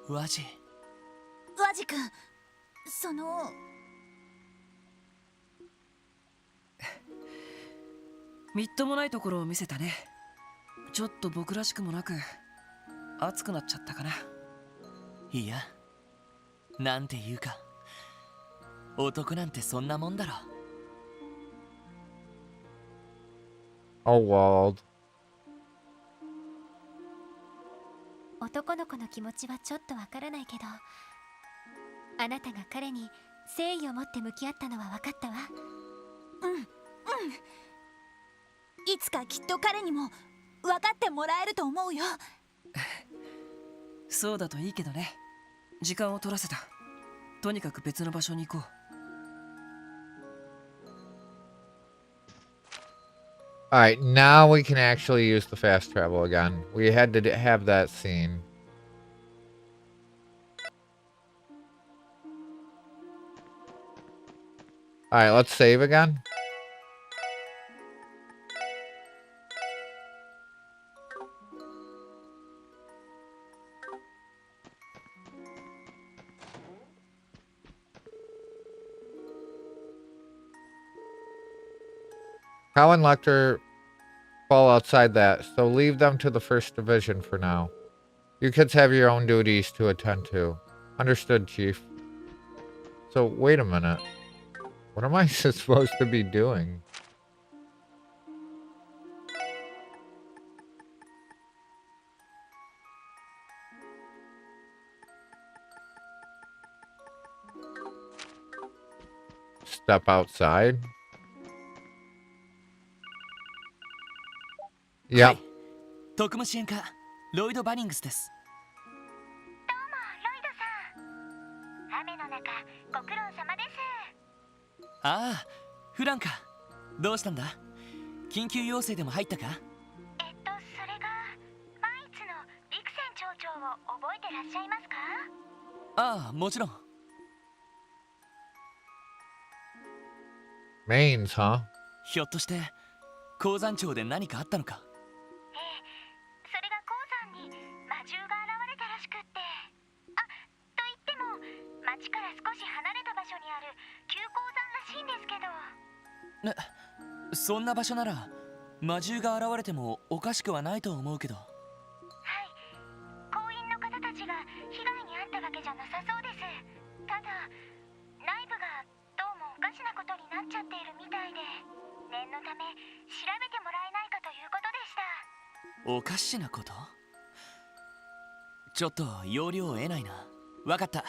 ワジワジ君、そのみっともないところを見せたね。ちょっと僕らしくもなく熱くなっちゃったかな。いや、なんていうか男なんてそんなもんだろ。 Oh, Wald. 男の子の気持ちはちょっとわからないけど、あなたが彼に誠意を持って向き合ったのは分かったわ。いつかきっと彼にも分かってもらえると思うよ。そうだといいけどね。時間を取らせた。とにかく別の場所に行こう。Alright, now we can actually use the fast travel again. We had to have that scene. Alright, let's save again. Cal and Lecter fall outside that, so leave them to the first division for now. You kids have your own duties to attend to. Understood, Chief. So, wait a minute. What am I supposed to be doing? Step outside? Yep. 特務支援課ロイド・バニングスです。雨の中ご苦労様です。ああ、フランか。どうしたんだ？緊急要請でも入ったか？それがマイツのビクセン町長を覚えてらっしゃいますか？ああ、もちろん。Mains, huh? ひょっとして鉱山町で何かあったのか？それが鉱山に魔獣が現れたらしくって。あ、と言っても町から少し離れた場所にある旧鉱山らしいんですけど。そんな場所なら魔獣が現れてもおかしくはないと思うけど。工員の方たちが被害に遭ったわけじゃなさそうです。ただ内部がどうもおかしなことになっちゃっているみたいで、念のため調べてもらえないかということでした。おかしなこと？ちょっと要領を得ないな。わかった。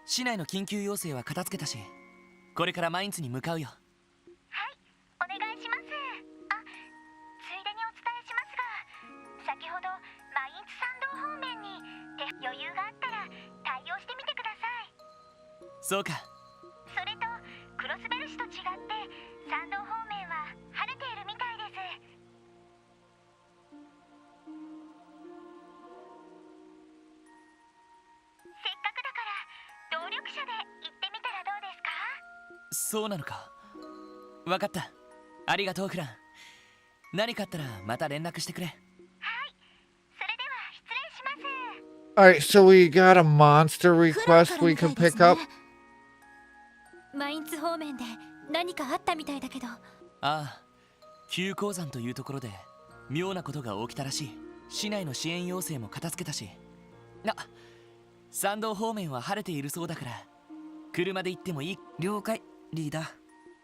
市内の緊急要請は片付けたし、これからマインツに向かうよ。お願いします。あ、ついでにお伝えしますが、先ほどマインツ参道方面に余裕があったら対応してみてください。そうか。それとクロスベル市と違って参道方面は晴れているみたいです。せっかくだから動力車で行ってみたらどうですか？そうなのか。わかった。ありがとうクラン。何かあったらまた連絡してくれ。Alright, so we got a monster request we can pick up. マインツ方面で何かあったみたいだけど。ああ、旧鉱山というところで妙なことが起きたらしい。市内の支援要請も片付けたし。山道方面は晴れているそうだから車で行ってもいい。了解、リーダー。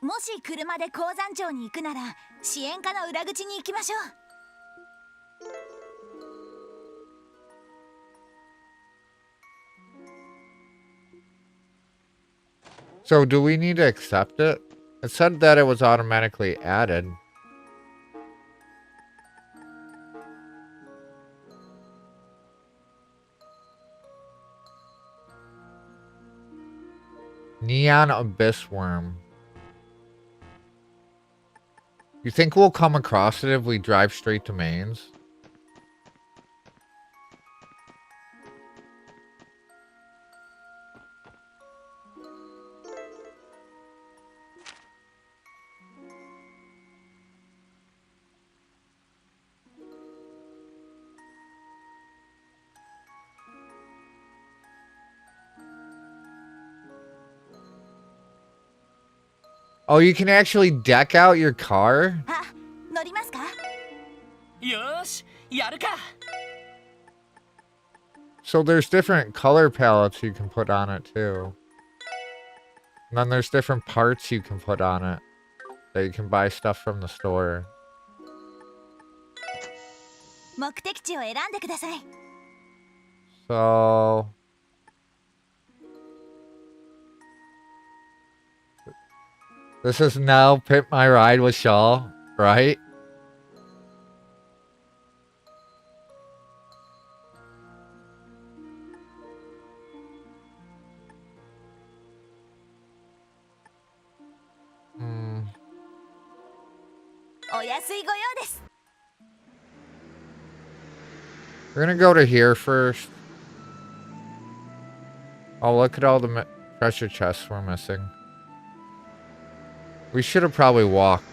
もし車で鉱山町に行くなら支援課の裏口に行きましょう。So do we need to accept it? It said that it was automatically added. Neon Abyss Worm. You think we'll come across it if we drive straight to Mainz? Oh, you can actually deck out your car? 乗りますか？よーし、やるか。 So there's different color palettes you can put on it too. And then there's different parts you can put on it. That you can buy stuff from the store. 目的地を選んでください。 So... This is now Pit My Ride with Shaw, right? Hmm. お安いご用です。 We're gonna go to here first. Oh, look at all the treasure chests we're missing. We should have probably walked.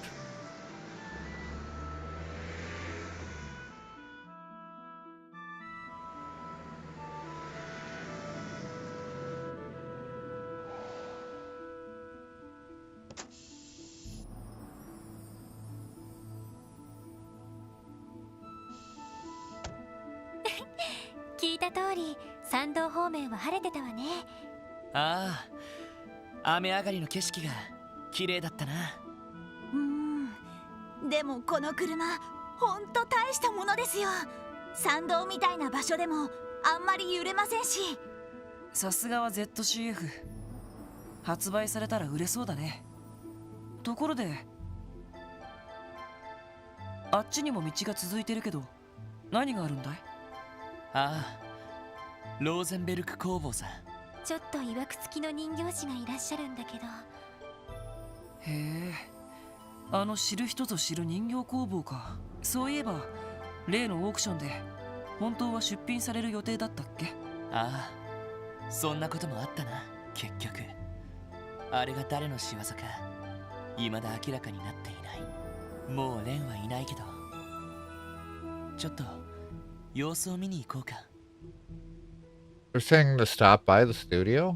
Ah, 雨上がりの景色が綺麗だったな。でもこの車ほんと大したものですよ。山道みたいな場所でもあんまり揺れませんし。さすがは ZCF。発売されたら売れそうだね。ところであっちにも道が続いてるけど何があるんだい？ああ、ローゼンベルク工房さ。ちょっと曰く付きの人形師がいらっしゃるんだけど。へえ、あの知る人ぞ知る人形工房か。そういえば例のオークションで本当は出品される予定だったっけ？ああ、そんなこともあったな。結局あれが誰の仕業か未だ明らかになっていない。もうレンはいないけど、ちょっと様子を見に行こうか。They're saying to stop by the studio?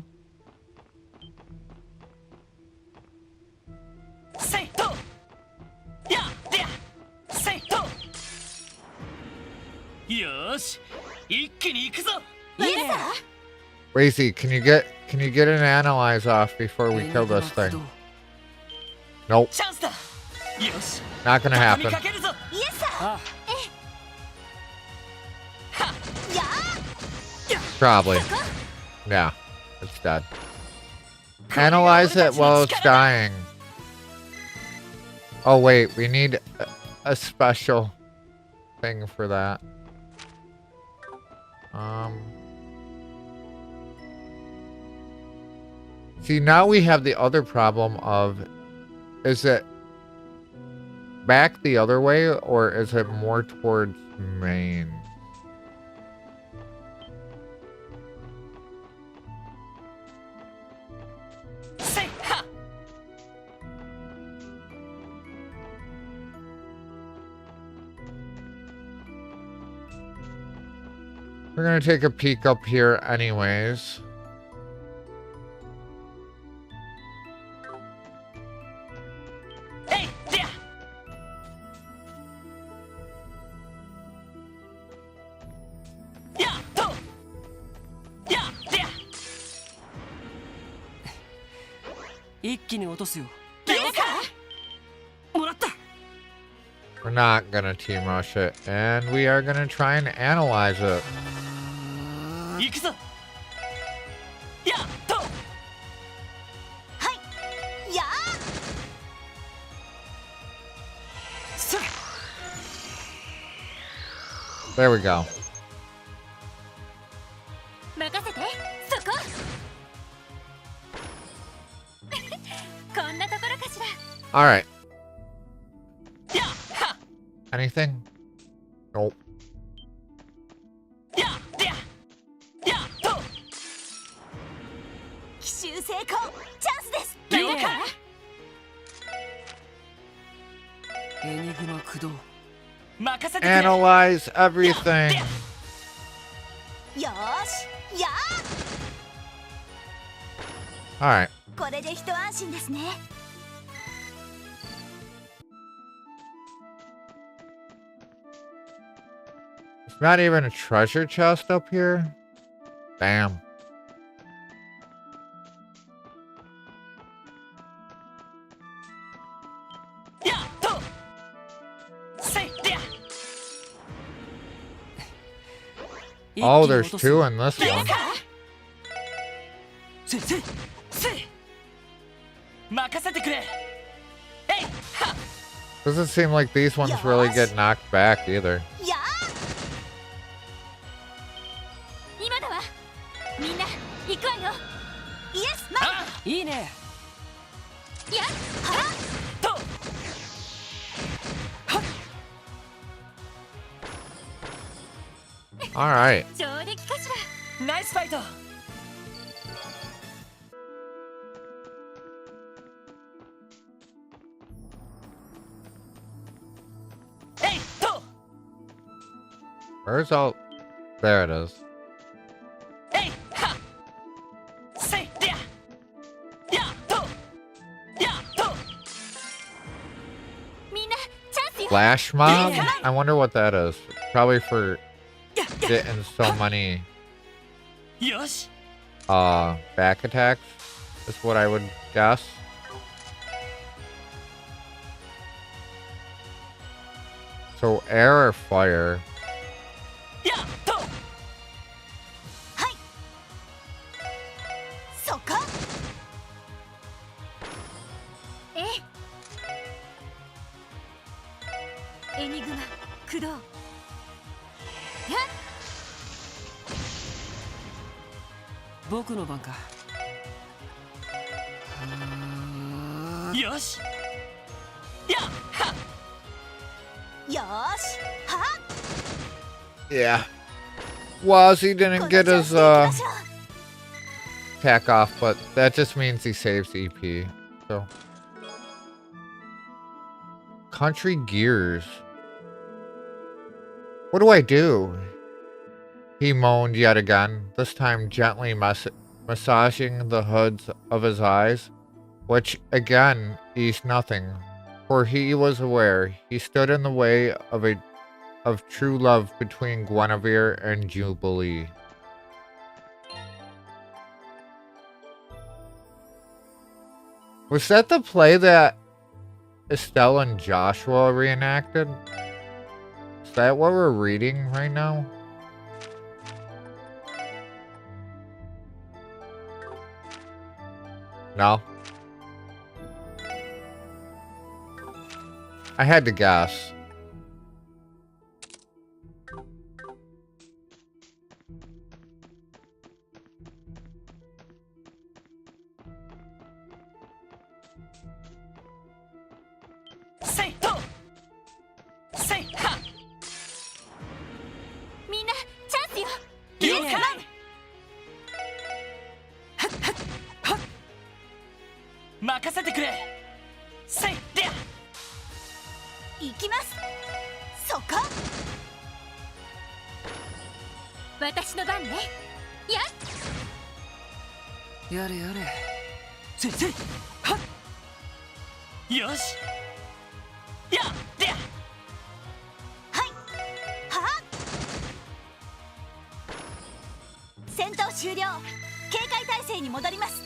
セイトやでやセイトよーし、一気に行くぞ。Racy, can you get an analyze off before we kill this thing? Nope. チャンスだ。よし、 Not gonna happen. かけるぞ。イエスサー。Probably. Yeah, it's dead. Analyze it while it's dying. Oh wait, we need a special thing for that. See, now we have the other problem of, is it back the other way or is it more towards Maine? We're gonna take a peek up here anyways. Hey, there. Yeah, to. Yeah, there. 一気に落とすよ。もらった。 We're not gonna team rush it, and we are gonna try and analyze it. 行くぞ。やっと。はいやー There we go. 任せてそここんなところかしら。 All right. Anything? Nope. 奇襲成功チャンスです。了解。エニグマ駆動。任せてくれ。 Analyze everything. よーしや All right. これで一安心ですね。 It's not even a treasure chest up here. Damn. Oh, there's two in this one. Doesn't seem like these ones really get knocked back either. 今だわ。みんな行くわよ。イエスマン。いいね。やっはっと。 All right. 上出来かしら。ナイスファイト。 Where's all? There it is. Flash mob? I wonder what that is. Probably for getting so many back attacks is what I would guess. So air or fire? はいそこエニグマ駆動。やっ僕の番か。よし。よーしは Yeah. Wazzy didn't get his attack off, but that just means he saves EP. So country gears. What do I do? He moaned yet again, this time gently massaging the hoods of his eyes, which again eased nothing, for he was aware he stood in the way of true love between Guinevere and Jubilee. Was that the play that Estelle and Joshua reenacted? Is that what we're reading right now? No. I had to guess. 私の番ね。やれやれ。せいはっ。よし。やっで。戦闘終了。警戒態勢に戻ります。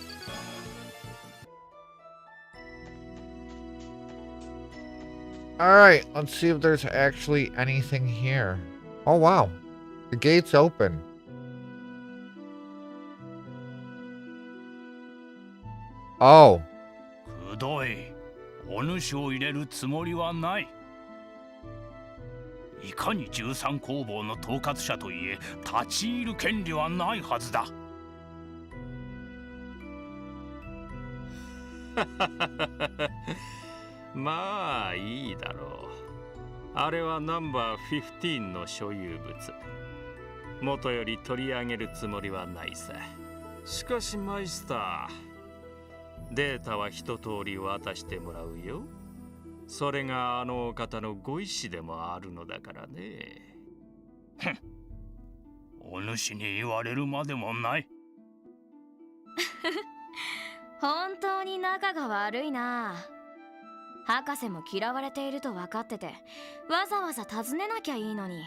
Alright, let's see if there's actually anything here. Oh wow, the gate's open. Oh. くどい。お主を入れるつもりはない。いかに13工房の統括者といえ立ち入る権利はないはずだ。まあいいだろう。あれはナンバー15の所有物。元より取り上げるつもりはないさ。しかしマイスター、データは一通り渡してもらうよ。それがあのお方のご意思でもあるのだからね。ふん。お主に言われるまでもない。本当に仲が悪いな。博士も嫌われていると分かってて、わざわざ尋ねなきゃいいのに。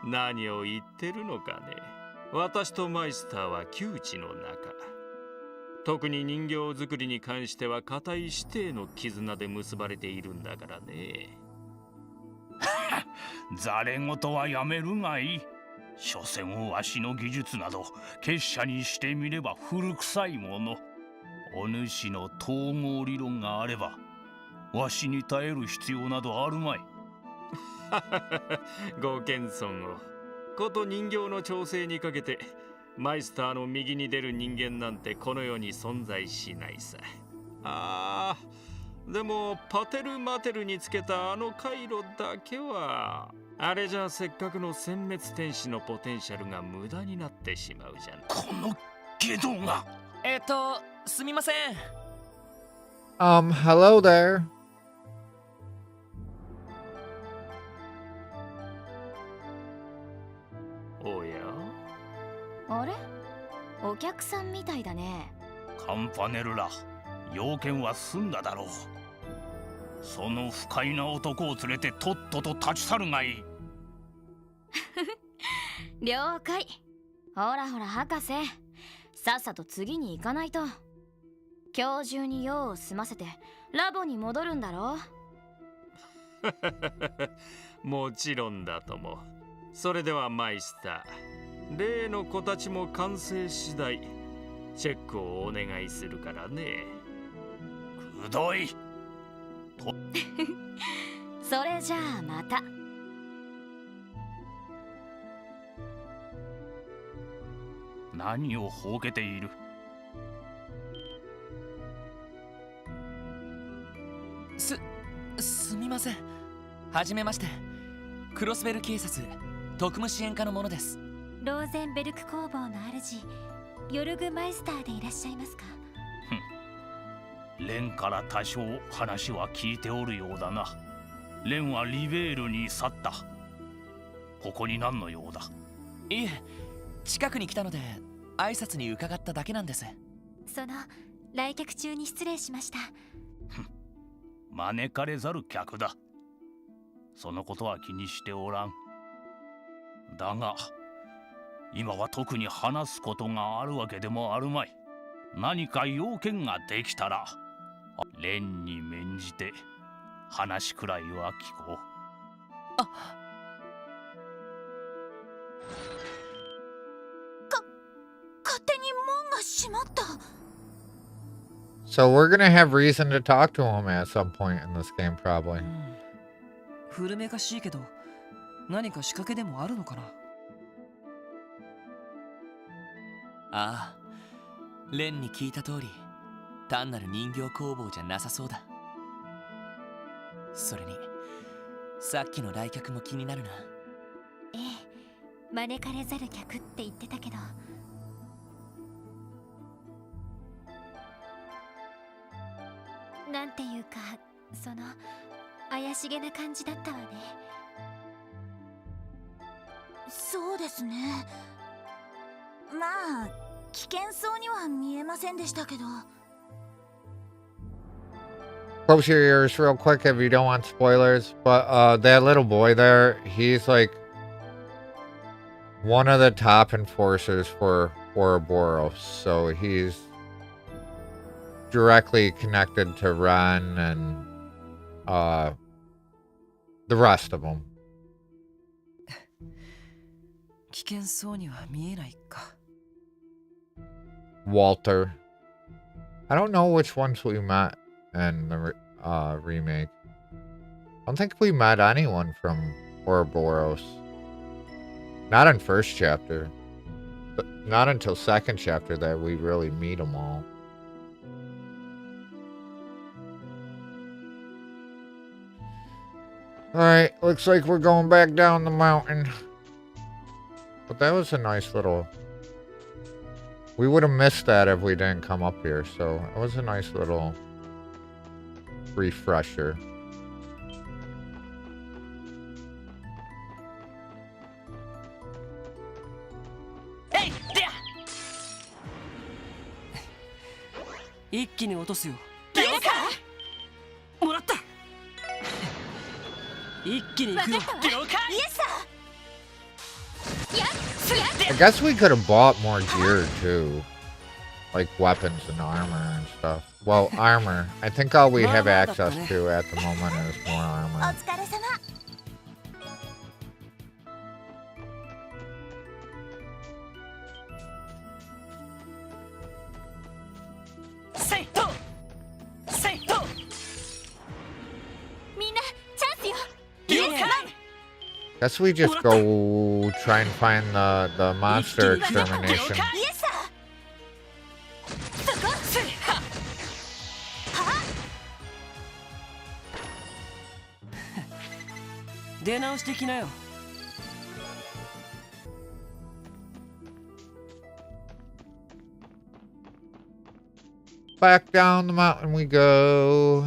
何を言ってるのかね。私とマイスターは旧知の仲。特に人形作りに関しては固い師弟の絆で結ばれているんだからね。ざれ言はやめるがいい。所詮わしの技術など結社にしてみれば古臭いもの。お主の統合理論があればわしに耐える必要などあるまい。ご謙遜を。こと人形の調整にかけてマイスターの右に出る人間なんてこの世に存在しないさ。ああ、でもパテルマテルにつけたあの回路だけはあれじゃせっかくの殲滅天使のポテンシャルが無駄になってしまうじゃん。この下道が。すみません。Hello there. おや。あれ？お客さんみたいだね。カンパネルら、要件は済んだだろう。その不快な男を連れてとっとと立ち去るがいい。了解。ほらほら博士、さっさと次に行かないと。今日中に用を済ませてラボに戻るんだろ。もちろんだとも。それではマイスター、例の子たちも完成次第チェックをお願いするからね。くどい。それじゃあまた。何をほうけている。すみません。はじめまして。クロスベル警察特務支援課の者です。ローゼンベルク工房の主、ヨルグマイスターでいらっしゃいますか？レンから多少話は聞いておるようだな。レンはリベールに去った。ここに何の用だ？いえ、近くに来たので挨拶に伺っただけなんです。その来客中に失礼しました。招かれざる客だ。そのことは気にしておらん。だが今は特に話すことがあるわけでもあるまい。何か要件ができたらレンに免じて話くらいは聞こう。勝手に門が閉まった。So we're gonna have reason to talk to him at some point in this game, probably. 古めかしいけど何か仕掛けでもあるのかな。ああ、レンに聞いた通り単なる人形工房じゃなさそうだ。それにさっきの来客も気になるな。ええ、招かれざる客って言ってたけど。なんていうか、その怪しげな感じだったわね。そうですね。まあ危険そうには見えませんでしたけど。 Close your ears real quick if you don't want spoilers. But that little boy there, he's like one of the top enforcers for Ouroboros. So he's directly connected to Ren and the rest of them. 危険そうには見えないか。 Walter. I don't know which ones we met in the remake. I don't think we met anyone from Ouroboros. Not in first chapter. But not until second chapter that we really meet them all. Alright, looks like we're going back down the mountain. But that was a nice little... We would have missed that if we didn't come up here, so it was a nice little refresher. Hey, there! 一気に落とすよ。もらった。一気に行くよ。了解。イエスさ。 I guess we could have bought more gear too. Like weapons and armor and stuff. Well, armor. I think all we have access to at the moment is more armor. Guess we just go try and find the monster extermination. 出直してきなよ。 Back down the mountain we go.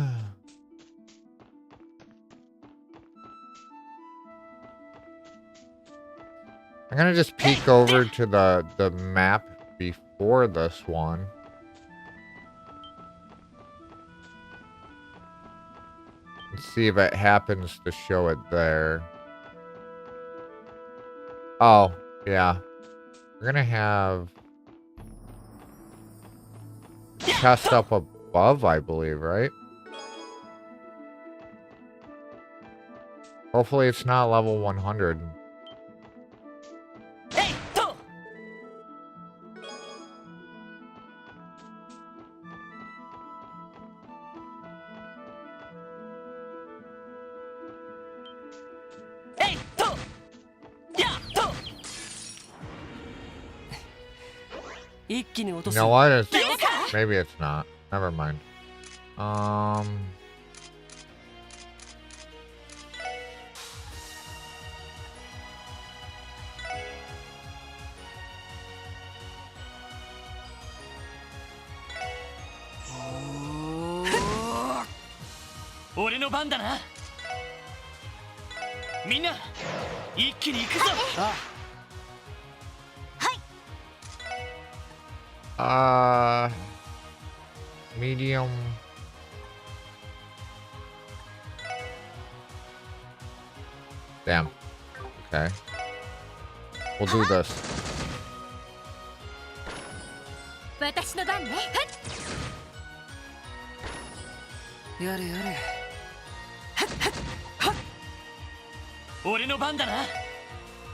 I'm gonna just peek over to the map before this one. And see if it happens to show it there. Oh, yeah. We're gonna have chest up above, I believe, right? Hopefully it's not level 100. You know what? Maybe it's not. Never mind. Ore no ban da na. Minna, ikki ni iku zo. Medium. Damn. Okay. We'll do this. 私の番ね。やれやれ。俺の番だな。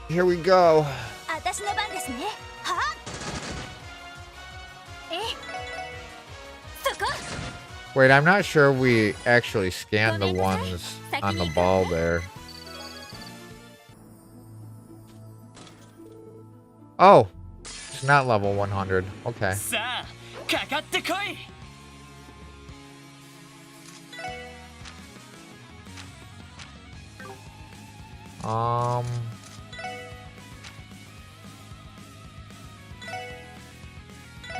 Here we go. 私の番ですね。はあ。 Wait, I'm not sure we actually scanned the ones on the ball there. Oh, it's not level 100. Okay.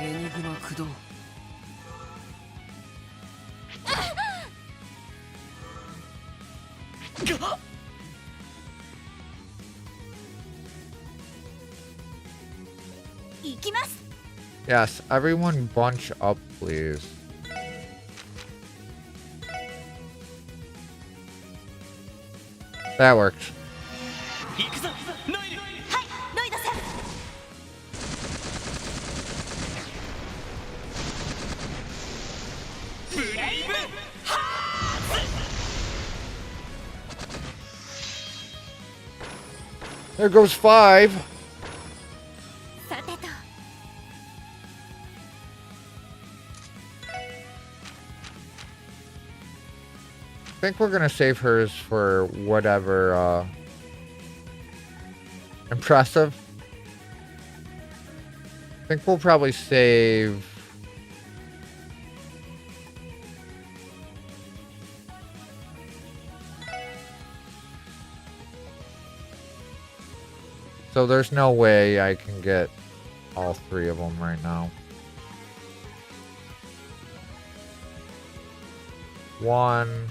Enigma Kudo. きます。 Yes, everyone bunch up, please. That worked. 行くぞノイル。はい、ロイドさん。 ブレイブハー There goes 5. さてと I think we're gonna save hers for whatever impressive. I think we'll probably save so there's no way I can get all 3 of them right now. 1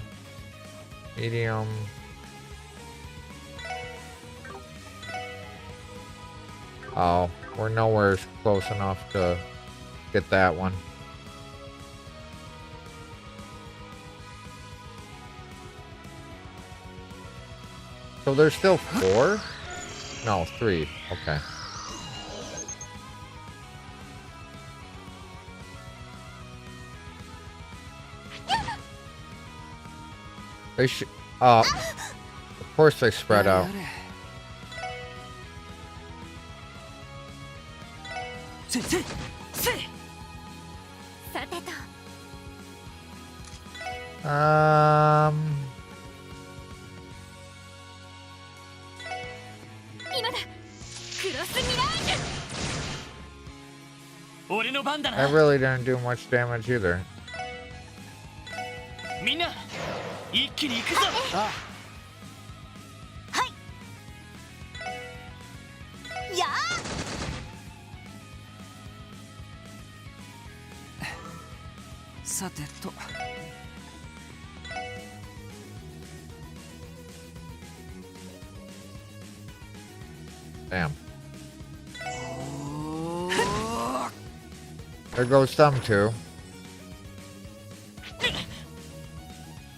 medium. Oh, we're nowhere close enough to get that one. So there's still 4? No, 3. Okay. They should. Of course they spread out. I really didn't do much damage either. みんな一気に行くぞ。やさてと。Damn. There goes some too.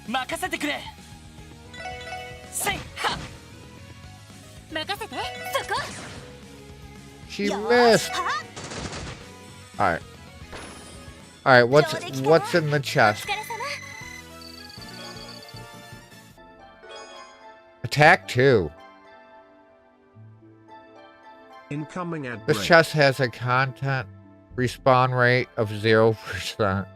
任せてくれ。せいは。任せてそこ。 She missed. All right. All right. What's in the chest? Attack 2. Incoming ad This break. chest has a content respawn rate of 0%.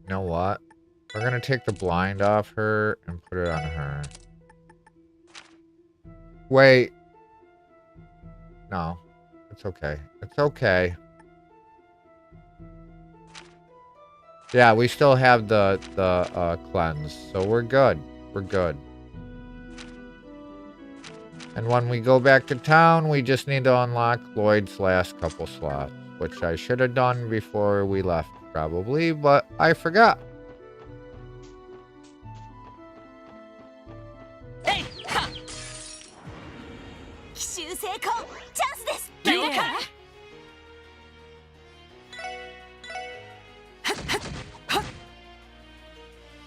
You know what? We're gonna take the blind off her and put it on her. Wait. No. It's okay. It's okay. Yeah, we still have the cleanse, so we're good. We're good. And when we go back to town, we just need to unlock Lloyd's last couple slots, which I should have done before we left, probably, but I forgot. Hey! Ha! 奇襲成功チャンスです。了解。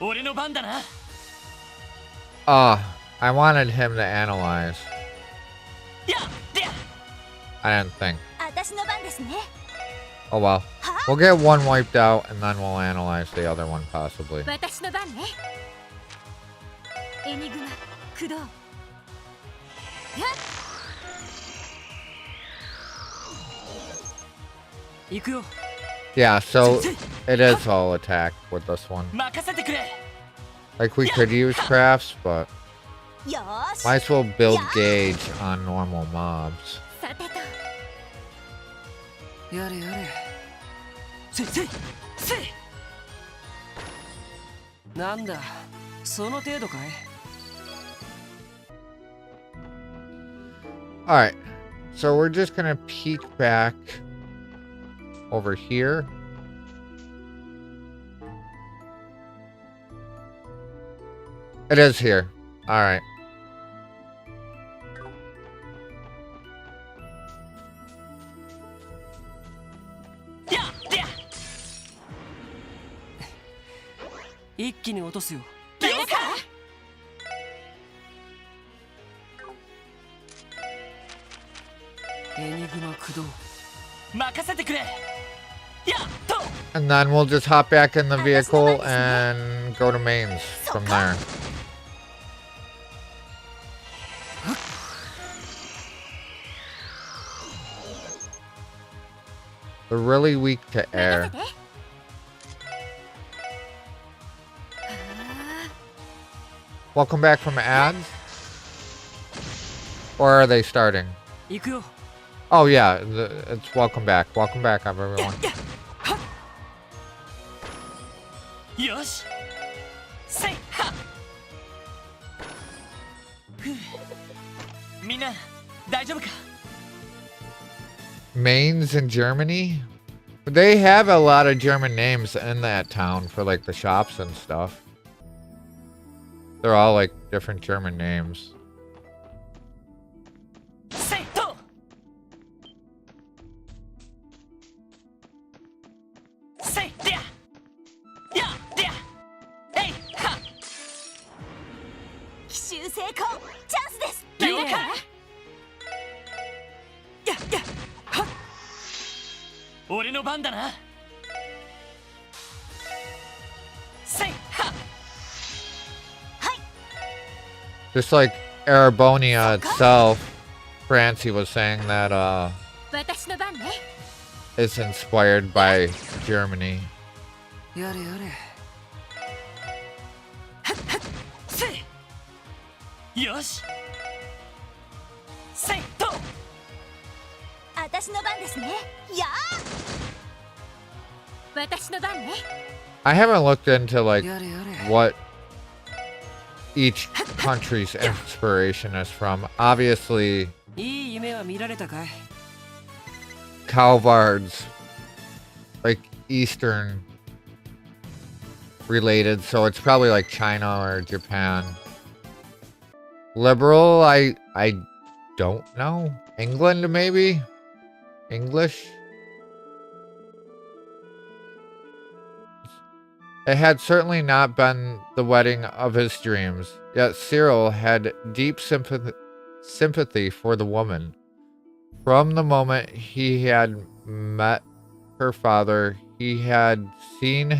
俺の番だな。I wanted him to analyze. I didn't think. 私の番ですね。 Oh well. We'll get one wiped out and then we'll analyze the other one possibly. 私の番ね。エニグマ駆動。行くよ。 Yeah, so it is all attack with this one. 任せてくれ。 Like we could use crafts, but よーし。 might as well build gauge on normal mobs. さてと。やれやれ。せいせいせい。なんだ、その程度かい。Alright, so we're just gonna peek back over here. It is here. Alright. Yeah. 一気に落とすよ。エニグマ駆動。任せてくれ。やっと。 And then we'll just hop back in the vehicle and go to mains from there. They're really weak to air. Welcome back from ads? Or are they starting? Oh yeah, it's welcome back. Welcome back, everyone. よし。せいは。みんな大丈夫か。 Mainz in Germany? They have a lot of German names in that town for like the shops and stuff. They're all like different German names. Just like Arabonia itself, Francie was saying that it's inspired by Germany. やれやれ。よし。せいと。私の番ですね。やあ。私の番ね。 I haven't looked into like what each country's inspiration is from. Obviously, いい夢は見られたかい。 Calvard's like Eastern related, so it's probably like China or Japan. Liberal, I don't know. England maybe? English? It had certainly not been the wedding of his dreams, yet Cyril had deep sympathy for the woman. From the moment he had met her father, he had seen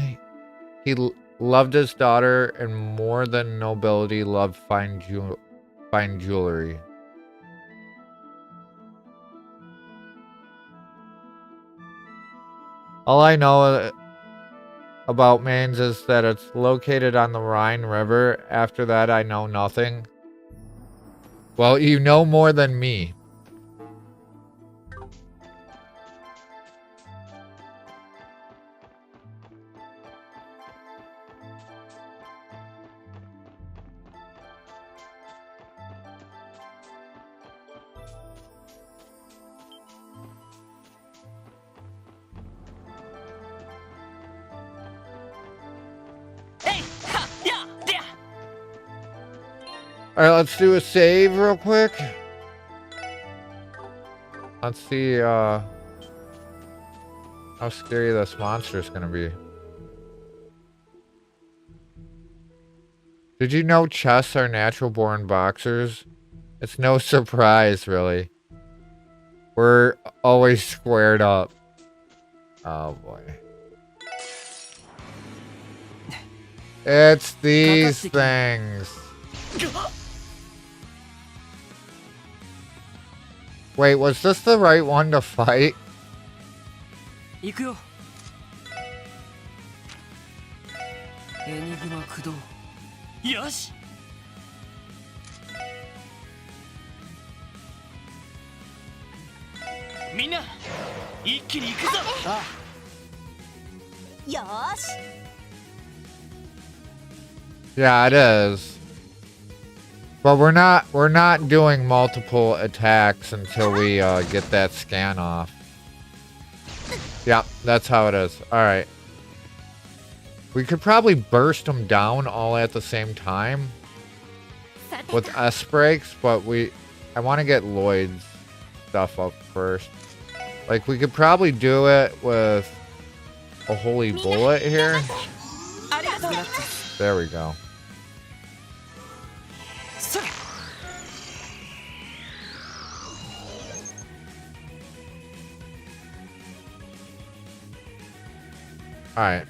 he loved his daughter and more than nobility loved fine jewelry. All I know about Mainz is that it's located on the Rhine River. After that, I know nothing. Well, you know more than me. Alright, let's do a save real quick. Let's see how scary this monster is gonna be. Did you know chess are natural born boxers? It's no surprise, really. We're always squared up. Oh boy. It's these things. Wait, was this the right one to fight? 行くよ。エニグマ駆動。よし。みんな、一気に行くぞ。よーし。Yeah, it is. But we're not doing multiple attacks until we get that scan off. Yeah, that's how it is. All right. We could probably burst them down all at the same time with S breaks, but I want to get Lloyd's stuff up first. Like, we could probably do it with a holy bullet here. There we go. All right.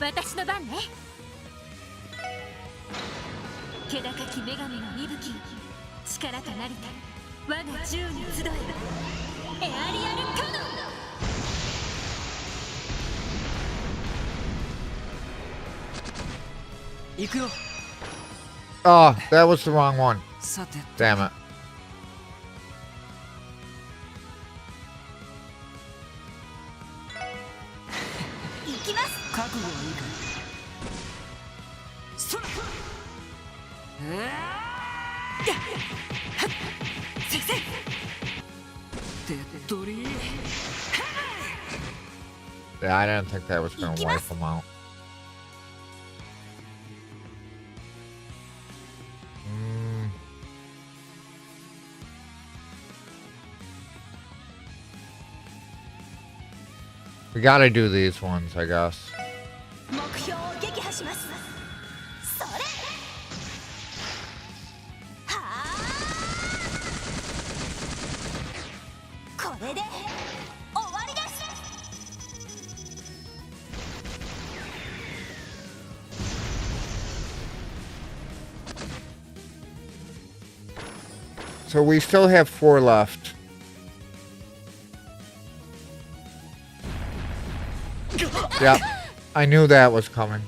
私の番ね。気高き女神の息吹、力となりて我が銃に集え。エアリアルカノン。行くよ。Oh, that was the wrong one. さて。Damn it. 行きます。覚悟はいいか。それ。先生。手っ取り。Yeah, I didn't think that was gonna wipe them out. We gotta do these ones, I guess. 目標を撃破します。それ。はあ。これで終わりです。So we still have 4 left. Yeah, I knew that was coming.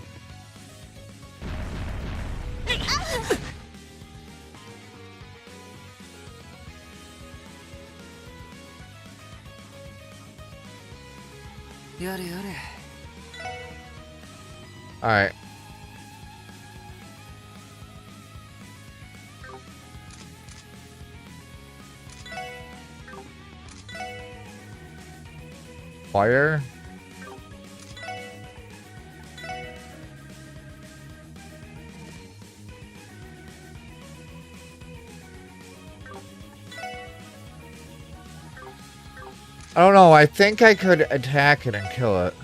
All right. Fire. I don't know. I think I could attack it and kill it.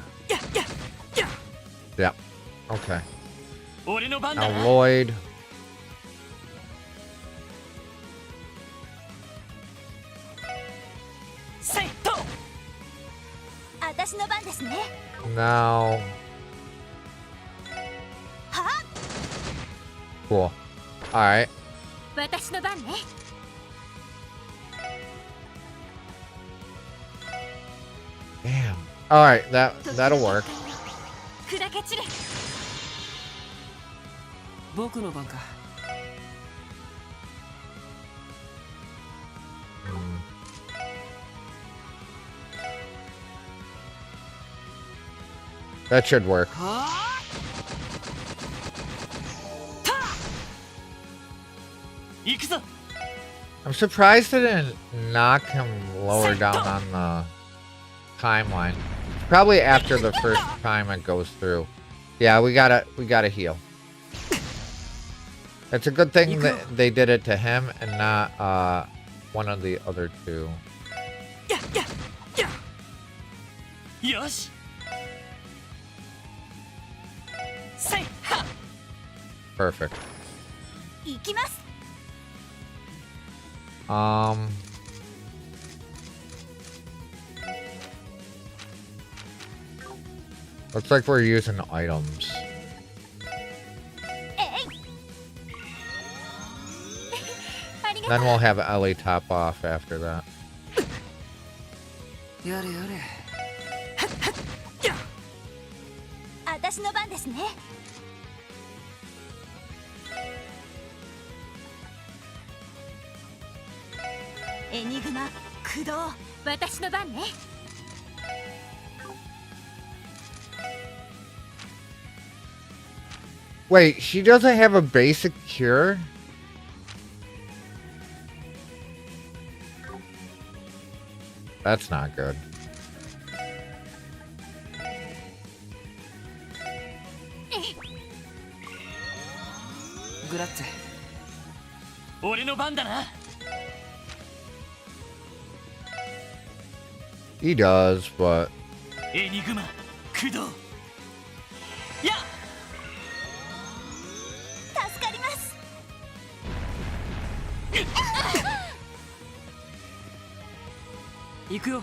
Yeah. Okay. Now Lloyd. 私の番ですね。 Now. Cool. All right. 私の番ね。 Damn. All right, that'll work. 砕け散れ。僕の番か。That should work. I'm surprised it didn't knock him lower down on the timeline. Probably after the first time it goes through. Yeah, we gotta heal. It's a good thing that they did it to him and not one of the other two. Yosh. Perfect. 行きます。 Looks like we're using items. Then we'll have Ellie top off after that. やれやれ。私の番ですね。エニグマ駆動、私の番ね。Wait, she doesn't have a basic cure? That's not good. グラッツェ。俺の番だな。He does, but エニグマ駆動。やっ。助かります。行くよ。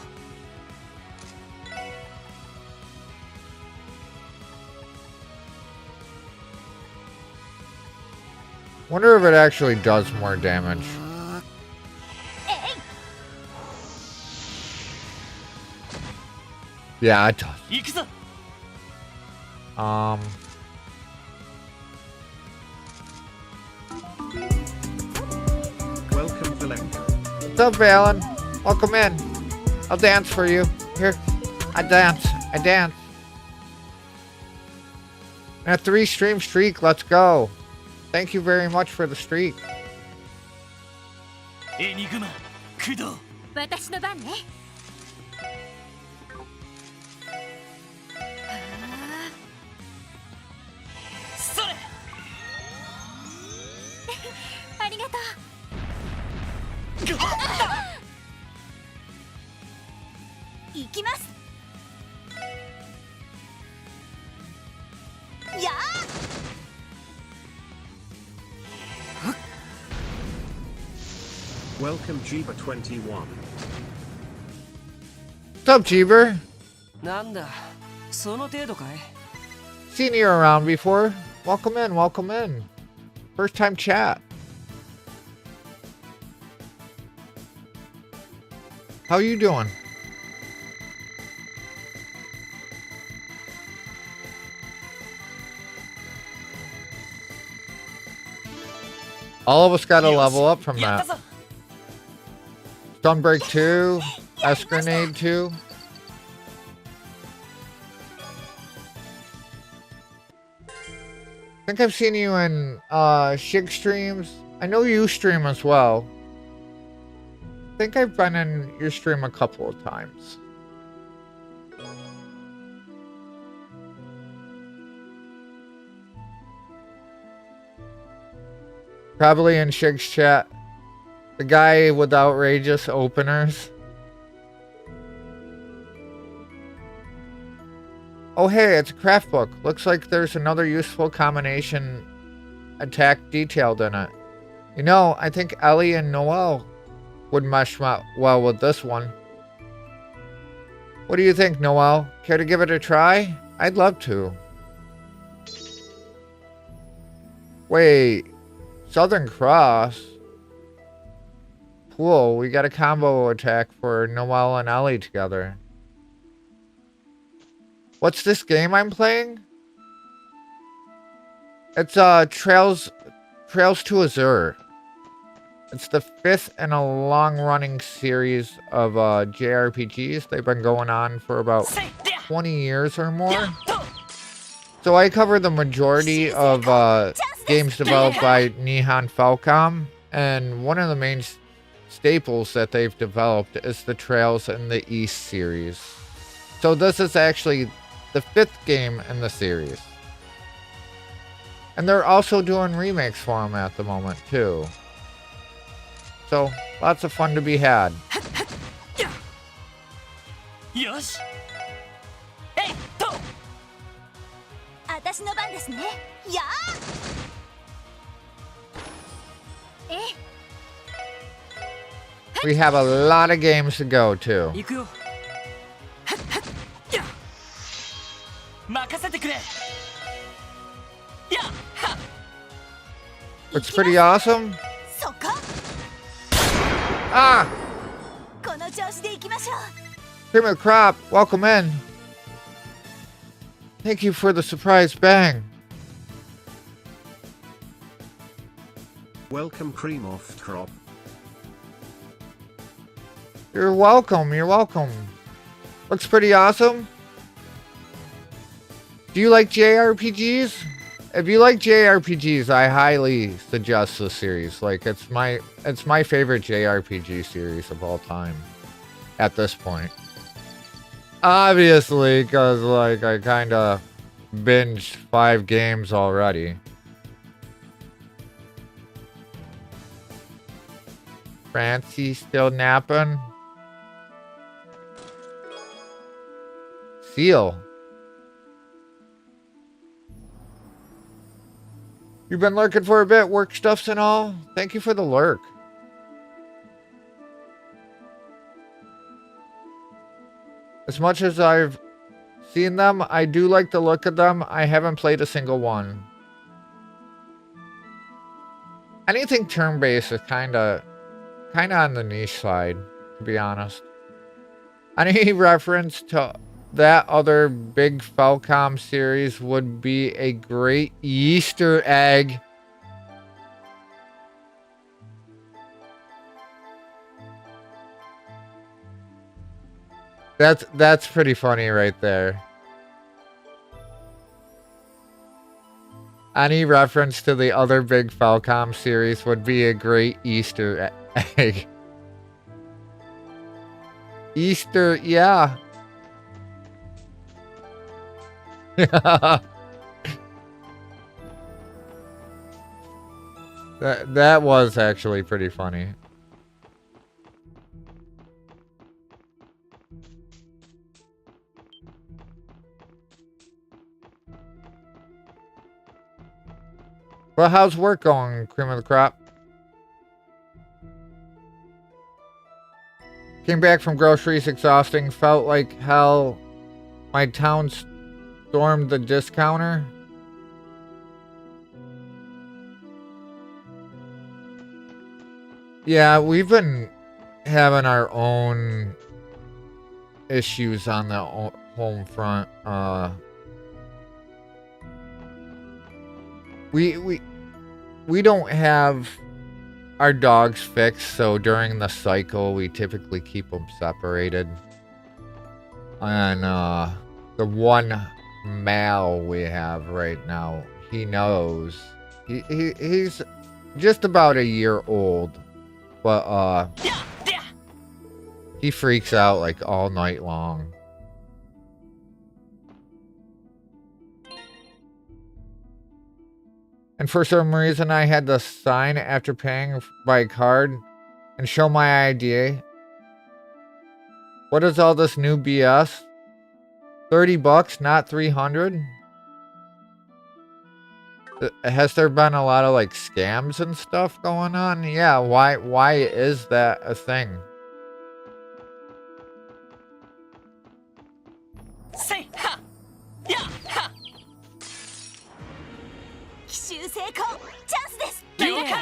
wonder if it actually does more damage. Yeah, it does. 行くぞ。Welcome, Valenka. What's up, Valen? Welcome in. I'll dance for you. Here, I dance. And a 3-stream streak. Let's go. Thank you very much for the streak. エニグマ駆動。私の番ね。それ。ありがとう。行きます。やあ。Welcome, Jeeba21. What's up, Jeeber? なんだ、その程度かい。 Seen you around before. Welcome in, welcome in. First time chat. How you doing? All of us got a level up from that. Sunbreak 2, S Grenade 2. I think I've seen you in Shig streams. I know you stream as well. I think I've been in your stream a couple of times. Probably in Shig's chat. The guy with outrageous openers. Oh hey, it's a craft book. Looks like there's another useful combination attack detailed in it. You know, I think Ellie and Noelle would mesh well with this one. What do you think, Noelle? Care to give it a try? I'd love to. Wait, Southern Cross? Cool, we got a combo attack for Noelle and Ellie together. What's this game I'm playing? It's Trails to Azure. It's the 5th in a long-running series of JRPGs. They've been going on for about 20 years or more. So I cover the majority of games developed by Nihon Falcom, and one of the main staples that they've developed is the Trails in the East series. So this is actually the 5th game in the series. And they're also doing remakes for them at the moment too. So lots of fun to be had. Yosh. 私の番ですね。やあ。We have a lot of games to go to. 行くよ。任せてくれ。やっ。 Looks pretty awesome. そこ。Ah! この調子で行きましょう。Cream of the crop, welcome in. Thank you for the surprise bang. Welcome, cream of crop. You're welcome, you're welcome. Looks pretty awesome. Do you like JRPGs? If you like JRPGs, I highly suggest this series. Like, it's my favorite JRPG series of all time at this point. Obviously, because like I kind of binged 5 games already. Francie still napping. Seal. You've been lurking for a bit, work stuffs and all? Thank you for the lurk. As much as I've seen them, I do like the look of them. I haven't played a single one. Anything turn-based is kind of on the niche side, to be honest. Any reference to that other big Falcom series would be a great Easter egg. That's pretty funny right there. Any reference to the other big Falcom series would be a great Easter egg. Easter, yeah. That was actually pretty funny. Well, how's work going, cream of the crop? Came back from groceries, exhausting. Felt like hell. My town stormed the discounter. Yeah, we've been having our own issues on the home front. We don't have our dogs fixed, so during the cycle we typically keep them separated. And the one male we have right now, he knows. He's just about a year old, but he freaks out like all night long. And for some reason, I had to sign after paying by card and show my ID. What is all this new BS? $30, not 300? Has there been a lot of like scams and stuff going on? Yeah, why is that a thing? Say ha! Yeah! Ha! 奇襲成功チャンスです了解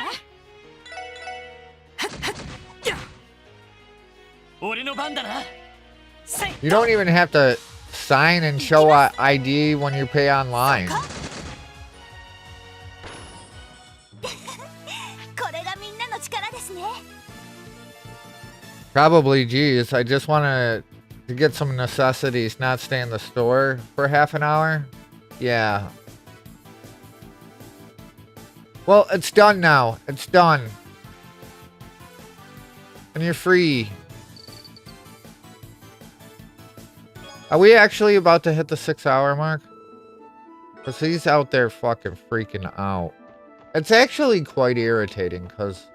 俺の番だな You don't even have to sign and show a ID when you pay online. これがみんなの力ですね Probably, geez. I just want to get some necessities, not stay in the store for half an hour. Yeah. Well, it's done now. It's done. And you're free. Are we actually about to hit the 6-hour mark? Because he's out there fucking freaking out. It's actually quite irritating because...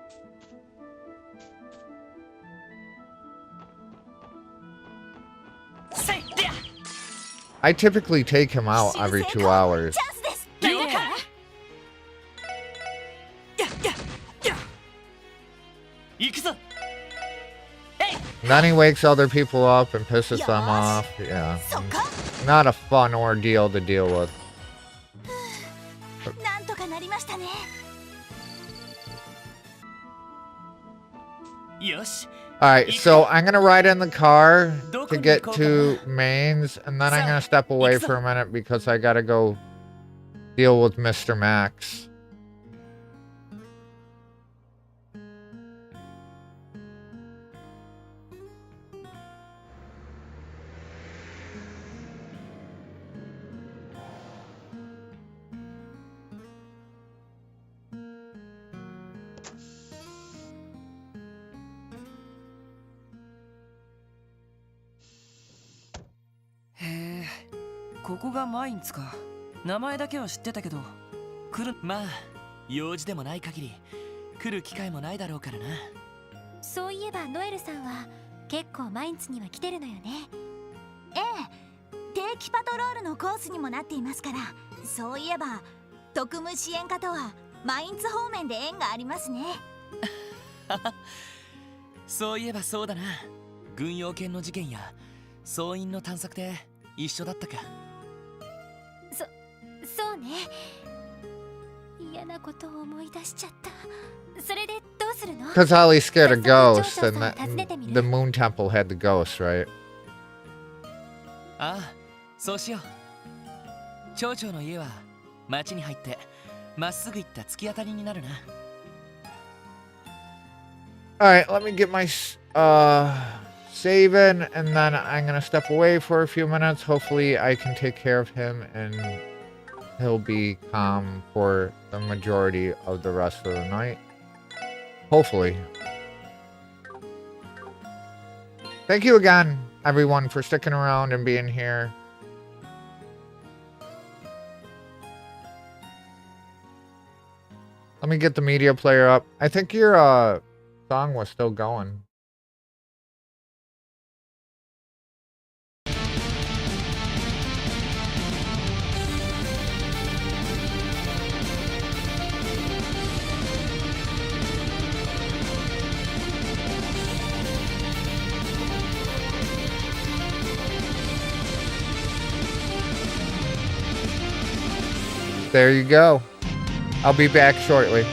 I typically take him out every 2 hours. And then he wakes other people up and pisses them off. Yeah. Not a fun ordeal to deal with. なんとかなりましたねよし Alright, so I'm gonna ride in the car to get to Maine's, and then I'm gonna step away for a minute because I gotta go deal with Mr. Max. Hey, ここがマインツか。名前だけは知ってたけど、来る。まあ用事でもない限り来る機会もないだろうからな。そういえばノエルさんは結構マインツには来てるのよね。ええ、定期パトロールのコースにもなっていますから。そういえば特務支援課とはマインツ方面で縁がありますね。そういえばそうだな。軍用犬の事件や総員の探索で一緒だったか。そうね。嫌なことを思い出しちゃった。それでどうするの？ Because Ali's scared of ghosts, and the Moon Temple had the ghosts, right? ああ、そうしよう。町長の家は町に入ってまっすぐ行った突き当たりになるな。Alright, let me get my saving, and then I'm gonna step away for a few minutes. Hopefully I can take care of him and he'll be calm for the majority of the rest of the night. Hopefully. Thank you again, everyone, for sticking around and being here. Let me get the media player up. I think your song was still going. There you go. I'll be back shortly.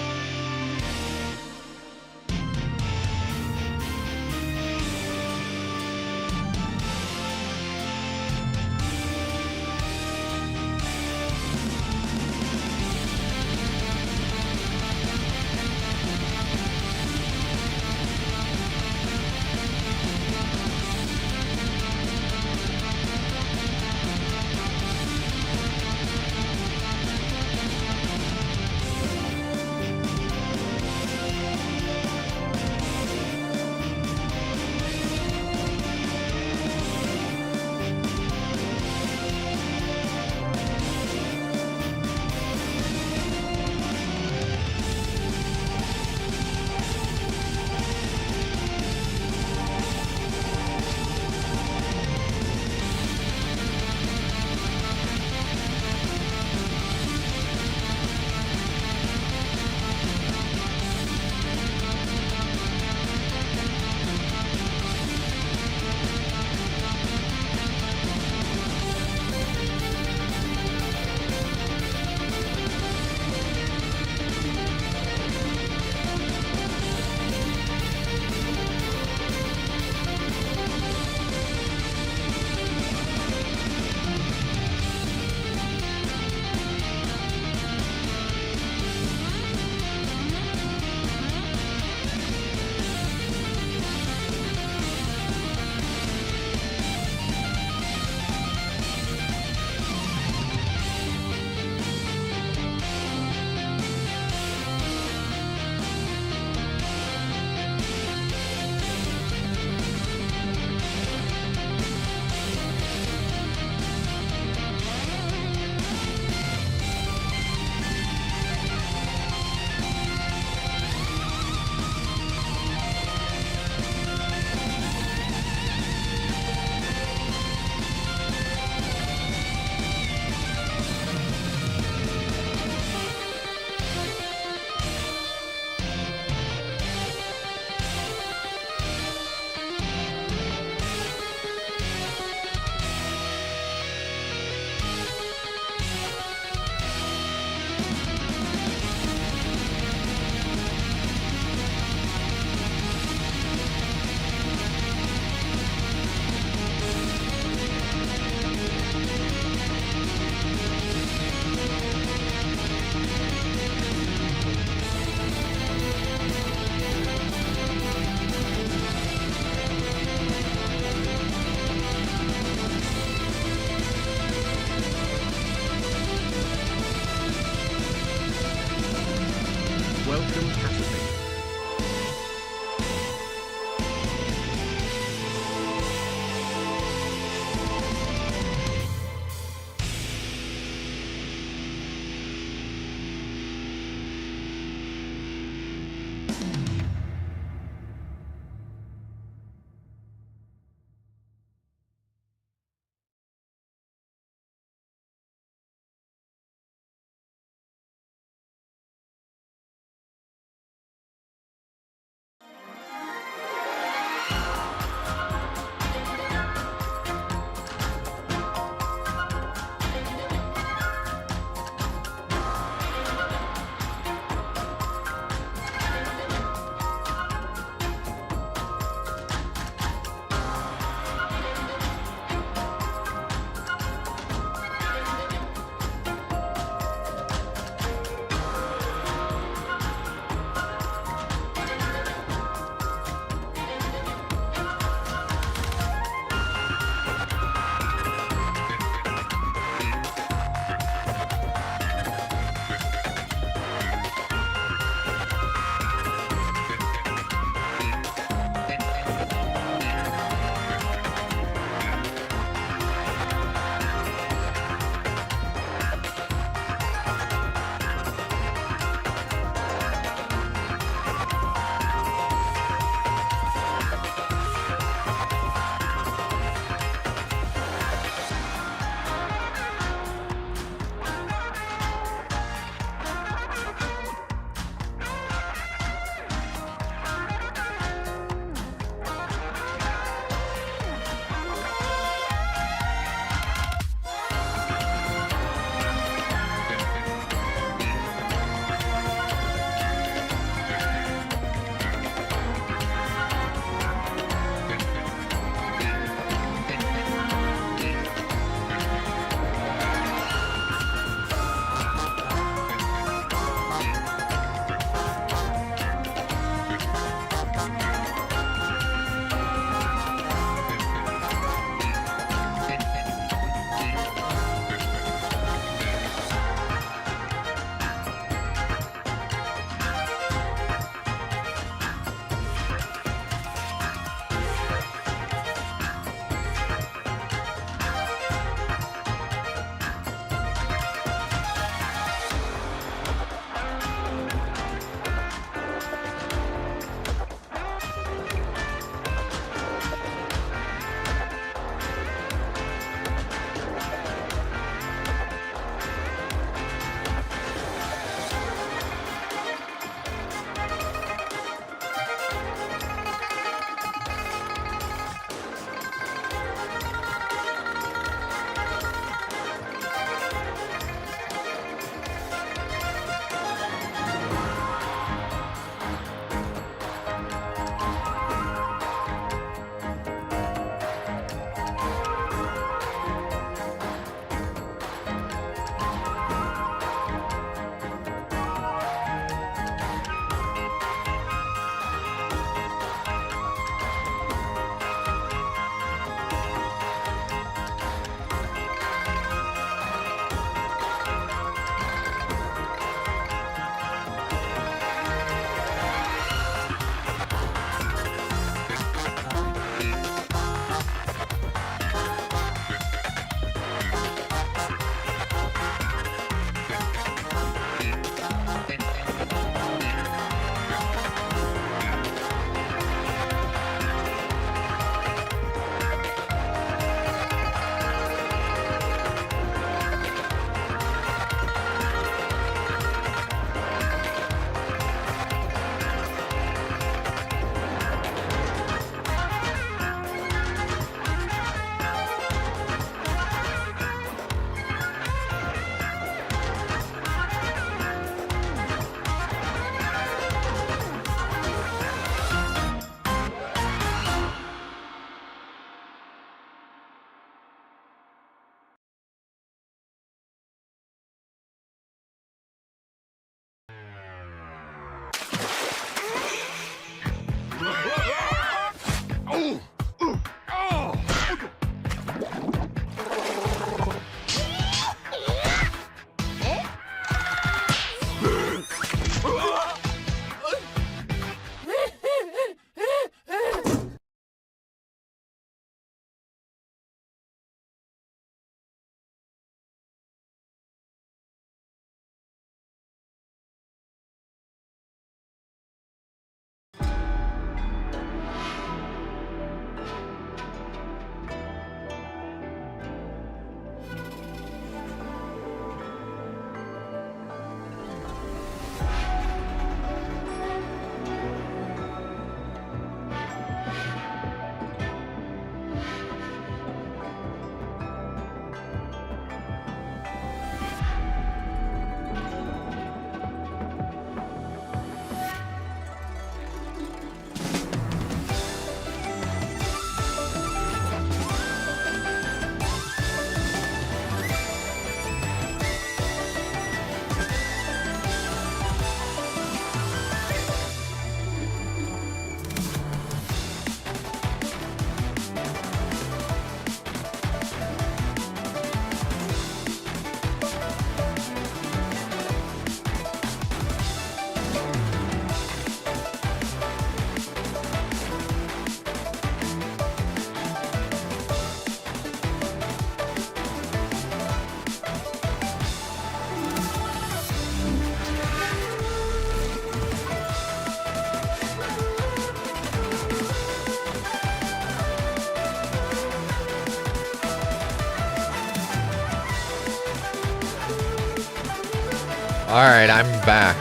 Alright, I'm back.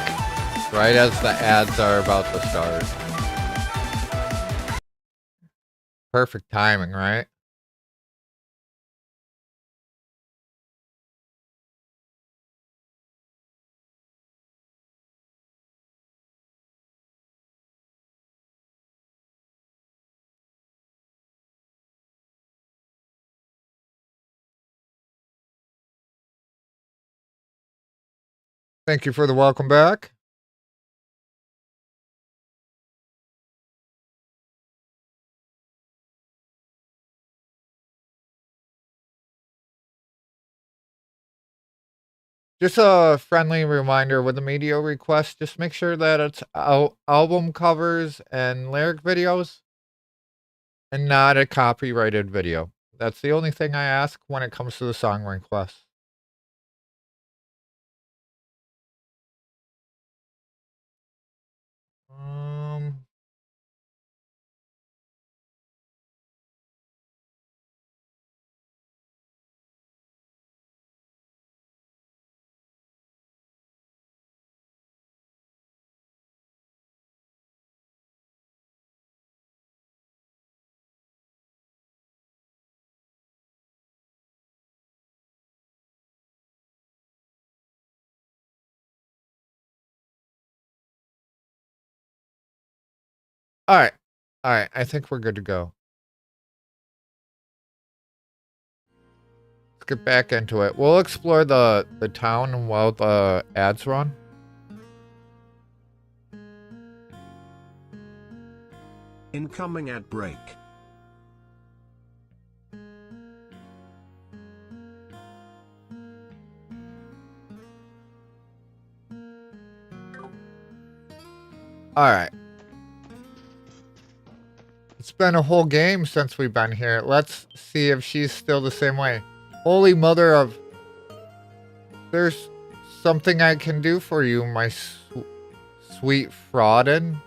Right as the ads are about to start. Perfect timing, right? Thank you for the welcome back. Just a friendly reminder with the media request, just make sure that it's album covers and lyric videos and not a copyrighted video. That's the only thing I ask when it comes to the song requests. Alright. Alright, I think we're good to go. Let's get back into it. We'll explore the town while the ads run. Incoming ad break. Alright. It's been a whole game since we've been here. Let's see if she's still the same way. Holy mother of... There's something I can do for you, my sweet Frauden.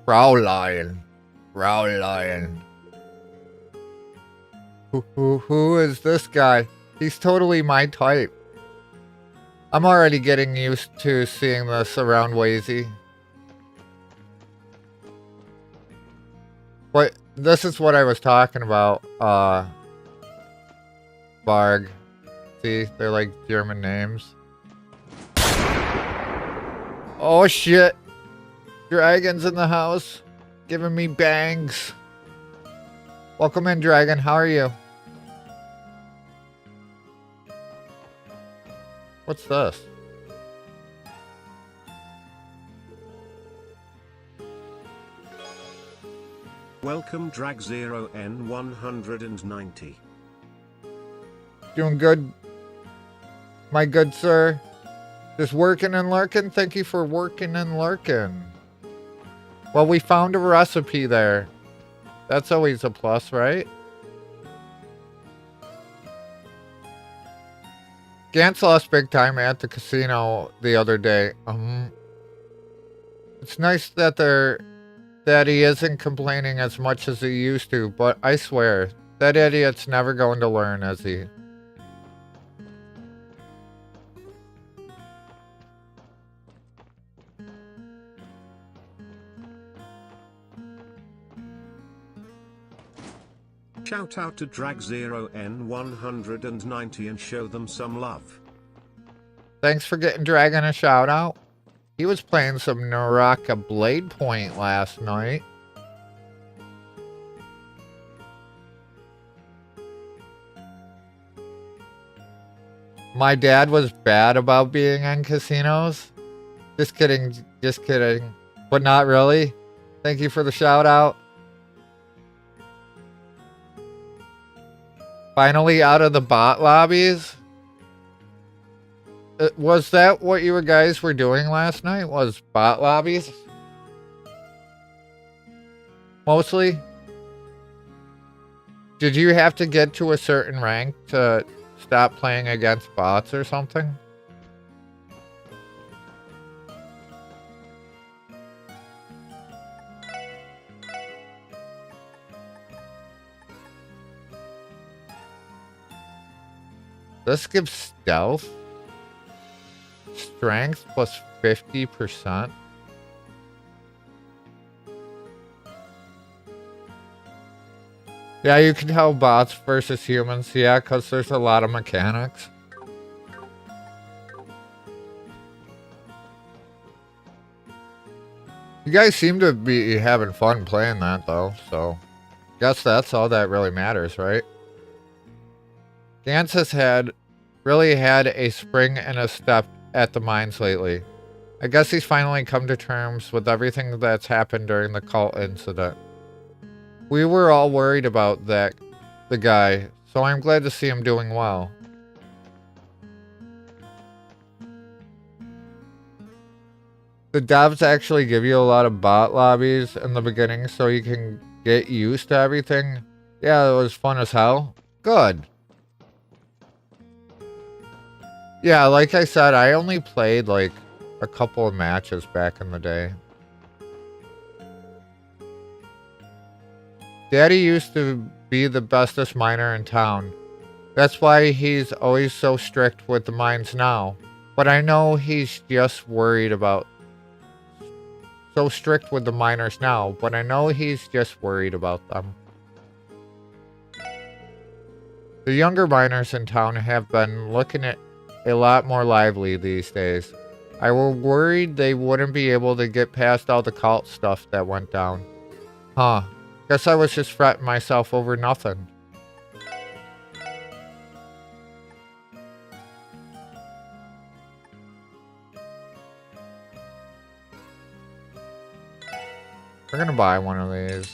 Fraulein. Fraulein. Who is this guy? He's totally my type. I'm already getting used to seeing this around Wazy. But this is what I was talking about, Barg. See, they're like German names. Oh shit! Dragon's in the house, giving me bangs. Welcome in, Dragon. How are you? What's this? Welcome Drag 0 N190. Doing good, my good sir. Just working and lurking. Thank you for working and lurking. Well, we found a recipe there. That's always a plus, right? Gantz lost big time at the casino the other day. It's nice that he isn't complaining as much as he used to, but I swear, that idiot's never going to learn, is he? Shout out to Drag 0 N190 and show them some love. Thanks for getting Dragon a shout out. He was playing some Naraka Blade Point last night. My dad was bad about being in casinos. Just kidding, just kidding. But not really. Thank you for the shout out. Finally out of the bot lobbies. Was that what you guys were doing last night? Was bot lobbies? Mostly? Did you have to get to a certain rank to stop playing against bots or something? This gives stealth? Strength plus 50%. Yeah, you can tell bots versus humans. Yeah, because there's a lot of mechanics. You guys seem to be having fun playing that, though, so guess that's all that really matters, right? Gantz has really had a spring and a step at the mines lately. I guess he's finally come to terms with everything that's happened during the cult incident. We were all worried about the guy, so I'm glad to see him doing well. The devs actually give you a lot of bot lobbies in the beginning so you can get used to everything. Yeah, it was fun as hell. Good. Yeah, like I said, I only played like a couple of matches back in the day. Daddy used to be the bestest miner in town. That's why he's always so strict with the mines now. But I know he's just worried about... So strict with the miners now, but I know he's just worried about them. The younger miners in town have been looking at a lot more lively these days. I was worried they wouldn't be able to get past all the cult stuff that went down. Huh. Guess I was just fretting myself over nothing. We're gonna buy one of these.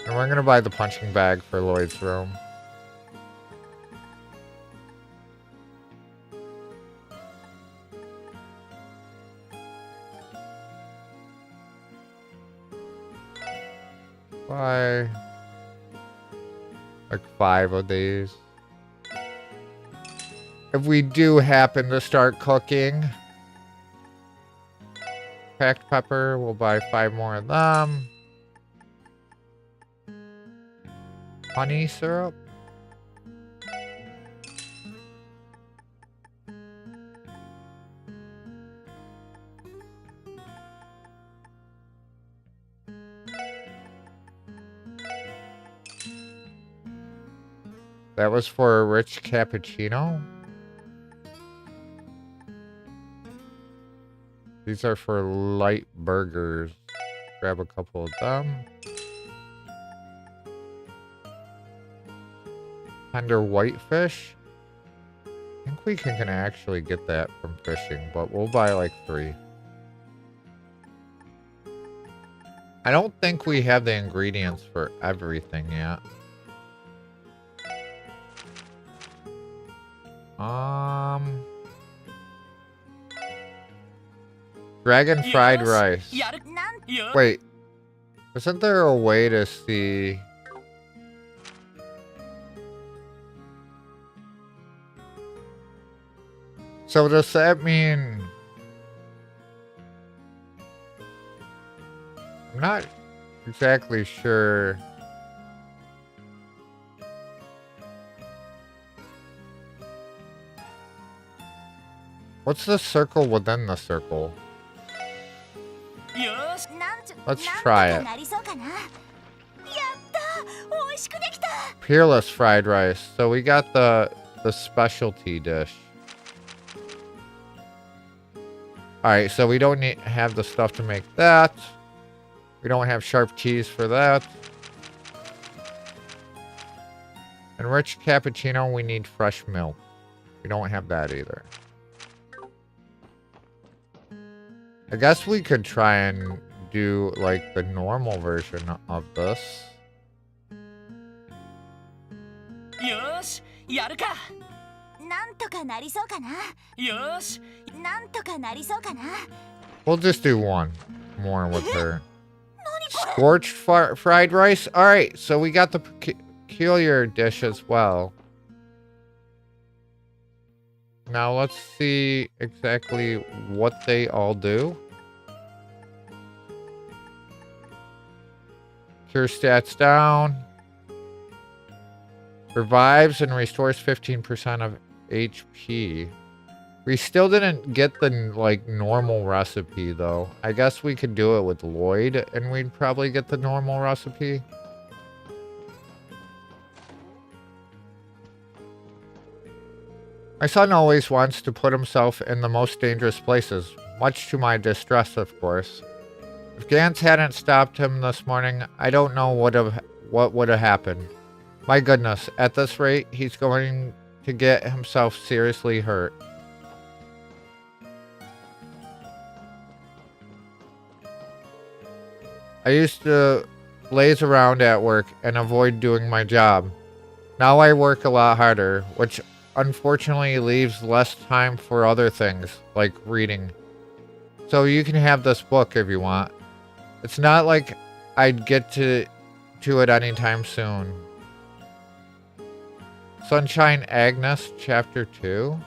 And we're gonna buy the punching bag for Lloyd's room. Buy like 5 of these. If we do happen to start cooking, packed pepper, we'll buy 5 more of them. Honey syrup. That was for a rich cappuccino. These are for light burgers. Grab a couple of them. Tender whitefish. I think we can actually get that from fishing, but we'll buy like 3. I don't think we have the ingredients for everything yet. Dragon fried rice. Wait. Isn't there a way to see... So does that mean... I'm not exactly sure... What's the circle within the circle? Let's try it. Peerless fried rice. So we got the specialty dish. Alright, so we don't have the stuff to make that. We don't have sharp cheese for that. And rich cappuccino, we need fresh milk. We don't have that either. I guess we could try and do like the normal version of this. Yosh, yaruka. Yosh. We'll just do one more with her. Scorched fried rice. All right, so we got the peculiar dish as well. Now let's see exactly what they all do. Cure stats down. Revives and restores 15% of HP. We still didn't get the, like, normal recipe, though. I guess we could do it with Lloyd, and we'd probably get the normal recipe. My son always wants to put himself in the most dangerous places, much to my distress, of course. If Gantz hadn't stopped him this morning, I don't know what would have happened. My goodness, at this rate, he's going to get himself seriously hurt. I used to laze around at work and avoid doing my job. Now I work a lot harder, which unfortunately leaves less time for other things, like reading. So you can have this book if you want. It's not like I'd get to it anytime soon. Sunshine Agnes, Chapter 2.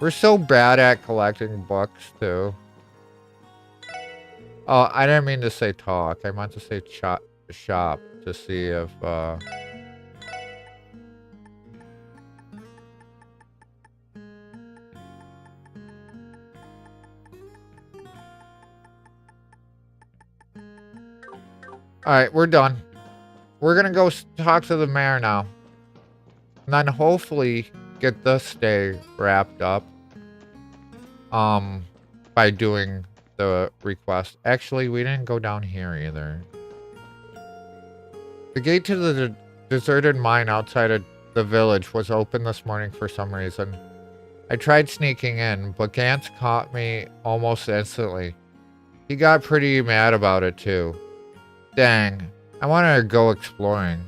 We're so bad at collecting books, too. Oh, I didn't mean to say talk. I meant to say shop to see if, Alright, we're done. We're gonna go talk to the mayor now. And then hopefully get this day wrapped up. By doing the request. Actually, we didn't go down here either. The gate to the deserted mine outside of the village was open this morning for some reason. I tried sneaking in, but Gantz caught me almost instantly. He got pretty mad about it too. Dang, I wanted to go exploring.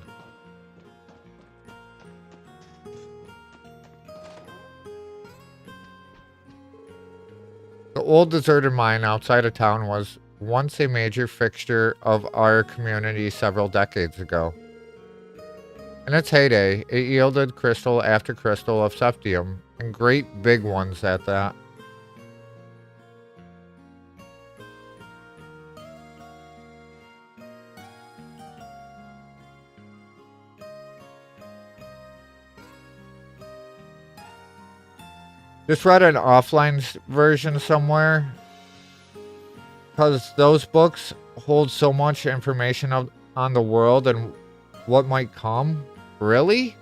The old deserted mine outside of town was once a major fixture of our community several decades ago. In its heyday, it yielded crystal after crystal of septium, and great big ones at that. Just read an offline version somewhere, because those books hold so much information on the world and what might come. Really?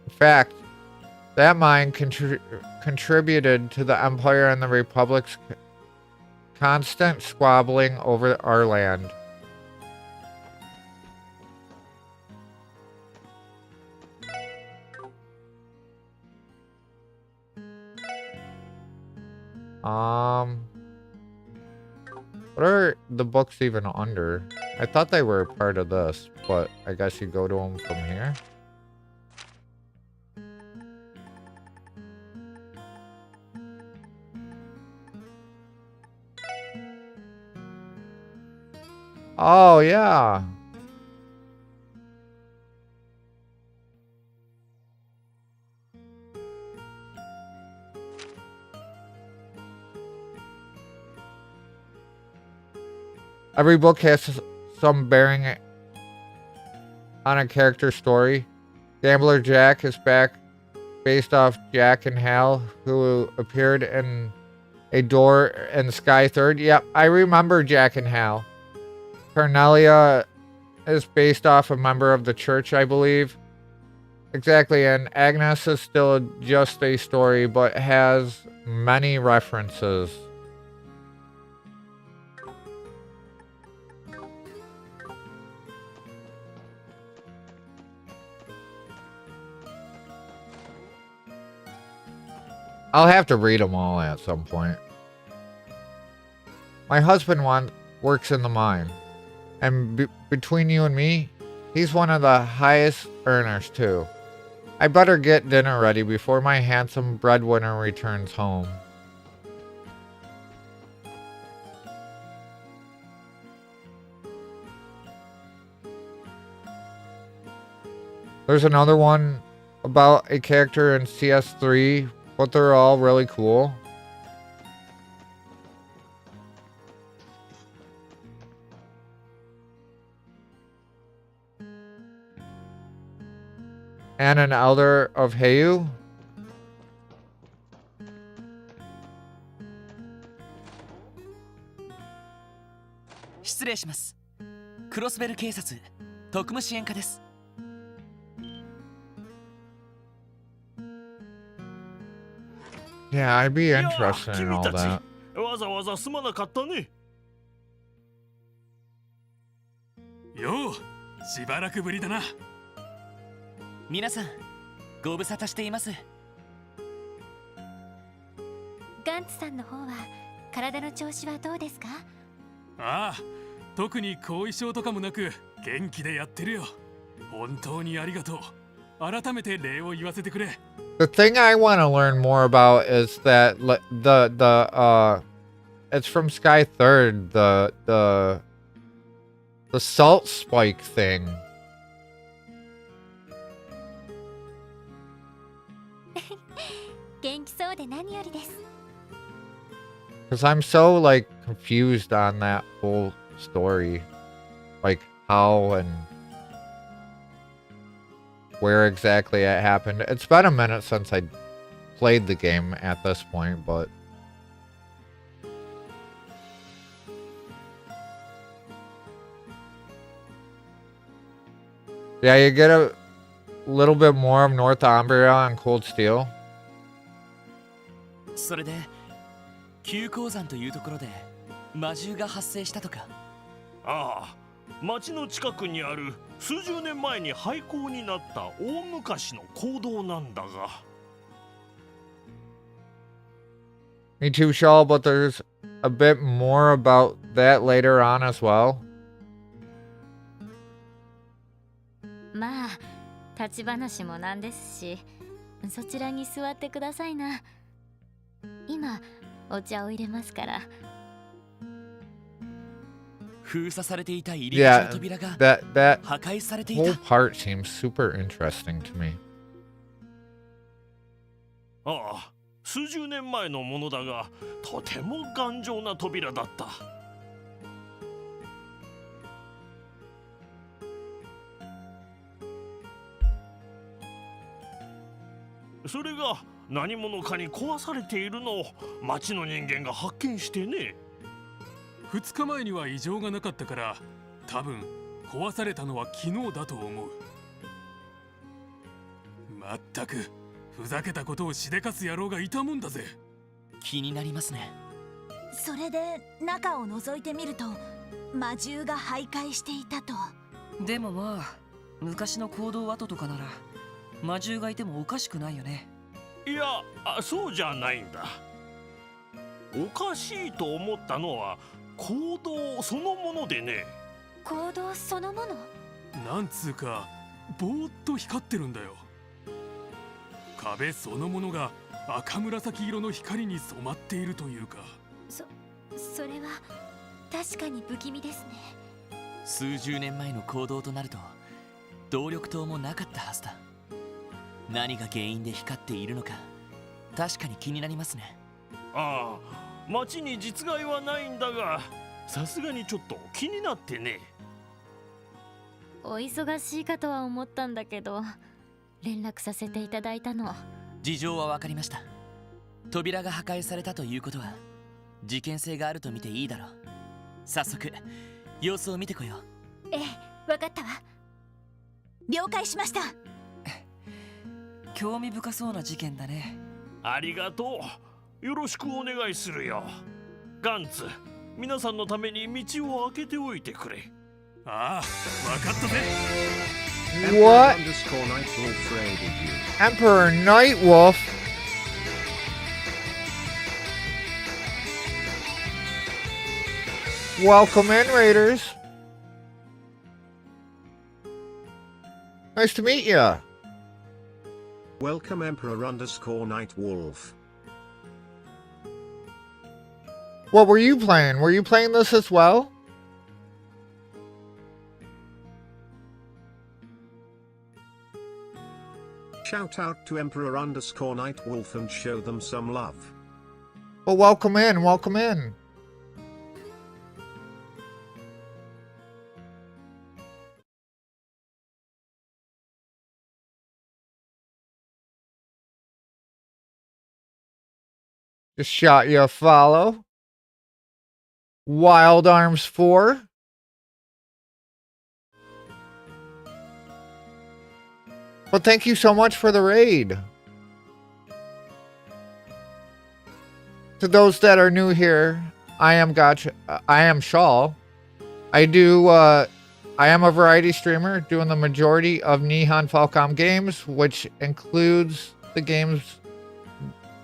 In fact, that mine contributed to the Empire and the Republic's constant squabbling over our land. What are the books even under? I thought they were part of this, but I guess you go to them from here. Oh, yeah. Every book has some bearing on a character's story. Gambler Jack is back, based off Jack and Hal, who appeared in A Door in the Sky Third. Yep, I remember Jack and Hal. Cornelia is based off a member of the church, I believe. Exactly, and Agnes is still just a story, but has many references. I'll have to read them all at some point. My husband works in the mine. And between you and me, he's one of the highest earners too. I better get dinner ready before my handsome breadwinner returns home. There's another one about a character in CS3, but they're all really cool. and an elder of Heiu. Yeah, I'd be interested in all that. わざわざすまなかったね。よう、しばらくぶりだな。皆さん、ご無沙汰しています。ガンツさんの方は体の調子はどうですか？ああ、特に後遺症とかもなく元気でやってるよ。本当にありがとう。改めて礼を言わせてくれ。The thing I want to learn more about is that it's from Sky Third, the salt spike thing. 元気そうで何よりです。 Because I'm so like confused on that whole story, like how and where exactly it happened. It's been a minute since I played the game at this point, but yeah, you get a little bit more of Northumbria on Cold Steel. それで急鉱山というところで魔獣が発生したとか。ああ、町の近くにある数十年前に廃校になった大昔の坑道なんだが。Me too, Shaw, but there's a bit more about that later on as well. まあ立ち話もなんですし、そちらに座ってくださいな。今お茶を入れますから。封鎖されていた入り口の扉が that 破壊されていた。 whole part seems super interesting to me. ああ、数十年前のものだが、とても頑丈な扉だった。それが何者かに壊されているのを町の人間が発見してね。2日前には異常がなかったから、多分壊されたのは昨日だと思う。まったくふざけたことをしでかす野郎がいたもんだぜ。気になりますね。それで中を覗いてみると魔獣が徘徊していたと。でもまあ昔の行動跡とかなら魔獣がいてもおかしくないよね。いや、そうじゃないんだ。おかしいと思ったのは行動そのものでね。行動そのもの？なんつうかぼーっと光ってるんだよ。壁そのものが赤紫色の光に染まっているというか。それは確かに不気味ですね。数十年前の行動となると動力灯もなかったはずだ。何が原因で光っているのか確かに気になりますね。ああ、町に実害はないんだが、さすがにちょっと気になってね。お忙しいかとは思ったんだけど、連絡させていただいたの。事情は分かりました。扉が破壊されたということは事件性があると見ていいだろう。早速様子を見てこよう。ええ、分かったわ。了解しました。興味深そうな事件だね。ありがとう。よろしくお願いするよ。ガンツ、皆さんのために道を開けておいてくれ。ああ、分かったぜ。What? Emperor Nightwolf? Welcome in, Raiders. Nice to meet ya. Welcome Emperor_Nightwolf. What were you playing? Were you playing this as well? Shout out to Emperor_Nightwolf and show them some love. Well, welcome in, welcome in. Just shot you a follow. Wild Arms 4. Well, thank you so much for the raid. To those that are new here, I am Shawl. I am a variety streamer doing the majority of Nihon Falcom games, which includes the games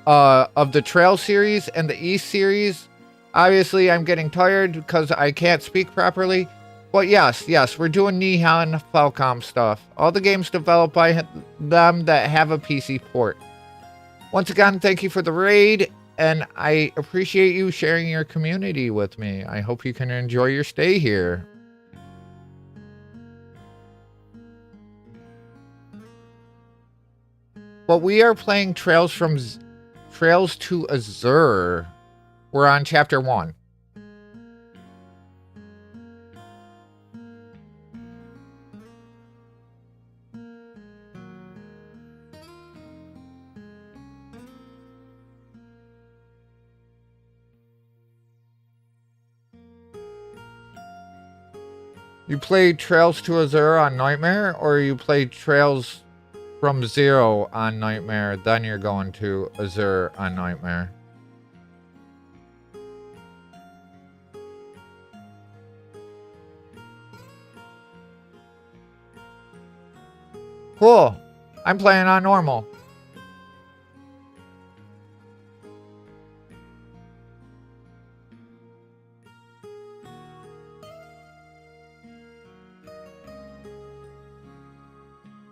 of the Trail series and the East series. Obviously, I'm getting tired because I can't speak properly. But yes, we're doing Nihon Falcom stuff. All the games developed by them that have a PC port. Once again, thank you for the raid, and I appreciate you sharing your community with me. I hope you can enjoy your stay here. But we are playing Trails to Azure. We're on chapter 1. You play Trails to Azure on Nightmare, or you play Trails from Zero on Nightmare, then you're going to Azure on Nightmare? Cool. I'm playing on normal.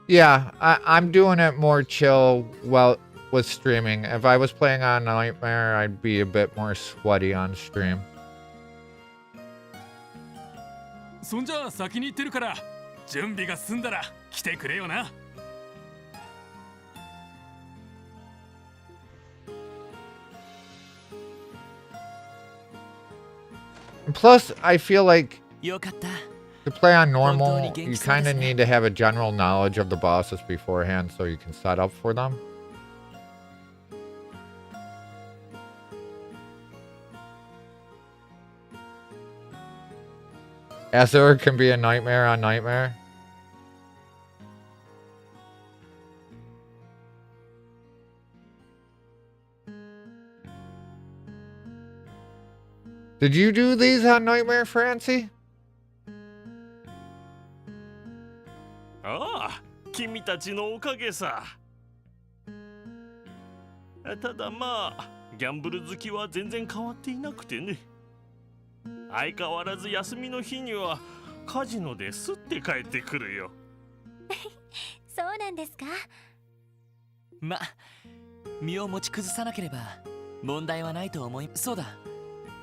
Yeah, I'm doing it more chill with streaming. If I was playing on Nightmare, I'd be a bit more sweaty on stream. そんじゃ先に行ってるから準備が済んだら来てくれよな。Plus, I feel like to play on normal, you kind of need to have a general knowledge of the bosses beforehand so you can set up for them. Azure can be a nightmare on Nightmare. Did you do these on Nightmare, Francie? ああ、君たちのおかげさ。ただまあ、ギャンブル好きは全然変わっていなくてね。相変わらず休みの日にはカジノですって帰ってくるよ。そうなんですか。ま、身を持ち崩さなければ問題はないと思い。そうだ、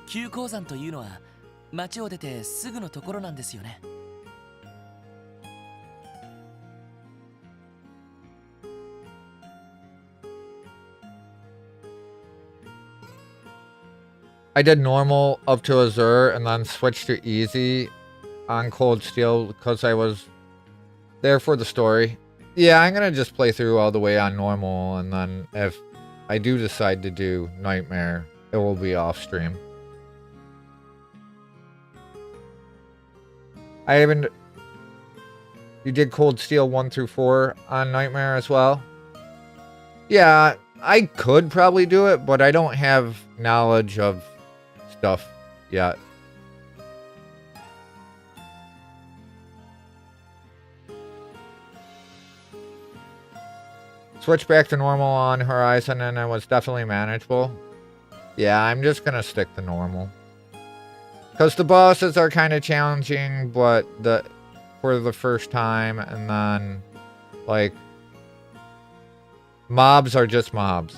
旧鉱山というのは町を出てすぐのところなんですよね。I did normal up to Azure and then switched to easy on Cold Steel because I was there for the story. Yeah, I'm gonna just play through all the way on normal, and then if I do decide to do Nightmare, it will be off stream. I haven't... You did Cold Steel 1 through 4 on Nightmare as well? Yeah, I could probably do it, but I don't have knowledge of stuff yet. Switch back to normal on Horizon and it was definitely manageable. Yeah, I'm just gonna stick to normal. Because the bosses are kind of challenging, but for the first time, and then, like, mobs are just mobs.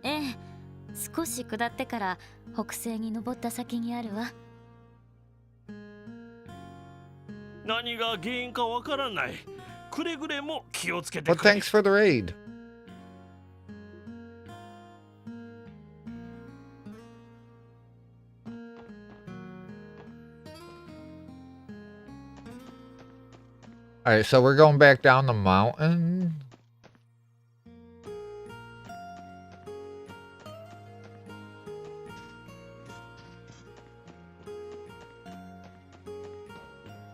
Eh, 少し下ってから北西に登った先にあるわ。何が原因かわからない。くれぐれも気をつけて But くれ。 thanks for the raid. Alright, so we're going back down the mountain.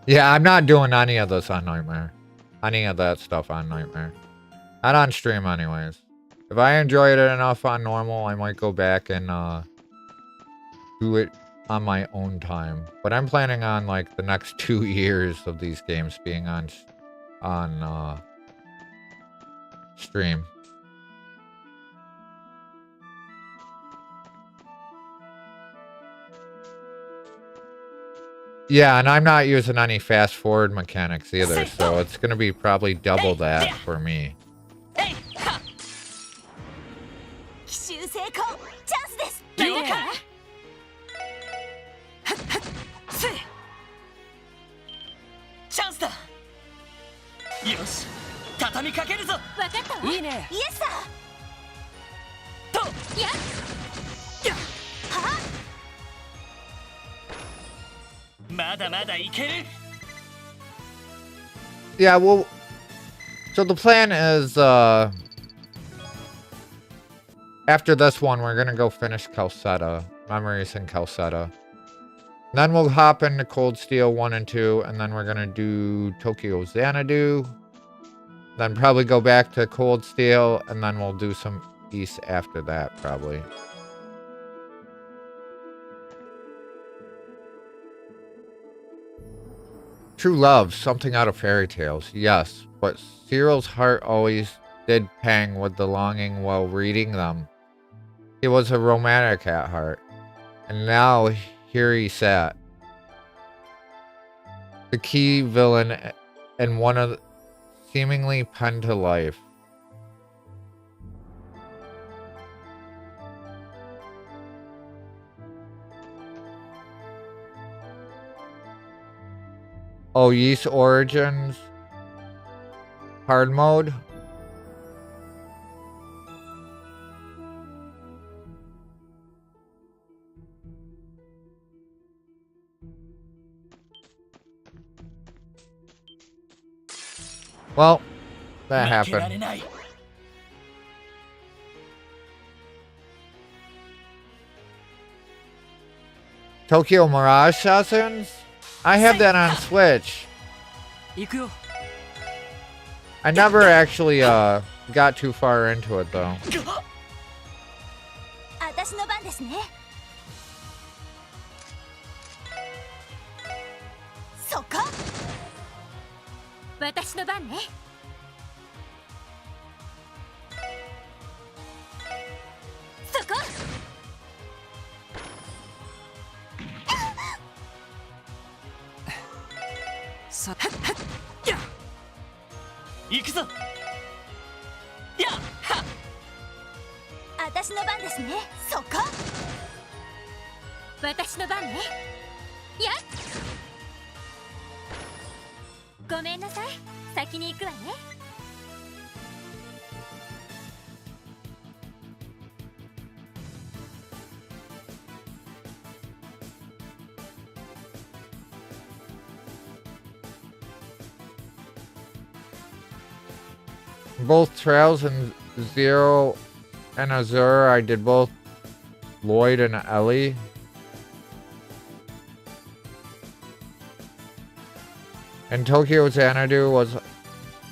Yeah, I'm not doing any of this on Nightmare. Any of that stuff on Nightmare. Not on stream anyways. If I enjoyed it enough on normal, I might go back and do it on my own time. But I'm planning on like the next 2 years of these games being on stream. Yeah, and I'm not using any fast forward mechanics either, so it's gonna be probably double that for me. 奇襲成功チャンスです。了解。チャンスだ。よし、畳みかけるぞ。わかったわ。いいね。イエスさと。やっ。やっ。は。まだまだいける。 Yeah, well, so the plan is, after this one, we're gonna go finish Calcetta, Memories in Calcetta. Then we'll hop into Cold Steel 1 and 2, and then we're gonna do Tokyo Xanadu. Then probably go back to Cold Steel, and then we'll do some East after that, probably. True love, something out of fairy tales, yes, but Cyril's heart always did pang with the longing while reading them. He was a romantic at heart, and now here he sat, the key villain and one of the seemingly penned to life. Oh, Yeast Origins hard mode. Well, that happened. Tokyo Mirage Assassins? I have that on Switch. I never actually got too far into it though. 私の番ですね。そこ。私の番ね。そこ。さや行くぞやは私の番ですね。そこ。私の番ね。やっ。ごめんなさい。先に行くわね。Both Trails and Zero and Azure, I did both Lloyd and Ellie. And Tokyo Xanadu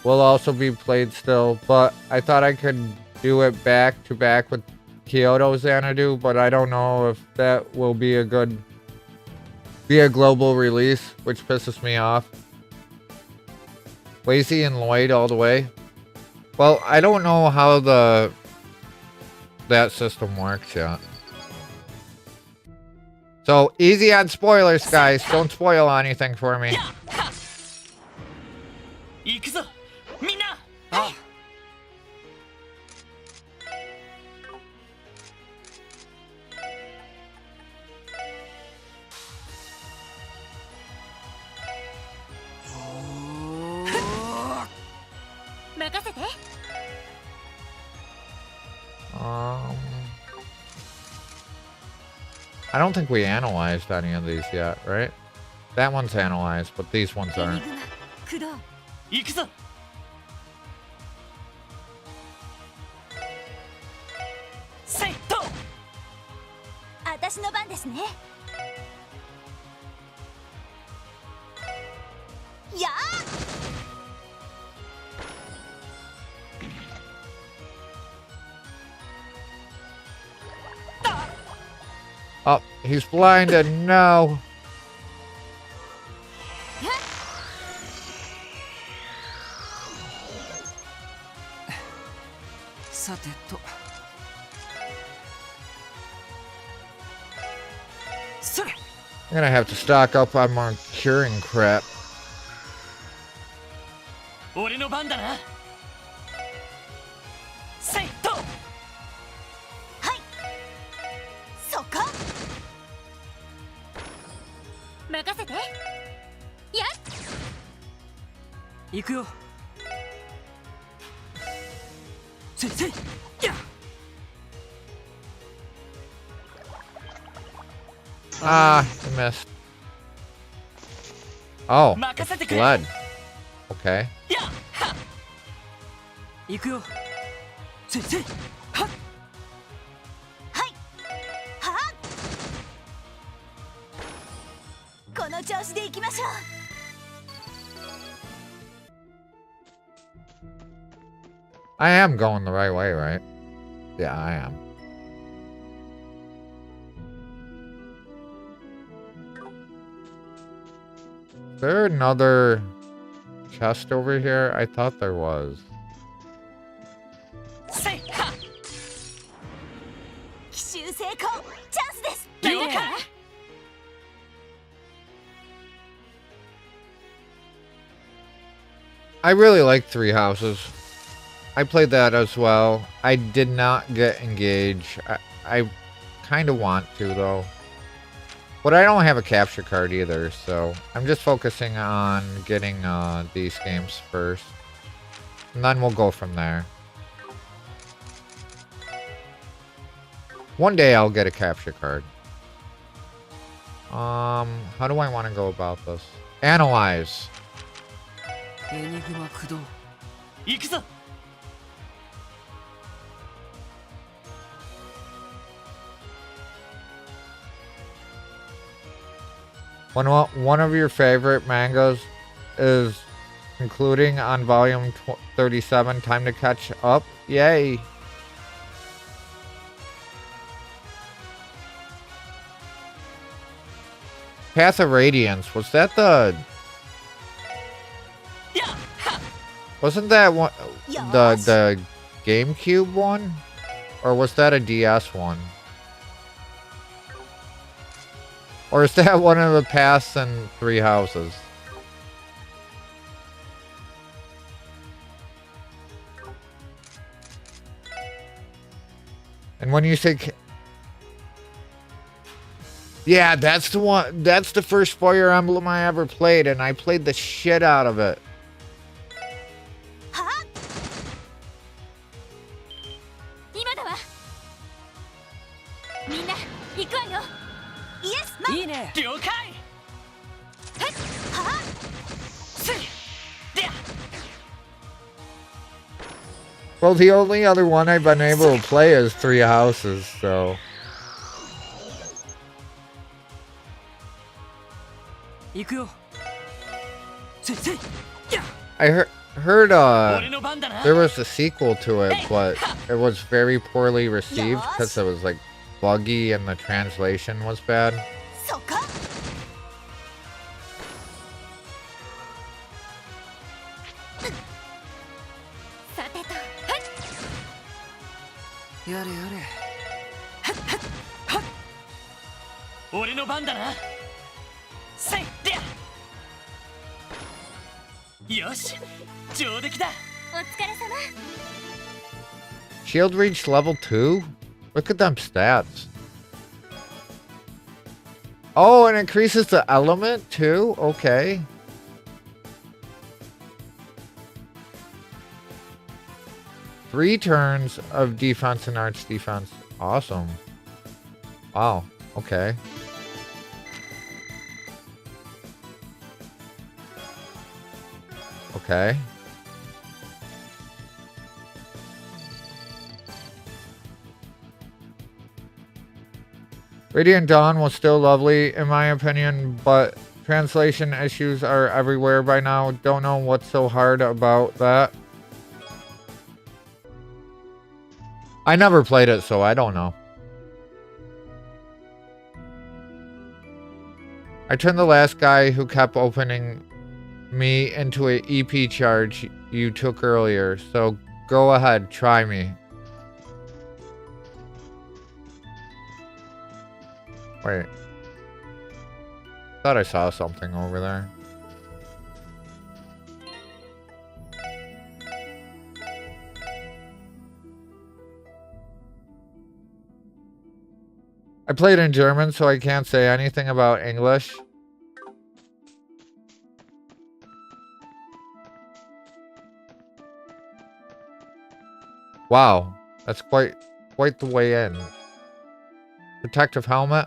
will also be played still, but I thought I could do it back to back with Kyoto Xanadu, but I don't know if that will be a global release, which pisses me off. Lazy and Lloyd all the way. Well, I don't know how that system works yet. So, easy on spoilers, guys. Don't spoil anything for me. 行くぞみんな。ああ。任せて。I don't think we analyzed any of these yet, right? That one's analyzed, but these ones aren't. 行くぞ。セット。私の番ですね。やOh, he's blinded. No. さてと。それ。 I'm gonna have to stock up on more curing crap. 俺の番だな。セット。そこ。任せて。やっ。行くよ。せいせい。や。Ah, I missed. Oh, it's blood. Okay. 行くよ。せいせい。はっ。この調子でいきましょう。I am going the right way, right? Yeah, I am. Is there another chest over here? I thought there was. 奇襲成功。チャンスです。了解。 I really like Three Houses. I played that as well. I did not get engaged. I kind of want to, though. But I don't have a capture card either, so I'm just focusing on getting these games first. And then we'll go from there. One day I'll get a capture card. How do I want to go about this? Analyze. エニグマ駆動。行くぞ。 One of your favorite mangas is concluding on volume 37. Time to catch up. Yay. Path of Radiance. Was that the... Wasn't that one the GameCube one? Or was that a DS one? Or is that one of the paths in Three Houses? And when you say... Yeah, that's the one. That's the first Fire Emblem I ever played, and I played the shit out of it. 今だわ。みんな行くわよ。イエスマン。いいね。了解。はせい。でや。 Well, the only other one I've been able to play is Three Houses, so... 行くよ。せいせい。や。 I heard there was a sequel to it, but it was very poorly received because it was like buggy and the translation was bad. そこ。さてと。やれやれ。俺の番だな。せい。でや。よし。上出来だ。お疲れ様。 Shield reached level 2? Look at them stats. Oh, and increases the element too? Okay. Three turns of defense and arch defense. Awesome. Wow. Okay. Okay. Radiant Dawn was still lovely in my opinion, but translation issues are everywhere by now. Don't know what's so hard about that. I never played it, so I don't know. I turned the last guy who kept opening me into a EP charge you took earlier, so go ahead, try me. Wait. Thought I saw something over there. I played in German, so I can't say anything about English. Wow, that's quite the way in. Protective helmet.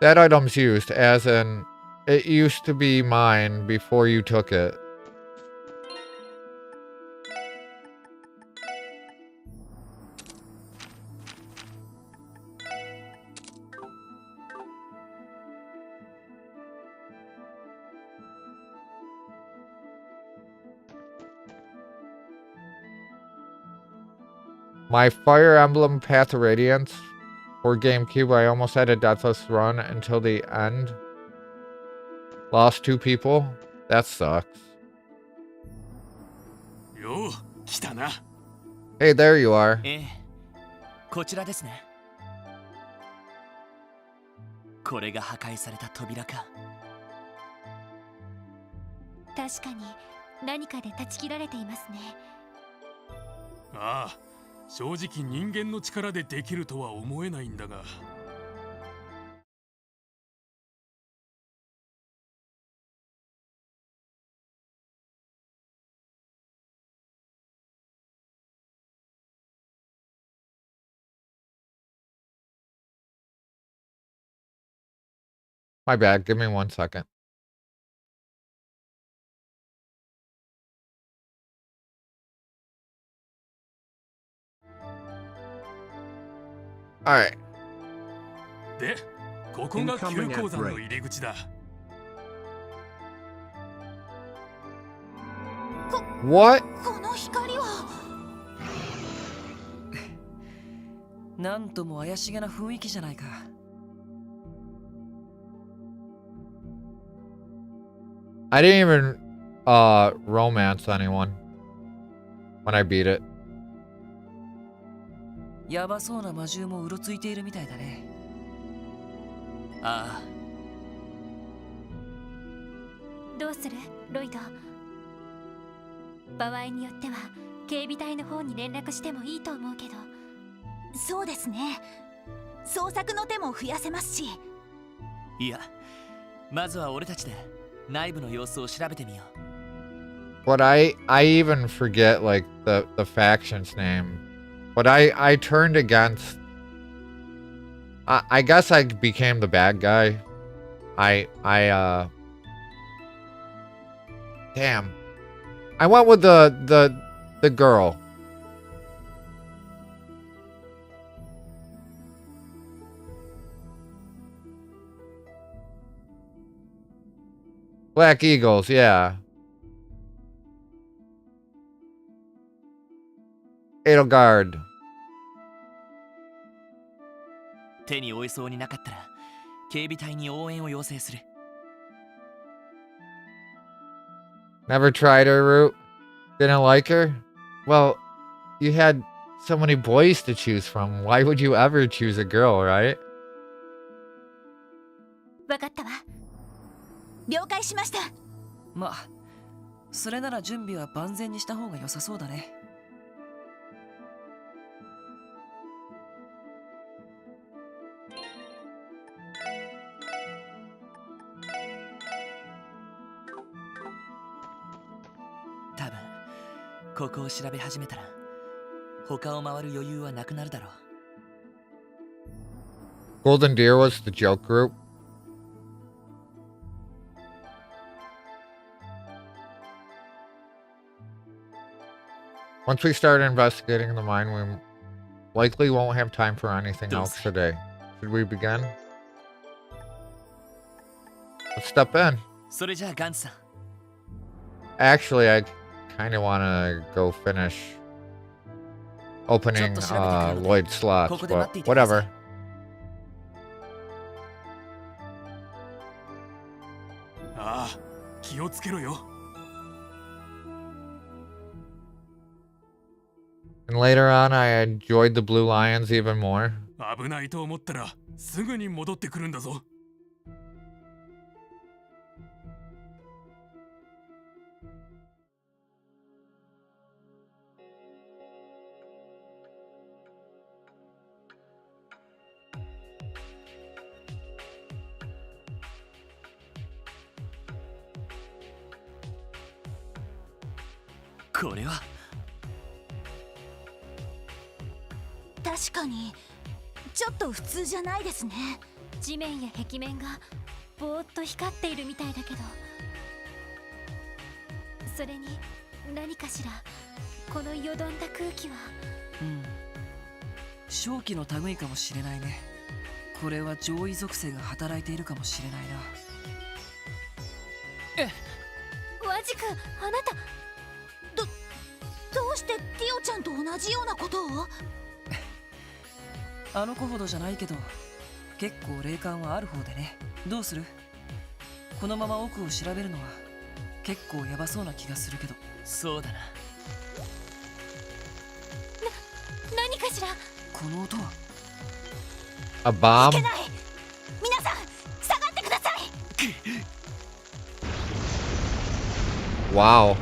That item's used, as in, it used to be mine before you took it. My Fire Emblem Path of Radiance for GameCube, I almost had a deathless run until the end. Lost 2 people. That sucks. Hey, there you are. こちらですね。これが破壊された扉か。確かに何かで断ち切られていますね。ああ、正直人間の力でできるとは思えないんだが。My bad, give me 1 second. Alright. で、ここが急鉱山の入り口だ。What? この光は。なんとも怪しげな雰囲気じゃないか。I didn't even romance anyone when I beat it. やばそうな魔獣もうろついているみたいだね。ああ。どうするロイド。場合によっては警備隊の方に連絡してもいいと思うけど。そうですね。捜索の手も増やせますし。いや、まずは俺たちで内部の様子を調べてみよう。But I even forget like the faction's name. But I turned against. I guess I became the bad guy. Damn. I went with the girl. Black Eagles, yeah. Edelgard. 手に負えそうになかったら警備隊に応援を要請する。Never tried her route? Didn't like her? Well, you had so many boys to choose from. Why would you ever choose a girl, right? わかったわ。了解しました。まあ、それなら準備は万全にした方が良さそうだね。多分ここを調べ始めたら他を回る余裕はなくなるだろう。Golden Deer was the joke group. Once we start investigating the mine, we likely won't have time for anything else today. Should we begin? Let's step in. それじゃあガンツさん Actually, I kind of want to go finish opening Lloyd's slots, but whatever. ああ、気をつけろよ。 And later on, I enjoyed the Blue Lions even more. 危ないと思ったらすぐに戻ってくるんだぞ。 これは確かにちょっと普通じゃないですね。地面や壁面がぼーっと光っているみたいだけど、それに何かしらこのよどんだ空気は。正気の類かもしれないね。これは上位属性が働いているかもしれないな。ワジ君、あなたどうしてティオちゃんと同じようなことを？あの子ほどじゃないけど結構霊感はある方でね。どうする？このまま奥を調べるのは結構ヤバそうな気がするけど。そうだな。何かしら？この音は A bomb? いけない。皆さん下がってください。 Wow.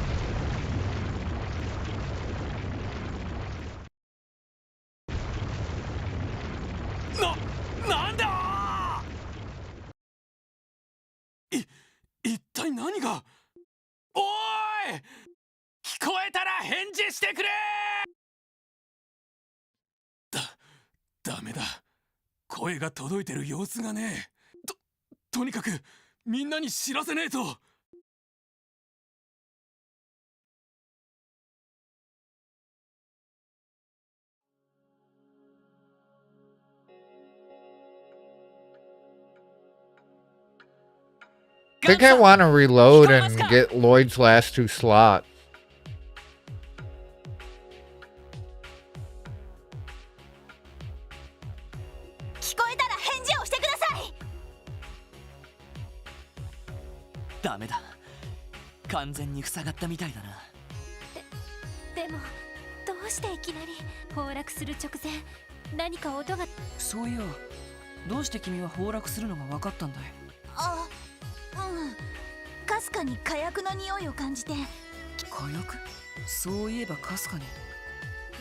「ダメだ。声が届いてる様子がねえ。とにかくみんなに知らせねえと。」I think I want to reload and get Lloyd's last 2 slots. 聞こえたら返事をしてください。ダメだ。完全に塞がったみたいだな。でもどうしていきなり崩落する直前何か音が。そういや、どうして君は崩落するのが分かったんだい？かすかに火薬の匂いを感じて。火薬？そういえばかすかに。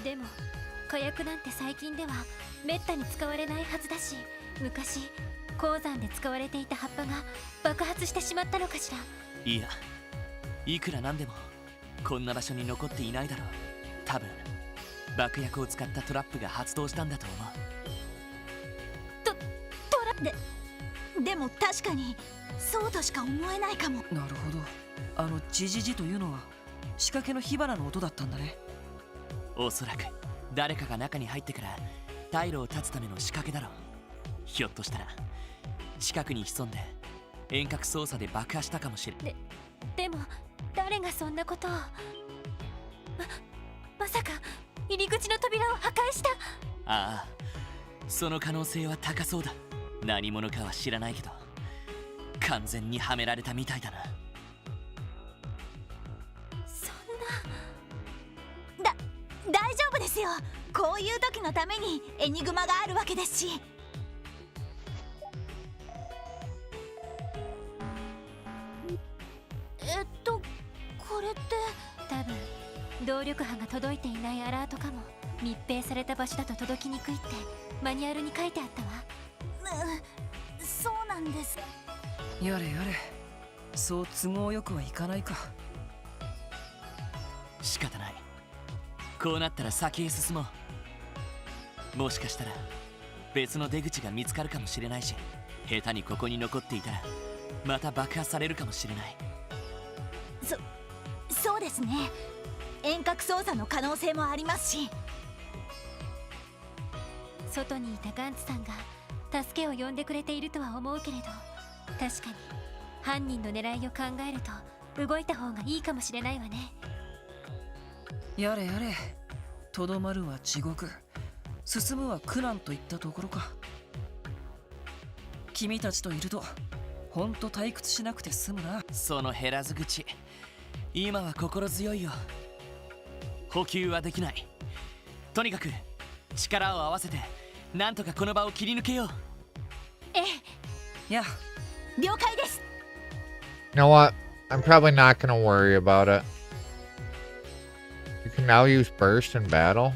でも火薬なんて最近ではめったに使われないはずだし、昔鉱山で使われていた葉っぱが爆発してしまったのかしら。いや、いくらなんでもこんな場所に残っていないだろう。多分爆薬を使ったトラップが発動したんだと思う。トラでも確かにそうとしか思えないかも。なるほど。あのジジジというのは仕掛けの火花の音だったんだね。おそらく誰かが中に入ってから退路を断つための仕掛けだろう。ひょっとしたら近くに潜んで遠隔操作で爆破したかもしれん。でも誰がそんなことを。まさか入り口の扉を破壊した？ああ、その可能性は高そうだ。何者かは知らないけど完全にはめられたみたいだな。そんな。大丈夫ですよ。こういう時のためにエニグマがあるわけですし。これって多分動力波が届いていないアラートかも。密閉された場所だと届きにくいってマニュアルに書いてあったわ。そうなんです。やれやれ、そう都合よくはいかないか。仕方ない。こうなったら先へ進もう。もしかしたら別の出口が見つかるかもしれないし、下手にここに残っていたらまた爆破されるかもしれない。そうですね。遠隔操作の可能性もありますし。外にいたガンツさんが助けを呼んでくれているとは思うけれど、確かに犯人の狙いを考えると動いた方がいいかもしれないわね。やれやれ、とどまるは地獄、進むは苦難といったところか。君たちといるとほんと退屈しなくて済むな。その減らず口、今は心強いよ。補給はできない。とにかく力を合わせてなんとかこの場を切り抜けよう。ええ、や了解です。 You know what? I'm probably not gonna worry about it. You can now use burst in battle.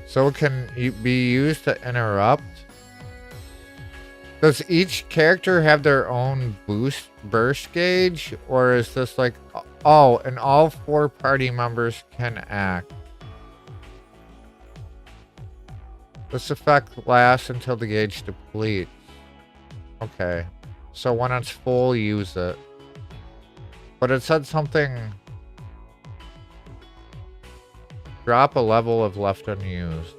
So it can be used to interrupt. Does each character have their own burst gauge, or is this like, oh, and all 4 party members can act? This effect lasts until the gauge depletes. Okay, so when it's full, use it. But it said something. Drop a level of left unused.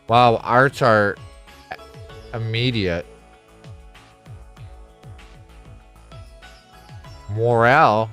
Wow, arts are immediate. Morale.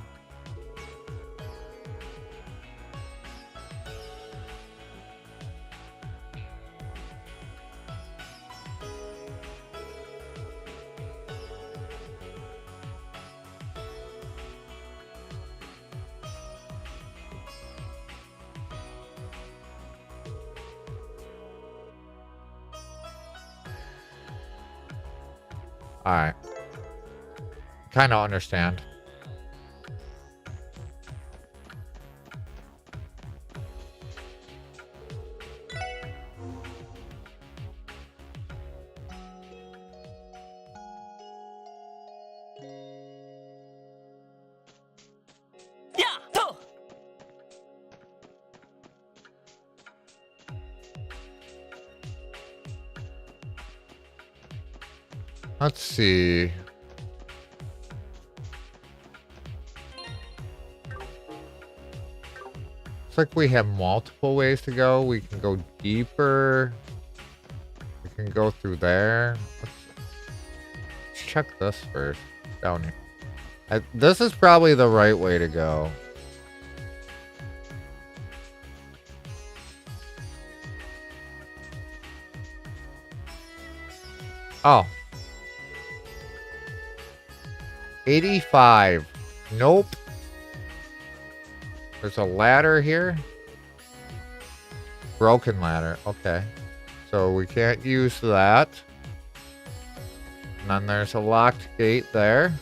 Alright. Kind of understand. Let's see. Looks like we have multiple ways to go. We can go deeper. We can go through there. Let's check this first. Down here. This is probably the right way to go. Oh. 85. Nope. There's a ladder here. Broken ladder. Okay. So we can't use that. And then there's a locked gate there.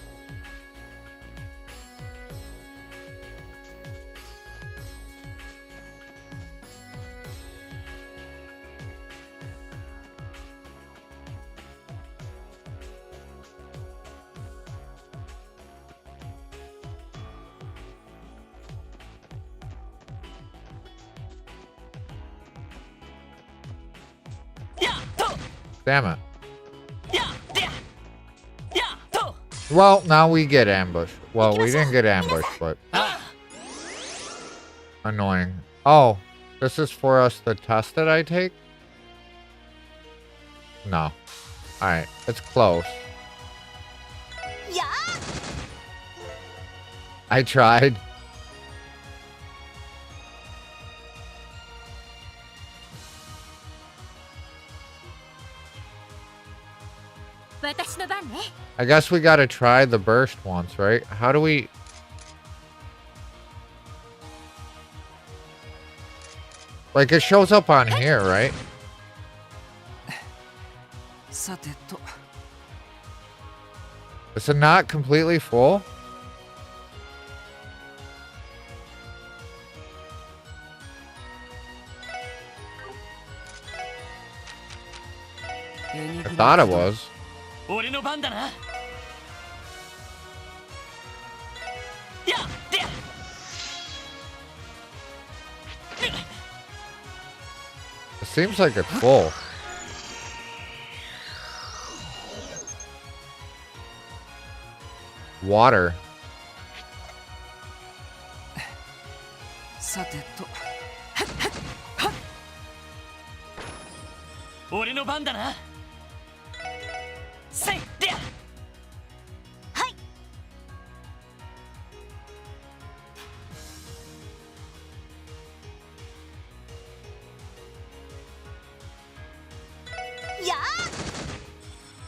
Damn it. Well, now we get ambushed. Well, we didn't get ambushed, but... Annoying. Oh, this is for us to test it, I take? No. Alright, it's close. Yeah. I tried. I guess we gotta try the burst once, right? How do we... Like, it shows up on here, right? さてと Is it not completely full? I thought it was. 俺の番だな。やって。 It seems like it's full. Water. さてと 俺の番だな。せいでや。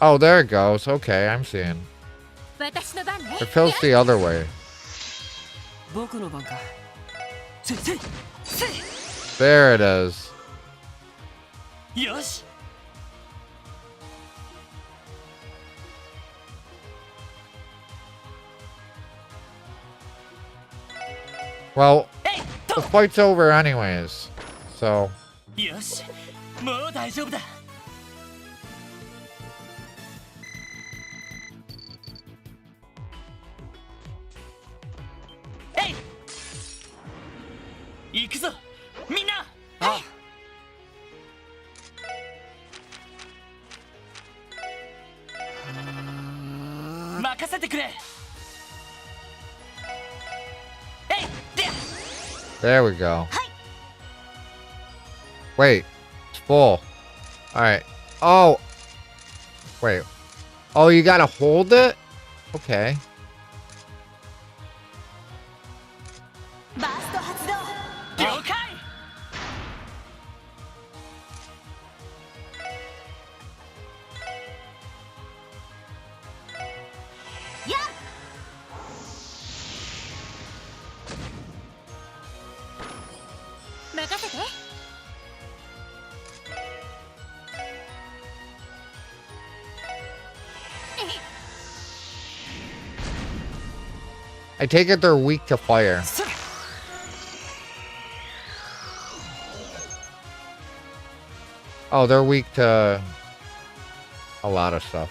Oh, there it goes. Okay, I'm seeing. It feels the other way. 僕の番か。せいせいせい。 There it is. よし。 Well, the fight's over anyways, so... よし。もう大丈夫だ。 行くぞみんな。ああ。任せてくれ。There we go. Wait, it's full. Alright. Oh! Wait. Oh, you gotta hold it? Okay. I take it they're weak to fire. Oh, they're weak to a lot of stuff.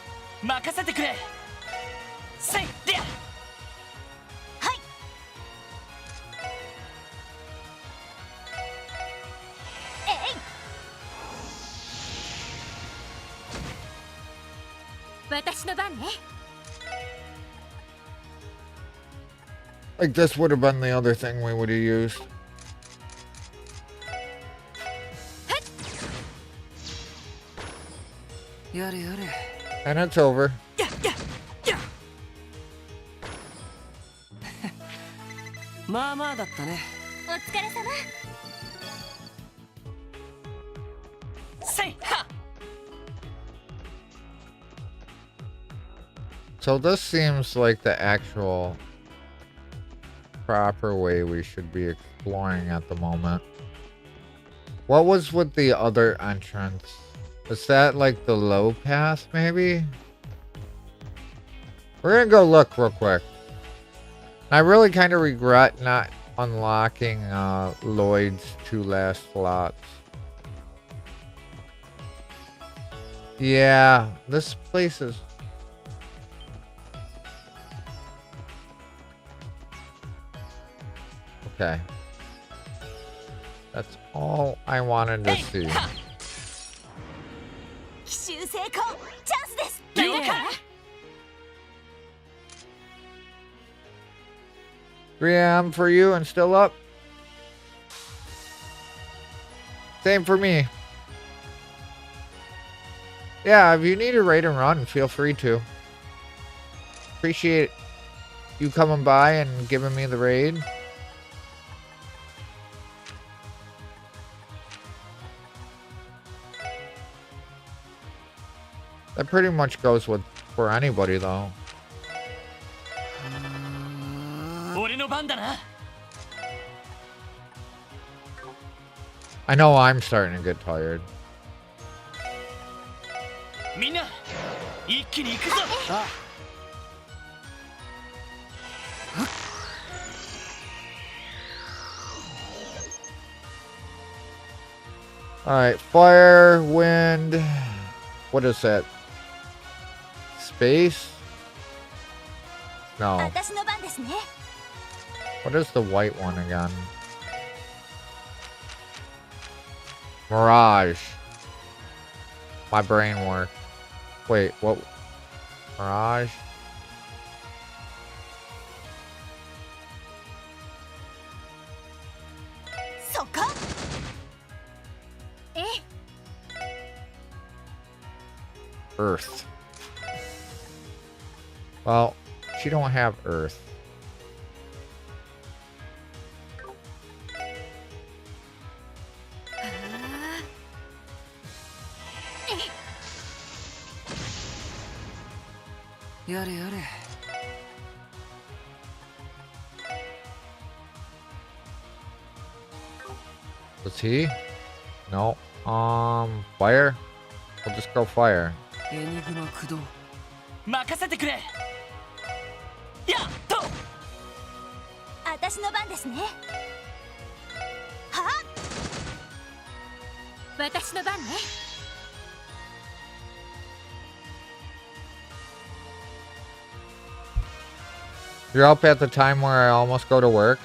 Like this would have been the other thing we would have used. And it's over. So this seems like the actual proper way we should be exploring at the moment. What was with the other entrance? Is that like the low path maybe? We're gonna go look real quick. I really kind of regret not unlocking Lloyd's 2 last slots. Yeah, this place is... Okay. That's all I wanted to see. 奇襲成功チャンスです。 3M for you and still up. Same for me. Yeah, if you need a raid and run, feel free to. Appreciate you coming by and giving me the raid. That pretty much goes with for anybody though. 俺の番だな。 I know I'm starting to get tired. みんな一気に行くぞ。Alright, fire, wind. What is that? Space? No. 私の番ですね。 What is the white one again? Mirage. My brain worked. Wait, what? Mirage? Earth. Well, she don't have Earth. Yare yare. Was he? No. Fire? We'll just go fire. エニグの駆動。任せてくれ。やっと。私の番ですね。はっ。私の番ね。 You're up at the time where I almost go to work?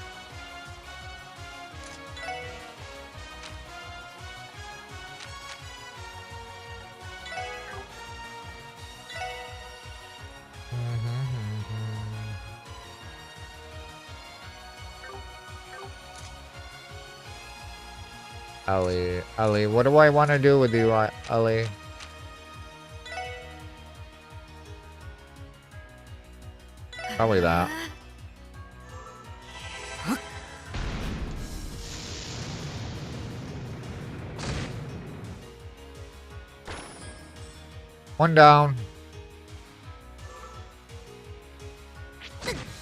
Ellie, what do I want to do with you, Ellie? Probably that. One down.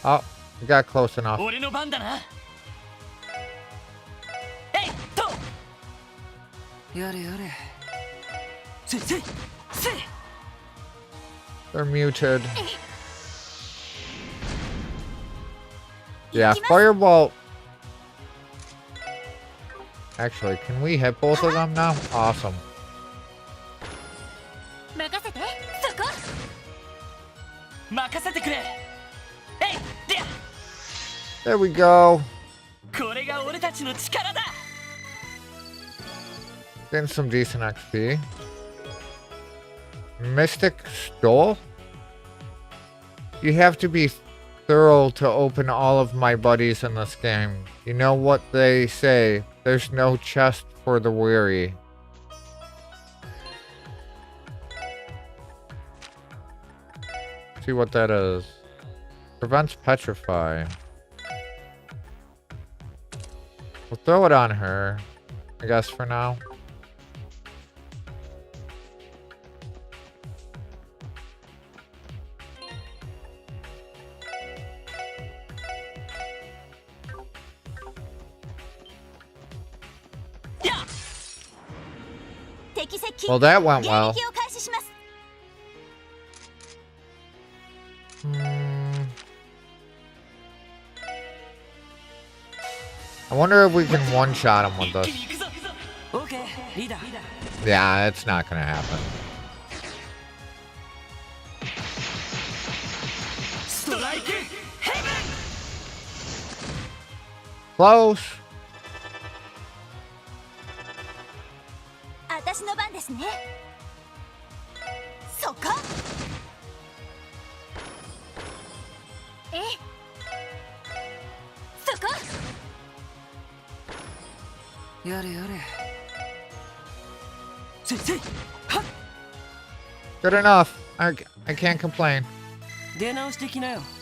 Oh, you got close enough. 俺の番だな。やれやれ。せいせいせい。 They're muted. Yeah, Firebolt. Actually, can we hit both of them now? Awesome. 任せて。そこ。任せてくれ。There we go. これが俺たちの力だ。 Getting some decent XP. Mystic Stole? You have to be thorough to open all of my buddies in this game. You know what they say, there's no chest for the weary. See what that is. Prevents petrify. We'll throw it on her, I guess, for now. Well, that went well. I wonder if we can one-shot him with this. Yeah, it's not gonna happen. Close. 私の番ですね。そこ。そこ。やれやれ。 Good enough. I can't complain. 出直してきなよ。 All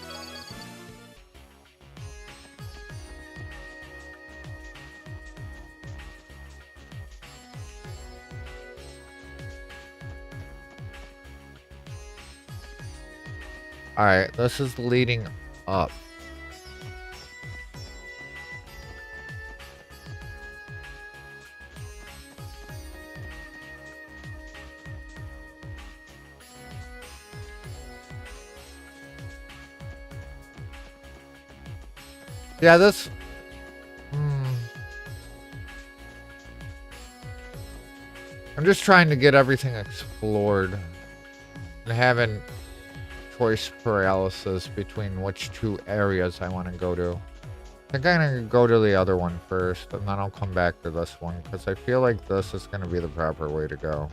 Alright, this is leading up. Yeah, this... I'm just trying to get everything explored. And having choice paralysis between which two areas I want to go to. I think I'm going to go to the other one first, and then I'll come back to this one, because I feel like this is going to be the proper way to go.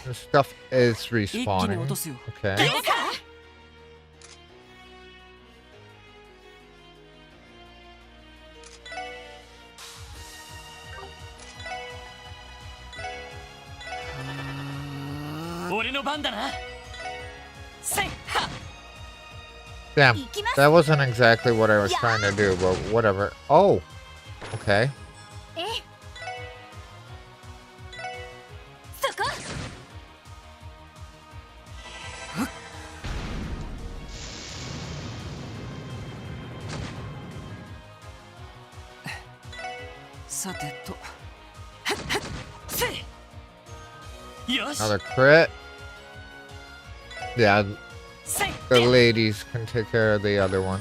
This stuff is respawning. Okay. Damn, that wasn't exactly what I was trying to do, but whatever. Oh, okay. Another crit. Yeah, the ladies can take care of the other one.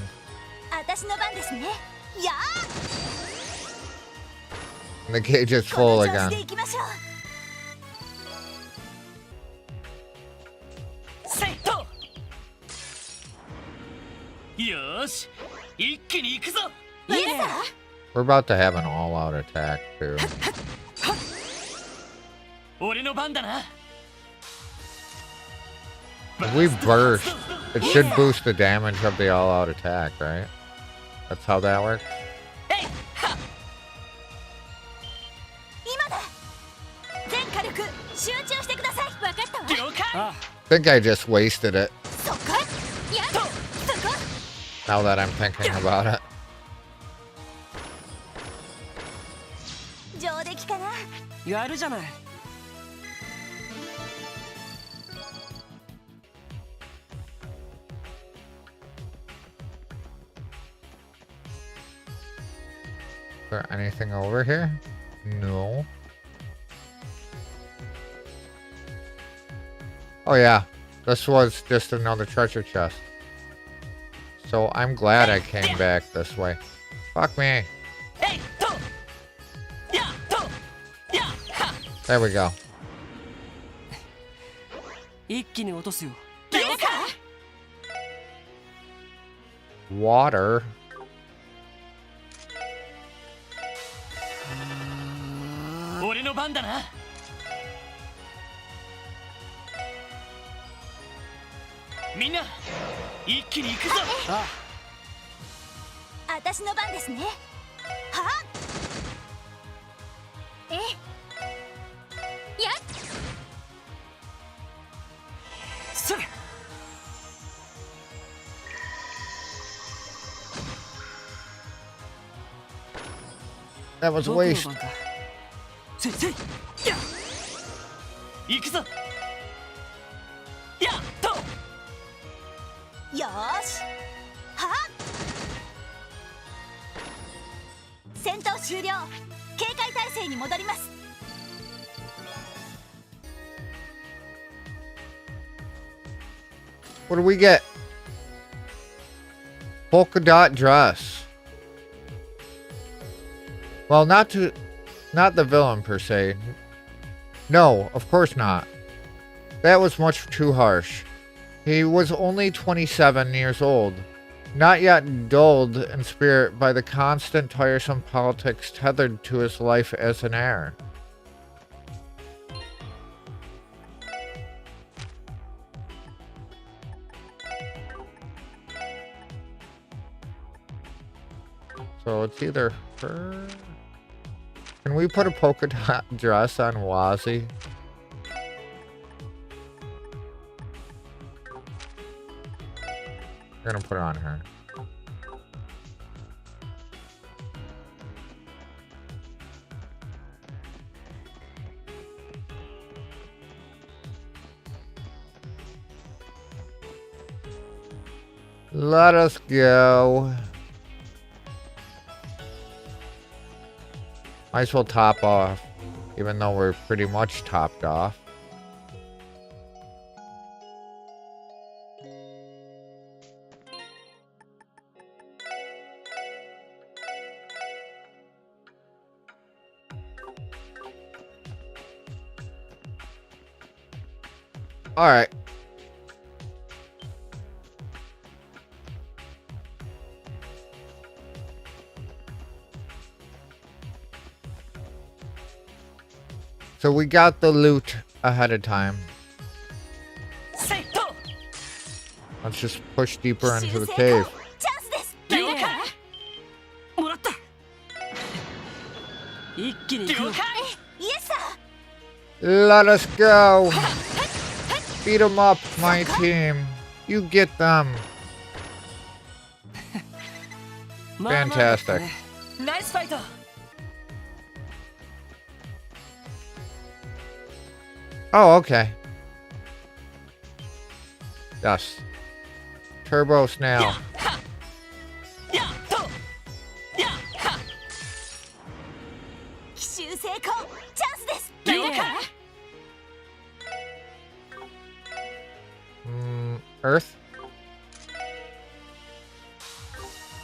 The cage is full again. We're about to have an all-out attack too. If we burst, it should boost the damage of the all-out attack, right? That's how that works? I think I just wasted it. Now that I'm thinking about it. Is there anything over here? No. Oh yeah, this was just another treasure chest. So I'm glad I came back this way. Fuck me. There we go. Water. That was a waste. What do we get? Polka dot dress. Well, not the villain per se. No, of course not. That was much too harsh. He was only 27 years old, not yet dulled in spirit by the constant tiresome politics tethered to his life as an heir. So it's either her. Can we put a polka dot dress on Wazzy? We're gonna put it on her. Let us go. Might as well top off, even though we're pretty much topped off. All right. So we got the loot ahead of time. Let's just push deeper into the cave. Let us go. Beat them up, my team. You get them. Fantastic. Nice fight. Oh, okay. Yes. Turbo snail. Earth?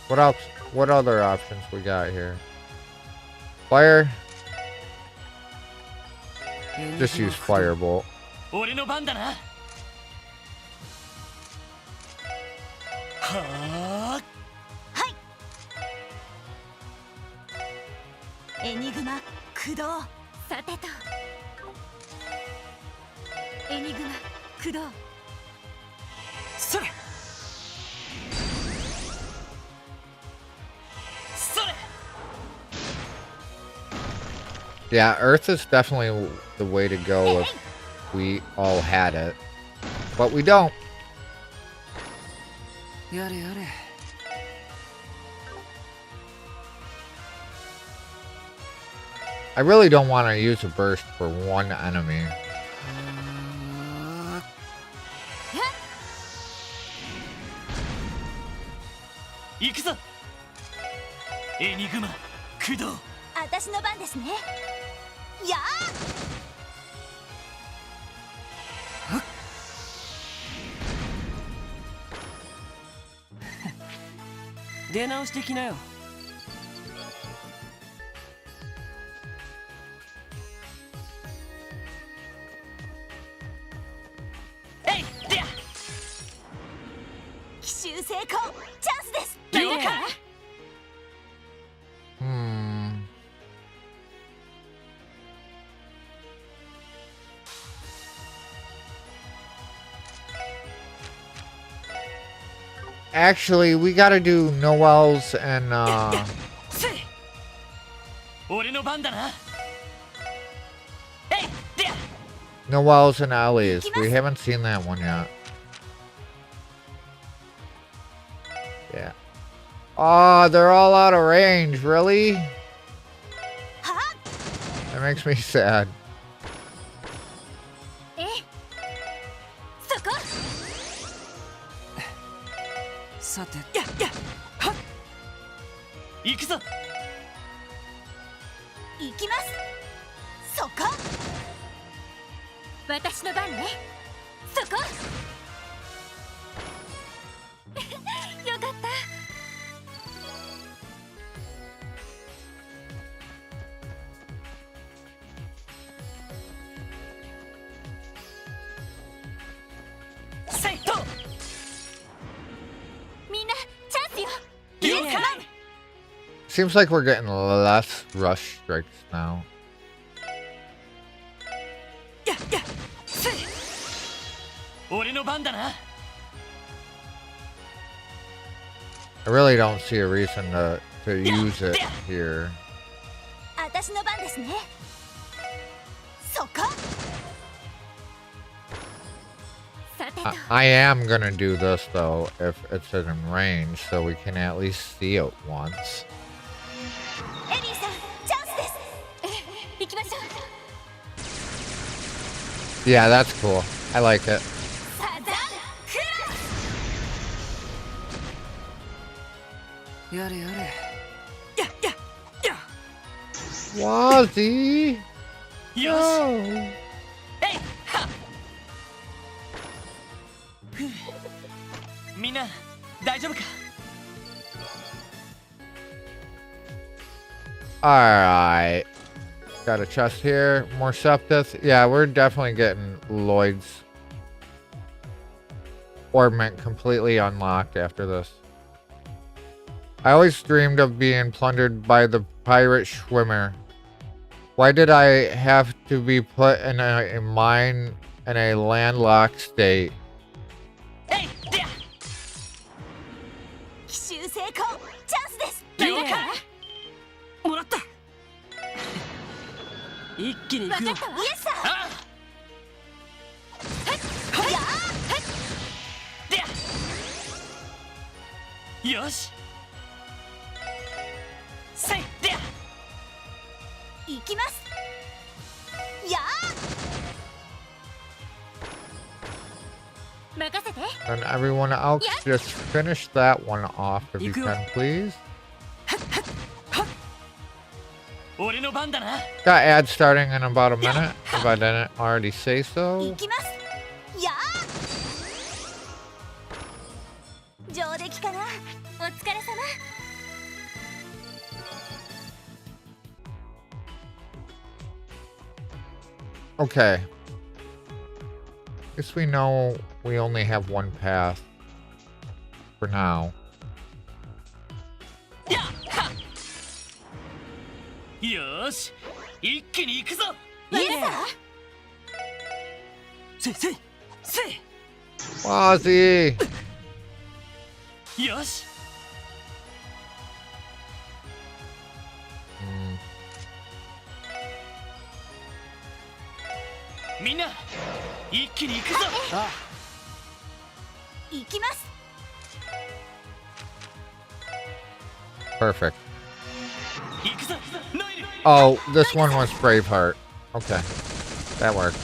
What else? What other options we got here? Fire? Just use Firebolt. Enigma, 駆動。さてと。エニグマ、駆動。それ。それ。 Yeah, Earth is definitely the way to go if we all had it. But we don't. Yare yare. I really don't want to use a burst for one enemy. Ikuzo! Enigma, Kudo! 私の番ですね。やー出直してきなよ。えい、でや。奇襲成功、チャンスです。いいか。Actually, we gotta do Noel's and Noel's and Ellie's. We haven't seen that one yet. Yeah. Oh, they're all out of range, really? That makes me sad. Seems like we're getting less rush strikes now. I really don't see a reason to to use it here. 私の番ですね。そこ。I am gonna do this though if it's in range, so we can at least see it once. エリーさん、チャンスです。行きましょう。 Yeah, that's cool. I like it. やれやれ。Wazzy! よし。 No! みんな大丈夫か？ Alright. Got a chest here. More septus. Yeah, we're definitely getting Lloyd's ornament completely unlocked after this. I always dreamed of being plundered by the pirate swimmer. Why did I have to be put in a mine in a landlocked state? 奇襲成功。チャンスです。もらった。一気に行くよ。イエスサー。よし。せいで。行きます。やー。任せて。 And everyone else, just finish that one off if you can, please. 俺の番だな。 Got ads starting in about a minute, if I didn't already say so. 行きます。やー。上出来かな。お疲れ様。 Okay. Guess we know we only have one path for now. よし、一気に行くぞ。イエスサー。せい。 Wazzy! よし。みんな一気に行くぞ。行きます。 Perfect. 行くぞ。 Oh, this one was Braveheart. Okay. That worked.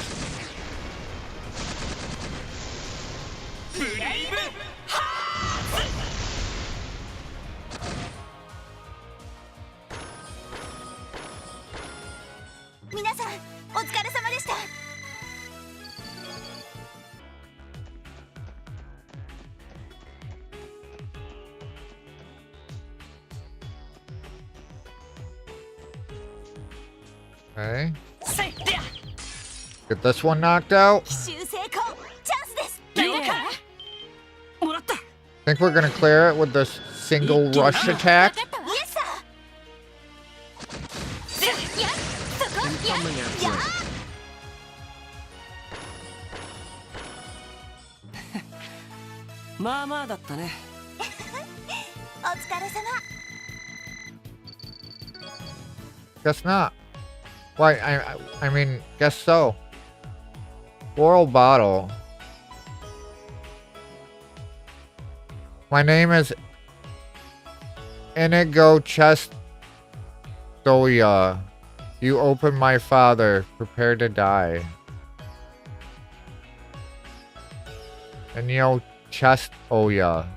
皆さん、お疲れ様でした。 Okay. Get this one knocked out. 奇襲成功。チャンスです。 もらった。 Think we're gonna clear it with this single rush attack. イエスサー。やっ、そこ。やっ。まあまあだったね。お疲れ様。 Guess not. Why? I mean, guess so. Floral bottle. My name is Inigo Chestoya. You open my father. Prepare to die. Inigo Chestoya.「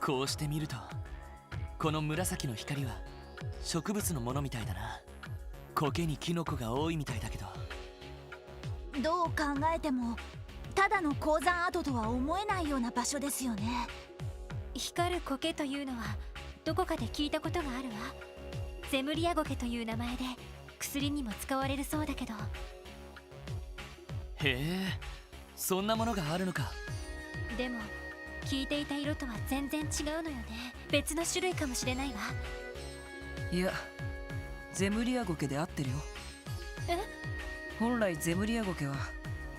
こうして見るとこの紫の光は植物のものみたいだな。苔にキノコが多いみたいだけど。どう考えてもただの鉱山跡とは思えないような場所ですよね。光る苔というのはどこかで聞いたことがあるわ。ゼムリアゴケという名前で薬にも使われるそうだけど。へえ、そんなものがあるのか。でも聞いていた色とは全然違うのよね。別の種類かもしれないわ。いや、ゼムリアゴケで合ってるよ。え？本来ゼムリアゴケは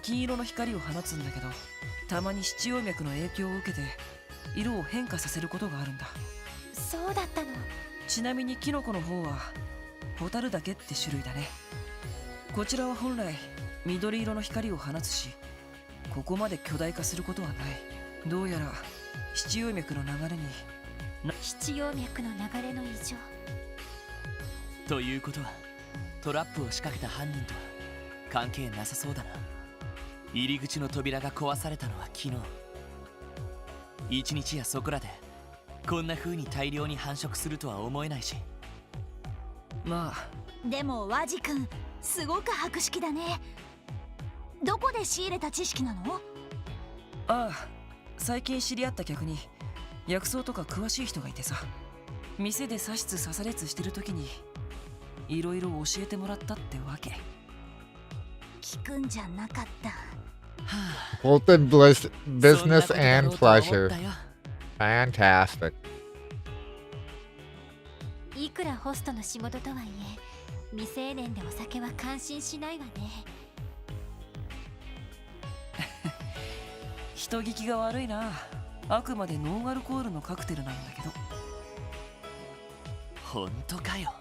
金色の光を放つんだけど、たまに七葉脈の影響を受けて色を変化させることがあるんだ。そうだったの。ちなみにキノコの方はホタルダケって種類だね。こちらは本来緑色の光を放つし、ここまで巨大化することはない。どうやら七葉脈の流れに七葉脈の流れの異常ということは、トラップを仕掛けた犯人とは関係なさそうだな。入り口の扉が壊されたのは昨日。一日やそこらでこんな風に大量に繁殖するとは思えないし。まあでもワジ君すごく博識だね。どこで仕入れた知識なの？ああ、最近知り合った客に薬草とか詳しい人がいてさ、店で刺しつ刺されつしてる時にいろいろ教えてもらったってわけ。聞くんじゃなかった。Both in business and pleasure. Fantastic. いくらホストの仕事とはいえ、未成年でお酒は感心しないわね。人聞きが悪いな。あくまでノンアルコールのカクテルなんだけど。本当かよ。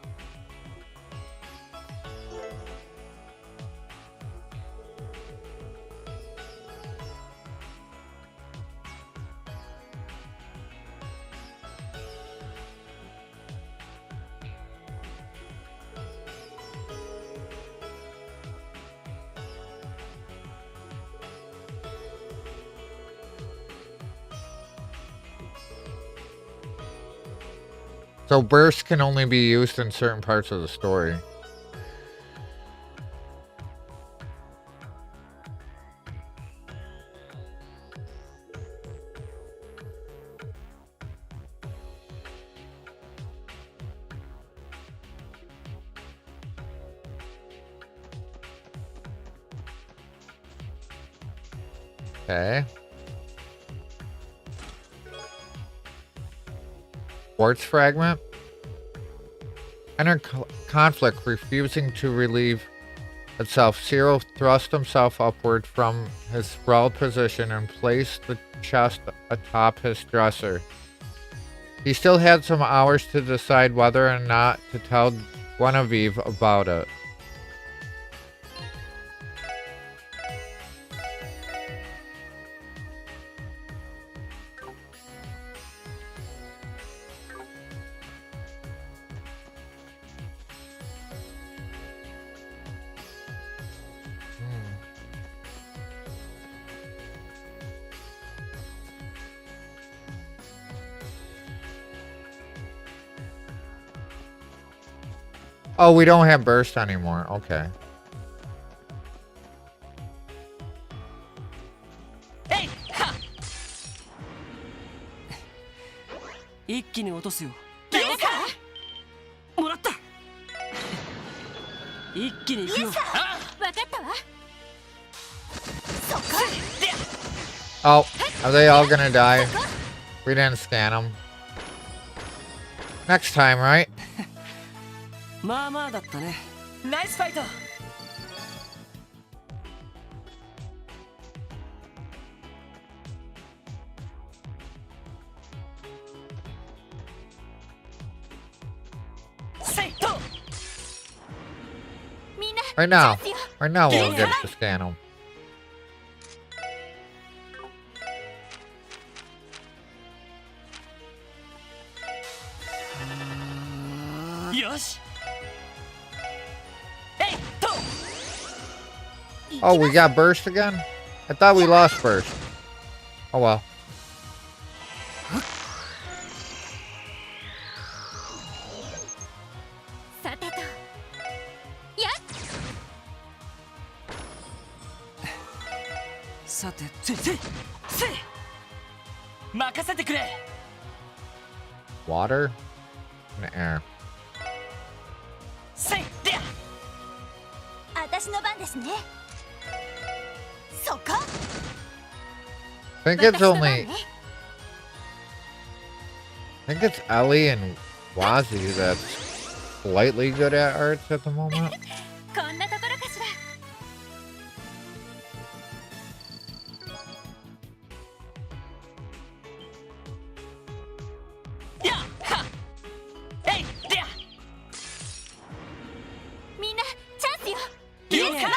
So bursts can only be used in certain parts of the story. Okay. Quartz fragment. Enter conflict, refusing to relieve itself. Zero thrust himself upward from his sprawled position and placed the chest atop his dresser. He still had some hours to decide whether or not to tell Guinevere about it. Oh, we don't have burst anymore. Okay. Hey! 一気に落とすよ。もらった。一気に行くよ。わかったわ。Oh, are they all gonna die? We didn't scan them. Next time, right? まあまあだったね。ナイスファイト。Right now we'll get to scan them. Oh, we got burst again? I thought we lost burst. Oh well. Water and air. 私の番ですね。そこ。 I think it's only think it's Ellie and Wazzy that's slightly good at arts at the moment. こんなところかしら。みんなチャンスよ。イエスマ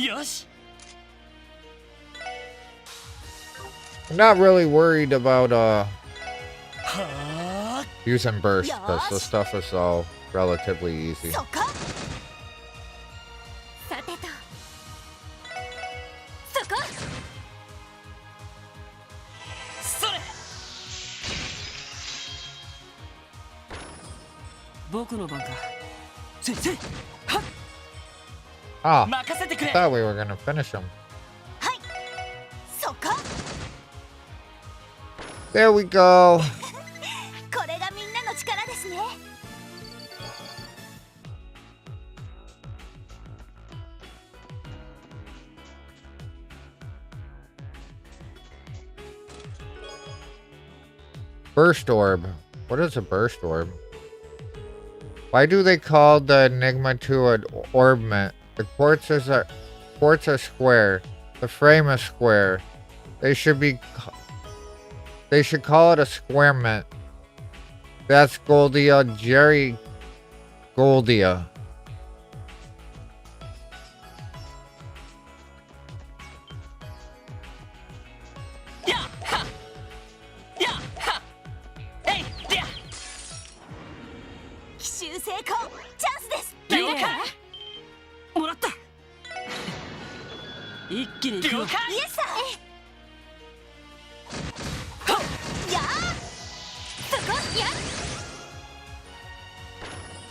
ン。よし。 I'm not really worried about using burst because the stuff is all relatively easy. そこ。さてと。そこ。それ。僕の番か。せいせい。はっ。 Ah, 任せてくれ。 I thought we were gonna finish him. そこ。 There we go. これがみんなの力ですね。Burst orb. What is a burst orb? Why do they call the Enigma 2 an orbment? The quartz are square. The frame is square. They should call it a squarement. That's Goldia, Jerry Goldia.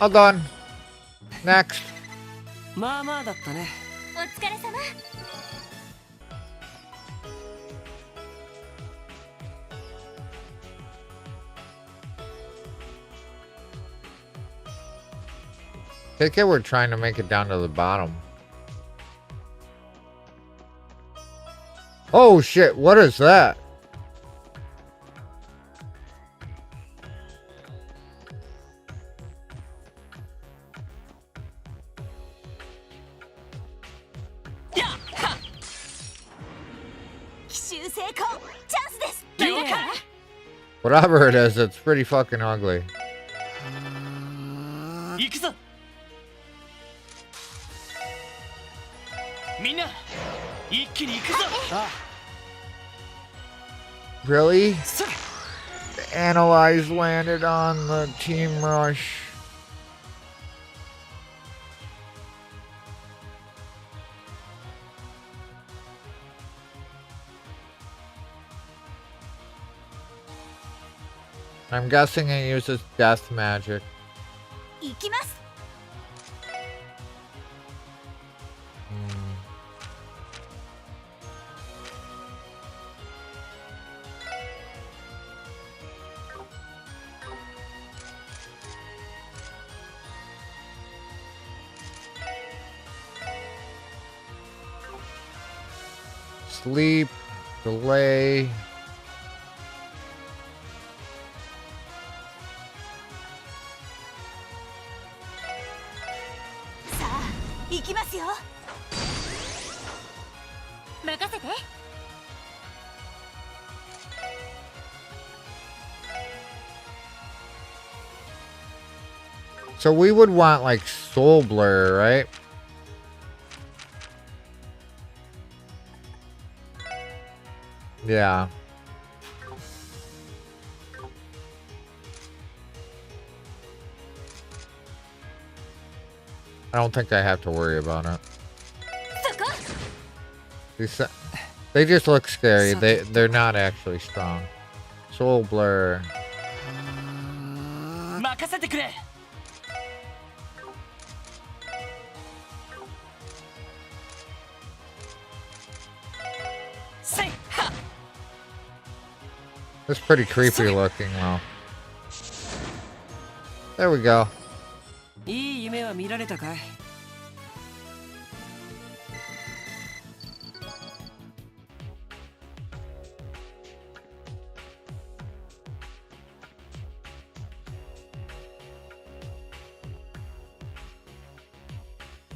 All done. Next. まあまあだったね。お疲れ様。 Take it we're trying to make it down to the bottom. Oh shit, what is that? Whatever it is, it's pretty fucking ugly. 行くぞ。みんな、一気に行くぞ。Really? The Analyze landed on the team rush. I'm guessing it uses death magic. 行きます。 Sleep, delay. So we would want like Soul Blur, right? Yeah. I don't think I have to worry about it. They just look scary. They're not actually strong. Soul Blur. 任せてくれ。 It's pretty creepy looking though. There we go. いい夢は見られたかい?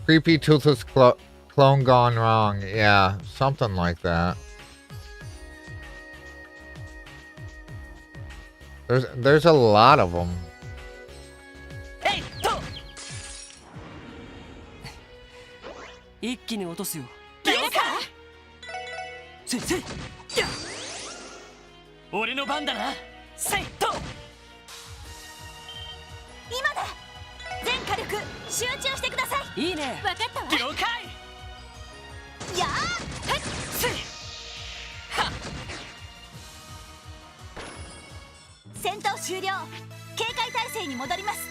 Creepy toothless clone gone wrong. Yeah, something like that. There's a lot of them. Hey, to! 一気に落とすよ。了解。せいせい。や。俺の番だな。せいと。今だ。全火力集中してください。いいね。分かったわ。了解。やあ。はい。せい。は。戦闘終了。警戒態勢に戻ります。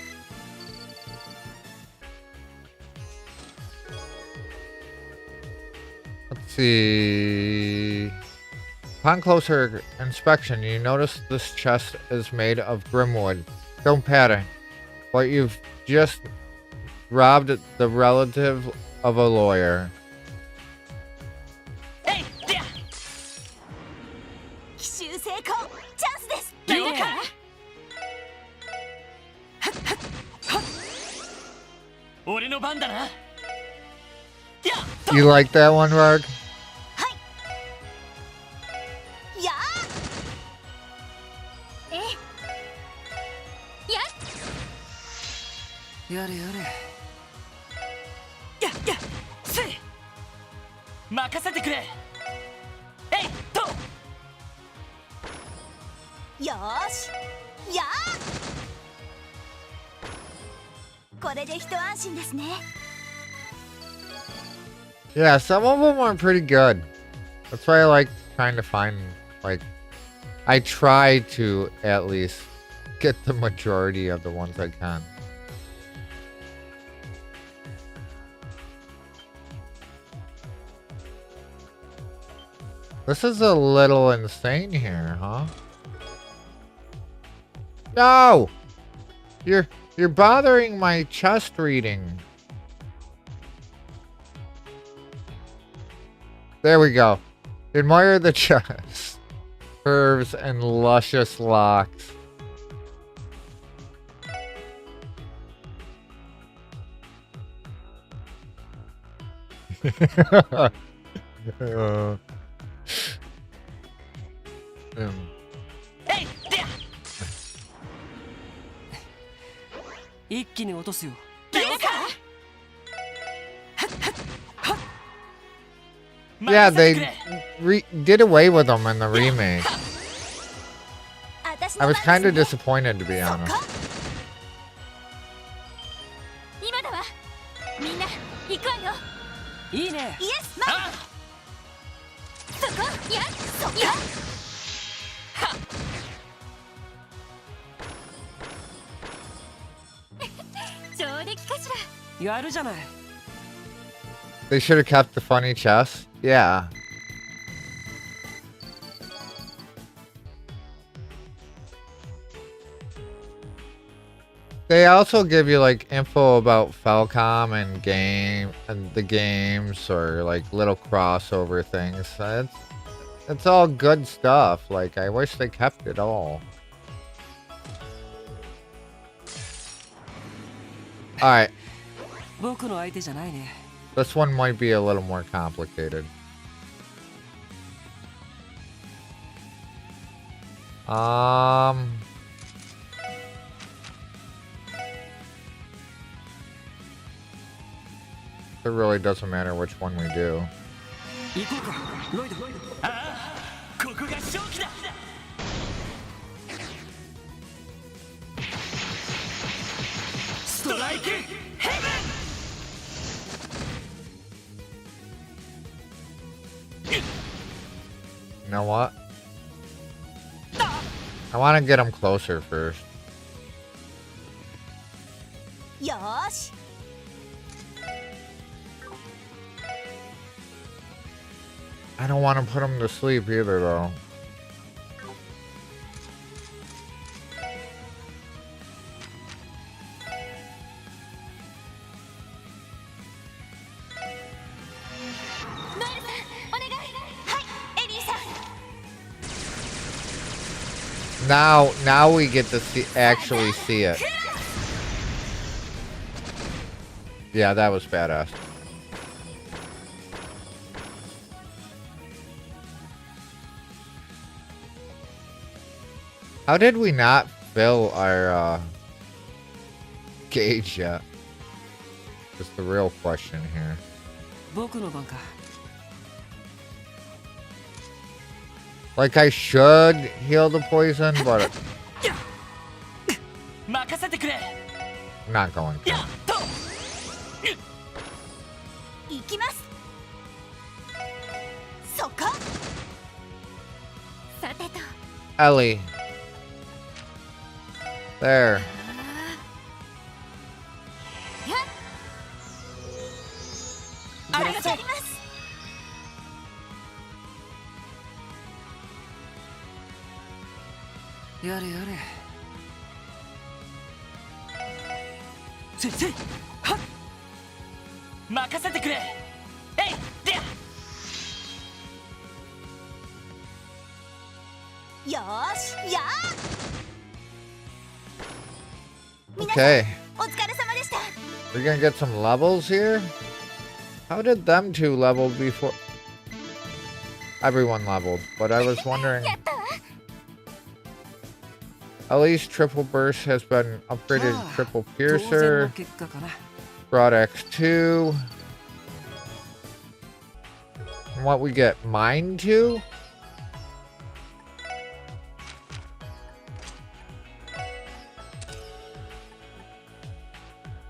Let's see. Upon closer inspection, you notice this chest is made of grimwood. Don't panic, but you've just robbed the relative of a lawyer. Hey, there. 奇襲成功。チャンスです。了解。俺の番だな。You like that one, Rug? やあ。え。やれやれ。やせい。任せてくれ。えいと。よーし。やあ。これで一安心ですね。Yeah, some of them are pretty good. That's why I like trying to find, like, I try to at least get the majority of the ones I can. This is a little insane here, huh? No! You're bothering my chest reading. There we go. Admire the chest. Curves and luscious locks. Hey, there. 一気に落とすよ。了解。Yeah, they did away with them in the remake. I was kind of disappointed, to be honest. 今だわ。みんな行くわよ。いいね。イエスマン。そこやそや。上出来かしら。やるじゃない。They should have kept the funny chest. Yeah. They also give you like info about Falcom and the games or like little crossover things. It's all good stuff. Like I wish they kept it all. All right. 僕の相手じゃないね。This one might be a little more complicated. It really doesn't matter which one we do. 行こうか。ロイド。ああ、ここが勝機だ。ストライクヘブン。You know what? I want to get him closer first. よーし。I don't want to put him to sleep either, though. Now we get to actually see it. Yeah, that was badass. How did we not fill our gauge yet? That's the real question here. 僕の番か。 Like I should heal the poison, but 任せてくれ。 I'm not going to. 行きます。そこ。さてと。 Ellie. There. ありがとうございます。 やれやれ。先生、はっ。任せてくれ。えい、でよーし、やー。 Okay. お疲れ様でした。 We're gonna get some levels here? How did them two level before? Everyone leveled, but I was wondering. Ellie's triple burst has been upgraded to triple piercer. Brought X2. And what we get? Mine 2?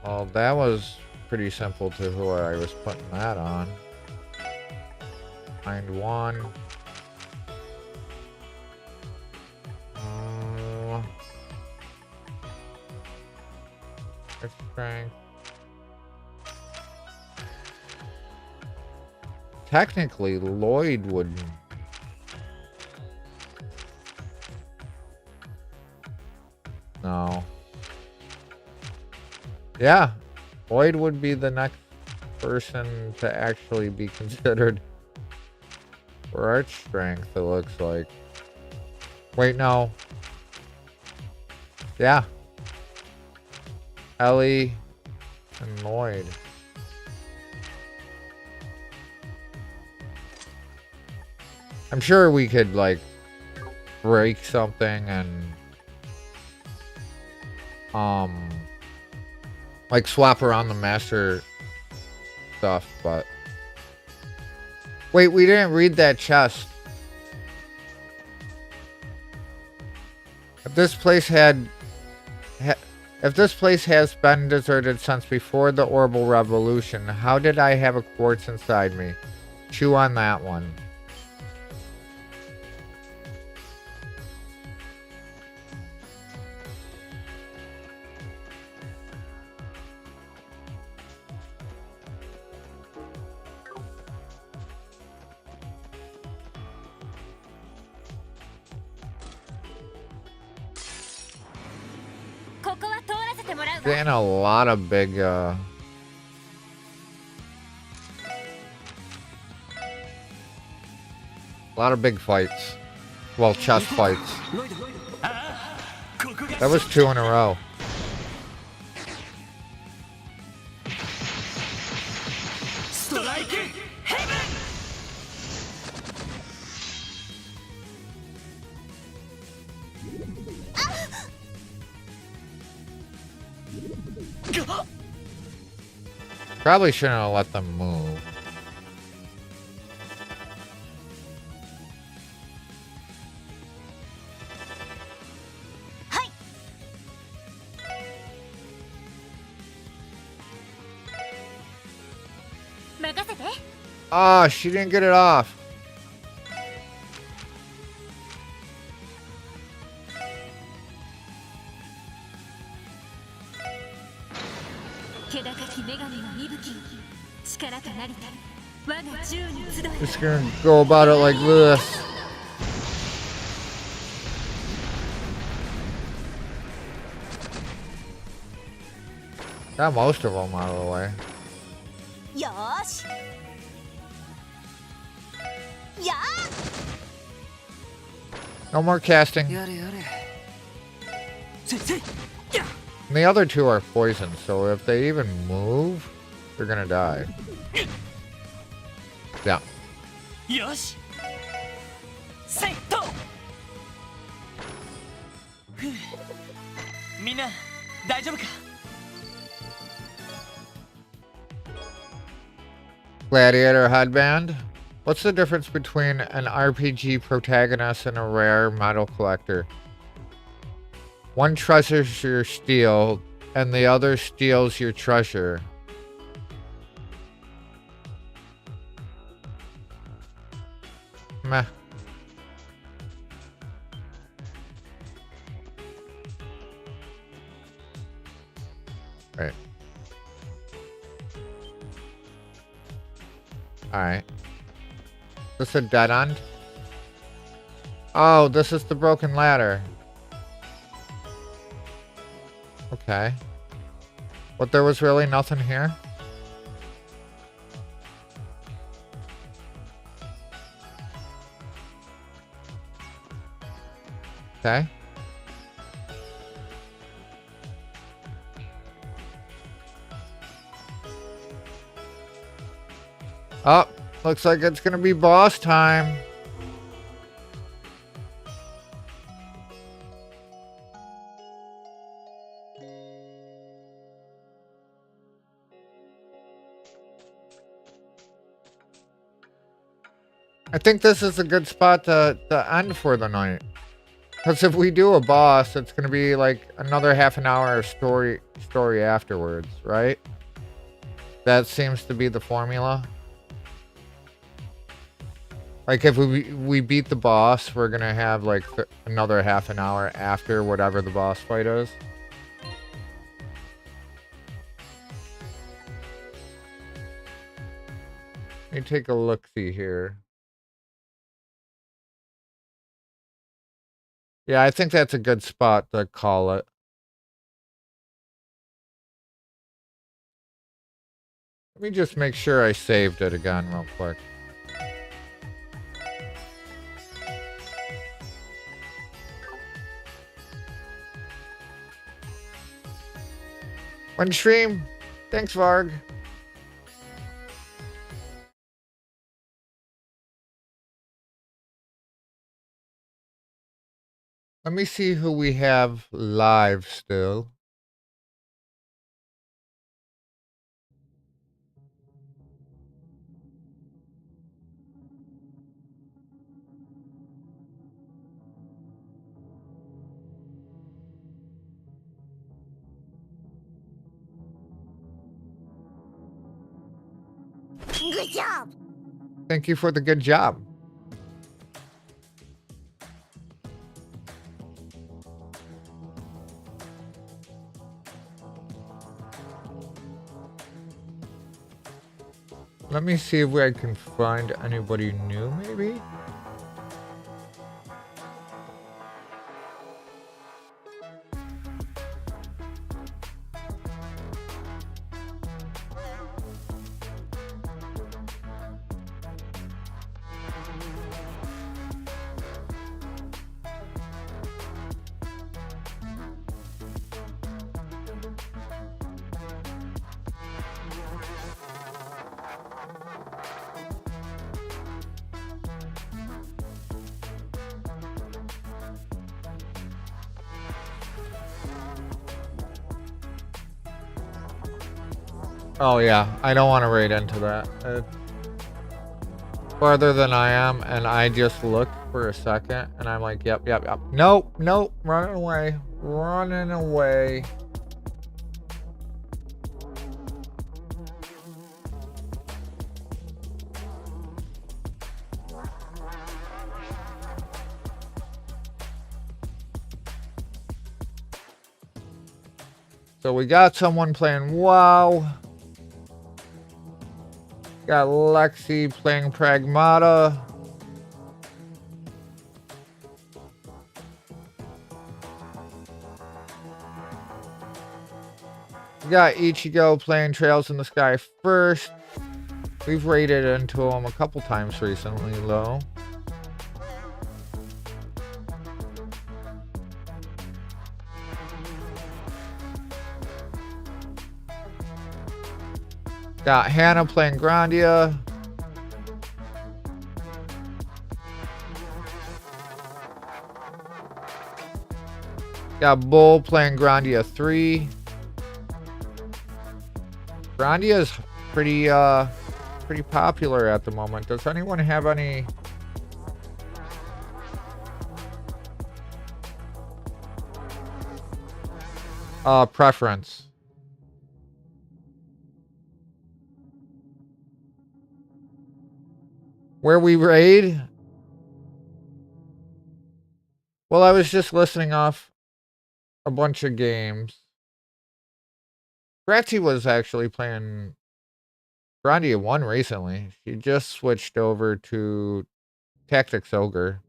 Well, that was pretty simple to who I was putting that on. Mind 1. Strength. Technically, Lloyd would. No. Yeah, Lloyd would be the next person to actually be considered for arch strength, it looks like. Wait, no. Yeah. Ellie and Lloyd. I'm sure we could like break something and like swap around the master stuff, but wait, we didn't read that chest. If this place has been deserted since before the Orbital Revolution, how did I have a quartz inside me? Chew on that one. Getting a lot of big fights. Well, chest fights. That was 2 in a row. Probably shouldn't have let them move. Ah, she didn't get it off. Just gonna go about it like this. Got most of them out of the way. Yosh. Yeah. No more casting. And the other two are poisoned, so if they even move, You're gonna die. Yeah. よしセットふうみんな大丈夫か Gladiator headband. What's the difference between an RPG protagonist and a rare metal collector? One treasures your steel, and the other steals your treasure. Meh. Right. Alright. This a dead end? Oh, this is the broken ladder. Okay. But there was really nothing here? Okay. Oh, looks like it's gonna be boss time. I think this is a good spot to end for the night. Because if we do a boss, it's going to be like another half an hour of story afterwards, right? That seems to be the formula. Like if we beat the boss, we're going to have like another half an hour after whatever the boss fight is. Let me take a look-see here. Yeah, I think that's a good spot to call it. Let me just make sure I saved it again real quick. One stream. Thanks, Varg. Let me see who we have live still. Good job. Thank you for the good job. Let me see if I can find anybody new, maybe? Oh yeah, I don't want to raid into that. Farther than I am, and I just look for a second, and I'm like, yep. Nope, running away. So we got someone playing WoW. Got Lexi playing Pragmata. We got Ichigo playing Trails in the Sky first. We've raided into him a couple times recently, though. Got Hannah playing Grandia. Got Bull playing Grandia 3. Grandia is pretty popular at the moment. Does anyone have any preference? Where we raid? Well, I was just listening off a bunch of games. Grazi was actually playing Grandia 1 recently. She just switched over to Tactics Ogre.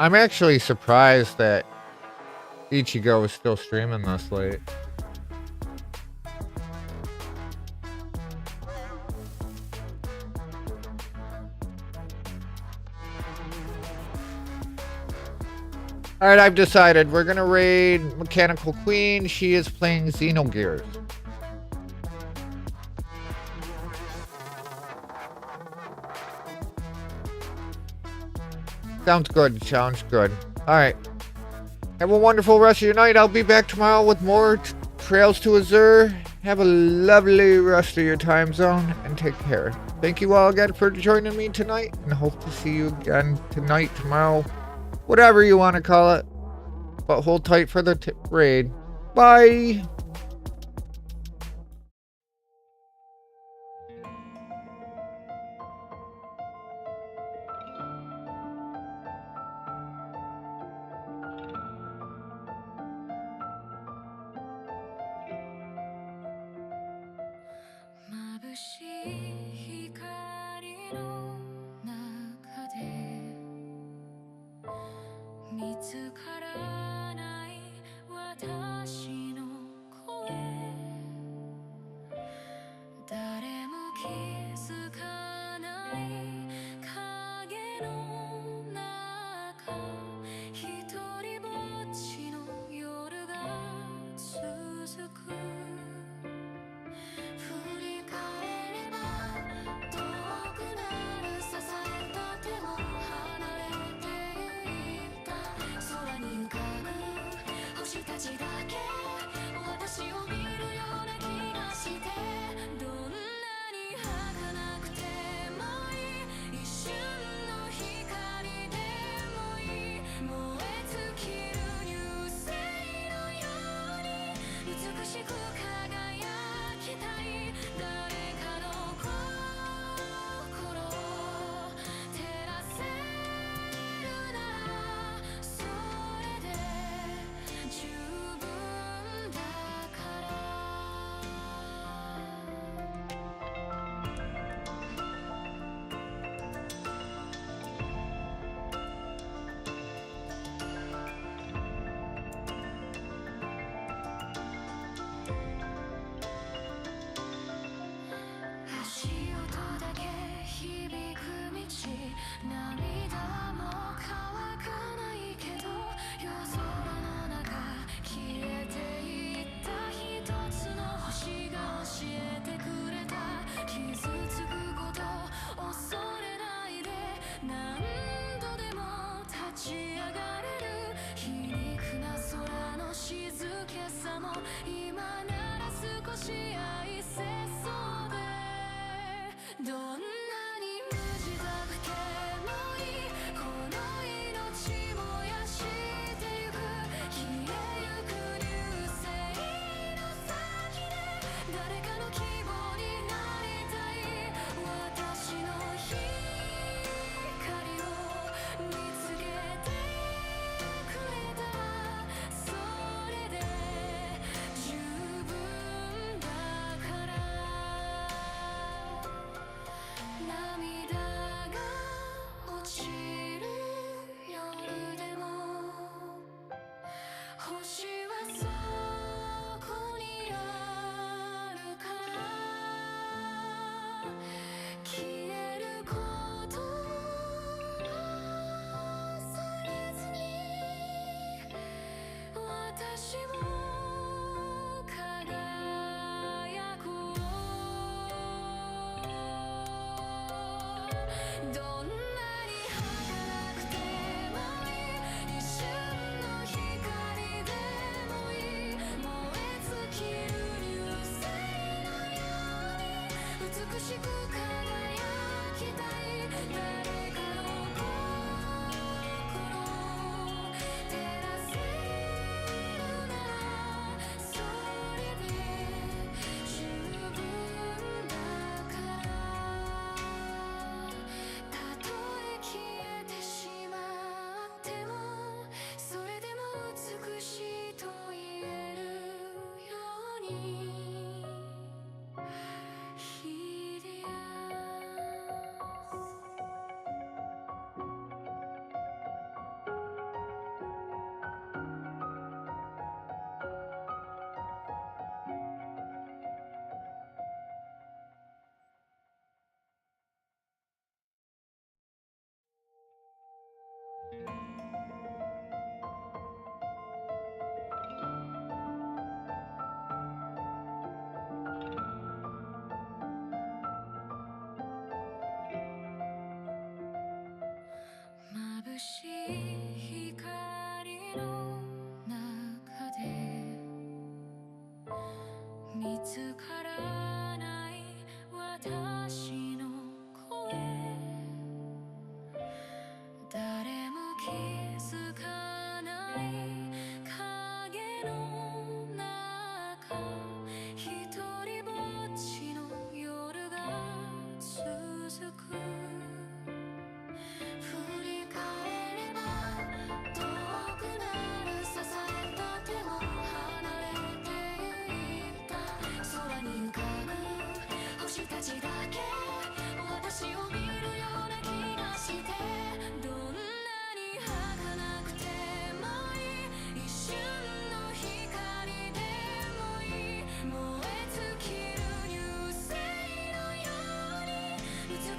I'm actually surprised that Ichigo is still streaming this late. Alright, I've decided. We're gonna raid Mechanical Queen. She is playing Xenogears. Sounds good. Sounds good. Alright. Have a wonderful rest of your night. I'll be back tomorrow with more Trails to Azure. Have a lovely rest of your time zone and take care. Thank you all again for joining me tonight and hope to see you again tonight, tomorrow, whatever you want to call it. But hold tight for the raid. Bye!「どんなに儚くて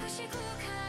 美しく